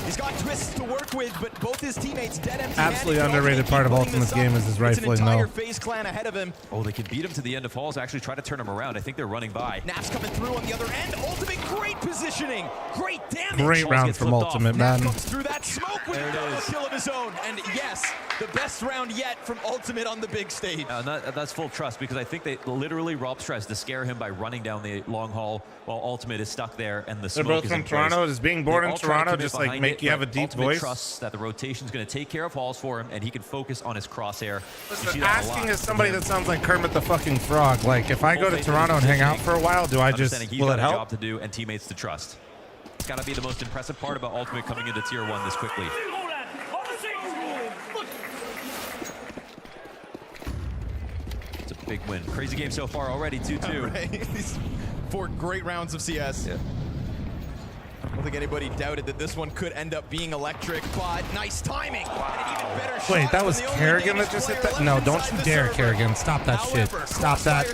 He's got Twists to work with, but both his teammates dead empty. Absolutely underrated part of Ultimate's game is his rifling, though. It's an entire though. FaZe clan ahead of him. Oh, they can beat him to the end of halls, actually try to turn him around. I think they're running by. Naf's coming through on the other end. Ultimate, great positioning. Great damage. Great round from Ultimate, man. Comes through that smoke with a kill of his own. And yes, the best round yet from Ultimate on the big stage. That's full trust because I think they literally Robs tries to scare him by running down the long hall while Ultimate is stuck there and the smoke They're both is from in place. Toronto. Does being born in They all try to Toronto commit just like behind make it, you have a but deep Ultimate voice? trusts that the rotation's going to take care of halls for him and he can focus on his crosshair. Listen, asking as somebody that sounds like Kermit the fucking Frog, like if I go to Toronto and hang out for a while, do I just, will it help? Job to do and teammates to trust. It's got to be the most impressive part about Ultimate coming into Tier 1 this quickly. It's a big win. Crazy game so far already, 2-2. Right. These 4 great rounds of CS. Yeah. I don't think anybody doubted that this one could end up being electric, but nice timing. Wow. Wait, that was Kerrigan that just hit that? No, don't you dare, Kerrigan. Stop that shit. Stop that.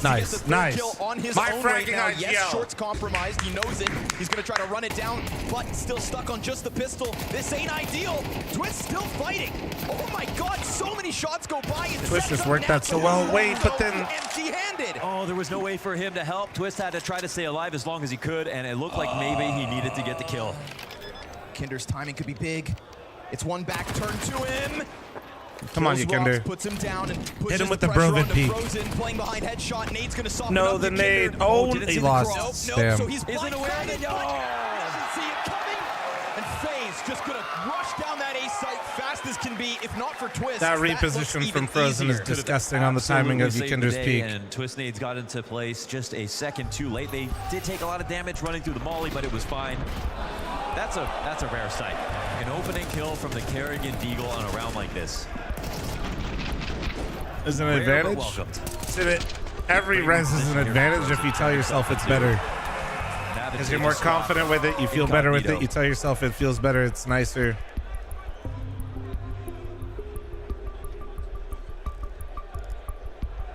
Nice, nice. My fragging IGL. Yes, Short's compromised. He knows it. He's going to try to run it down, but still stuck on just the pistol. This ain't ideal. Twist still fighting. Oh my God, so many shots go by. Twist just worked that so well. Wait, but then... empty-handed. Oh, there was no way for him to help. Twist had to try to stay alive as long as he could, and it looked like maybe he needed to get the kill. Kinder's timing could be big. It's one back turn to him. Come on, you Kinder. Puts him down and hit him with the Brovid peak. Frozen, playing behind headshot. Nade's gonna soften no, up the nade. Oh, he lost. Nope, Damn. so he's isn't aware of it. Doesn't see it coming. And FaZe just gonna rush down that A site fast as can be. If not for Twist, that reposition from Frozen is disgusting on the timing of Yakinder's peak. And Twist nades got into place just a second too late. They did take a lot of damage running through the molly, but it was fine. That's a rare sight. An opening kill from the Kerrigan Deagle on a round like this. Is an advantage? Every res is an advantage if you tell yourself it's better. Because you're more confident with it, you feel better with it, you tell yourself it feels better, it's nicer.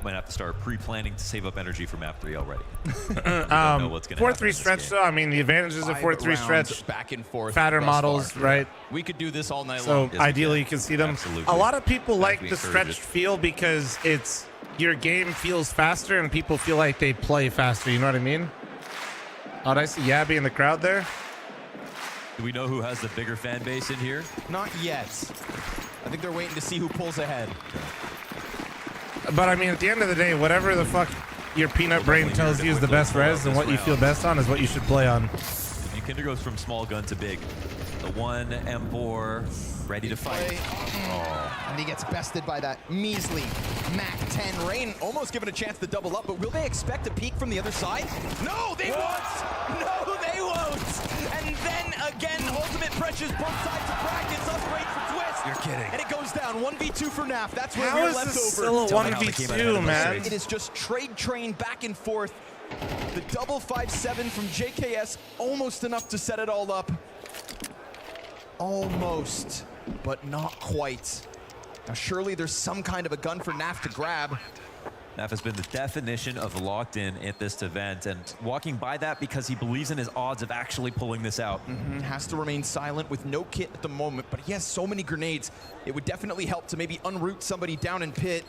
Might have to start pre-planning to save up energy for map 3 already. 4-3 stretch though. I mean, the advantages of 4-3 stretch, back and forth, fatter models, right? We could do this all night so long. ideally, you can see them. Absolutely. A lot of people like we the encourage stretched it. feel because it's your game feels faster and people feel like they play faster. You know what I mean? Oh, did I see Yabby in the crowd there? Do we know who has the bigger fan base in here? Not yet. I think they're waiting to see who pulls ahead. But I mean, at the end of the day, whatever the fuck your peanut brain tells you is the best res and what you feel best on is what you should play on. Kinder goes from small gun to big. The 1 M4 ready to fight. And he gets bested by that measly Mac 10. Rain almost given a chance to double up, but will they expect a peek from the other side? No, they won't! No, they won't! And then again, ultimate pressures both sides of brackets, upgrade for Twist. You're kidding. And it goes down. 1v2 for NAF. That's where How we're is left this over. still a 1v2, man? It is just trade train back and forth. The double 5-7 from JKS, almost enough to set it all up. Almost, but not quite. Now surely there's some kind of a gun for NAF to grab. NAF has been the definition of locked in at this event and walking by that because he believes in his odds of actually pulling this out. Has to remain silent with no kit at the moment, but he has so many grenades. It would definitely help to maybe unroot somebody down in pit.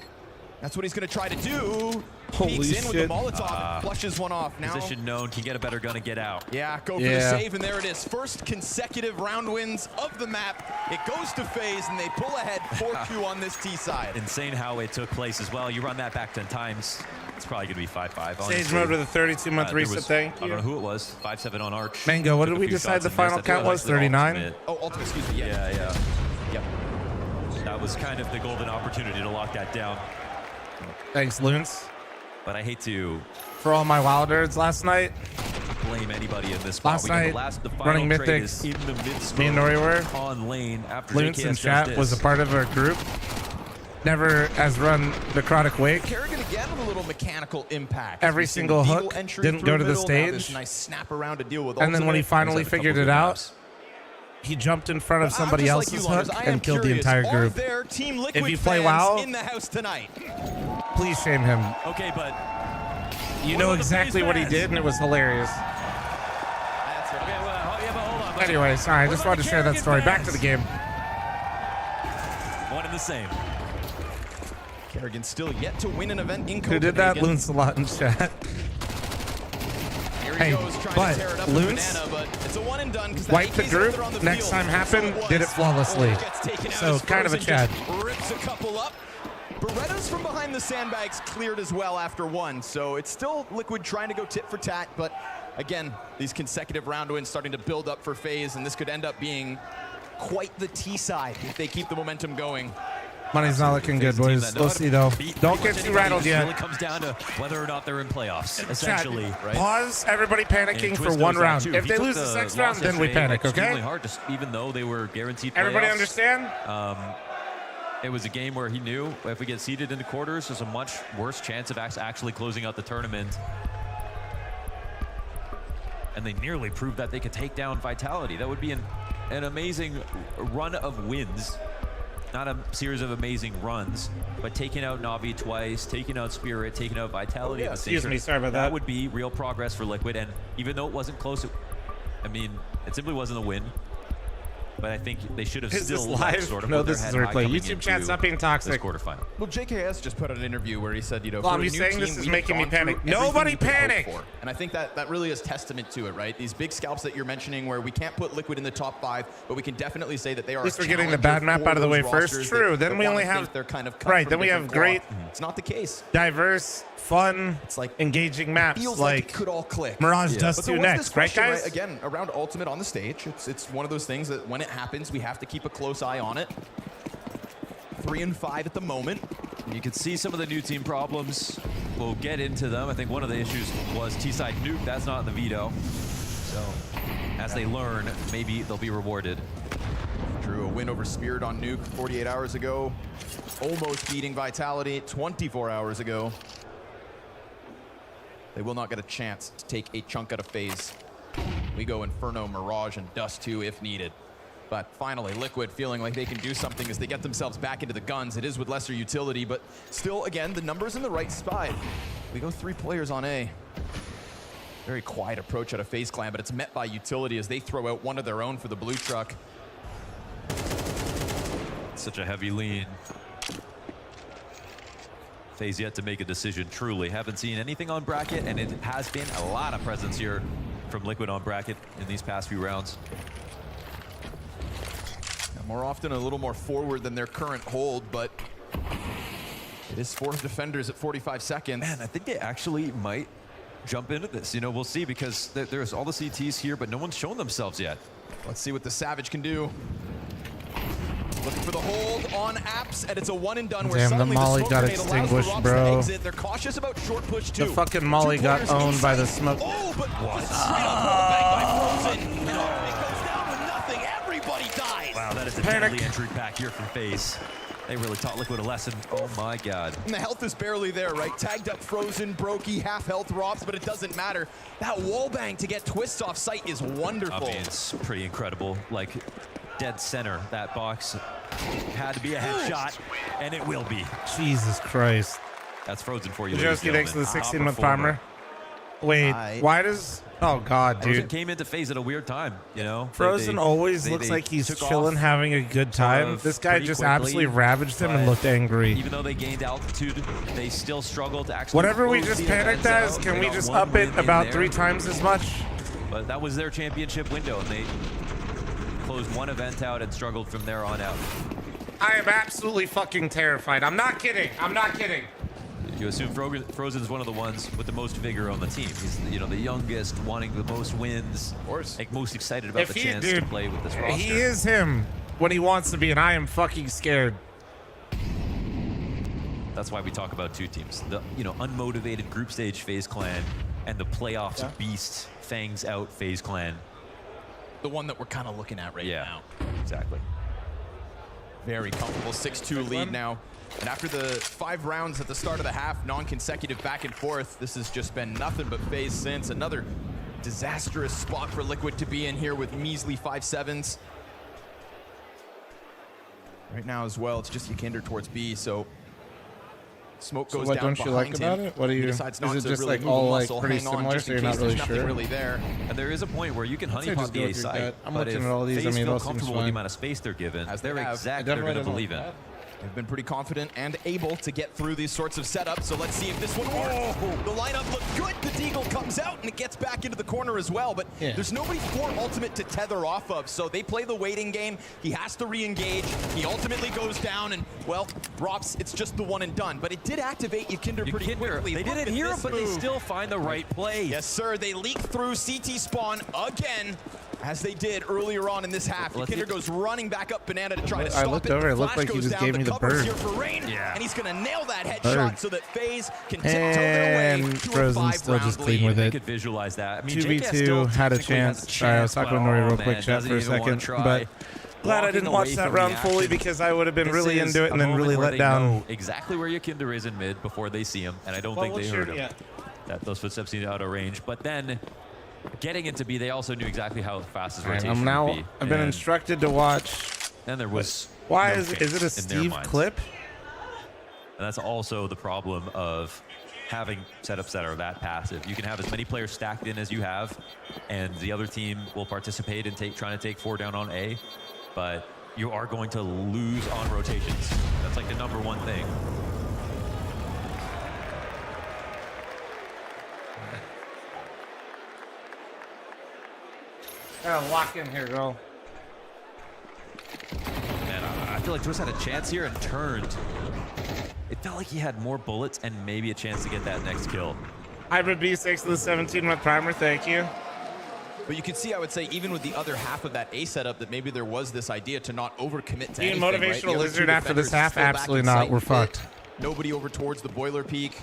That's what he's going to try to do. Holy Peeks in shit. with the Molotov and flushes one off. Now, Position known, can get a better gun and get out. yeah, go for the save, and there it is. First consecutive round wins of the map. It goes to FaZe, and they pull ahead 4-2 on this T side. Insane how it took place as well. You run that back 10 times, it's probably going to be 5-5. Stage mode with a 32-month reset, thank I you. don't know who it was. 5-7 on Arch. Mango, what Took did a we few decide shots the and final missed. I count think was? it 39? Ultimate. Oh, ultimate, excuse me. Yeah. Yep. That was kind of the golden opportunity to lock that down. Thanks, Loons. But I hate to For all my Wildards last night. blame anybody in this spot. Last night, The final running trade Mythics, is in the midst me and Nori were. on lane after Loons JKS in does chat this. was a part of our group. Never has run Necrotic Wake. Kerrigan again with a little mechanical impact. Every We've seen single Deagle hook entry didn't through go to the middle. Now this stage. nice snap around to deal with And then when he ultimate. finally figured it out, he jumped in front of somebody I'm just else's like you, hook Lars. I am and killed the curious, entire are group. there Team Liquid If you play fans WoW, in the house tonight? please shame him. Okay, but You know exactly what he did, and it was hilarious. Anyway, sorry, I just wanted to share that story. Back to the game. One and the same. Kerrigan still yet to win an event in Who did that? Copenhagen. Loons a lot in chat. Here he Hey, goes, trying but to tear it up with Loons Banana, but it's a one and done 'cause wiped the AK's out group. there on the Next field. time happened, So did it flawlessly. Gets taken out So as kind of a Frozen Chad. just rips a couple up. Berettas from behind the sandbags cleared as well after one. So it's still Liquid trying to go tit for tat, but again, these consecutive round wins starting to build up for FaZe, and this could end up being quite the T side if they keep the momentum going. Money's not looking good, boys. We'll see, though. Don't get too rattled It really yet. comes down to whether or not they're in playoffs, essentially. Chat, Right? Pause. Everybody panicking And for Twist one knows that round. too. If He they took lose the this next loss round, then we yesterday panic, extremely okay? hard, just even though they were guaranteed Everybody playoffs. understand? It was a game where he knew if we get seeded into quarters, there's a much worse chance of actually closing out the tournament. And they nearly proved that they could take down Vitality. That would be an amazing run of wins. Not a series of amazing runs, but taking out Na'Vi twice, taking out Spirit, taking out Vitality. at the same excuse me, turn. sorry about that. That would be real progress for Liquid. And even though it wasn't close, I mean, it simply wasn't a win. But I think they should have Is still this live? sort of No, put their this is head high replay. coming YouTube into chat's not being toxic. this quarterfinal. Well, JKS just put out an interview where he said, you know, Well, for I'm a just new saying this team, is we have making me gone through panic. everything Nobody you could hope panic! for. And I think that really is testament to it, right? These big scalps that you're mentioning where we can't put Liquid in the top 5, but we can definitely say that they are At least a we're getting the challenger bad map for out of the way those first. rosters True. that Then we wanna only think have they're kind of cut right. from Then we different have great, cloth. It's not the case. diverse, fun, It's like engaging maps feels like it could all click. Mirage Dust But 2 there was this next, right, question, guys? Again, around Ultimate on the stage, it's one of those things that when it happens, we have to keep a close eye on it. 3 and 5 at the moment. You can see some of the new team problems. We'll get into them. I think one of the issues was T-side nuke. That's not in the veto. So as they learn, maybe they'll be rewarded. Drew a win over Spirit on nuke 48 hours ago. Almost beating Vitality 24 hours ago. They will not get a chance to take a chunk out of FaZe. We go Inferno, Mirage, and Dust 2 if needed. But finally, Liquid feeling like they can do something as they get themselves back into the guns. It is with lesser utility, but still, again, the numbers in the right spot. We go 3 players on A. Very quiet approach out of FaZe Clan, but it's met by utility as they throw out one of their own for the blue truck. Such a heavy lean. FaZe yet to make a decision, truly. Haven't seen anything on bracket, and it has been a lot of presence here from Liquid on bracket in these past few rounds. More often a little more forward than their current hold, but it is 4 defenders at 45 seconds. Man, I think they actually might jump into this. You know, we'll see, because there's all the CTs here, but no one's shown themselves yet. Let's see what the Savage can do. Looking for the hold on Apps, and it's a one and done. Where Damn, the suddenly Molly smoke got grenade allows extinguished, the Robs bro. to exit. They're cautious about short push too. The fucking Molly got owned by the smoke. Oh, but what? Straight up wallbang by Frozen. No, it goes down with nothing. Everybody dies. Wow, that is a deadly entry pack here from FaZe. They really taught Liquid a lesson. Oh my God. And the health is barely there, right? Tagged up Frozen, Brokey, half health Robs, but it doesn't matter. That wallbang to get Twist off site is wonderful. I mean, it's pretty incredible. Like, dead center, that box had to be a headshot, and it will be. Jesus Christ. That's Frozen for you. Joski thanks to the 16-month farmer. Wait, why does... Oh, God, Frozen dude. came into FaZe at a weird time, you know? Frozen always looks like he's chilling, having a good time. This guy just absolutely ravaged him and looked angry. Even though they gained altitude, they still struggled to actually... Whatever we just panicked as, can we just up it about 3 times as much? But that was their championship window, and they closed one event out and struggled from there on out. I am absolutely fucking terrified. I'm not kidding. I'm not kidding. You assume Frozen's one of the ones with the most vigor on the team. He's, you know, the youngest, wanting the most wins. Of course. Like, most excited about the chance to play with this roster. He is him when he wants to be, and I am fucking scared. That's why we talk about 2 teams. The, you know, unmotivated group stage FaZe Clan and the playoffs beast, fangs out FaZe Clan. The one that we're kind of looking at right now. Exactly. Very comfortable 6-2 lead now. And after the 5 rounds at the start of the half, non-consecutive back and forth, this has just been nothing but FaZe since. Another disastrous spot for Liquid to be in here with measly 5-7s. Right now as well, it's just Ykinder towards B, so smoke goes what down don't you like behind about him. it? What do you? He Is decides not it to just really like move all a like muscle, pretty hang on similar, just so in you're not case really there's nothing sure? really there. And there is a point where you can I'd say honeypot just the go A with your site. gut. I'm but looking if at all these, I FaZe mean, feel it all seems comfortable with the fine. amount of space they're given, As they're they have. exact they're going to believe in. They've been pretty confident and able to get through these sorts of setups, so let's see if this one works. The lineup looked good. The Deagle comes out, and it gets back into the corner as well, but there's nobody for Ultimate to tether off of, so they play the waiting game. He has to re-engage. He ultimately goes down, and, well, drops. It's just the one and done, but it did activate Ykinder pretty quickly. They didn't hear him, but they still find the right play. Yes, sir. They leak through CT spawn again, as they did earlier on in this half. Ykinder goes running back up Banana to try to stop it. I looked over. It looked like he just gave me the bird. Here for Rain, and he's going to nail that headshot so that FaZe can tiptoe their way And to a Frozen still 5-round just clean lead. with They it. could visualize that. I mean, 2v2 had a chance. Sorry, I was talking with Nori real quick, chat, for a second, but glad I didn't watch that round fully because I would have been really into it and then really let down. Exactly where Ykinder is in mid before they see him, and I don't think they heard him. That those footsteps need out of range, but then getting into B, they also knew exactly how fast his rotation would be. I've been instructed to watch. And there was why no is it chance a in their Steve minds. clip? And that's also the problem of having setups that are that passive. You can have as many players stacked in as you have, and the other team will participate in trying to take 4 down on A, but you are going to lose on rotations. That's like the #1 thing. Gotta lock in here, girl. Man, I feel like Twist had a chance here and turned. It felt like he had more bullets and maybe a chance to get that next kill. Hybrid B6 to the 17-month primer, thank you. But you can see, I would say, even with the other half of that A setup, that maybe there was this idea to not overcommit to Being anything, motivational right? lizard after this half, absolutely not. We're fucked. Nobody over towards the boiler peak.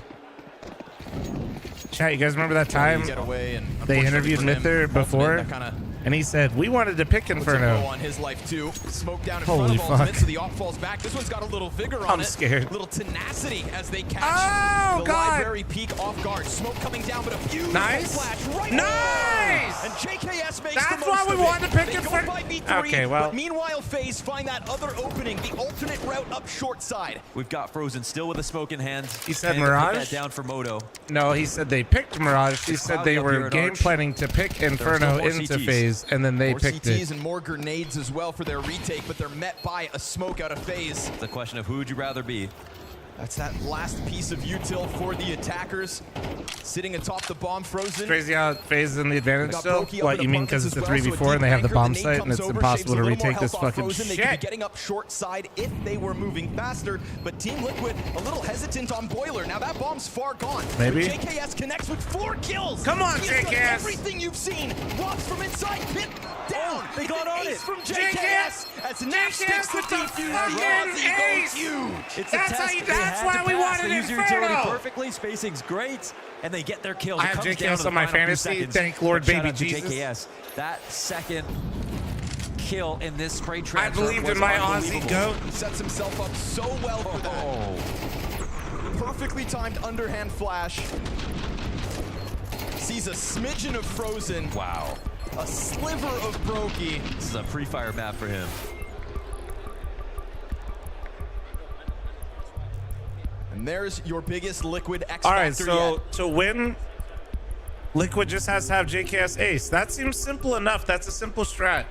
Chat, you guys remember that time Get away, and they unfortunately interviewed for him, Mither before, Ultimate, that and he said, we wanted to pick puts a bow Inferno. on his life too. Smoke down in Holy front of Ultimate, fuck. so the op falls back. This one's got a little vigor on I'm it. scared. Little tenacity as they catch Oh, the God. library peak off guard. Smoke coming down, but a few Nice. flash right Nice! And JKS makes That's the most why we of it. wanted to pick They go Inferno. 5v3, Okay, well. but meanwhile, FaZe find that other opening, the alternate route up short side. We've got Frozen still with a smoke in hand. He said And they'll put Mirage? that down for Moto. No, he said they picked Mirage. He said they were game planning to pick Inferno more into CTs. FaZe, and then they More picked CTs it. and more grenades as well for their retake, but they're met by a smoke out of FaZe. It's a question of who would you rather be? That's that last piece of util for the attackers. Sitting atop the bomb, Frozen. Crazy how FaZe is in the advantage got still. Brokey up What, in you mean because it's a apartments as well, 3v4 and they have the deep bomb anchor, site and comes it's over, impossible to shaves a little more retake this health off fucking Frozen. They could be shit? getting up short side if they were moving faster, but Team Liquid a little hesitant on Boiler. Now that bomb's far gone. Maybe. But JKS connects with 4 kills. Come on, He has done JKS. everything you've seen. Robs from inside, hit down. They It's got an on ace it. from JKS. As Naf sticks the defuse, the ace. goes huge. It's That's a how test. you- They that's had why to we pass. wanted They use your utility Inferno. perfectly. Spacing's great, and they get their kills. I It have comes down JKS to the on my final few fantasy. seconds. Thank Lord Shout baby out to Jesus. JKS. That second kill in this spray I transfer believed was in my Aussie Unbelievable. goat. He sets himself up so well for that. Perfectly timed underhand flash. Sees a smidgen of Frozen. Wow. A sliver of Brokey. This is a pre-fire map for him. And there's your biggest Liquid X All right, factor so yet. to win, Liquid just has to have JKS ace. That seems simple enough. That's a simple strat.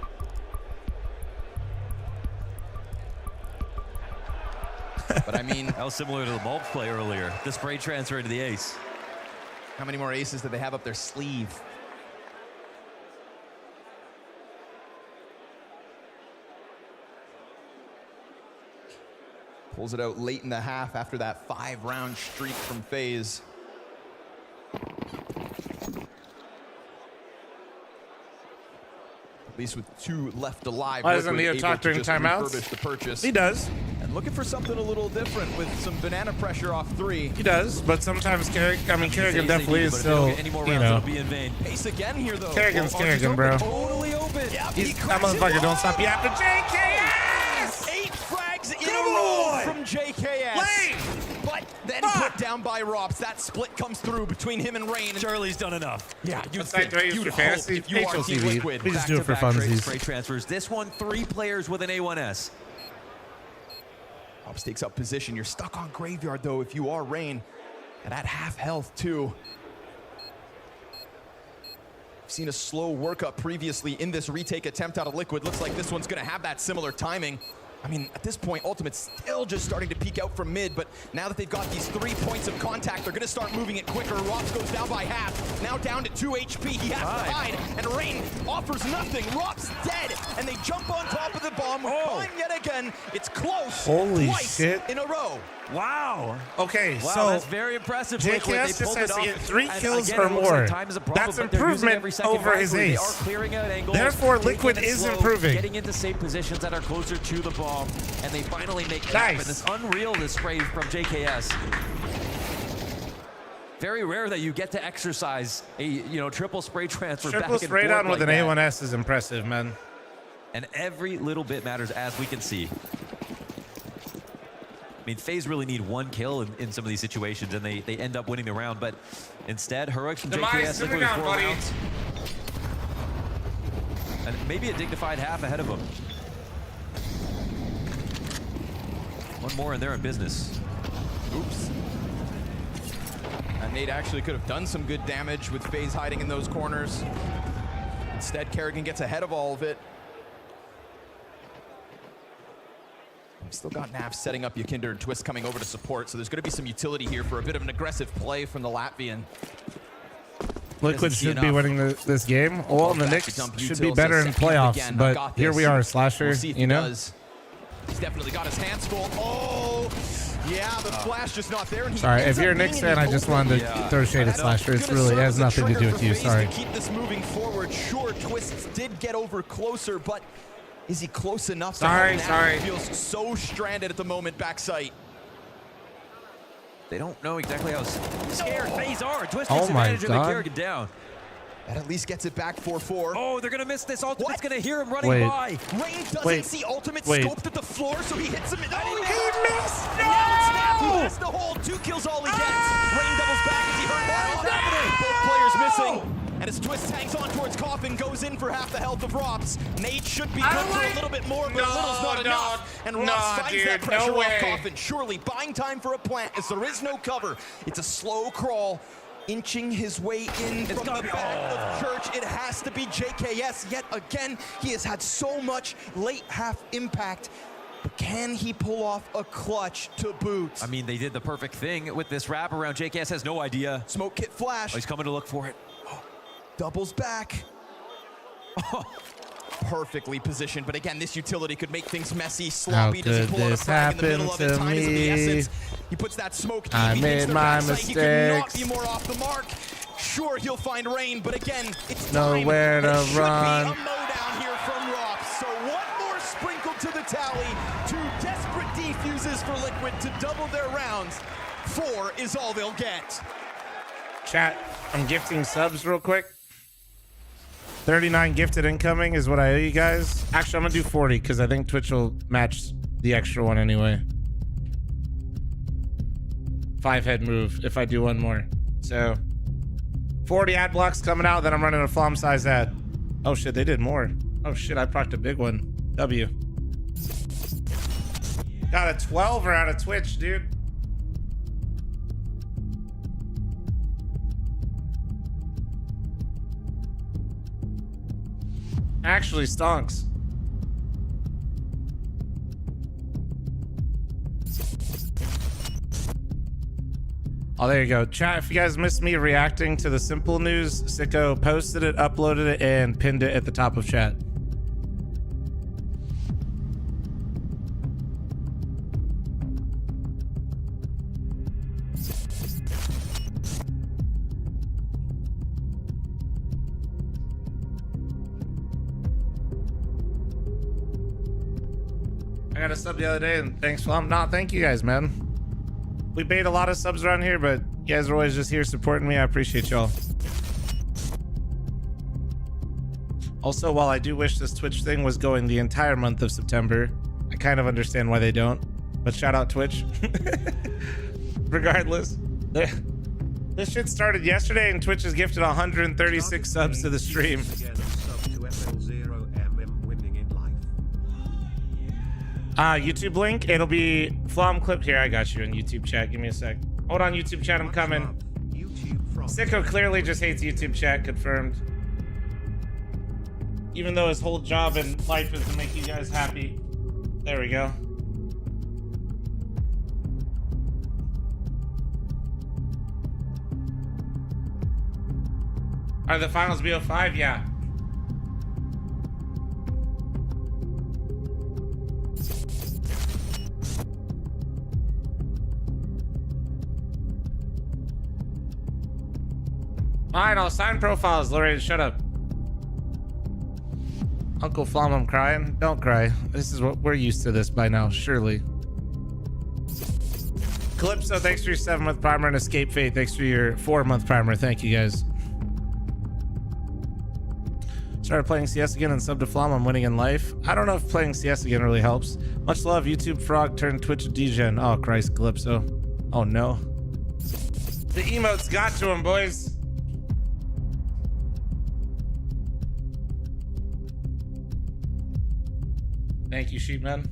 But I mean, That was similar to the Mulch play earlier. The spray transfer into the ace. how many more aces do they have up their sleeve? Pulls it out late in the half after that 5-round streak from FaZe. At least with 2 left alive. Why doesn't Liquid Neo able talk to during just timeouts? refurbish the purchase. He does. And looking for something a little different with some banana pressure off 3. He does, but sometimes Kerrigan Kerrigan definitely is still, you know. Pace again here though. Kerrigan's Kerrigan, bro. Totally open. Yeah, That motherfucker don't stop you after JKS! 8 frags in a row from JKS. But then put down by Rops. That split comes through between him and Rain. Charlie's done enough. Yeah, What site do I use you'd for hope fantasy? if you are Team HLTV. Liquid. We just do it for Back-to-back funsies. spray transfers. This one, 3 players with an A1S. Rops takes up position. You're stuck on Graveyard though if you are Rain. And at half health too. We've seen a slow workup previously in this retake attempt out of Liquid. Looks like this one's gonna have that similar timing. I mean, at this point, Ultimate's still just starting to peek out from mid, but now that they've got these 3 points of contact, they're gonna start moving it quicker. Rops goes down by half, now down to 2 HP. He has to hide, and Rain offers nothing. Rops dead, and they jump on top of the bomb with time yet again. It's close. Holy twice shit. in a row. Wow. Okay, Wow, so that's very impressive. Liquid. They JKS just pulled has it to off. get 3 And kills again, or it looks more. like time is a problem, That's but they're using every improvement second over his wisely. They ace. are clearing out angles. Therefore, taking Liquid it is slow, improving. Getting into safe positions that are closer to the bomb, and they finally make it happen. Nice. It's unreal, this spray from JKS. Very rare that you get to exercise a triple spray transfer Triple back and spray forth down with like an that. A1S is impressive, man. And every little bit matters, as we can see. I mean, FaZe really need 1 kill in some of these situations, and they end up winning the round. But instead, Heroics from JKS Liquid with 4 rounds. And maybe a dignified half ahead of them. 1 more and they're in business. Oops. And Nate actually could have done some good damage with FaZe hiding in those corners. Instead, Kerrigan gets ahead of all of it. We've still got Nav setting up Yakinder and Twist coming over to support, so there's going to be some utility here for a bit of an aggressive play from the Latvian. Liquid should be winning this game. Well, and the Knicks should be better in playoffs, but here we are, Slasher, you know? He's definitely got his hands full. Oh, yeah, the flash just not there. And he Sorry, ends if you're a up Knicks being in fan, I the just open. wanted to throw shade at Slasher. It's really has nothing to do with you, sorry. Keep this moving forward. Sure, Twist did get over closer, but is he close enough? Sorry. He feels so stranded at the moment, backside. They don't know exactly how scared FaZe are. Twist Oh takes my advantage of the God. Kerrigan down. That at least gets it back 4-4. Oh, they're going to miss this. Ultimate's going to hear him running Wait. by. Rain doesn't see Ultimate scoped at the floor, so he hits him. He missed! Now it's Snap who has the hold. 2 kills all he gets. Rain doubles back as he hurt. What's happening? Both players missing. And as Twist hangs on towards Coffin, goes in for half the health of Rops. Nate should be good for a little bit more, but a little's not enough. And Rops finds that pressure off Coffin. Surely buying time for a plant as there is no cover. It's a slow crawl, inching his way in from the back of Church. It has to be JKS. Yet again, he has had so much late half impact. But can he pull off a clutch to boot? I mean, they did the perfect thing with this wrap around. JKS has no idea. Smoke kit flash. Oh, he's coming to look for it. Doubles back. Perfectly positioned, but again, this utility could make things messy, sloppy. Does he pull out a frag in the middle of it? Time is of the essence. He puts that smoke. I made my mistakes. He could not be more off the mark. Sure, he'll find rain, but again, it's nowhere to run. Be a mowdown here from Rops. So one more sprinkle to the tally. 2 desperate defuses for Liquid to double their rounds. 4 is all they'll get. Chat, I'm gifting subs real quick. 39 gifted incoming is what I owe you guys. Actually, I'm gonna do 40 because I think Twitch will match the extra one anyway. 5-head move if I do one more. So 40 ad blocks coming out, then I'm running a Flom size ad. Oh shit, they did more. Oh shit, I procced a big one. W. Got a 12er out of Twitch, dude. Actually stonks. Oh, there you go. Chat, if you guys missed me reacting to the Simple news, Sicko posted it, uploaded it, and pinned it at the top of chat. I got a sub the other day, and thanks, Flom. Nah, thank you guys, man. We bait a lot of subs around here, but you guys are always just here supporting me. I appreciate y'all. Also, while I do wish this Twitch thing was going the entire month of September, I kind of understand why they don't. But shout out Twitch. Regardless, this shit started yesterday, and Twitch has gifted 136 subs to the stream. YouTube link, it'll be Flom clip here. I got you in YouTube chat. Give me a sec. Hold on, YouTube chat, I'm coming. Sicko clearly just hates YouTube chat, confirmed. Even though his whole job in life is to make you guys happy. There we go. Are the finals BO5? Yeah. Alright, I'll sign profiles. Lorraine, shut up. Uncle Flom, I'm crying. Don't cry. This is what we're used to this by now, surely. Calypso, thanks for your 7-month primer, and Escape Fate, thanks for your 4-month primer. Thank you guys. Started playing CS again and subbed to Flom. I'm winning in life. I don't know if playing CS again really helps. Much love, YouTube Frog turned Twitch degen. Oh Christ, Calypso. Oh no. The emotes got to him, boys. Thank you, Sheepman.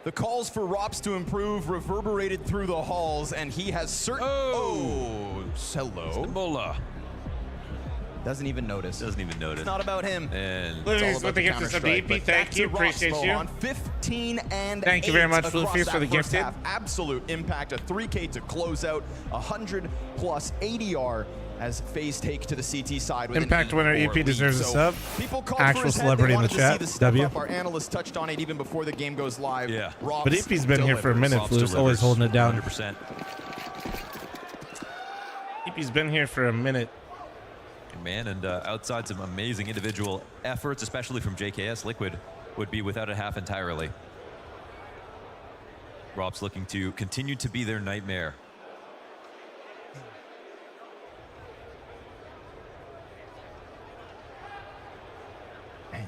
The calls for Rops to improve reverberated through the halls, and he has certain. Oh, hello. Bola. Doesn't even notice. Doesn't even notice. It's not about him. And it's all about the gift of the EP. Thank you. Appreciate you. On 15 and Thank you very much, Fluffy, for the gifted. Absolute impact. A 3K to close out. 100 plus ADR as FaZe take to the CT side. With Impact winner EP deserves a sub. People called Actual for his celebrity in the head. chat. W. Our analyst touched on it even before the game goes live. Yeah. But EP's been here for a minute, Flu's always holding it down. 100%. EP's been here for a minute. Man, and outside some amazing individual efforts, especially from JKS, Liquid would be without a half entirely. Rob's looking to continue to be their nightmare.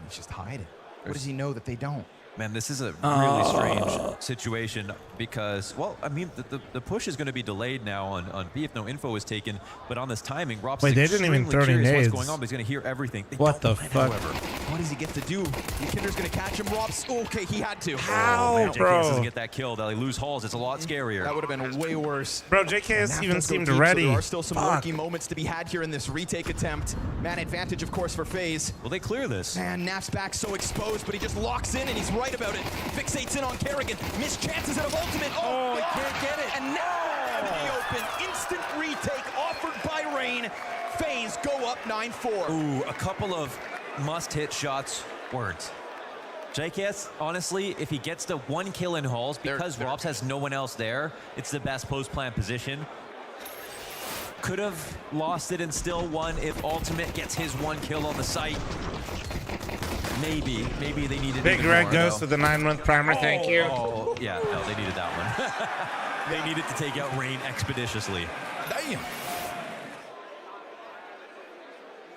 He's just hiding. What does he know that they don't? Man, this is a really strange situation because, well, I mean, the push is going to be delayed now on B if no info is taken. But on this timing, Rob's Wait, they didn't even throw any what's nades. going on, but he's going to hear everything. They What the don't win, fuck? However. What does he get to do? Kinder's going to catch him. Rob's, okay, he had to. How, Man, bro? JKS doesn't get that kill. They lose Halls. It's a lot scarier. That would have been way worse. Bro, JKS even seemed deep, ready. So there are still some Fuck. lurking moments to be had here in this retake attempt. Man advantage, of course, for FaZe. Will they clear this? Man, Naf's back so exposed, but he just locks in, and he's right about it. Fixates in on Kerrigan. Missed chances at an ultimate. Oh, he can't get it. And now out of the open. Instant retake offered by Rain. FaZe go up 9-4. Ooh, a couple of must-hit shots weren't. JKS, honestly, if he gets the 1 kill in Halls, because Robs has no one else there, it's the best post-plant position. Could have lost it and still won if Ultimate gets his 1 kill on the site. Maybe they needed Big even Red more, goes though. to the 9-month primer. Thank you. Oh, yeah, no, they needed that one. They needed to take out Rain expeditiously. Damn.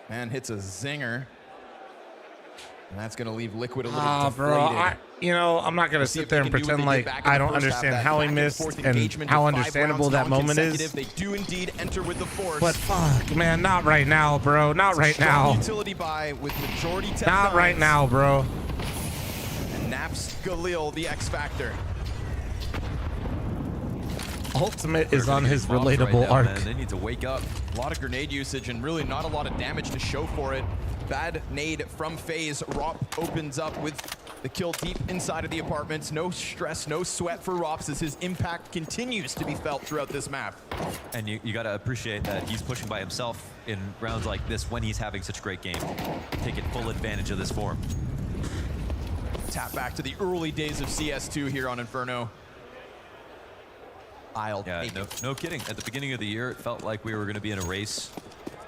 Man hits a zinger. And that's going to leave Liquid a little deflated. Bro, I'm not going to sit there and pretend like I don't understand how he missed and how understandable that moment is. They do indeed enter with the force. But fuck, man, not right now, bro. Not right now. Utility buy with majority tech Not right now, bro. And Naps Galil, the X Factor. Ultimate is on his Bombs relatable right now, arc. man. They need to wake up. A lot of grenade usage and really not a lot of damage to show for it. Bad nade from FaZe. Rop opens up with the kill deep inside of the apartments. No stress, no sweat for Rops as his impact continues to be felt throughout this map. And you got to appreciate that he's pushing by himself in rounds like this when he's having such a great game. Taking full advantage of this form. Tap back to the early days of CS2 here on Inferno. Yeah, no kidding. At the beginning of the year, it felt like we were going to be in a race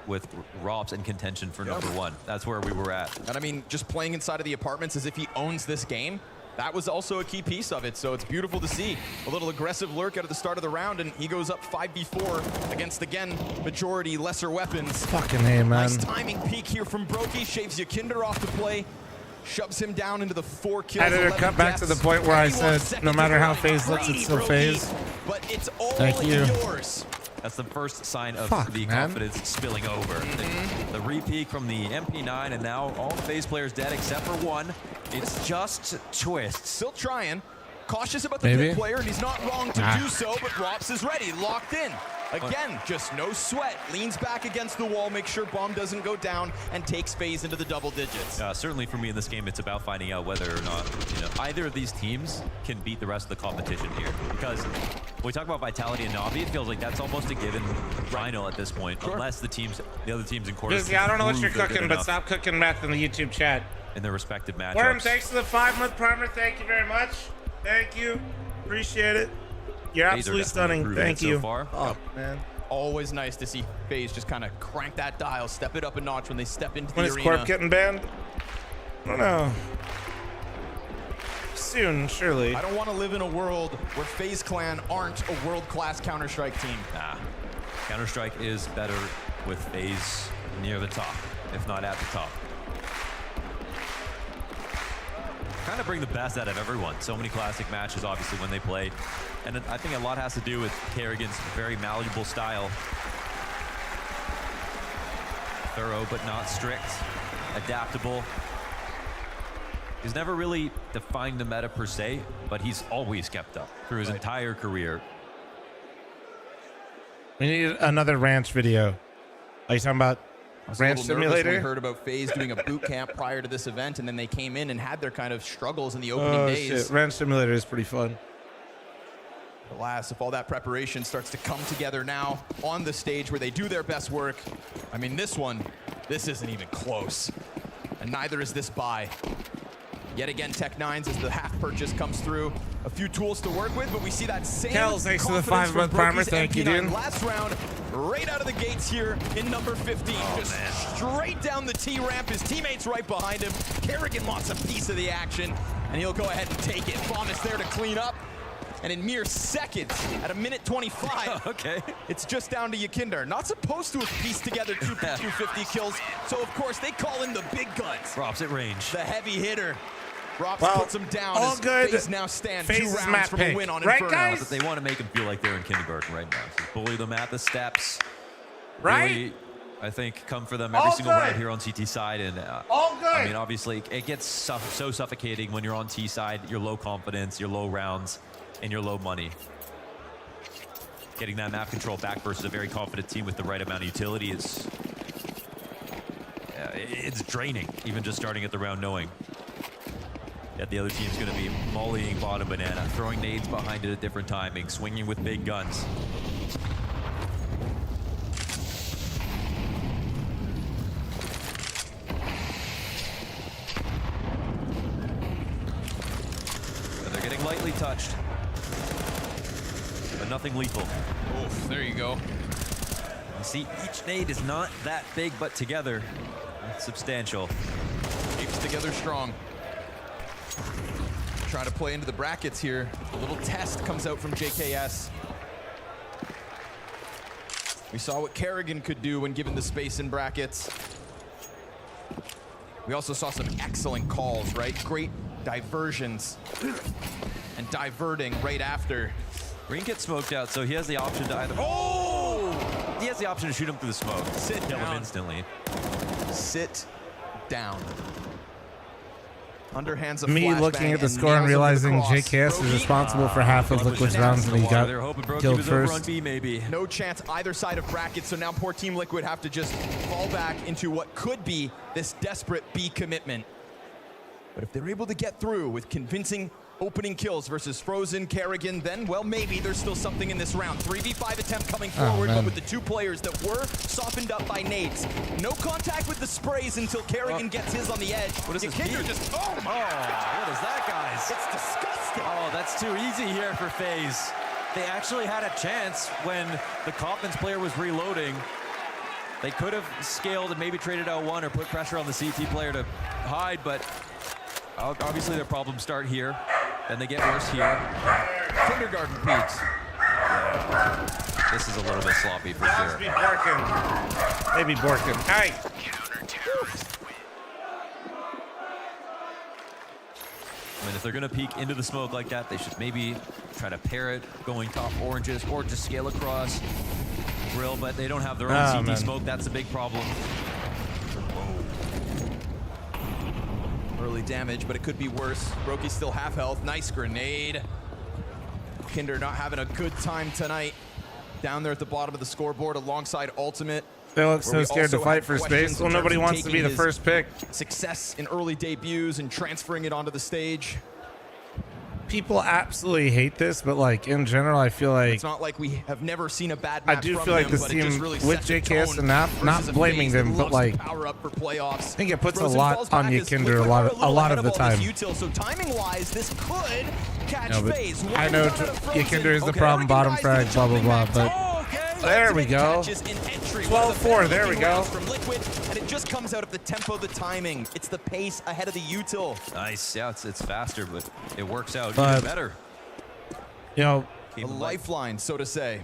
with Robs in contention for number 1. That's where we were at. And I mean, just playing inside of the apartments as if he owns this game, that was also a key piece of it. So it's beautiful to see a little aggressive lurk out of the start of the round, and he goes up 5v4 against, again, majority lesser weapons. Fucking A, man. Nice timing peek here from Brokey, shaves Yakinder off the play, shoves him down into the 4 kills. Editor, cut back to the point where I said, no matter how FaZe looks, it's still FaZe. But it's all Thank you. yours. That's the first sign of the man. confidence spilling over. The re-peek from the MP9, and now all the FaZe players dead except for one. It's just twists. Still trying. Cautious about the Maybe. pit player, and he's not wrong to do so, but Rops is ready, locked in. Again, just no sweat. Leans back against the wall, makes sure bomb doesn't go down, and takes FaZe into the double digits. Certainly for me in this game, it's about finding out whether or not either of these teams can beat the rest of the competition here. Because when we talk about Vitality and Navi, it feels like that's almost a given final at this point, unless the other teams in quarters. I don't know what you're cooking, but stop cooking math in the YouTube chat. In their respective matchups. Worm, thanks for the 5-month primer. Thank you very much. Thank you. Appreciate it. You're FaZe are absolutely definitely stunning. improving Thank so you. far. Oh, man. Always nice to see FaZe just kind of crank that dial, step it up a notch when they step into When the is arena. Corp getting banned? I don't know. Soon, surely. I don't want to live in a world where FaZe Clan aren't a world-class Counter-Strike team. Nah. Counter-Strike is better with FaZe near the top, if not at the top. Kind of bring the best out of everyone. So many classic matches, obviously, when they play. And I think a lot has to do with Kerrigan's very malleable style. Thorough, but not strict. Adaptable. He's never really defined the meta per se, but he's always kept up through his entire career. We need another ranch video. Are you talking about Ranch Simulator? We heard about FaZe doing a boot camp prior to this event, and then they came in and had their kind of struggles in the opening days. Shit. Ranch Simulator is pretty fun. Alas, if all that preparation starts to come together now on the stage where they do their best work, I mean, this isn't even close. And neither is this buy. Yet again, Tech9s as the half purchase comes through. A few tools to work with, but we see that same Kells, thanks for the confidence 5-month from primer. Brokey's Thank you, MP9 dude. Last round, right out of the gates here in number 15. Just straight down the T-ramp. His teammates right behind him. Kerrigan wants a piece of the action, and he'll go ahead and take it. Bomb is there to clean up. And in mere seconds, at a minute 25, okay, it's just down to Yakinder. Not supposed to have pieced together 250 kills, so of course they call in the big guns. Rob's at range. The heavy hitter. Robs Well, puts him down all as good. FaZe now stand FaZe 2 is rounds map from pick. a win on Right, Inferno. guys? But they want to make them feel like they're in kindergarten right now. So bully them at the steps. Right? Really, I think come for them every All single good. round here on CT side. And All good. I mean, obviously, it gets so suffocating when you're on T side. You're low confidence, you're low rounds, and you're low money. Getting that map control back versus a very confident team with the right amount of utility is it's draining, even just starting at the round knowing that the other team's going to be mollying bottom banana, throwing nades behind it at different timings, swinging with big guns. And they're getting lightly touched, but nothing lethal. Oof, there you go. You see, each nade is not that big, but together, it's substantial. Keeps together strong. Trying to play into the brackets here. A little test comes out from JKS. We saw what Kerrigan could do when given the space in brackets. We also saw some excellent calls, right? Great diversions and diverting right after. Green gets smoked out, so he has the option to either... Oh! He has the option to shoot him through the smoke. Kill him instantly. Sit down. Underhands a Me looking at the score and realizing JKS is responsible for half of Liquid's rounds and he got killed first. No chance either side of brackets, so now poor Team Liquid have to just fall back into what could be this desperate B commitment. But if they're able to get through with convincing opening kills versus Frozen, Kerrigan, then, well, maybe there's still something in this round. 3v5 attempt coming forward, but with the two players that were softened up by nades. No contact with the sprays until Kerrigan gets his on the edge. What is this? Just, oh my what is that, guys? It's disgusting. Oh, that's too easy here for FaZe. They actually had a chance when the Coffins player was reloading. They could have scaled and maybe traded out one or put pressure on the CT player to hide, but obviously their problems start here. Then they get worse here. Kindergarten peaks. This is a little bit sloppy for sure. Maybe Borkin. Maybe Borkin. Hey! I mean, if they're going to peek into the smoke like that, they should maybe try to pair it, going top oranges, or just scale across grill, but they don't have their own CT smoke. That's a big problem. Early damage, but it could be worse. Roki's still half health. Nice grenade. Kinder not having a good time tonight. Down there at the bottom of the scoreboard alongside Ultimate. They look so scared to fight for space. Well, nobody wants to be the first pick. Success in early debuts and transferring it onto the stage. People absolutely hate this, but like in general, I feel like It's not like we have never seen a bad I match do from feel like him, this but it team just really with sets the JKS tone and not versus a blaming FaZe that them, but loves like to power up for playoffs. I think it puts a Frozen lot falls on back as Yakinder Liquid a are lot little of the ahead time. all this util, so timing-wise, this could catch No, but FaZe. I know Yakinder is the Okay, problem, bottom guys, frag, blah blah blah. But there we go. 12-4. There we go. From Liquid, and it just comes out of the tempo, the timing. It's the pace ahead of the util. Nice. Yeah, it's faster, but it works out But, even better. You know, A lifeline, so to say.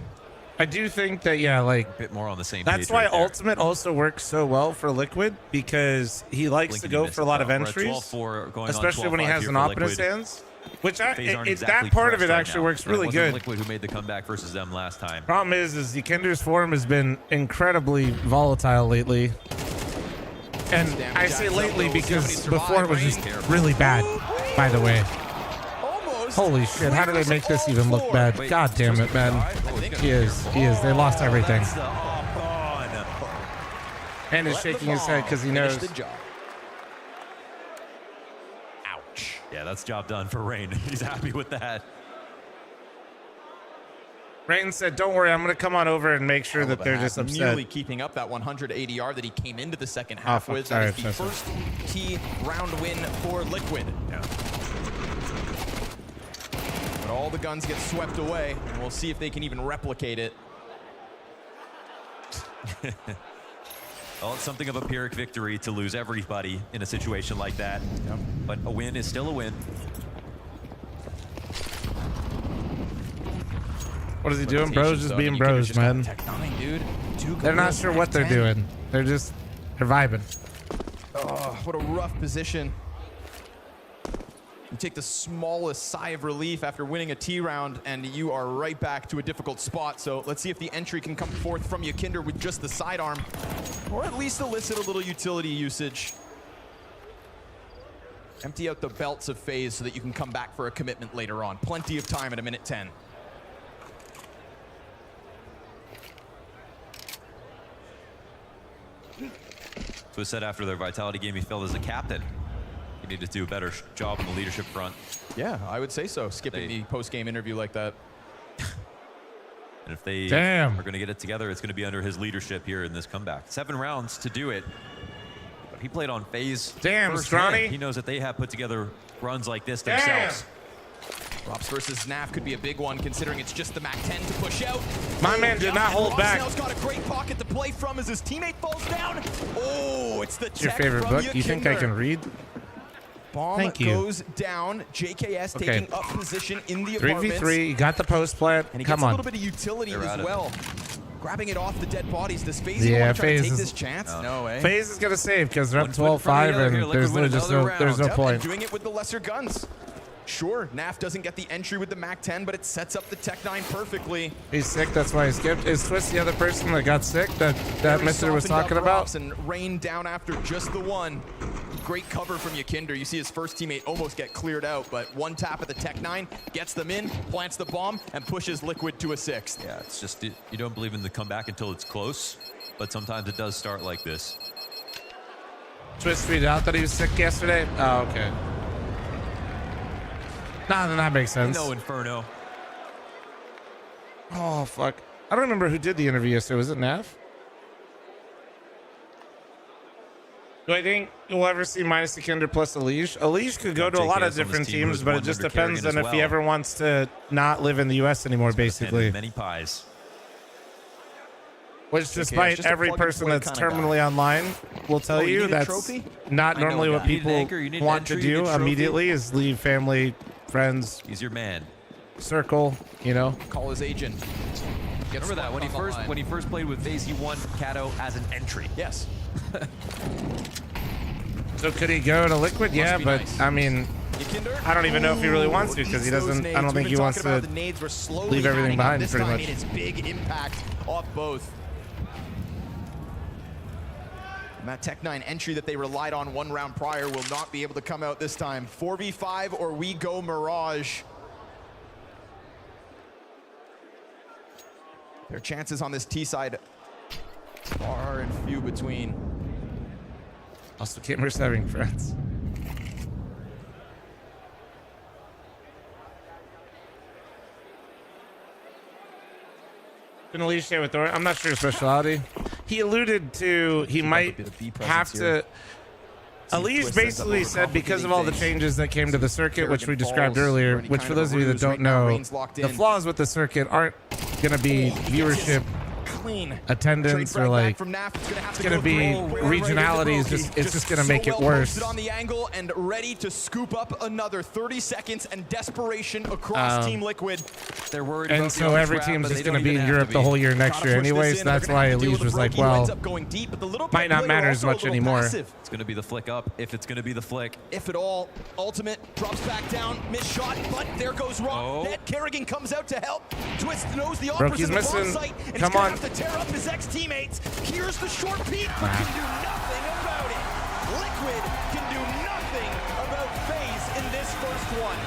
I do think that like a bit more on the same that's page why right there. Ultimate also works so well for Liquid, because he likes Blinking to go missed for a lot of We're at entries, 12-4 going on especially when he 12-5 has here an for op in his Liquid. hands. Which FaZe aren't exactly that part of it pressed right actually now. works And it really wasn't good. Liquid who made the comeback versus them last time. Problem is Yakinder's form has been incredibly volatile lately. And I say lately because before it was just really bad, by the way. Holy shit, how did they make this even look bad? God damn it, man. He is. They lost everything. And is shaking his head because he knows. Ouch. Yeah, that's job done for Rain. He's happy with that. Rain said, don't worry, I'm going to come on over and make sure that they're just upset. Nearly keeping up that 100 ADR that he came into the second half with. Sorry, That is the first key round win for Liquid. Yeah. But all the guns get swept away, and we'll see if they can even replicate it. Well, it's something of a Pyrrhic victory to lose everybody in a situation like that. But a win is still a win. What is he doing? Bros just being bros, man. Tech-9, dude. They're not sure what they're doing. They're vibing. Oh, what a rough position. You take the smallest sigh of relief after winning a T round, and you are right back to a difficult spot. So let's see if the entry can come forth from Yakinder with just the sidearm, or at least elicit a little utility usage. Empty out the belts of FaZe so that you can come back for a commitment later on. Plenty of time at a minute 10. Twist said after their Vitality game, he felt as a captain. He needed to do a better job on the leadership front. Yeah, I would say so. Skipping the post-game interview like that. And if they are going to get it together, it's going to be under his leadership here in this comeback. 7 rounds to do it. But he played on FaZe. Damn, Stronny. He knows that they have put together runs like this themselves. Rops versus Naf could be a big one, considering it's just the MAC-10 to push out. My man did not hold back. Rosnell's got a great pocket to play from as his teammate falls down. Oh, it's the What's your favorite book? You think I can read? Bomb goes down. JKS taking up position in the apartments. 3v3. You got the post plant. And he Come gets on. a little bit of utility as well. Grabbing it off the dead bodies. Does FaZe Yeah, want to try to FaZe take is, this chance? No way. FaZe is gonna save because they're up 12-5 and there's no point. Doing it with the lesser guns. Sure, Naf doesn't get the entry with the MAC-10, but it sets up the Tech-9 perfectly. He's sick, that's why he skipped. Is Twist the other person that got sick that Mr. was talking about? And rained down after just the one. Great cover from Yakinder. You see his first teammate almost get cleared out, but one tap at the Tech-9 gets them in, plants the bomb, and pushes Liquid to a 6th. Yeah, it's just, you don't believe in the comeback until it's close, but sometimes it does start like this. Twist tweeted out that he was sick yesterday? Oh, okay. Nah, then that makes sense. No Inferno. Oh, fuck. I don't remember who did the interview yesterday. Was it Nav? Do I think you'll ever see minus Yakinder plus Elige? Elige could go to a lot of different teams, but it just depends on if he ever wants to not live in the U.S. anymore, basically. Many pies. Which, despite every person that's terminally online will tell you, that's not normally what people want to do immediately, is leave family, friends. He's your man. Circle, you know. Call his agent. Remember that when he first played with FaZe, he won Kato as an entry. Yes. So could he go to Liquid? Yeah, but nice. I mean, I don't even know if he really wants to, because he doesn't. I don't think he wants to leave everything behind. Pretty much. It is big impact off both. And that Tech-9 entry that they relied on one round prior will not be able to come out this time. 4v5 or we go Mirage. Their chances on this T side far and few between. Also, gamers having friends. Can Elige stay with Thor? I'm not sure his speciality. He alluded to he might have to. Elige basically said because of all the changes that came to the circuit, which we described earlier, which for those of you that don't know, the flaws with the circuit aren't going to be viewership, attendance, or like it's going to be regionality. It's just going to make it worse. On the angle and ready to scoop up another 30 seconds and desperation across Team Liquid. They're worried and about so every team's just going to be in Europe the whole year next year anyways. That's why Elige was like, well, might not matter as much anymore. It's going to be the flick up, if it's going to be the flick. If at all, ultimate drops back down, missed shot, but there goes Rock. Ned Kerrigan comes out to help. Twist knows the opposite of the site, and Come he's on. gonna have to tear up his ex-teammates. Here's the short peek, but can do nothing about it. Liquid can do nothing about FaZe in this first one.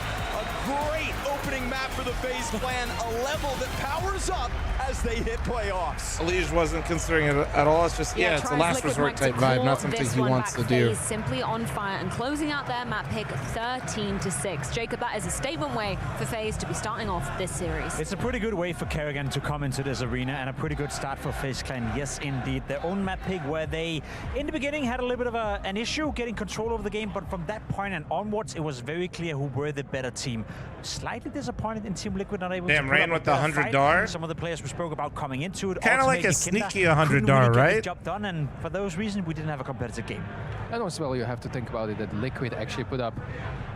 A great opening map for the FaZe clan, a level that powers up as they hit playoffs. Elige wasn't considering it at all. It's just, it's a last resort type vibe, not something he wants to do. FaZe simply on fire and closing out their map pick 13-6. Jacob, that is a statement way for FaZe to be starting off this series. It's a pretty good way for Kerrigan to come into this arena, and a pretty good start for FaZe Clan. Yes, indeed. Their own map pick where they, in the beginning, had a little bit of an issue getting control over the game, but from that point and onwards, it was very clear who were the better team. Slightly disappointed in Team Liquid not able to put Rain up with a the better 100 fight. dar. Some of the players we spoke about coming into it. Kind of like a sneaky 100 dar, really right? Get the job done, and for those reasons, we didn't have a competitive game. And as well, you have to think about it that Liquid actually put up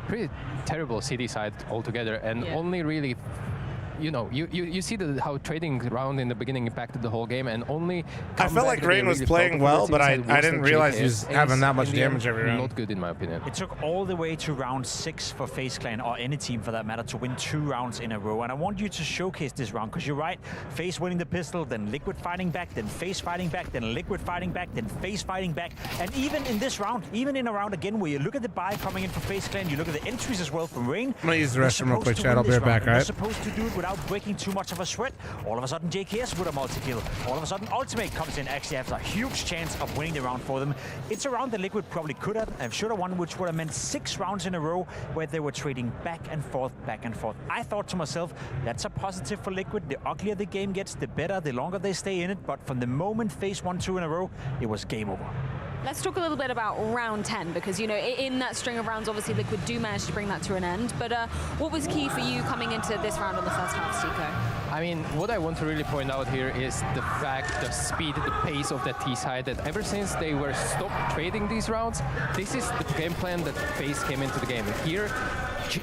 pretty terrible city side altogether, and only really you know, you see how trading round in the beginning impacted the whole game, and only I felt like Rain was playing well, but I didn't realize he was having that much damage every round. Not good in my opinion. It took all the way to round 6 for FaZe Clan, or any team for that matter, to win 2 rounds in a row. And I want you to showcase this round, because you're right, FaZe winning the pistol, then Liquid fighting back, then FaZe fighting back, then Liquid fighting back, then FaZe fighting back. And even in this round, even in a round again where you look at the buy coming in for FaZe Clan, you look at the entries as well from Rain. I'm gonna use the restroom real quick, chat. I'll be right back, They're right? supposed to do it without breaking too much of a sweat. All of a sudden, JKS with a multi-kill. All of a sudden, Ultimate comes in, actually has a huge chance of winning the round for them. It's a round that Liquid probably could have and should have won, which would have meant 6 rounds in a row where they were trading back and forth, back and forth. I thought to myself, that's a positive for Liquid. The uglier the game gets, the better, the longer they stay in it. But from the moment FaZe won 2 in a row, it was game over. Let's talk a little bit about round 10, because, you know, in that string of rounds, obviously Liquid do manage to bring that to an end. But what was key for you coming into this round on the first half, Stico? I mean, what I want to really point out here is the fact, the speed, the pace of that T side, that ever since they were stopped trading these rounds, this is the game plan that FaZe came into the game. Here,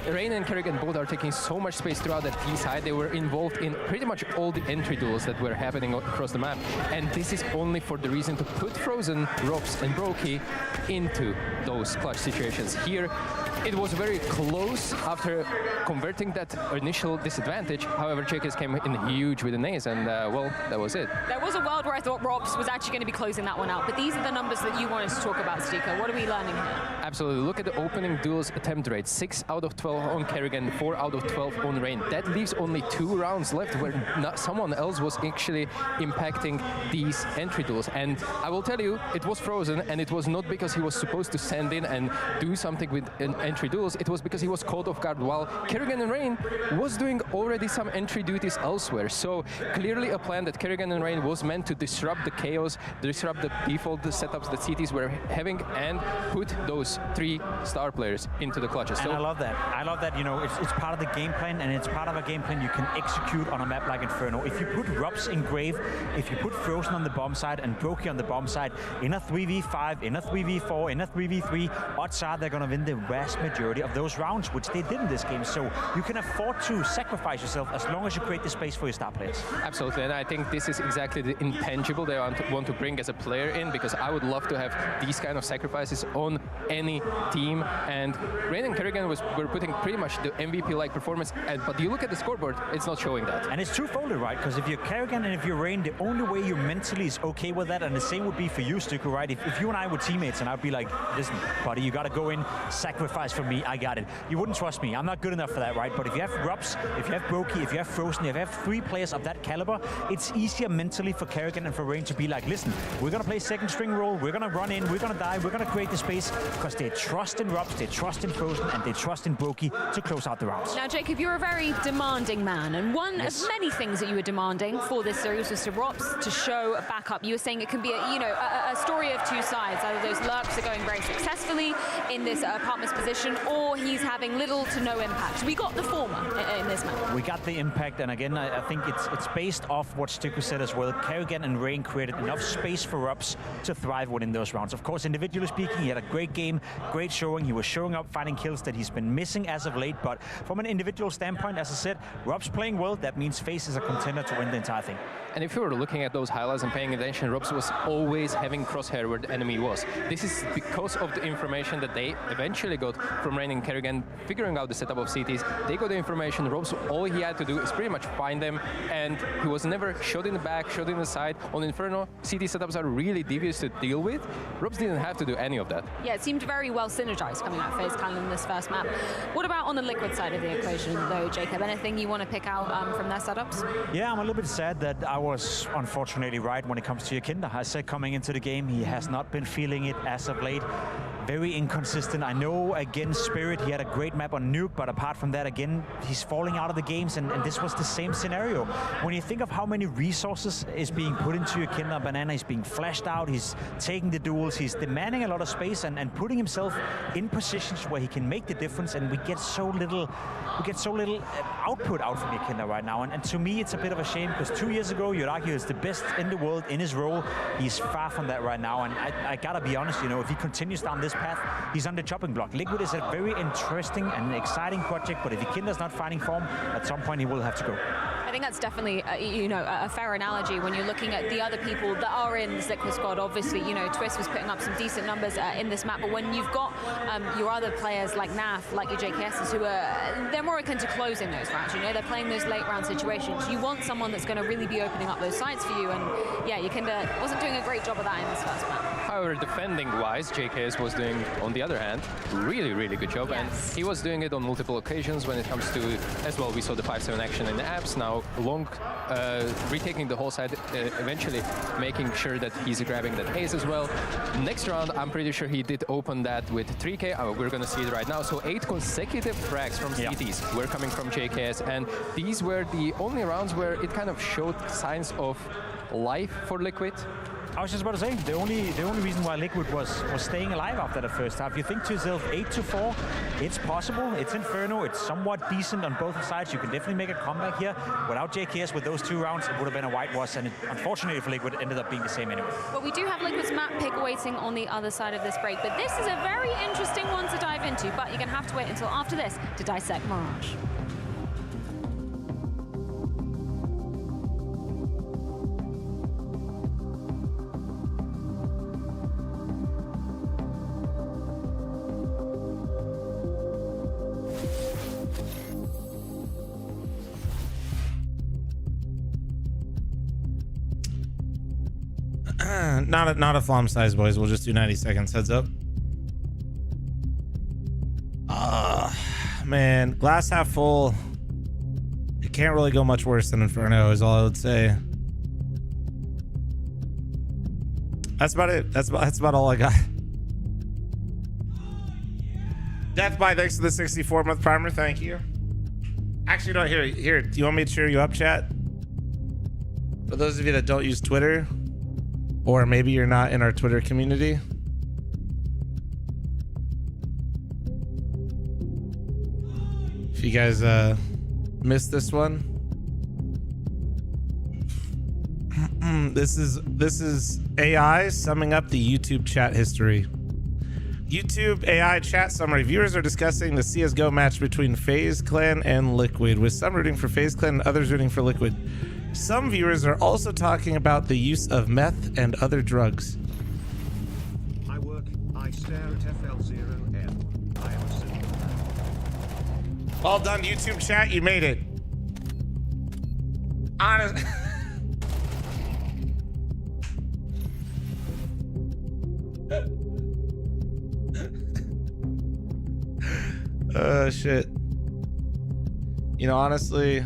Rain and Kerrigan both are taking so much space throughout that T side. They were involved in pretty much all the entry duels that were happening across the map. And this is only for the reason to put Frozen, Robs and Brokey into those clutch situations. Here, it was very close after converting that initial disadvantage. However, JKS came in huge with an ace, and well, that was it. There was a world where I thought Robs was actually going to be closing that one out, but these are the numbers that you wanted to talk about, Stico. What are we learning here? Absolutely. Look at the opening duels attempt rate. 6 out of 12 on Kerrigan, 4 out of 12 on Rain. That leaves only 2 rounds left where someone else was actually impacting these entry duels. And I will tell you, it was Frozen, and it was not because he was supposed to send in and do something with entry duels. It was because he was caught off guard, while Kerrigan and Rain was doing already some entry duties elsewhere. So clearly a plan that Kerrigan and Rain was meant to disrupt the chaos, disrupt the default setups that CTs were having, and put those 3 star players into the clutches. And I love that. I love that, you know, it's part of the game plan, and it's part of a game plan you can execute on a map like Inferno. If you put Robs in Grave, if you put Frozen on the bomb side and Brokey on the bomb side, in a 3v5, in a 3v4, in a 3v3, odds are they're going to win the vast majority of those rounds, which they did in this game. So you can afford to sacrifice yourself as long as you create the space for your star players. Absolutely, and I think this is exactly the intangible they want to bring as a player in, because I would love to have these kind of sacrifices on any team. And Rain and Kerrigan were putting pretty much the MVP-like performance, but you look at the scoreboard, it's not showing that. And it's two-folded, right? Because if you're Kerrigan and if you're Rain, the only way you mentally is okay with that, and the same would be for you, Stuku, right? If you and I were teammates and I'd be like, listen, buddy, you got to go in, sacrifice for me, I got it. You wouldn't trust me. I'm not good enough for that, right? But if you have Robs, if you have Brokey, if you have Frozen, if you have 3 players of that caliber, it's easier mentally for Kerrigan and for Rain to be like, listen, we're going to play second string role, we're going to run in, we're going to die, we're going to create the space, because they trust in Robs, they trust in Frozen, and they trust in Brokey to close out the rounds. Now, Jacob, you're a very demanding man, and one of many things that you were demanding for this series was to Robs to show backup. You were saying it can be a story of 2 sides. Either those lurks are going very successfully in this apartment's position, or he's having little to no impact. We got the former in this match. We got the impact, and again, I think it's based off what Stuku said as well. Kerrigan and Rain created enough space for Robs to thrive within those rounds. Of course, individually speaking, he had a great game, great showing. He was showing up, finding kills that he's been missing as of late, but from an individual standpoint, as I said, Robs playing well. That means FaZe is a contender to win the entire thing. And if you were looking at those highlights and paying attention, Robs was always having crosshair where the enemy was. This is because of the information that they eventually got from Rain and Kerrigan, figuring out the setup of CTs. They got the information. Robs, all he had to do is pretty much find them, and he was never shot in the back, shot in the side. On Inferno, CT setups are really devious to deal with. Robs didn't have to do any of that. Yeah, it seemed very well synergized coming out of FaZe Clan in this first map. What about on the Liquid side of the equation, though, Jacob? Anything you want to pick out from their setups? Yeah, I'm a little bit sad that I was unfortunately right when it comes to Yakinda. I said coming into the game, he has not been feeling it as of late. Very inconsistent. I know against Spirit, he had a great map on Nuke, but apart from that, again, he's falling out of the games, and this was the same scenario. When you think of how many resources is being put into Yakinda Banana, he's being flashed out, he's taking the duels, he's demanding a lot of space and putting himself in positions where he can make the difference, and we get so little output out from Yakinda right now. And to me, it's a bit of a shame, because 2 years ago, you'd argue he's the best in the world in his role. He's far from that right now, and I gotta be honest, if he continues down this path, he's on the chopping block. Liquid is a very interesting and exciting project, but if Ikinder's not finding form, at some point he will have to go. I think that's definitely, a fair analogy when you're looking at the other people that are in this Liquid squad. Obviously, Twist was putting up some decent numbers in this map, but when you've got your other players like NAF, like your JKSs, who they're more akin to closing those rounds. They're playing those late round situations. You want someone that's going to really be opening up those sites for you, and yeah, Ikinder wasn't doing a great job of that in this first map. However, defending-wise, JKS was doing, on the other hand, really, really good job, and he was doing it on multiple occasions when it comes to, as well, we saw the 5-7 action in the apps, now long, retaking the whole side, eventually making sure that he's grabbing that ace as well. Next round, I'm pretty sure he did open that with 3K, we're gonna see it right now, so 8 consecutive frags from CTs were coming from JKS, and these were the only rounds where it kind of showed signs of life for Liquid. I was just about to say, the only reason why Liquid was staying alive after the first half. You think to yourself, 8-4, it's possible. It's Inferno. It's somewhat decent on both sides. You can definitely make a comeback here. Without JKS, with those 2 rounds, it would have been a whitewash, and unfortunately for Liquid, it ended up being the same anyway. But we do have Liquid's map pick waiting on the other side of this break. But this is a very interesting one to dive into. But you're going to have to wait until after this to dissect Mirage. Not a flom size, boys. We'll just do 90 seconds. Heads up. Man, glass half full. It can't really go much worse than Inferno, is all I would say. That's about it. That's about all I got. Deathby, thanks for the 64-month primer. Thank you. Actually, no, here. Do you want me to cheer you up, chat? For those of you that don't use Twitter, or maybe you're not in our Twitter community, if you guys missed this one, this is AI summing up the YouTube chat history. YouTube AI chat summary. Viewers are discussing the CSGO match between FaZe Clan and Liquid, with some rooting for FaZe Clan and others rooting for Liquid. Some viewers are also talking about the use of meth and other drugs. I stare at FL0M. I am a simple. Well done, YouTube chat. You made it. Honest. Shit. Honestly.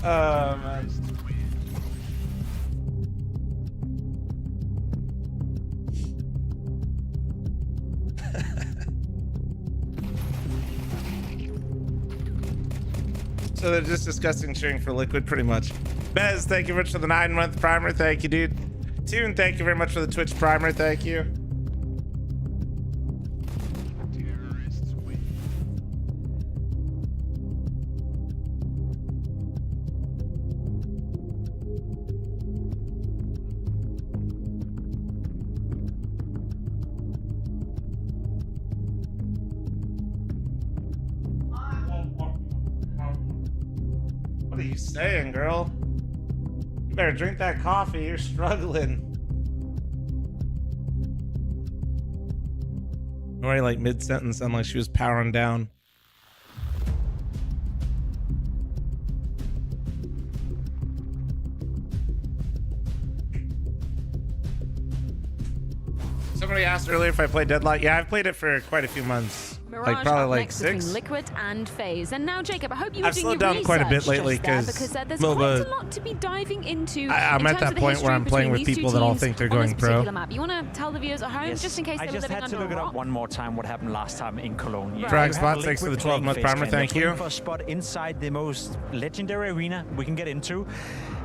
Man. So they're just discussing cheering for Liquid, pretty much. Bez, thank you very much for the 9-month primer. Thank you, dude. Toon, thank you very much for the Twitch primer. Thank you. What are you saying, girl? You better drink that coffee. You're struggling. Nori, like mid-sentence, sounded like she was powering down. Somebody asked earlier if I played Deadlock. Yeah, I've played it for quite a few months. Mirage like probably up like next 6. between Liquid and FaZe. And now, Jacob, I hope you were I've doing slowed your down quite a bit research lately just there, because there's MOBA, quite a lot to be diving into. I'm at that point where I'm playing with people that all think they're going pro. Map. You want to tell the viewers at home, just in case they were living under a rock? I just had to look it up one more time what happened last time in Cologne. Yeah. Frag Spot, thanks for the 12-month primer. Thank you. For a spot inside the most legendary arena we can get into.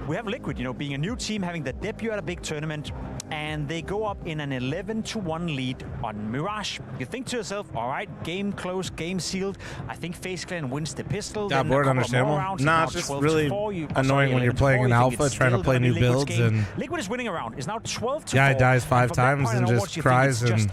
we have Liquid, being a new team, having their debut at a big tournament, and they go up in an 11-1 lead on Mirage. You think to yourself, all right, game closed, game sealed. I think FaZe Clan wins the pistol. Yeah, board understandable. Nah, it's just really annoying when you're playing an alpha, trying to play new builds, and Liquid is winning around. It's now 12-4. guy dies 5 times and just cries, and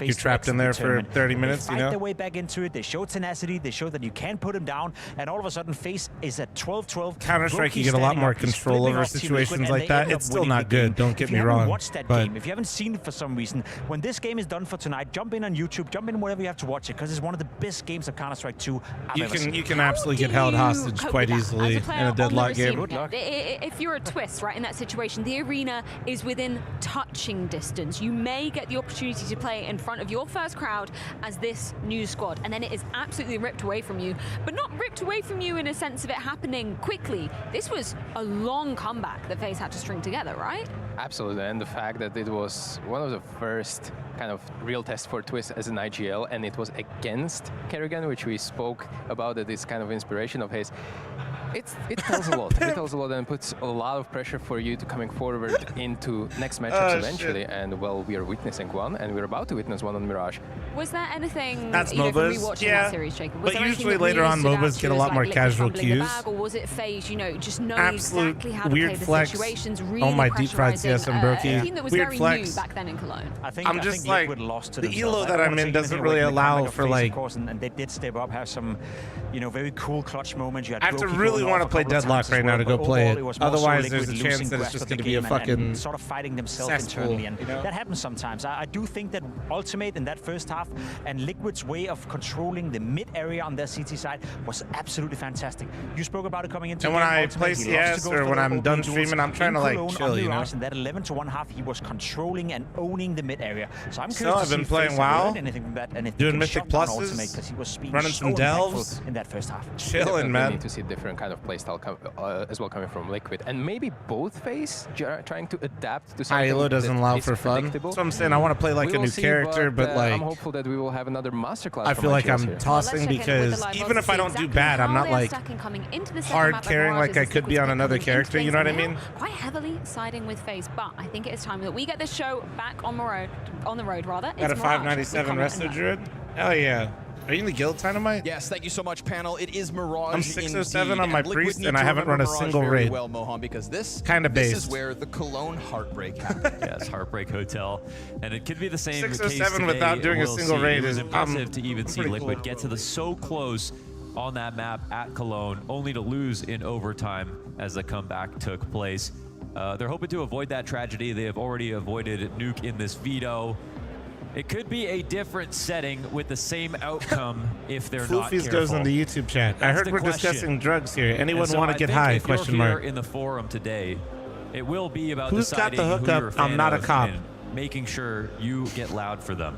you're trapped in there for 30 minutes, They fight their way back into it. They show tenacity. They show that you can put them down, and all of a sudden, FaZe is at 12-12. Counter-Strike, you get a lot more control over situations like that. It's still not good, don't get me wrong. Watch that game. If you haven't seen it for some reason, when this game is done for tonight, jump in on YouTube, jump in wherever you have to watch it, because it's one of the best games of Counter-Strike 2 I've ever seen. You can absolutely get held hostage quite easily in a deadlock game. If you're a twist, right, in that situation, the arena is within touching distance. You may get the opportunity to play in front of your first crowd as this new squad, and then it is absolutely ripped away from you, but not ripped away from you in a sense of it happening quickly. This was a long comeback that FaZe had to string together, right? Absolutely, and the fact that it was one of the first kind of real tests for Twist as an IGL, and it was against Kerrigan, which we spoke about, that this kind of inspiration of his. It tells a lot. It tells a lot and puts a lot of pressure for you to coming forward into next matchups eventually. Shit. And well, we are witnessing one, and we're about to witness one on Mirage. Was there anything from rewatching that series, Jacob? Was but there usually later on, MOBAs get a lot more casual cues. Or was it FaZe, just knowing Absolute exactly how to weird play the flex. situations, really Oh my, deep fried CS and Brokey. a team that was Weird very flex. new back then in Cologne. I'm just like, the elo that I'm in doesn't really allow for like... And they did step up, have some, very cool clutch moments. I have to really want to play Deadlock right now to go play it. Otherwise, there's a chance that it's just going to be a fucking sort of fighting themselves internally, and that happens sometimes. I do think that Ultimate in that first half and Liquid's way of controlling the mid area on their CT side was absolutely fantastic. You spoke about it coming into. And when I play CS or when I'm done streaming, I'm trying to like chill, In that 11-1 half, he was controlling and owning the mid area. So I'm curious. I've been playing WoW, doing Mythic Pluses, running some delves in that first half. Chilling, man. Need to see different kind of playstyle as well coming from Liquid, and maybe both FaZe trying to adapt to something. Elo doesn't allow for fun. That's what I'm saying. I want to play like a new character, but like I'm hopeful that we will have another masterclass. I feel like I'm tossing because even if I don't do bad, I'm not like hard carrying like I could be on another character. You know what I mean? Quite heavily siding with FaZe, but I think it is time that we get this show back on the road. Rather. Got a 597 Resto Druid. Hell yeah. Are you in the guild, Dynamite? Yes, thank you so much, panel. It is Mirage. I'm 607 indeed. on my priest, and I haven't run a single raid. Well, Mohan, because this is where the Cologne heartbreak happened. Yes, Heartbreak Hotel, and it could be the same 607 case without doing a single raid is is impressive to even see Liquid get to the so close on that map at Cologne, only to lose in overtime as the comeback took place. They're hoping to avoid that tragedy. They have already avoided nuke in this veto. It could be a different setting with the same outcome if they're not careful. Goes in the YouTube chat. I heard we're discussing drugs here. Anyone want to get high? Question mark. In the forum today, it will be about who's deciding got the hookup. who you're a fan I'm not a of cop. and making sure you get loud for them.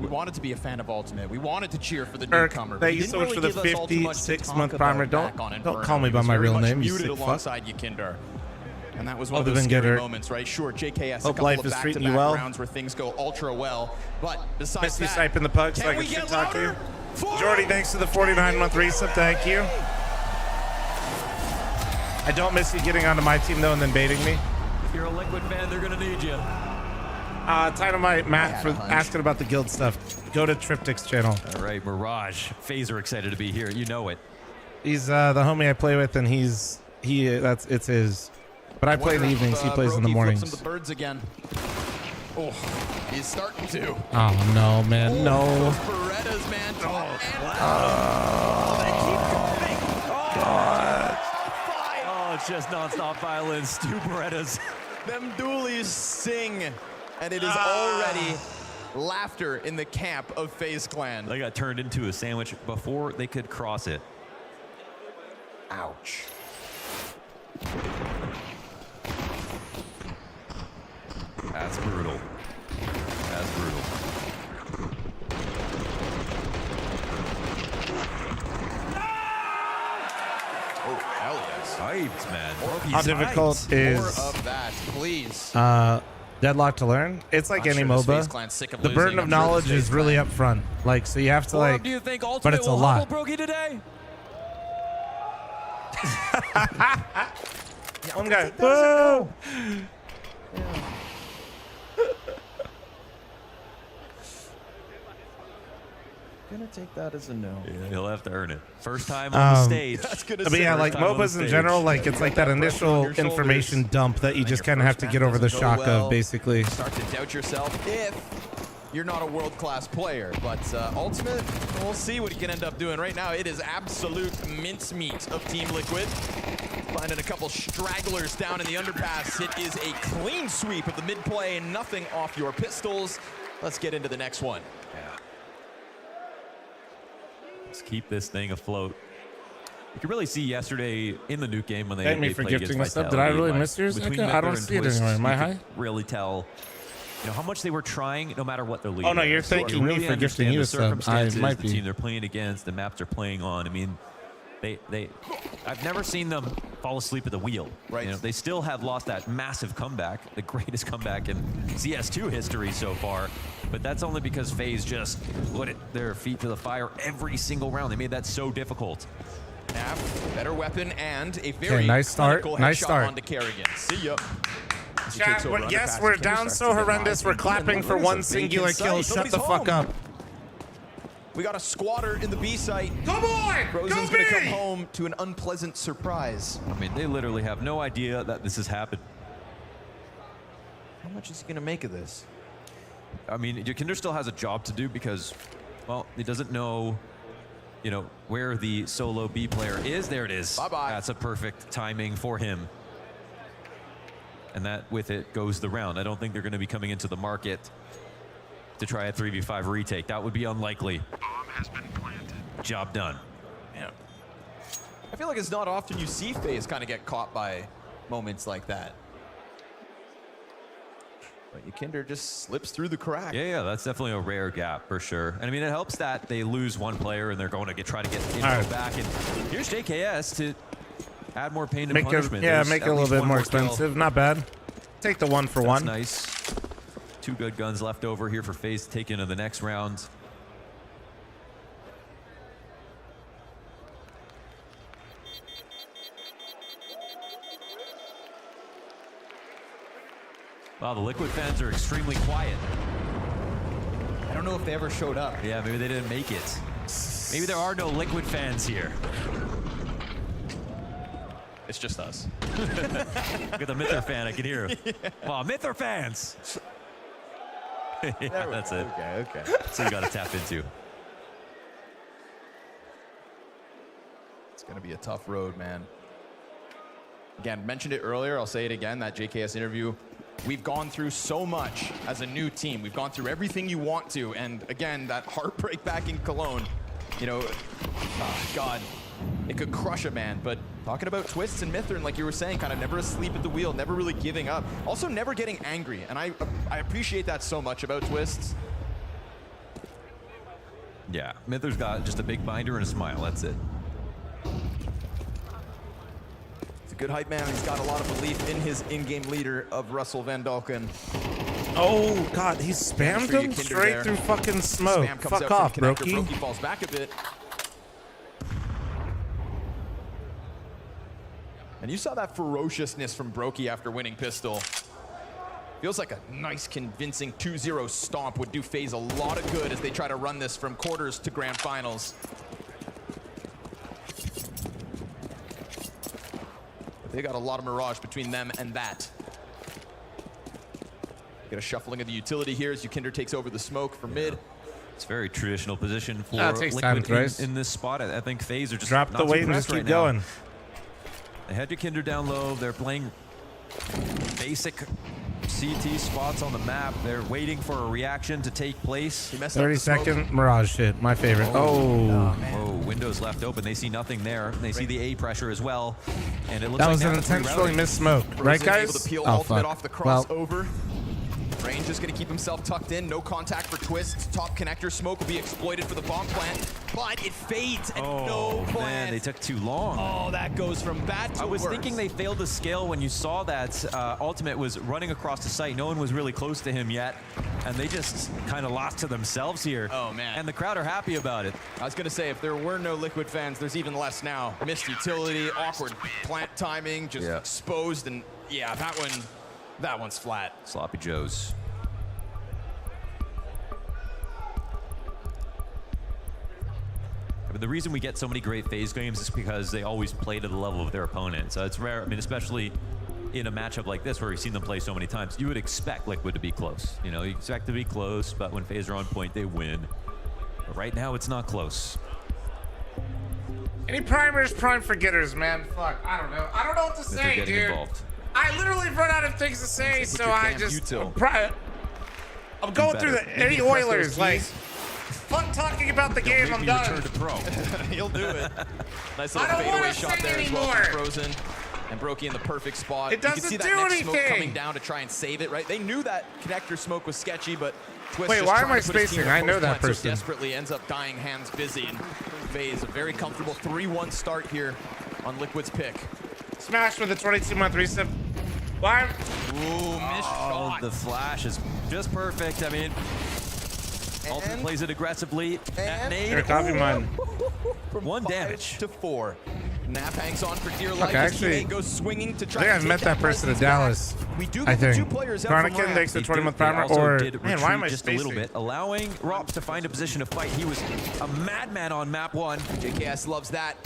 We wanted to be a fan of Ultimate. We wanted to cheer for the newcomer. Thank you so much for the 56-month primer. Don't call me by my real name. You sick fuck. Alongside Yekindar. And that was one of Other those than scary Getter. moments, right? Sure, JK has Hope a couple life of is treating you back-to-back well. rounds where things go ultra well. But besides Miss you that, sniping the pucks can like we a shit get talk louder? you. Jordy, thanks for the 49-month resub. Thank you. I don't miss you getting onto my team though and then baiting me. If you're a Liquid fan, they're gonna need you. Dynamite Matt for asking about the guild stuff. Go to Triptych's channel. All right, Mirage. FaZe are excited to be here. You know it. He's the homie I play with, and it's his. But I play in the evenings. He plays in the mornings. The birds again. Oh, he's starting to. Oh no, man, no. Berettas, man. God. Oh, it's just nonstop violence. Two Berettas. Them dualies sing, and it is already laughter in the camp of FaZe Clan. They got turned into a sandwich before they could cross it. Ouch. That's brutal. That's brutal. Oh, hell yes. Hyped, man. How difficult is more of that, please? Deadlock to learn? It's like any MOBA. The burden of knowledge is really up front. Like, so you have to like, do you think but it's a lot. Brokey today? One guy. Whoa! Gonna take that as a no. Yeah, he'll have to earn it. First time on the stage. But yeah, like MOBAs in general, like it's like that initial information dump that you just kind of have to get over the shock of, basically. Start to doubt yourself if you're not a world-class player. But Ultimate, we'll see what he can end up doing. Right now, it is absolute mincemeat of Team Liquid. Finding a couple stragglers down in the underpass. It is a clean sweep of the mid play and nothing off your pistols. Let's get into the next one. Let's keep this thing afloat. You can really see yesterday in the Nuke game when they Thank me for gifting this up. Did I really miss yours? I don't see it anymore. Am I high? Really tell, how much they were trying, no matter what they're leading. Oh no, you're thanking me for gifting you a sub. I might be. The team they're playing against, the maps they're playing on. I mean, I've never seen them fall asleep at the wheel. Right. They still have lost that massive comeback, the greatest comeback in CS2 history so far. But that's only because FaZe just put their feet to the fire every single round. They made that so difficult. Nav, better weapon, and a very nice start. Nice start. Onto Kerrigan. See ya. Chat, yes, we're down so horrendous. We're clapping for one singular kill. Shut the fuck up. We got a squatter in the B site. Go boy! Frozen's gonna come home to an unpleasant surprise. I mean, they literally have no idea that this has happened. How much is he gonna make of this? I mean, Kinder still has a job to do because, well, he doesn't know, where the solo B player is. There it is. Bye-bye. That's a perfect timing for him. And that, with it, goes the round. I don't think they're going to be coming into the market to try a 3v5 retake. That would be unlikely. Bomb has been planted. Job done. Yeah. I feel like it's not often you see FaZe kind of get caught by moments like that. But Kinder just slips through the crack. Yeah, that's definitely a rare gap for sure. And I mean, it helps that they lose one player and they're going to try to get info back. And here's JKS to add more pain and punishment. Make it a little bit more expensive. Not bad. Take the 1 for 1. Nice. 2 good guns left over here for FaZe to take into the next round. Wow, the Liquid fans are extremely quiet. I don't know if they ever showed up. Yeah, maybe they didn't make it. Maybe there are no Liquid fans here. It's just us. Look at the Myther fan, I can hear him. Yeah. Wow, Myther fans! Yeah, that's it. Okay. So you got to tap into. It's going to be a tough road, man. Again, mentioned it earlier. I'll say it again, that JKS interview. We've gone through so much as a new team. We've gone through everything you want to. And again, that heartbreak back in Cologne, God, it could crush a man. But talking about Twists and Myther, and like you were saying, kind of never asleep at the wheel, never really giving up. Also never getting angry. And I appreciate that so much about Twists. Yeah, Myther's got just a big binder and a smile. That's it. A good hype man. He's got a lot of belief in his in-game leader of Russell Van Dalken. Oh God, he spammed him straight through fucking smoke. Fuck off, Brokey. Brokey falls back a bit. And you saw that ferociousness from Brokey after winning Pistol. Feels like a nice, convincing 2-0 stomp would do FaZe a lot of good as they try to run this from quarters to grand finals. They got a lot of Mirage between them and that. Get a shuffling of the utility here as Kinder takes over the smoke for mid. It's a very traditional position for Liquid in this spot. I think FaZe are just drop the weight and just keep going. They had Kinder down low. They're playing basic CT spots on the map. They're waiting for a reaction to take place. 30-second Mirage hit, my favorite. Oh, windows left open. They see nothing there. They see the A pressure as well. And it looks that like was an intentionally missed smoke, right, guys? Able to peel ultimate off the crossover. Range is going to keep himself tucked in. No contact for Twist. Top connector smoke will be exploited for the bomb plant, but it fades and no plant. Man, they took too long. Oh, that goes from bad to I was worse. thinking they failed to scale when you saw that Ultimate was running across the site. No one was really close to him yet, and they just kind of lost to themselves here. Oh, man. And the crowd are happy about it. I was going to say, if there were no Liquid fans, there's even less now. Missed utility, awkward plant timing, just exposed, and yeah, that one's flat. Sloppy Joes. But the reason we get so many great FaZe games is because they always play to the level of their opponent. So it's rare. I mean, especially in a matchup like this where you've seen them play so many times, you would expect Liquid to be close. You know, you expect to be close, but when FaZe are on point, they win. But right now, it's not close. Any primers, prime forgetters, man. Fuck, I don't know. I don't know what to say, dude. Involved. I literally run out of things to say, so I just... I'm going through any Oilers, like... Fun talking about the game, I'm done. He'll do it. Nice little fadeaway shot there as well from Frozen. And Brokey in the perfect spot. It doesn't you can see that do next anything. smoke coming down to try and save it, right? They knew that connector smoke was sketchy, but Twist Wait, just why trying am I to put his team spacing? in I know that post-plant, person. So desperately ends up dying hands busy. And FaZe, a very comfortable 3-1 start here on Liquid's pick. Smash with a 22-month reset. Why? Ooh, missed shot. The flash is just perfect. I mean, Ultimate plays it aggressively. That nade. Here, copy mine. From 1 damage to 4. Nap hangs on for dear life. Okay, His actually, teammate goes swinging to I try think to I've take met that person in presence Dallas. back. We do I get the think. 2 players out from Garnican ramp. takes the 20-month They primer, also or did man, why am I retreat just spacing? a little bit, allowing Rops to find a position to fight. He was a madman on map 1. JKS loves that.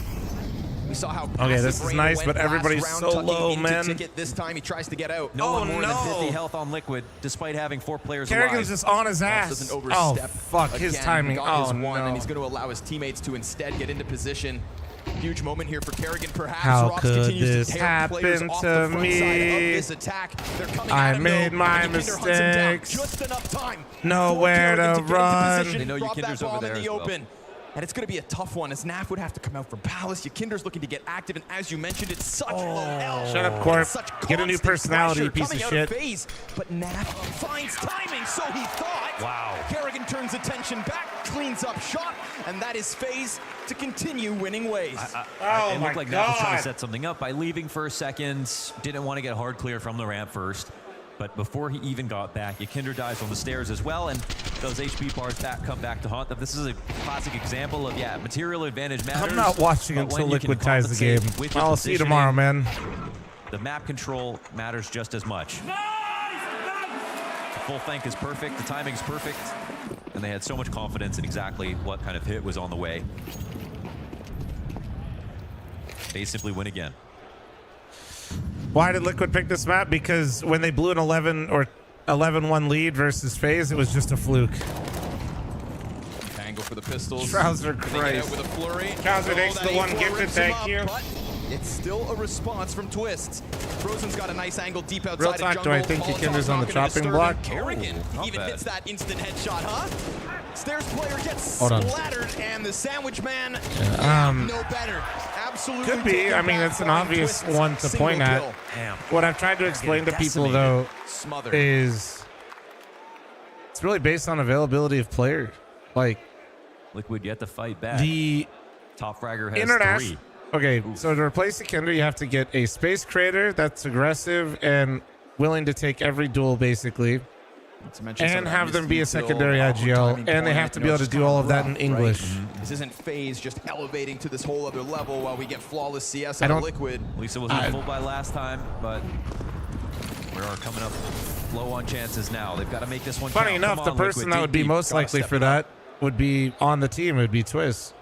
We saw how Okay, this is nice, but everybody's so low, man. Ticket this time he tries to get out. No one more than 50 health on Liquid, despite having 4 players alive. Kerrigan's just on his ass. Doesn't Oh, overstep fuck, his again. timing. Got his Oh, one, no. and he's going to allow his teammates to instead get into position. Huge moment here for Kerrigan, perhaps. How Rops could continues this to tear players happen off to the front me? side of this attack. They're coming I at him, made though, my and Yukinder hunts him down. mistakes. Just enough time. Nowhere for Kerrigan to get into run. position, They know drop that Yukinder's over bomb there in as the well. open. And it's going to be a tough one, as Naf would have to come out for Palace. Yukinder's looking to get active, and as you mentioned, it's such low health. Shut up, Corp. Such Get a new constant personality, you pressure piece of coming out shit. FaZe, but Naf finds timing, so he thought. Wow. Kerrigan turns attention back, cleans up shot, and that is FaZe to continue winning ways. It looked like Nap was trying to set something up by leaving for a second. Didn't want to get hard clear from the ramp first. But before he even got back, Yukinder dies on the stairs as well, and those HP bars come back to haunt them. This is a classic example of, material advantage matters. I'm not watching but until when you can Liquid ties the game. compensate with your I'll see you tomorrow, man. The map control matters just as much. The full thank is perfect, the timing is perfect, and they had so much confidence in exactly what kind of hit was on the way. They simply win again. Why did Liquid pick this map? Because when they blew an 11 or 11-1 lead versus FaZe, it was just a fluke. Tangle for the pistols. Trouser They get out Christ. with a flurry. Trouser takes that the one A4 gifted, rips him thank up, you. but it's still a response from Twist. Frozen's got a nice angle deep outside Real of talk, jungle. do I think Molotov's Yukinder's on the not gonna chopping disturb block? him. Kerrigan not even bad. hits that instant headshot, huh? Stairs player gets Hold on. splattered, and the sandwich man, no better. Absolutely. Could be. taken I mean, back it's an by obvious Twist's one to single point at. kill. What I've tried to explain to people, though, Smothered. is it's really based on availability of player. Like, Liquid yet to fight back. the Top fragger has international. 3. Okay, so to replace Yukinder, you have to get a space creator that's aggressive and willing to take every duel, basically, and have them be a secondary IGL, and they have to be able to do all of that in English. This isn't FaZe just elevating to this whole other level while we get flawless CS I out of don't- Liquid. Lisa wasn't full by last time, but we are coming up low on chances now. They've got to make this one Funny count. enough, Come the on, person Liquid, that dig would be deep. most Gotta likely step for it that would be on the team. It would be Twist.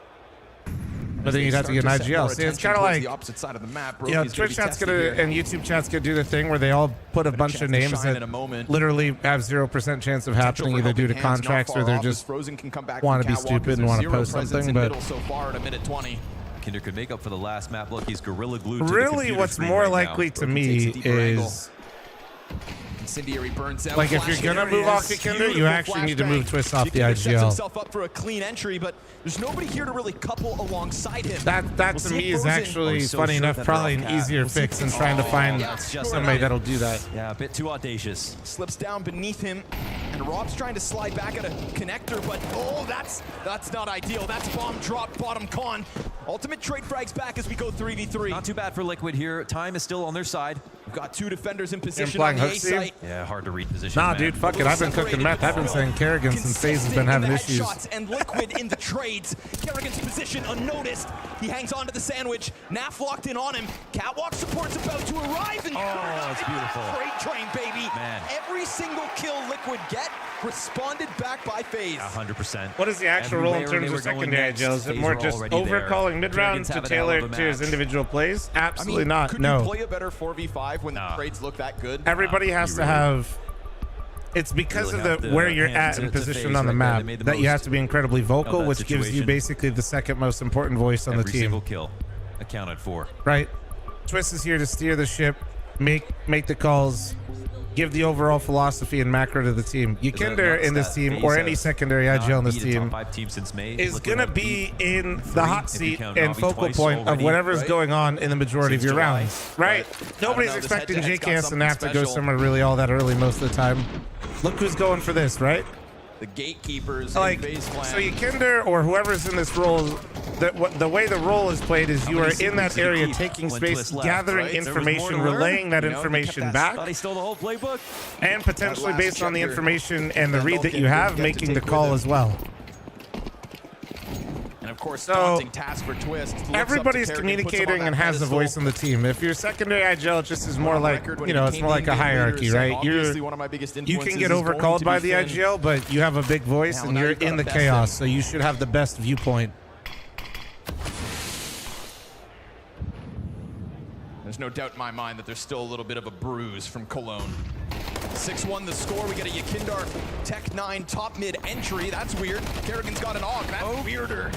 But then you'd have to get an IGL. See, it's kind of like, the opposite side of the map. you know, Brokey's Twitch gonna be chat's tested gonna here. and YouTube chat's gonna do the thing where they all put a bunch of chance to names shine that in a moment. literally have 0% chance of Potential happening, for either due to helping hands not contracts far or they're off as just Frozen can come back want to from be catwalk stupid as and want to there's post zero presence something. in But middle so far at a minute 20. Kinder could make up for the last map. Look, he's gorilla glued to the really, computer what's screen more right likely now. to Brokey me takes a deeper angle. is Incendiary burns out. Like, if you're gonna move off Vikander, you actually need to move Twist off the Sets IGL. himself up for a clean entry, but there's nobody here to really couple alongside him. That to me is actually, funny enough, probably an easier fix than trying to find somebody that'll do that. Yeah, a bit too audacious. Slips down beneath him, and Rob's trying to slide back at a connector, but oh, that's not ideal. That's bomb drop, bottom con. Ultimate trade frags back as we go 3v3. Not too bad for Liquid here. Time is still on their side. We've got 2 defenders in position Implying on the A hook seam? site. Yeah, hard to read position. Nah, man. dude, fuck it. I've been cooking meth. I've been saying Kerrigan since FaZe has been having issues. Shots and Liquid in the trades. Kerrigan's position unnoticed. He hangs on to the sandwich. Naf locked in on him. Catwalk support's about to arrive. And it's beautiful. Freight train, baby. Man. Every single kill Liquid get responded back by FaZe. 100%. What is the actual role in terms of secondary IGL? Is it more just overcalling mid-round to tailor to his individual plays? Absolutely not. Could No. you play a better 4v5 when the trades look that good? Everybody has to have. It's because of the where you're at and positioned on the map that you have to be incredibly vocal, which gives you basically the second most important voice on the team. Every single kill accounted for. Right. Twist is here to steer the ship, make the calls, give the overall philosophy and macro to the team. Ykinder in this team, or any secondary IGL in this team, is going to be in the hot seat and focal point of whatever's going on in the majority of your rounds. Right? Nobody's expecting JKS and NAF to go somewhere really all that early most of the time. Look who's going for this, right? The gatekeepers Like, in FaZe clan. so Ykinder or whoever's in this role, the way the role is played is you are in that area taking space, gathering information, relaying that information back, Thought he stole the whole playbook. and potentially based on the information and the read that you have, making the call as well. And of course, So, daunting task for Twist. Looks up to everybody's Kerrigan, puts him on communicating that and has a pedestal. voice on the team. If you're secondary IGL, it just is more like, you know, it's more like a hierarchy, right? Obviously, one of my biggest You can influences get is going overcalled to by be the Finn. IGL, but you have a big voice and Now you're you've got in the a best chaos, in. so you should have the best viewpoint. There's no doubt in my mind that there's still a little bit of a bruise from Cologne. 6-1 the score. We get a Yakindar Tech 9 top mid entry. That's weird. Kerrigan's got an AUG. That's weirder.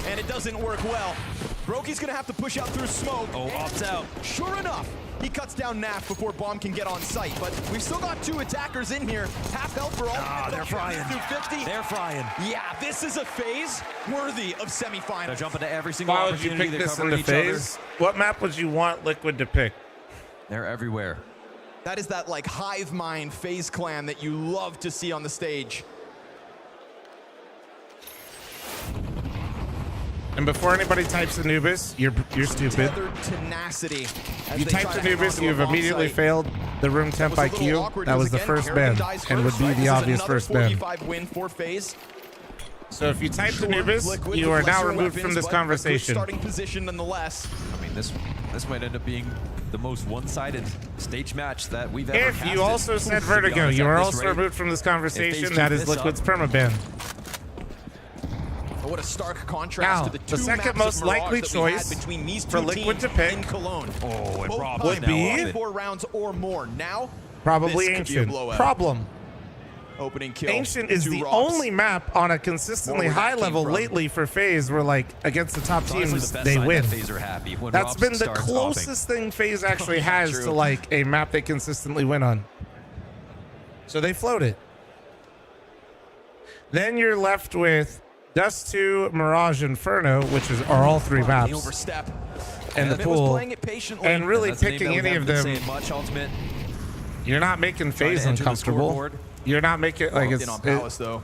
And it doesn't work well. Brokey's gonna have to push out through smoke. Oh, opts out. Sure enough, he cuts down Naf before Bomb can get on site. But we've still got 2 attackers in here. Half health for all. They're frying. Through 50. They're frying. Yeah, this is a FaZe worthy of semifinals. They're jumping to every single Why would you opportunity. pick They're this covering into each other. FaZe? What map would you want Liquid to pick? They're everywhere. That is that like hive mind FaZe clan that you love to see on the stage. And before anybody types Anubis, you're stupid. Tethered tenacity. as You they typed try to hang Anubis, on to you've a bomb immediately site. failed the room temp Was a little IQ. awkward That was because, the again, first ban, Kerrigan dies and would first, be right? the This is obvious another first ban. 45 win for FaZe. So if you typed Sure, Anubis, Liquid you with are now lesser removed from weapons, this but a good conversation. starting position nonetheless. I mean, this might end up being the most one-sided stage match that we've ever If casted. you also said To be Vertigo, honest, you at are this also rate, removed from this if FaZe conversation. keep That is this Liquid's up- permaban. But what a stark contrast Now, to the the two second maps most of Mirage likely that we had choice between these for two Liquid teams to pick in Cologne. Oh, and Both Rob times would be 24 rounds or more. Now, Probably this could be a Ancient. blowout. Problem. Opening kill. Ancient is 2 the Robs. only map on a consistently More where high that came level from. lately for FaZe where, like, against the top It's honestly teams, the best they sign win. that FaZe are happy when That's Robs been the starts closest thing FaZe actually Yeah, has true. to, like, a map they consistently win on. So they float it. Then you're left with Dust 2, Mirage, Inferno, which are all 3 The maps, overstep. and the Emmet was pool. playing it patiently. And really That's a name picking that we any of haven't been them, saying much, Ultimate. you're not making Trying to FaZe enter the uncomfortable. scoreboard. You're not making, like, Walked it's... in on Palace, though.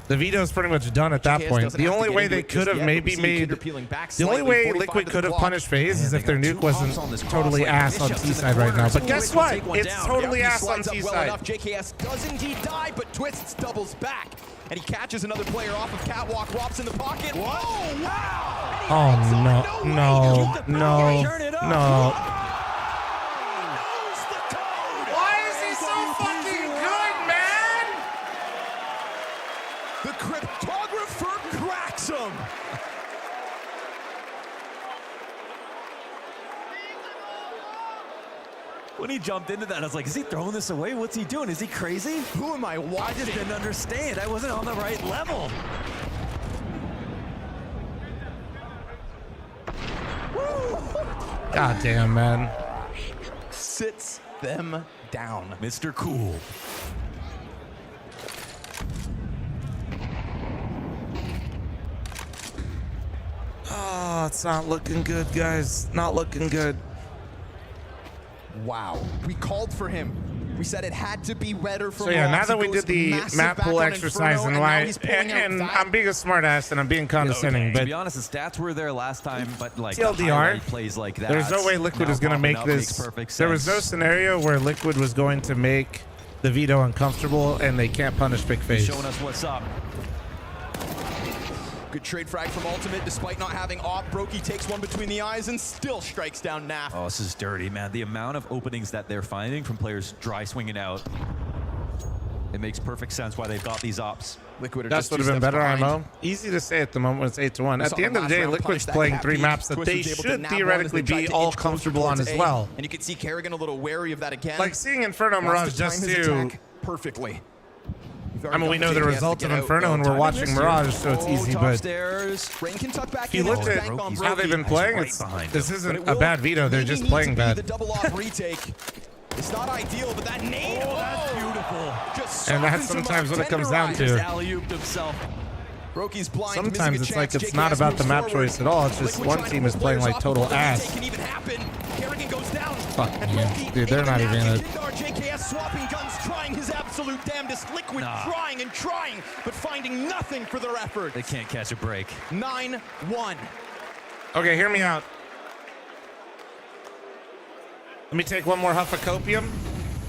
The veto's pretty much done at that JKS point. doesn't The have to only get way into they it could just have yet, maybe but we see made... Ykinder peeling back The only slightly, way 45 Liquid to the could have clock. punished FaZe is Man, if their they got nuke 2 wasn't hops on this cross, totally like ass on bishops in the T-side right now. corners. But Ooh, guess Liquid what? take one It's down. totally He ass on slides up well T-side. enough. JKS does indeed die, but Twists doubles back. And he catches another player off of Catwalk. Rob's in the pocket. Whoa! Wow! Oh, no, no, no. Why is he so fucking good, man? The cryptographer cracks him. When he jumped into that, I was like, is he throwing this away? What's he doing? Is he crazy? Who am I watching? I just didn't understand. I wasn't on the right level. God damn, man. Sits them down. Mr. Cool. Oh, it's not looking good, guys. Not looking good. Wow. We called for him. We said it had to be better for So yeah, now Mirage. that we did the map pool exercise and why, and I'm being a smart ass and I'm being condescending, but to be honest, the stats were there last time, but like the TLDR, highlight plays like that. there's no way Liquid is going to make this. There was no scenario where Liquid was going to make the veto uncomfortable, and they can't punish Big FaZe. Showing us what's up. Good trade frag from Ultimate, despite not having op. Brokey takes one between the eyes and still strikes down Naf. Oh, this is dirty, man. The amount of openings that they're finding from players dry swinging out. It makes perfect sense why they've got these ops. Liquid are That just would have been better, IMO. Easy to say at the moment when it's 8-1. At the end of the day, Liquid's playing 3 maps that they should theoretically be all comfortable on as well. And you can see Kerrigan a little wary of that again. Like seeing Inferno Mirage just to... perfectly. I mean, we know the results of Inferno and we're watching Mirage, so it's easy, but if you looked at how they've been playing, this isn't a bad veto, they're just playing bad. The double off retake. It's not ideal, but that nade, that's beautiful. And that's sometimes what it comes down to. Brokey's blind. Sometimes it's like it's not about the map choice at all, it's just one team is playing like total ass. Fuck, man. Dude, they're not even gonna... JKS swapping guns, trying his absolute damnedest. Liquid trying and trying, but finding nothing for their effort. They can't catch a break. 9-1. Okay, hear me out. Let me take one more huff of copium.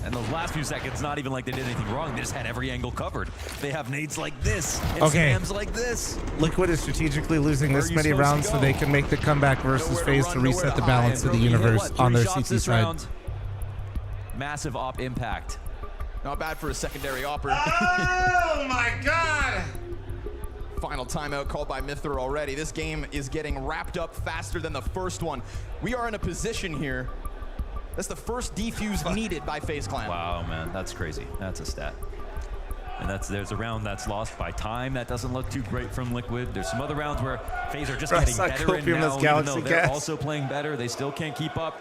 And those last few seconds, not even like they did anything wrong. They just had every angle covered. They have nades like this and spams like this. Liquid is strategically losing this many rounds so they can make the comeback versus FaZe to reset the balance of the universe on their CT side. Massive op impact. Not bad for a secondary opper. Oh my god! Final timeout called by Mithra already. This game is getting wrapped up faster than the first one. We are in a position here. That's the first defuse needed by FaZe Clan. Wow, man, that's crazy. That's a stat. And there's a round that's lost by time. That doesn't look too great from Liquid. There's some other rounds where FaZe are just getting better, and now, even though they're also playing better, they still can't keep up.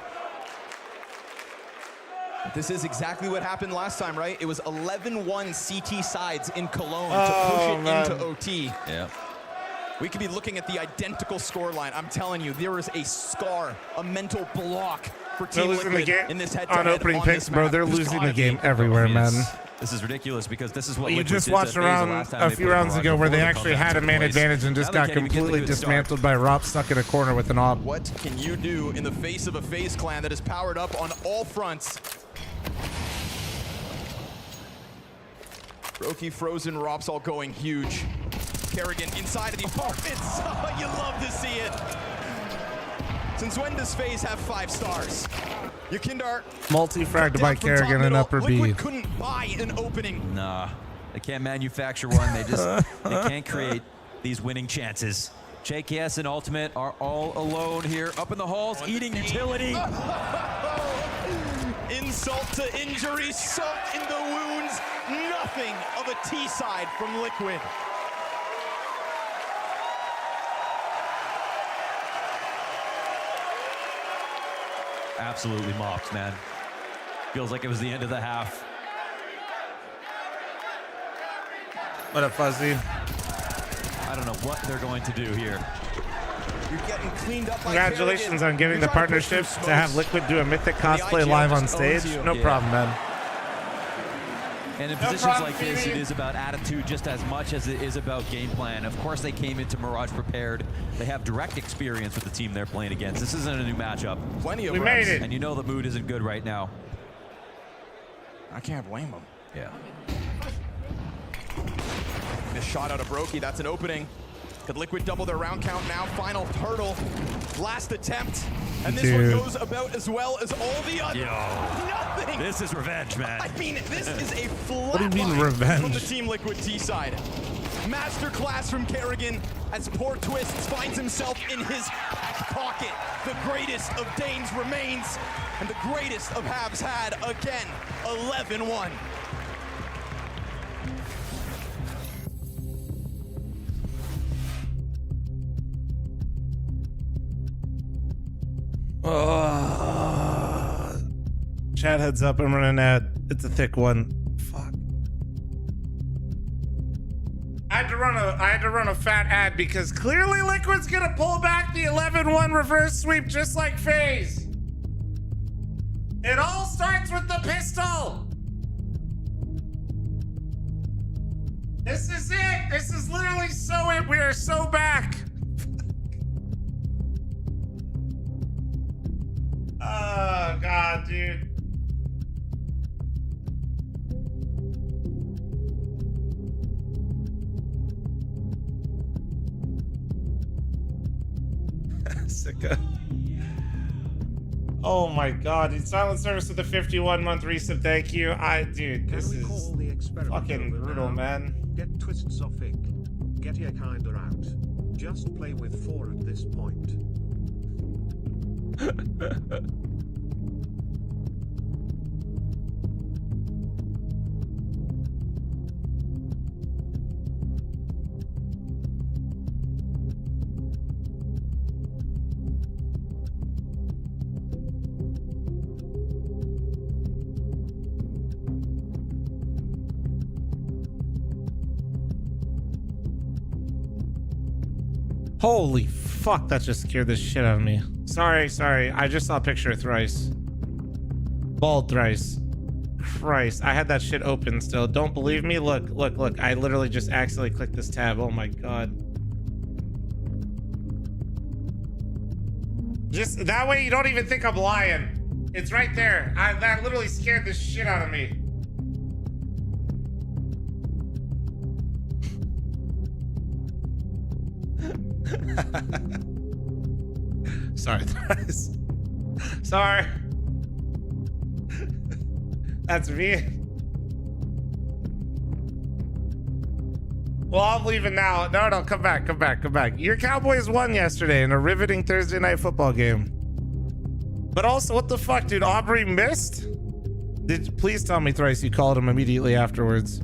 This is exactly what happened last time, right? It was 11-1 CT sides in Cologne to push it into OT. Yeah. We could be looking at the identical scoreline. I'm telling you, there is a scar, a mental block for Team Liquid in this head-to-head on opening picks, bro. They're losing the game be. everywhere, man. This is ridiculous because this is what you just watched around a few rounds ago where they actually had a man advantage and just got completely dismantled by Rob stuck in a corner with an op. What can you do in the face of a FaZe Clan that is powered up on all fronts? Brokey frozen, Rops all going huge. Kerrigan inside of the apartments. You love to see it. Since when does FaZe have 5 stars? Yakindar multi-fragged by Kerrigan and upper B. Liquid couldn't buy an opening. Nah, they can't manufacture one. They just they can't create these winning chances. JKS and Ultimate are all alone here, up in the halls, eating utility. Insult to injury, salt in the wounds. Nothing of a T-side from Liquid. Absolutely mopped, man. Feels like it was the end of the half. What up, Fuzzy? I don't know what they're going to do here. You're getting cleaned up. Congratulations on giving the partnership to have Liquid do a Mythic cosplay live on stage. No problem, man. And in positions like this, it is about attitude just as much as it is about game plan. Of course, they came into Mirage prepared. They have direct experience with the team they're playing against. This isn't a new matchup. Plenty of we made it. And you know the mood isn't good right now. I can't blame them. Yeah. This shot out of Brokey, that's an opening. Could Liquid double their round count now? Final hurdle, last attempt. And this one goes about as well as all the others. Nothing. This is revenge, man. I mean, this is a flat What do you mean revenge? from the Team Liquid T side. Masterclass from Kerrigan as poor Twists finds himself in his back pocket. The greatest of Danes remains, and the greatest of Habs had again, 11-1. Chat heads up, I'm running at It's a thick one. Fuck. I had to run a fat ad because clearly Liquid's gonna pull back the 11-1 reverse sweep just like FaZe. It all starts with the pistol. This is it. This is literally so it. We are so back. Oh God, dude. Sicka. Oh my God, dude. Silent service with the 51-month resub. Thank you. Dude, this is fucking brutal, man. Get twists off ink. Get your kinda out. Just play with 4 at this point. Holy fuck, that just scared the shit out of me. Sorry. I just saw a picture of Thrice. Bald Thrice. Christ, I had that shit open still. Don't believe me? Look. I literally just accidentally clicked this tab. Oh my God. Just that way you don't even think I'm lying. It's right there. That literally scared the shit out of me. Sorry, Thrice. Sorry. That's me. Well, I'm leaving now. No, come back. Your Cowboys won yesterday in a riveting Thursday night football game. But also, what the fuck, dude? Aubrey missed? Please tell me, Thrice, you called him immediately afterwards.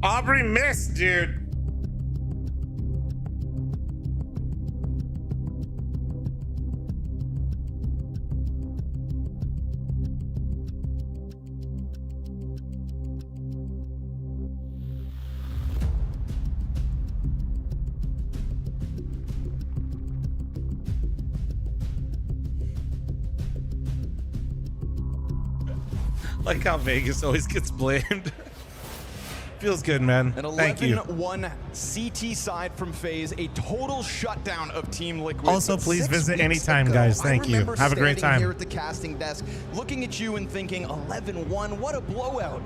Aubrey missed, dude. Like how Vegas always gets blamed. Feels good, man. An Thank you. 11-1 CT side from FaZe, a total shutdown of Team Liquid. Also, But please 6 visit weeks anytime, ago, guys. I Thank you. remember Have a great standing time. here at the casting desk, looking at you and thinking, 11-1, what a blowout.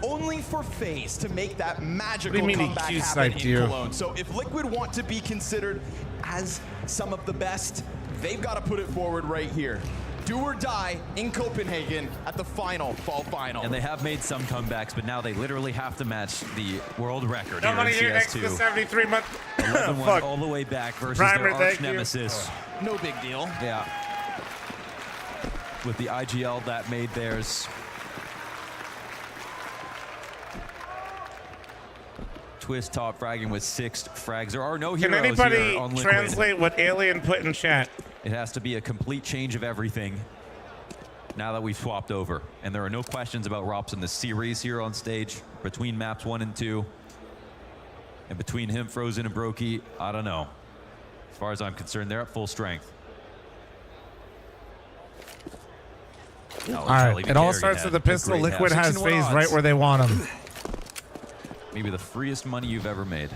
Only for FaZe to make that magical What do you mean comeback he happen Q-sniped in you? Cologne. So if Liquid want to be considered as some of the best, they've got to put it forward right here. Do or die in Copenhagen at the fall final. And they have made some comebacks, but now they literally have to match the world record here in Nobody here next to the CS2. 73-month. 11-1 all the way back versus Primer, their arch thank you. nemesis. No big deal. Yeah. With the IGL that made theirs. Twist top fragging with 6 frags. There are no Can heroes anybody here on Liquid. translate what Alien put in chat? It has to be a complete change of everything now that we've swapped over. And there are no questions about Rops in the series here on stage between maps 1 and 2. And between him, Frozen, and Brokey, I don't know. As far as I'm concerned, they're at full strength. All right, it all starts with the pistol. Liquid has FaZe right where they want them. Maybe the freest money you've ever made.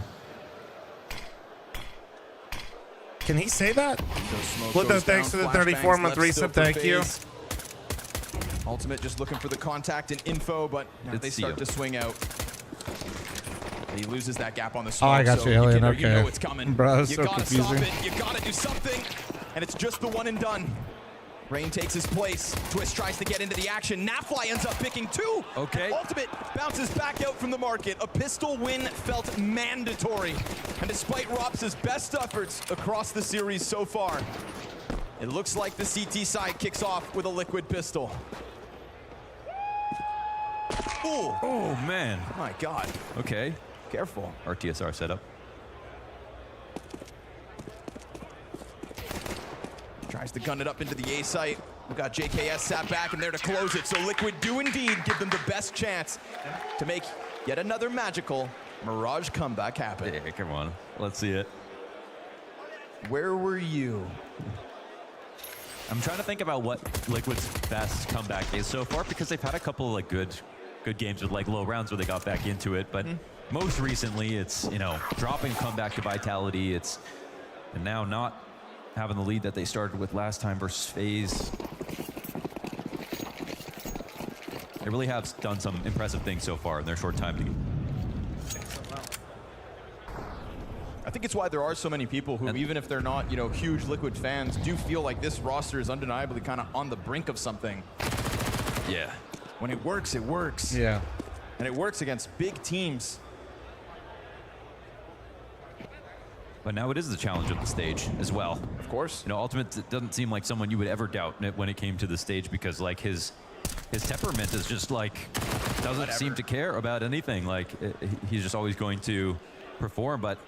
Can he say that? Pluto, thanks for the 34-month resub. Thank you. Ultimate just looking for the contact and info, but now they start to swing out. He loses that gap on the smoke. Oh, I got so you, Alien. You Okay. know it's coming. Bro, it's you so gotta confusing. stop it. You gotta do something. And it's just the one and done. Rain takes his place. Twist tries to get into the action. Nafly ends up picking 2. Okay. Ultimate bounces back out from the market. A pistol win felt mandatory. And despite Rops' best efforts across the series so far, it looks like the CT side kicks off with a Liquid pistol. Ooh. Oh, man. My God. Okay. Careful. RTSR setup. Tries to gun it up into the A site. We've got JKS sat back and there to close it. So Liquid do indeed give them the best chance to make yet another magical Mirage comeback happen. Yeah, come on. Let's see it. Where were you? I'm trying to think about what Liquid's best comeback is so far, because they've had a couple of like good games with like low rounds where they got back into it. But most recently, it's, you know, dropping comeback to Vitality. And now not having the lead that they started with last time versus FaZe. They really have done some impressive things so far in their short time. I think it's why there are so many people who, even if they're not, you know, huge Liquid fans, do feel like this roster is undeniably kind of on the brink of something. Yeah. When it works, it works. Yeah. And it works against big teams. But now it is the challenge of the stage as well. Of course. You know, Ultimate doesn't seem like someone you would ever doubt when it came to the stage, because like his temperament is just like, doesn't seem to care about anything. Like he's just always going to perform, but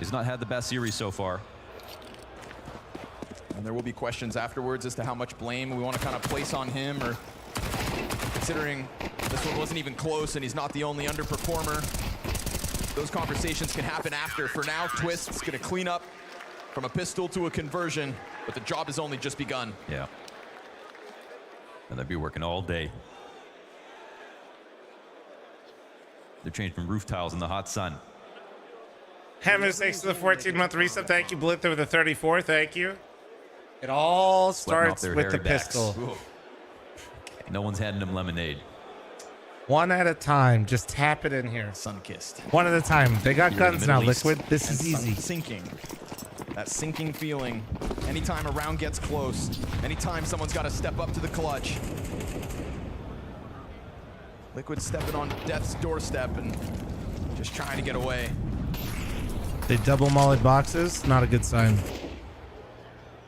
he's not had the best series so far. And there will be questions afterwards as to how much blame we want to kind of place on him, or considering this one wasn't even close and he's not the only underperformer. Those conversations can happen after. For now, Twist's gonna clean up from a pistol to a conversion, but the job has only just begun. Yeah. And they'd be working all day. They're changed from roof tiles in the hot sun. Hammers, thanks to the 14-month resub. Thank you, Blither, with the 34. Thank you. It all starts with the pistol. No one's handing him lemonade. One at a time. Just tap it in here. Sun-kissed. One at a time. They got guns now, Liquid. This is easy. Sinking. That sinking feeling. Anytime a round gets close, anytime someone's got to step up to the clutch. Liquid stepping on death's doorstep and just trying to get away. They double mollied boxes. Not a good sign.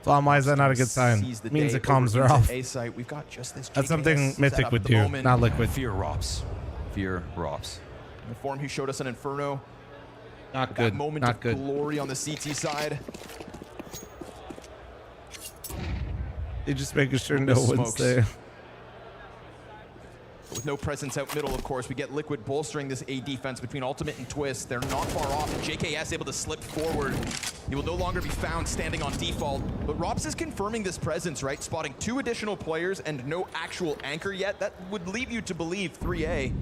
Why is that not a good sign? It means the comms are off. We've got just this. That's something Mythic would do, not Liquid. Fear Rops. Fear Rops. The form he showed us in Inferno. Not good. That moment Not of good. glory on the CT side. They just making sure no one's there. With no presence out middle, of course, we get Liquid bolstering this A defense between Ultimate and Twist. They're not far off, and JKS able to slip forward. He will no longer be found standing on default, but Rops is confirming this presence, right? Spotting 2 additional players and no actual anchor yet. That would lead you to believe 3A.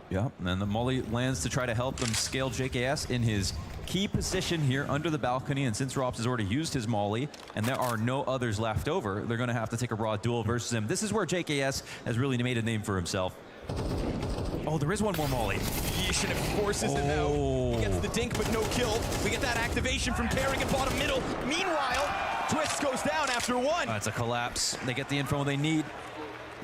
Yeah, and then the molly lands to try to help them scale JKS in his key position here under the balcony, and since Rops has already used his molly and there are no others left over, they're going to have to take a raw duel versus him. This is where JKS has really made a name for himself. Oh, there is one more molly. Yeesh, and it forces it out. He gets the dink, but no kill. We get that activation from Kerrigan bottom middle. Meanwhile, Twist goes down after 1. That's a collapse. They get the info they need.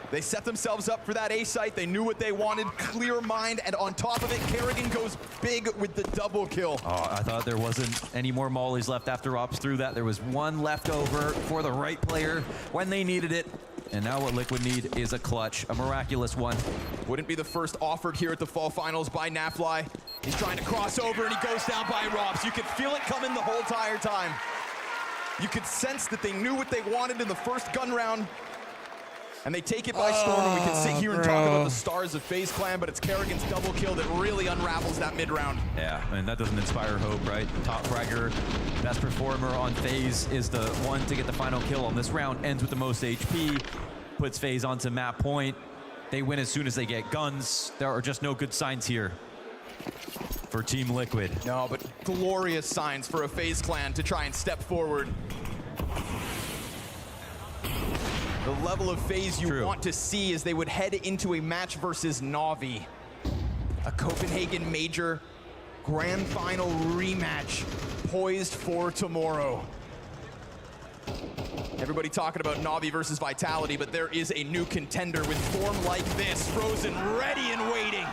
They set themselves up for that A site. They knew what they wanted. Clear mind, and on top of it, Kerrigan goes big with the double kill. Oh, I thought there wasn't any more mollies left after Rops threw that. There was one left over for the right player when they needed it. And now what Liquid need is a clutch, a miraculous one. Wouldn't be the first offered here at the Fall Finals by Nafly. He's trying to cross over, and he goes down by Rops. You could feel it coming the whole entire time. You could sense that they knew what they wanted in the first gun round. And they take it by storm, and we can sit here and talk about the stars of FaZe Clan, but it's Kerrigan's double kill that really unravels that mid-round. Yeah, I mean, that doesn't inspire hope, right? Top fragger, best performer on FaZe is the one to get the final kill on this round, ends with the most HP, puts FaZe onto map point. They win as soon as they get guns. There are just no good signs here for Team Liquid. No, but glorious signs for a FaZe Clan to try and step forward. The level of FaZe you want to see as they would head into a match versus Na'Vi. A Copenhagen Major Grand Final rematch poised for tomorrow. Everybody talking about Na'Vi versus Vitality, but there is a new contender with form like this, frozen, ready and waiting,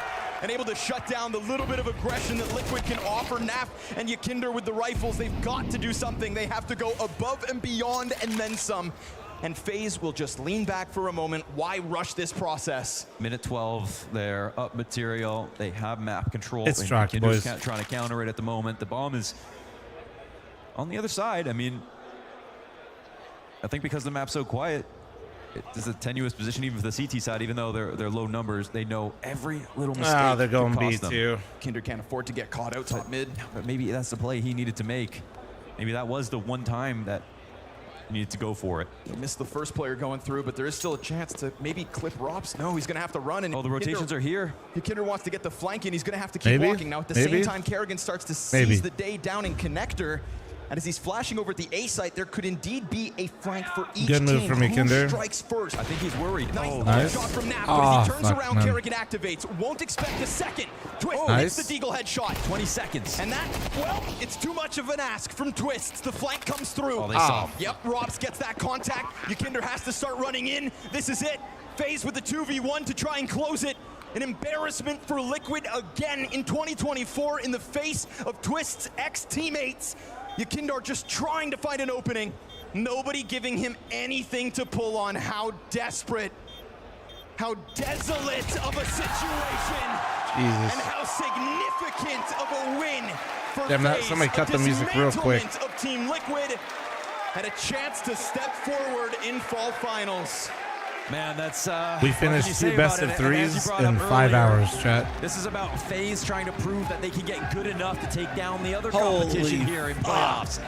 and able to shut down the little bit of aggression that Liquid can offer. Naf and Yakinder with the rifles, they've got to do something. They have to go above and beyond and then some. And FaZe will just lean back for a moment. Why rush this process? Minute 12, they're up material. They have map control. It's tracked, boys. Trying to counter it at the moment. The bomb is on the other side. I mean, I think because the map's so quiet, it's a tenuous position even for the CT side, even though they're low numbers. They know every little mistake. Ah, they're going could B cost them. too. Kinder can't afford to get caught out top mid. But maybe that's the play he needed to make. Maybe that was the one time that he needed to go for it. He missed the first player going through, but there is still a chance to maybe clip Rops. No, he's going to have to run. And the rotations are here. Kinder wants to get the flank, and he's going to have to keep walking. Now, at the same time, Karrigan starts to seize the day down in connector. And as he's flashing over at the A site, there could indeed be a flank for each Good move team. from me, Kinder. Who strikes first? I think he's worried. Nice shot from Naf, but as he turns around, Karrigan activates. Won't expect a second. Twist hits the Deagle headshot. 20 seconds. And that, well, it's too much of an ask from Twist. The flank comes through. Oh, they saw. Yep, Robs gets that contact. Yakinder has to start running in. This is it. FaZe with the 2v1 to try and close it. An embarrassment for Liquid again in 2024 in the face of Twist's ex-teammates. Yakinder just trying to find an opening. Nobody giving him anything to pull on. How desperate, how desolate of a situation. Jesus. And how significant of a win for Damn that, FaZe. somebody cut the music real quick. Dismantlement of Team Liquid had a chance to step forward in fall finals. Man, that's we finished 2 best of 3s in 5 hours, chat. This is about FaZe trying to prove that they can get good enough to take down the other competition here in playoffs.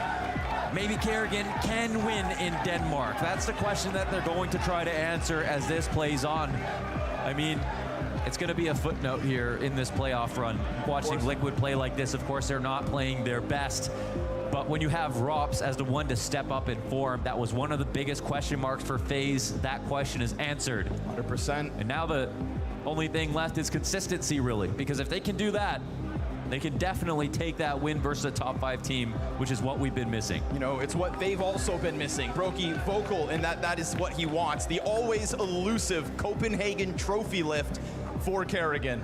Maybe Karrigan can win in Denmark. That's the question that they're going to try to answer as this plays on. I mean, it's going to be a footnote here in this playoff run. Watching Liquid play like this, of course, they're not playing their best. But when you have Rops as the one to step up and form, that was one of the biggest question marks for FaZe. That question is answered. 100%. And now the only thing left is consistency, really. Because if they can do that, they can definitely take that win versus a top 5 team, which is what we've been missing. You know, it's what they've also been missing. Brokey vocal, and that is what he wants. The always elusive Copenhagen trophy lift for Karrigan.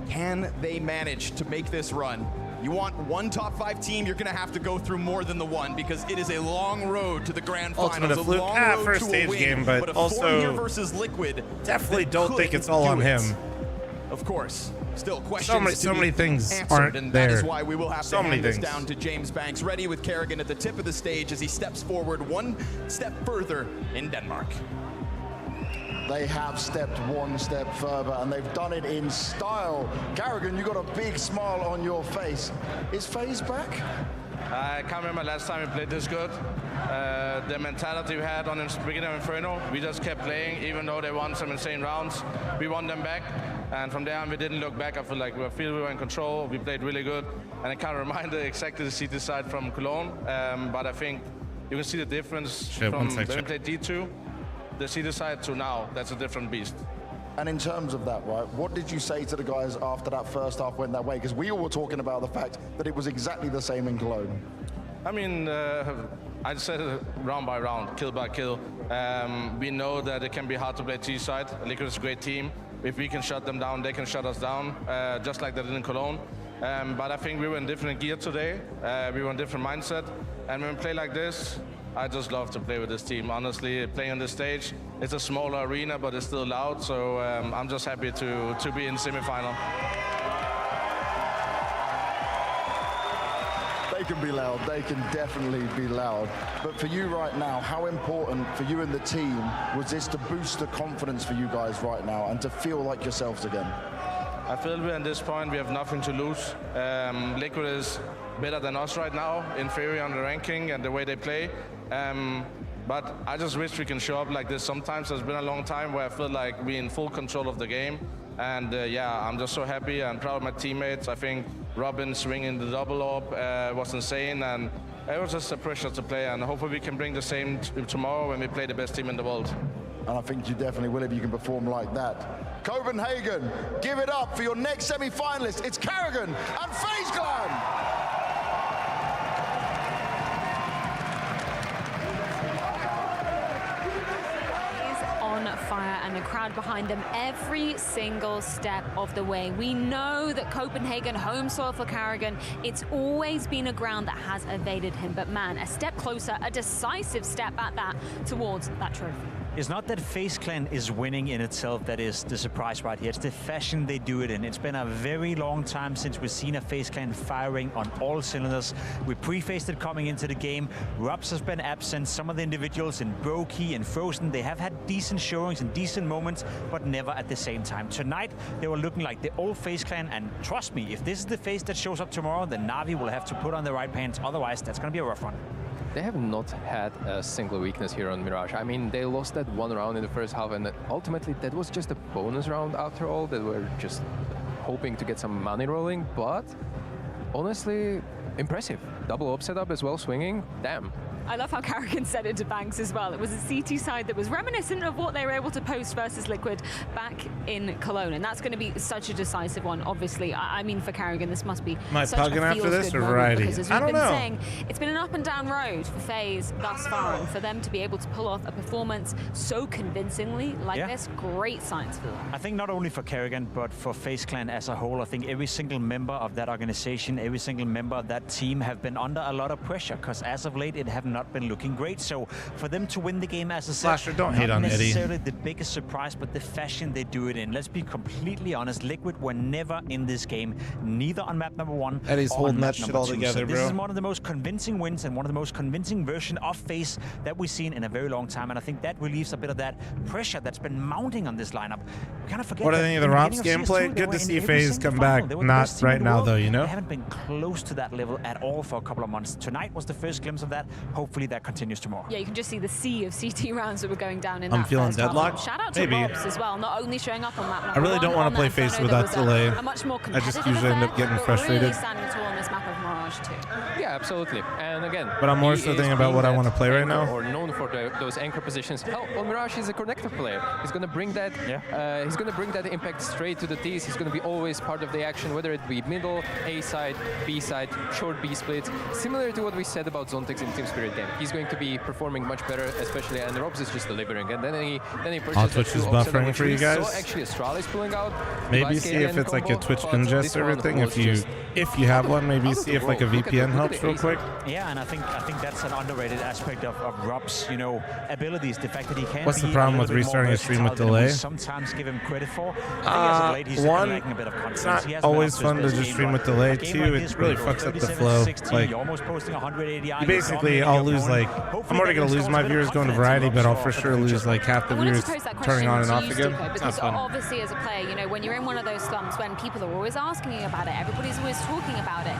Can they manage to make this run? You want one top 5 team, you're going to have to go through more than the one because it is a long road to the grand finals. Ultimate a fluke. to First a stage win, game, but a also here versus Liquid definitely don't think it's all on him. Of course. Still questions so many things answered, aren't and there. that is why we will have So to many hand this things. down to James Banks, ready with Karrigan at the tip of the stage as he steps forward one step further in Denmark. They have stepped one step further, and they've done it in style. Karrigan, you got a big smile on your face. Is FaZe back? I can't remember last time we played this good. The mentality we had on the beginning of Inferno, we just kept playing, even though they won some insane rounds. We won them back, and from there on we didn't look back. I feel like we were in control. We played really good, and I can't remember exactly the CT side from Cologne, but I think you can see the difference from when we played D2. The CT side to now, that's a different beast. And in terms of that, right, what did you say to the guys after that first half went that way? Because we all were talking about the fact that it was exactly the same in Cologne. I mean, I said it round by round, kill by kill. We know that it can be hard to play T-side. Liquid is a great team. If we can shut them down, they can shut us down, just like they did in Cologne. But I think we were in different gear today. We were in different mindset. And when we play like this, I just love to play with this team. Honestly, playing on this stage, it's a smaller arena, but it's still loud. So I'm just happy to be in semifinal. They can be loud. They can definitely be loud. But for you right now, how important for you and the team was this to boost the confidence for you guys right now and to feel like yourselves again? I feel we're at this point, we have nothing to lose. Liquid is better than us right now, inferior on the ranking and the way they play. But I just wish we can show up like this sometimes. There's been a long time where I feel like we're in full control of the game. And yeah, I'm just so happy and proud of my teammates. I think Robin swinging the double orb was insane, and it was just a pressure to play, and hopefully we can bring the same tomorrow when we play the best team in the world. And I think you definitely will if you can perform like that. Copenhagen, give it up for your next semi-finalist. It's Karrigan and FaZe Clan. Fire and the crowd behind them every single step of the way. We know that Copenhagen, home soil for Karrigan, it's always been a ground that has evaded him, but man, a step closer, a decisive step at that towards that trophy. It's not that FaZe Clan is winning in itself that is the surprise right here. It's the fashion they do it in. It's been a very long time since we've seen a FaZe Clan firing on all cylinders. We pre-faced it coming into the game. Rubs has been absent. Some of the individuals in Brokey and Frozen, they have had decent showings and decent moments, but never at the same time. Tonight, they were looking like the old FaZe Clan, and trust me, if this is the FaZe that shows up tomorrow, then Na'Vi will have to put on the right pants. Otherwise, that's going to be a rough one. They have not had a single weakness here on Mirage. I mean, they lost that one round in the first half, and ultimately that was just a bonus round after all. They were just hoping to get some money rolling, but honestly, impressive. Double up setup as well, swinging. Damn. I love how Carrigan said it to Banks as well. It was a CT side that was reminiscent of what they were able to post versus Liquid back in Cologne, and that's going to be such a decisive one, obviously. I mean, for Carrigan, this must be Am I such pugging a after this feels-good or moment, variety? because as I we've don't been know. saying, it's been an up and down road for FaZe thus far, and for them to be able to pull off a performance so convincingly like this, great signs for them. I think not only for Carrigan, but for FaZe Clan as a whole. I think every single member of that organization, every single member of that team have been under a lot of pressure, because as of late, it have not been looking great. So for them to win the game, as I said, Slasher, don't hate not on Eddie. necessarily the biggest surprise, but the fashion they do it in. Let's be completely honest, Liquid were never in this game, neither on map number 1 Eddie's or holding on map that shit number all 2. together, So this bro. is one of the most convincing wins and one of the most convincing version of FaZe that we've seen in a very long time, and I think that relieves a bit of that pressure that's been mounting on this lineup. We kind of forget What do that you think of in the beginning Rops of CS2, gameplay? they Good were to in see every FaZe single come final. back. They were the Not best team right in the now, world. though, you know? They haven't been close to that level at all for a couple of months. Tonight was the first glimpse of that. Hopefully that continues tomorrow. Yeah, you can just see the sea of CT rounds that were going down in I'm that feeling first half. deadlocked? Shout out to Maybe. Robs as well, not only showing up on map number I really 1, don't want on to play that FaZe Inferno, there without was delay. a much more I just competitive usually end affair, up getting but frustrated. really standing tall on this map of Mirage too. Yeah, absolutely. And again, But I'm more he so is thinking about being what I that want to play right anchor now. or known for those anchor positions. Hell, well, Mirage is a connector player. He's going to bring that. He's going to bring that impact straight to the T's. He's going to be always part of the action, whether it be middle, A side, B side, short B split. Similar to what we said about Zontex in Team Spirit game. He's going to be performing much better, especially, and Robs is just delivering. And then he purchased Twitch is buffering for you guys. So actually, Astralis pulling out. Maybe see if it's like a Twitch ingest or everything. If you have one, maybe see if like a VPN helps real quick. Yeah, and I think that's an underrated aspect of Rob's, abilities. The fact that he can. What's the be problem a with little bit more restarting a stream with versatile than we delay? sometimes give him credit for. I think as of late, he's just One, lacking a bit of confidence. it's not He hasn't always been up fun his to best just game, stream but with delay a game too. like It this, really where you fucks up the 37, flow. 16, Like you're almost posting 180. you basically, I'll lose like, I'm already gonna lose my viewers going to variety, but I'll for sure lose like half the I wanted viewers to pose that turning question on and to off you, again. Stuko, It's not because fun. obviously as a player, when you're in one of those slumps, when people are always asking you about it, everybody's always talking about it.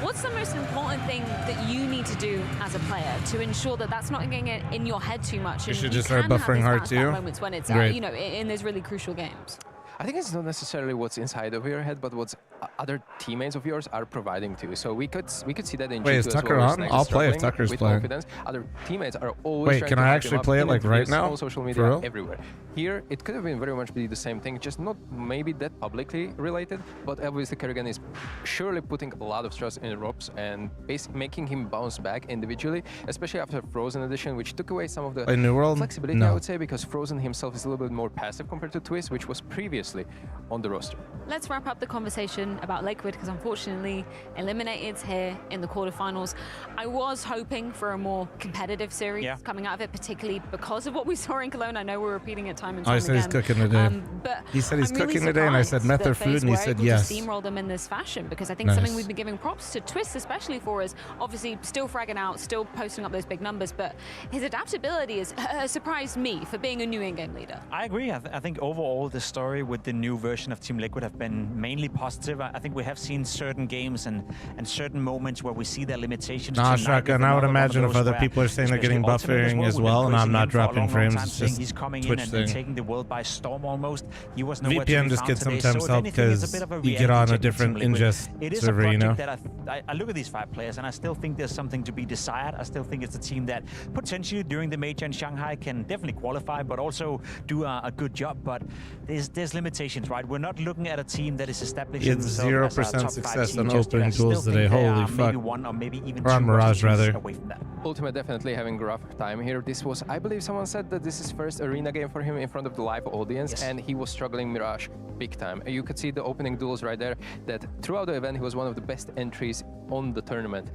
What's the most important thing that you need to do as a player to ensure that that's not getting in your head too much? You and should just start can have buffering these hard bounce back too? moments when it's Great. in those really crucial games. I think it's not necessarily what's inside of your head, but what's other teammates of yours are providing to. So we could see that in Wait, G2 is as Tucker well, where on? Snake I'll is play if struggling Tucker's with playing. confidence. Other teammates are always Wait, trying can to I hype actually them up play it in like right interviews, now? on social For media, real? everywhere. Here, it could have been very much be the same thing, just not maybe that publicly related, but obviously Kerrigan is surely putting a lot of trust in Robs and making him bounce back individually, especially after Frozen Edition, which took away some of the Like New World? flexibility, No. I would say, because Frozen himself is a little bit more passive compared to Twist, which was previously on the roster. Let's wrap up the conversation about Liquid, because unfortunately eliminated here in the quarterfinals. I was hoping for a more competitive series coming out of it, particularly because of what we saw in Cologne. I know we're repeating it time and time Oh, he said again. he's cooking today. But He said he's I'm really cooking today, and I said surprised meth or that food, FaZe and he were said able yes. to steamroll them in this fashion, because I think Nice. something we've been giving props to Twist especially for is obviously still fragging out, still posting up those big numbers, but his adaptability has surprised me for being a new in-game leader. I agree. I think overall the story with the new version of Team Liquid have been mainly positive. I think we have seen certain games and certain moments where we see their limitations. Nah, Tonight Shotgun, with I would another one of imagine if those other where, people are saying they're getting especially Ultimate buffering as we've been well, and I'm praising not him for a dropping long frames, time, it's saying just he's coming in Twitch and thing. taking the world by storm almost. He was nowhere to VPN be just found gets today. sometimes So if help anything, it's a because bit of a you get on reality a check with different Team Liquid. ingest It is server, a you know? project that I look at these 5 players and I still think there's something to be desired. I still think it's a team that potentially during the major in Shanghai can definitely qualify, but also do a good job. But there's limitations, right? We're not looking at a team that is established. He had 0% success on opening duels today. Holy fuck. Maybe 1 or maybe even Or on 2 Mirage, rather. away from that. Ultimate definitely having a rough time here. This was, I believe someone said that this is first arena game for him in front of the live audience, and he was struggling Mirage big time. You could see the opening duels right there, that throughout the event he was one of the best entries on the tournament.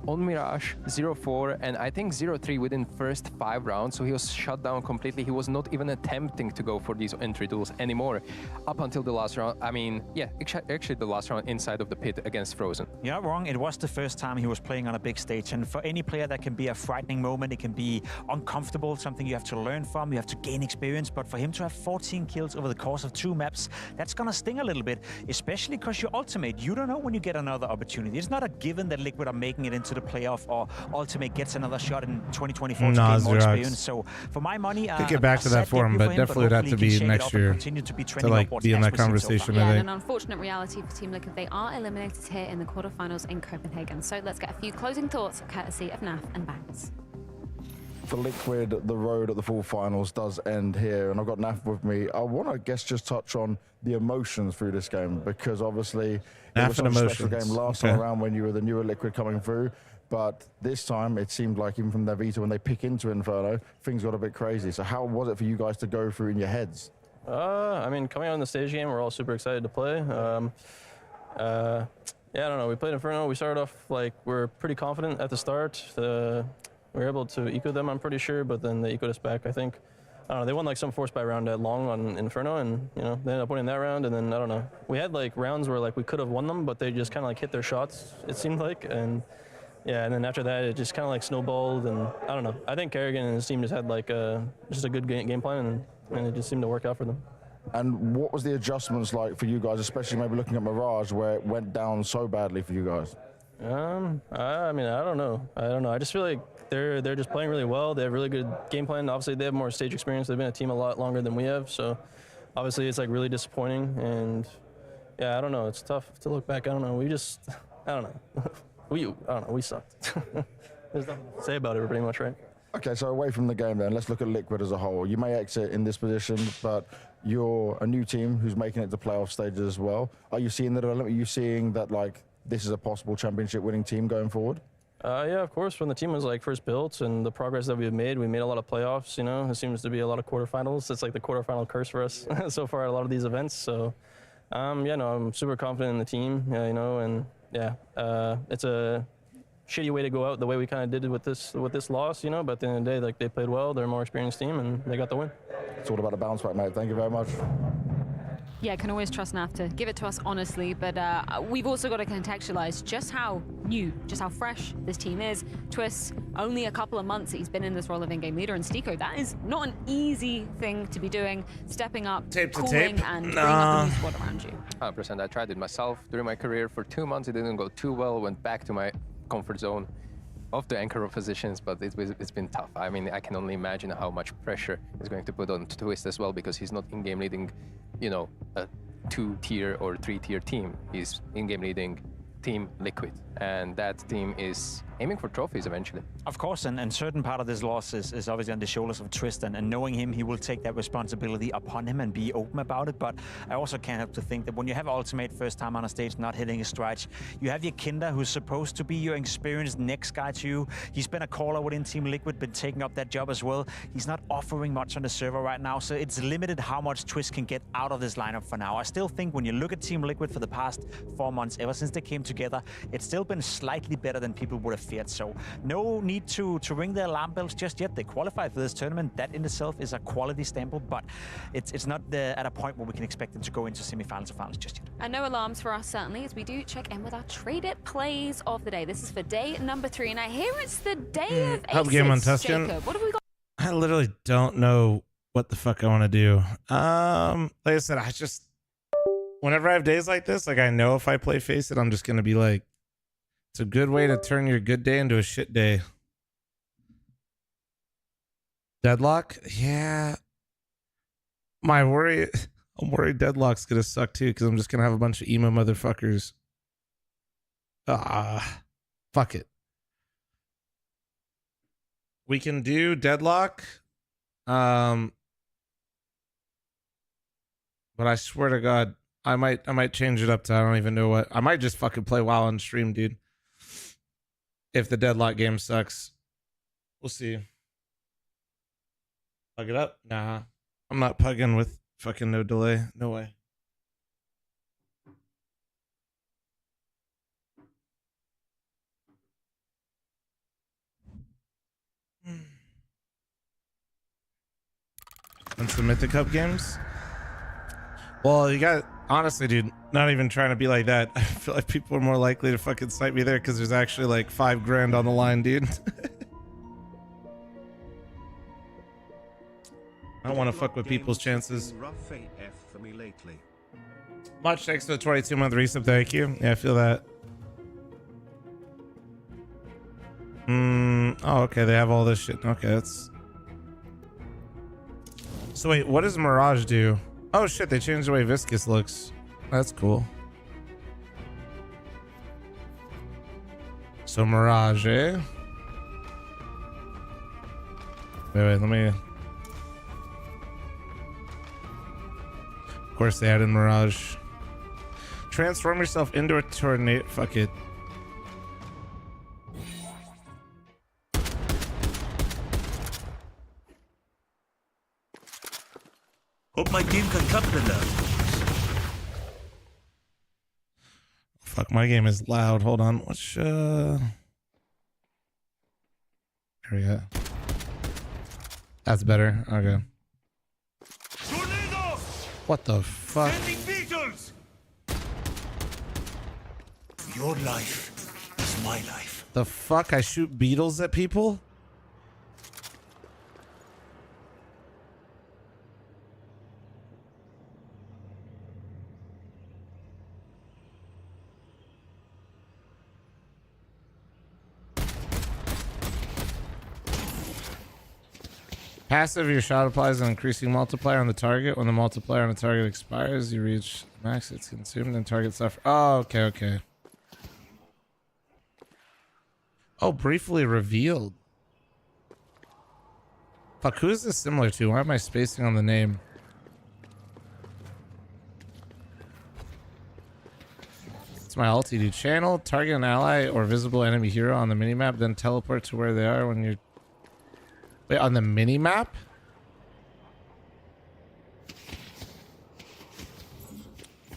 on Mirage, 0-4, and I think 0-3 within first 5 rounds, so he was shut down completely. He was not even attempting to go for these entry duels anymore up until the last round. I mean, yeah, actually the last round inside of the pit against Frozen. You're not wrong, it was the first time he was playing on a big stage, and for any player that can be a frightening moment, it can be uncomfortable, something you have to learn from, you have to gain experience, but for him to have 14 kills over the course of 2 maps, that's gonna sting a little bit, especially because your ultimate, you don't know when you get another opportunity. It's not a given that Liquid are making it into the playoff or ultimate gets another shot in 2024 to gain more experience. So for my money, could get back to that forum, but definitely would have to be next year to like be in that conversation. Yeah, and an unfortunate reality for Team Liquid, they are eliminated here in the quarterfinals in Copenhagen. So let's get a few closing thoughts courtesy of Naf and Banks. For Liquid, the road at the full finals does end here, and I've got Naf with me. I want to just touch on the emotions through this game, because obviously it was a special game last time around when you were the newer Liquid coming through, but this time it seemed like even from their Vita, when they pick into Inferno, things got a bit crazy. So how was it for you guys to go through in your heads? I mean, coming out in the stage game, we're all super excited to play. Yeah, I don't know. We played Inferno. We started off like we're pretty confident at the start. We were able to eco them, I'm pretty sure, but then they ecoed us back, I think. I don't know, they won like some force buy round at long on Inferno, and you know, they ended up winning that round, and then I don't know. We had like rounds where like we could have won them, but they just kind of like hit their shots, it seemed like, and yeah, and then after that it just kind of like snowballed, and I don't know. I think Kerrigan and his team just had like just a good game plan, and it just seemed to work out for them. And what was the adjustments like for you guys, especially maybe looking at Mirage, where it went down so badly for you guys? I mean, I don't know. I just feel like they're just playing really well. They have really good game plan. Obviously, they have more stage experience. They've been a team a lot longer than we have. So, obviously, it's like really disappointing. And yeah, I don't know. It's tough to look back. I don't know. I don't know. We sucked. There's nothing to say about it pretty much, right? Okay, so away from the game then, let's look at Liquid as a whole. You may exit in this position, but you're a new team who's making it to playoff stages as well. Are you seeing the development? Are you seeing that like this is a possible championship winning team going forward? Yeah, of course. When the team was like first built and the progress that we made a lot of playoffs, you know, it seems to be a lot of quarterfinals. It's like the quarterfinal curse for us so far at a lot of these events. So, yeah, no, I'm super confident in the team, you know, and yeah, it's a shitty way to go out the way we kind of did it with this loss, you know, but at the end of the day, like they played well, they're a more experienced team and they got the win. It's all about a bounce back, mate. Thank you very much. Yeah, can always trust Naf to give it to us honestly, but we've also got to contextualize just how new, just how fresh this team is. Twist, only a couple of months that he's been in this role of in-game leader, and Stiko, that is not an easy thing to be doing, stepping up, cooling, and bringing up a new squad around you. 100%. I tried it myself during my career for 2 months. It didn't go too well. Went back to my comfort zone of the anchor positions, but it's been tough. I mean, I can only imagine how much pressure is going to put on Twist as well, because he's not in-game leading, you know, a 2-tier or 3-tier team. He's in-game leading Team Liquid, and that team is aiming for trophies eventually. Of course, and certain part of this loss is obviously on the shoulders of Tristan, and knowing him, he will take that responsibility upon him and be open about it. But I also can't help to think that when you have Ultimate first time on a stage not hitting his stride, you have your Kinder, who's supposed to be your experienced next guy to you. He's been a caller within Team Liquid, been taking up that job as well. He's not offering much on the server right now, so it's limited how much Twist can get out of this lineup for now. I still think when you look at Team Liquid for the past 4 months, ever since they came together, it's still been slightly better than people would have feared. So no need to ring the alarm bells just yet. They qualified for this tournament. That in itself is a quality stamp, but it's not at a point where we can expect them to go into semifinals or finals just yet. And no alarms for us, certainly, as we do check in with our traded plays of the day. This is for day number 3, and I hear it's the day of Hub game on Tuscan. Jacob, what have we got? I literally don't know what the fuck I want to do. Like I said, whenever I have days like this, like I know if I play Face It, I'm just gonna be like, it's a good way to turn your good day into a shit day. Deadlock? Yeah. I'm worried Deadlock's gonna suck too, because I'm just gonna have a bunch of emo motherfuckers. Fuck it. We can do Deadlock. But I swear to God, I might change it up to I don't even know what. I might just fucking play WoW on stream, dude. If the Deadlock game sucks. We'll see. Plug it up? Nah. I'm not pugging with fucking no delay. No way. Since the Mythic Cup games? Well, you got, honestly, dude, not even trying to be like that. I feel like people are more likely to fucking snipe me there because there's actually like $5 grand on the line, dude. I don't want to fuck with people's chances. Much thanks for the 22-month resub, thank you. Yeah, I feel that. Oh, okay, they have all this shit. Okay, that's... So wait, what does Mirage do? Oh shit, they changed the way Viscous looks. That's cool. So Mirage, eh? Wait, let me... Of course they added Mirage. Transform yourself into a tornado. Fuck it. Hope my team can capture that. Fuck, my game is loud. Hold on. Which, There we go. That's better. Okay. Tornado! What the fuck? Sending beetles! Your life is my life. The fuck? I shoot beetles at people? Passive, your shot applies an increasing multiplier on the target. When the multiplier on the target expires, you reach max, it's consumed and target suffer. Oh, okay, okay. Oh, briefly revealed. Fuck, who is this similar to? Why am I spacing on the name? It's my ulti, dude. Channel, target an ally or visible enemy hero on the minimap, then teleport to where they are when you're... Wait, on the minimap?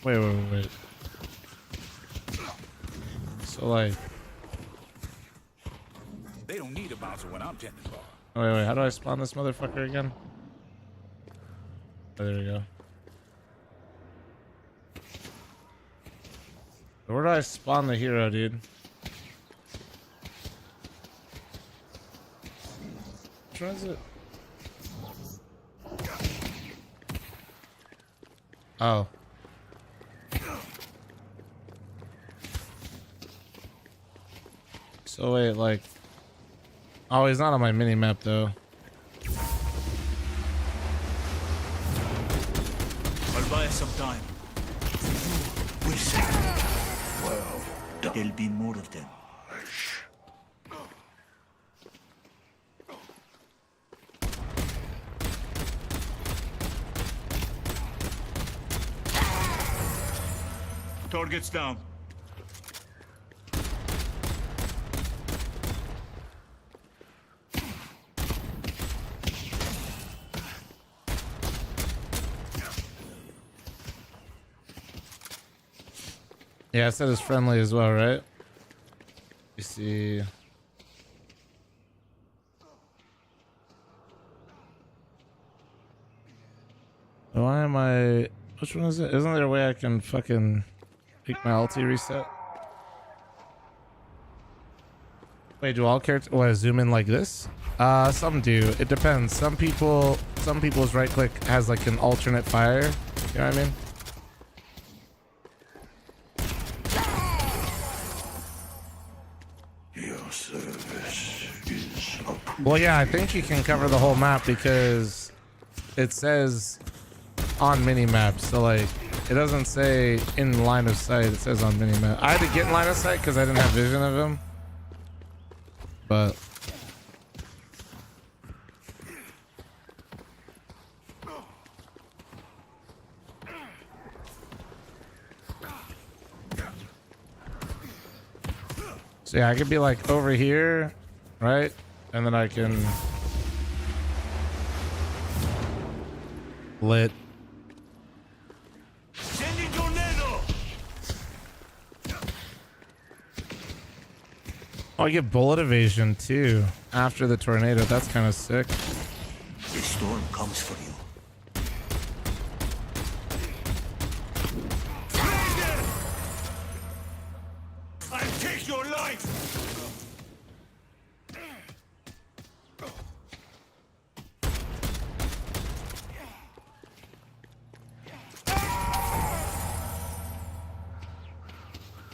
Wait. So, like... They don't need a bouncer when I'm tending bar. Wait, how do I spawn this motherfucker again? Oh, there we go. Where do I spawn the hero, dude? Which one is it? Oh. So wait, like... Oh, he's not on my mini-map, though. I'll buy us some time. We'll see. Well, there'll be more of them. Target's down. Yeah, I said it's friendly as well, right? You see. Why am I... Which one is it? Isn't there a way I can fucking make my ulti reset? Wait, do all characters... Oh, I zoom in like this? Some do. It depends. Some people's right click has like an alternate fire. You know what I mean? Your service is approved. Well, yeah, I think you can cover the whole map because it says on minimap. So like, it doesn't say in line of sight. It says on minimap. I had to get in line of sight because I didn't have vision of him. But so yeah, I could be like over here, right? And then I can lit. Sending tornado. Oh, I get bullet evasion too after the tornado. That's kind of sick. The storm comes for you.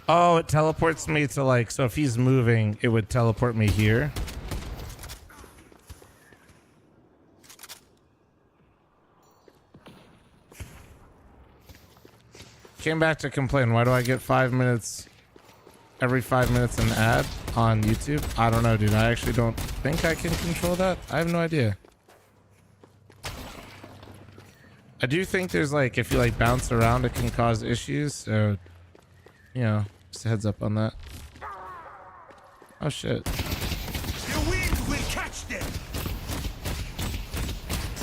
Oh, it teleports me to like, so if he's moving, it would teleport me here. Came back to complain. Why do I get 5 minutes, every 5 minutes an ad on YouTube? I don't know, dude. I actually don't think I can control that. I have no idea. I do think there's like, if you like bounce around, it can cause issues. So, you know, just a heads up on that. Oh shit. The wind will catch them.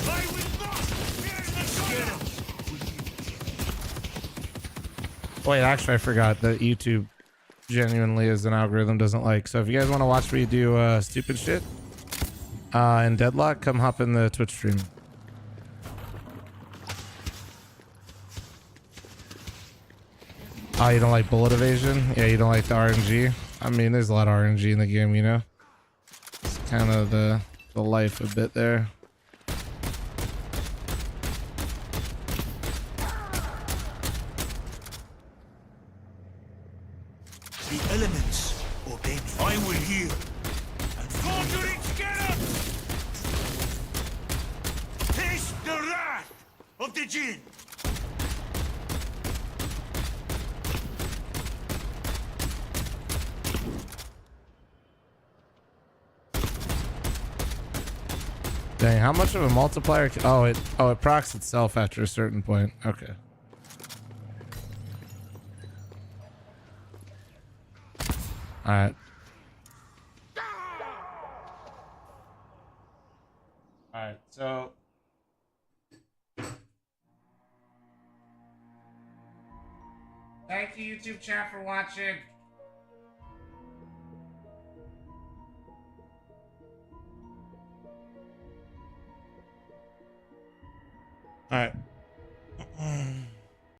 I will not fear the shadow. Wait, actually, I forgot that YouTube genuinely is an algorithm doesn't like. So if you guys want to watch me do stupid shit in Deadlock, come hop in the Twitch stream. Oh, you don't like bullet evasion? Yeah, you don't like the RNG? I mean, there's a lot of RNG in the game, you know? It's kind of the life a bit there. The elements obey me. I will heal. And faltering together. Taste the wrath of the Jinn. Dang, how much of a multiplier? Oh, it procs itself after a certain point. Okay. All right. All right. So. Thank you, YouTube chat, for watching.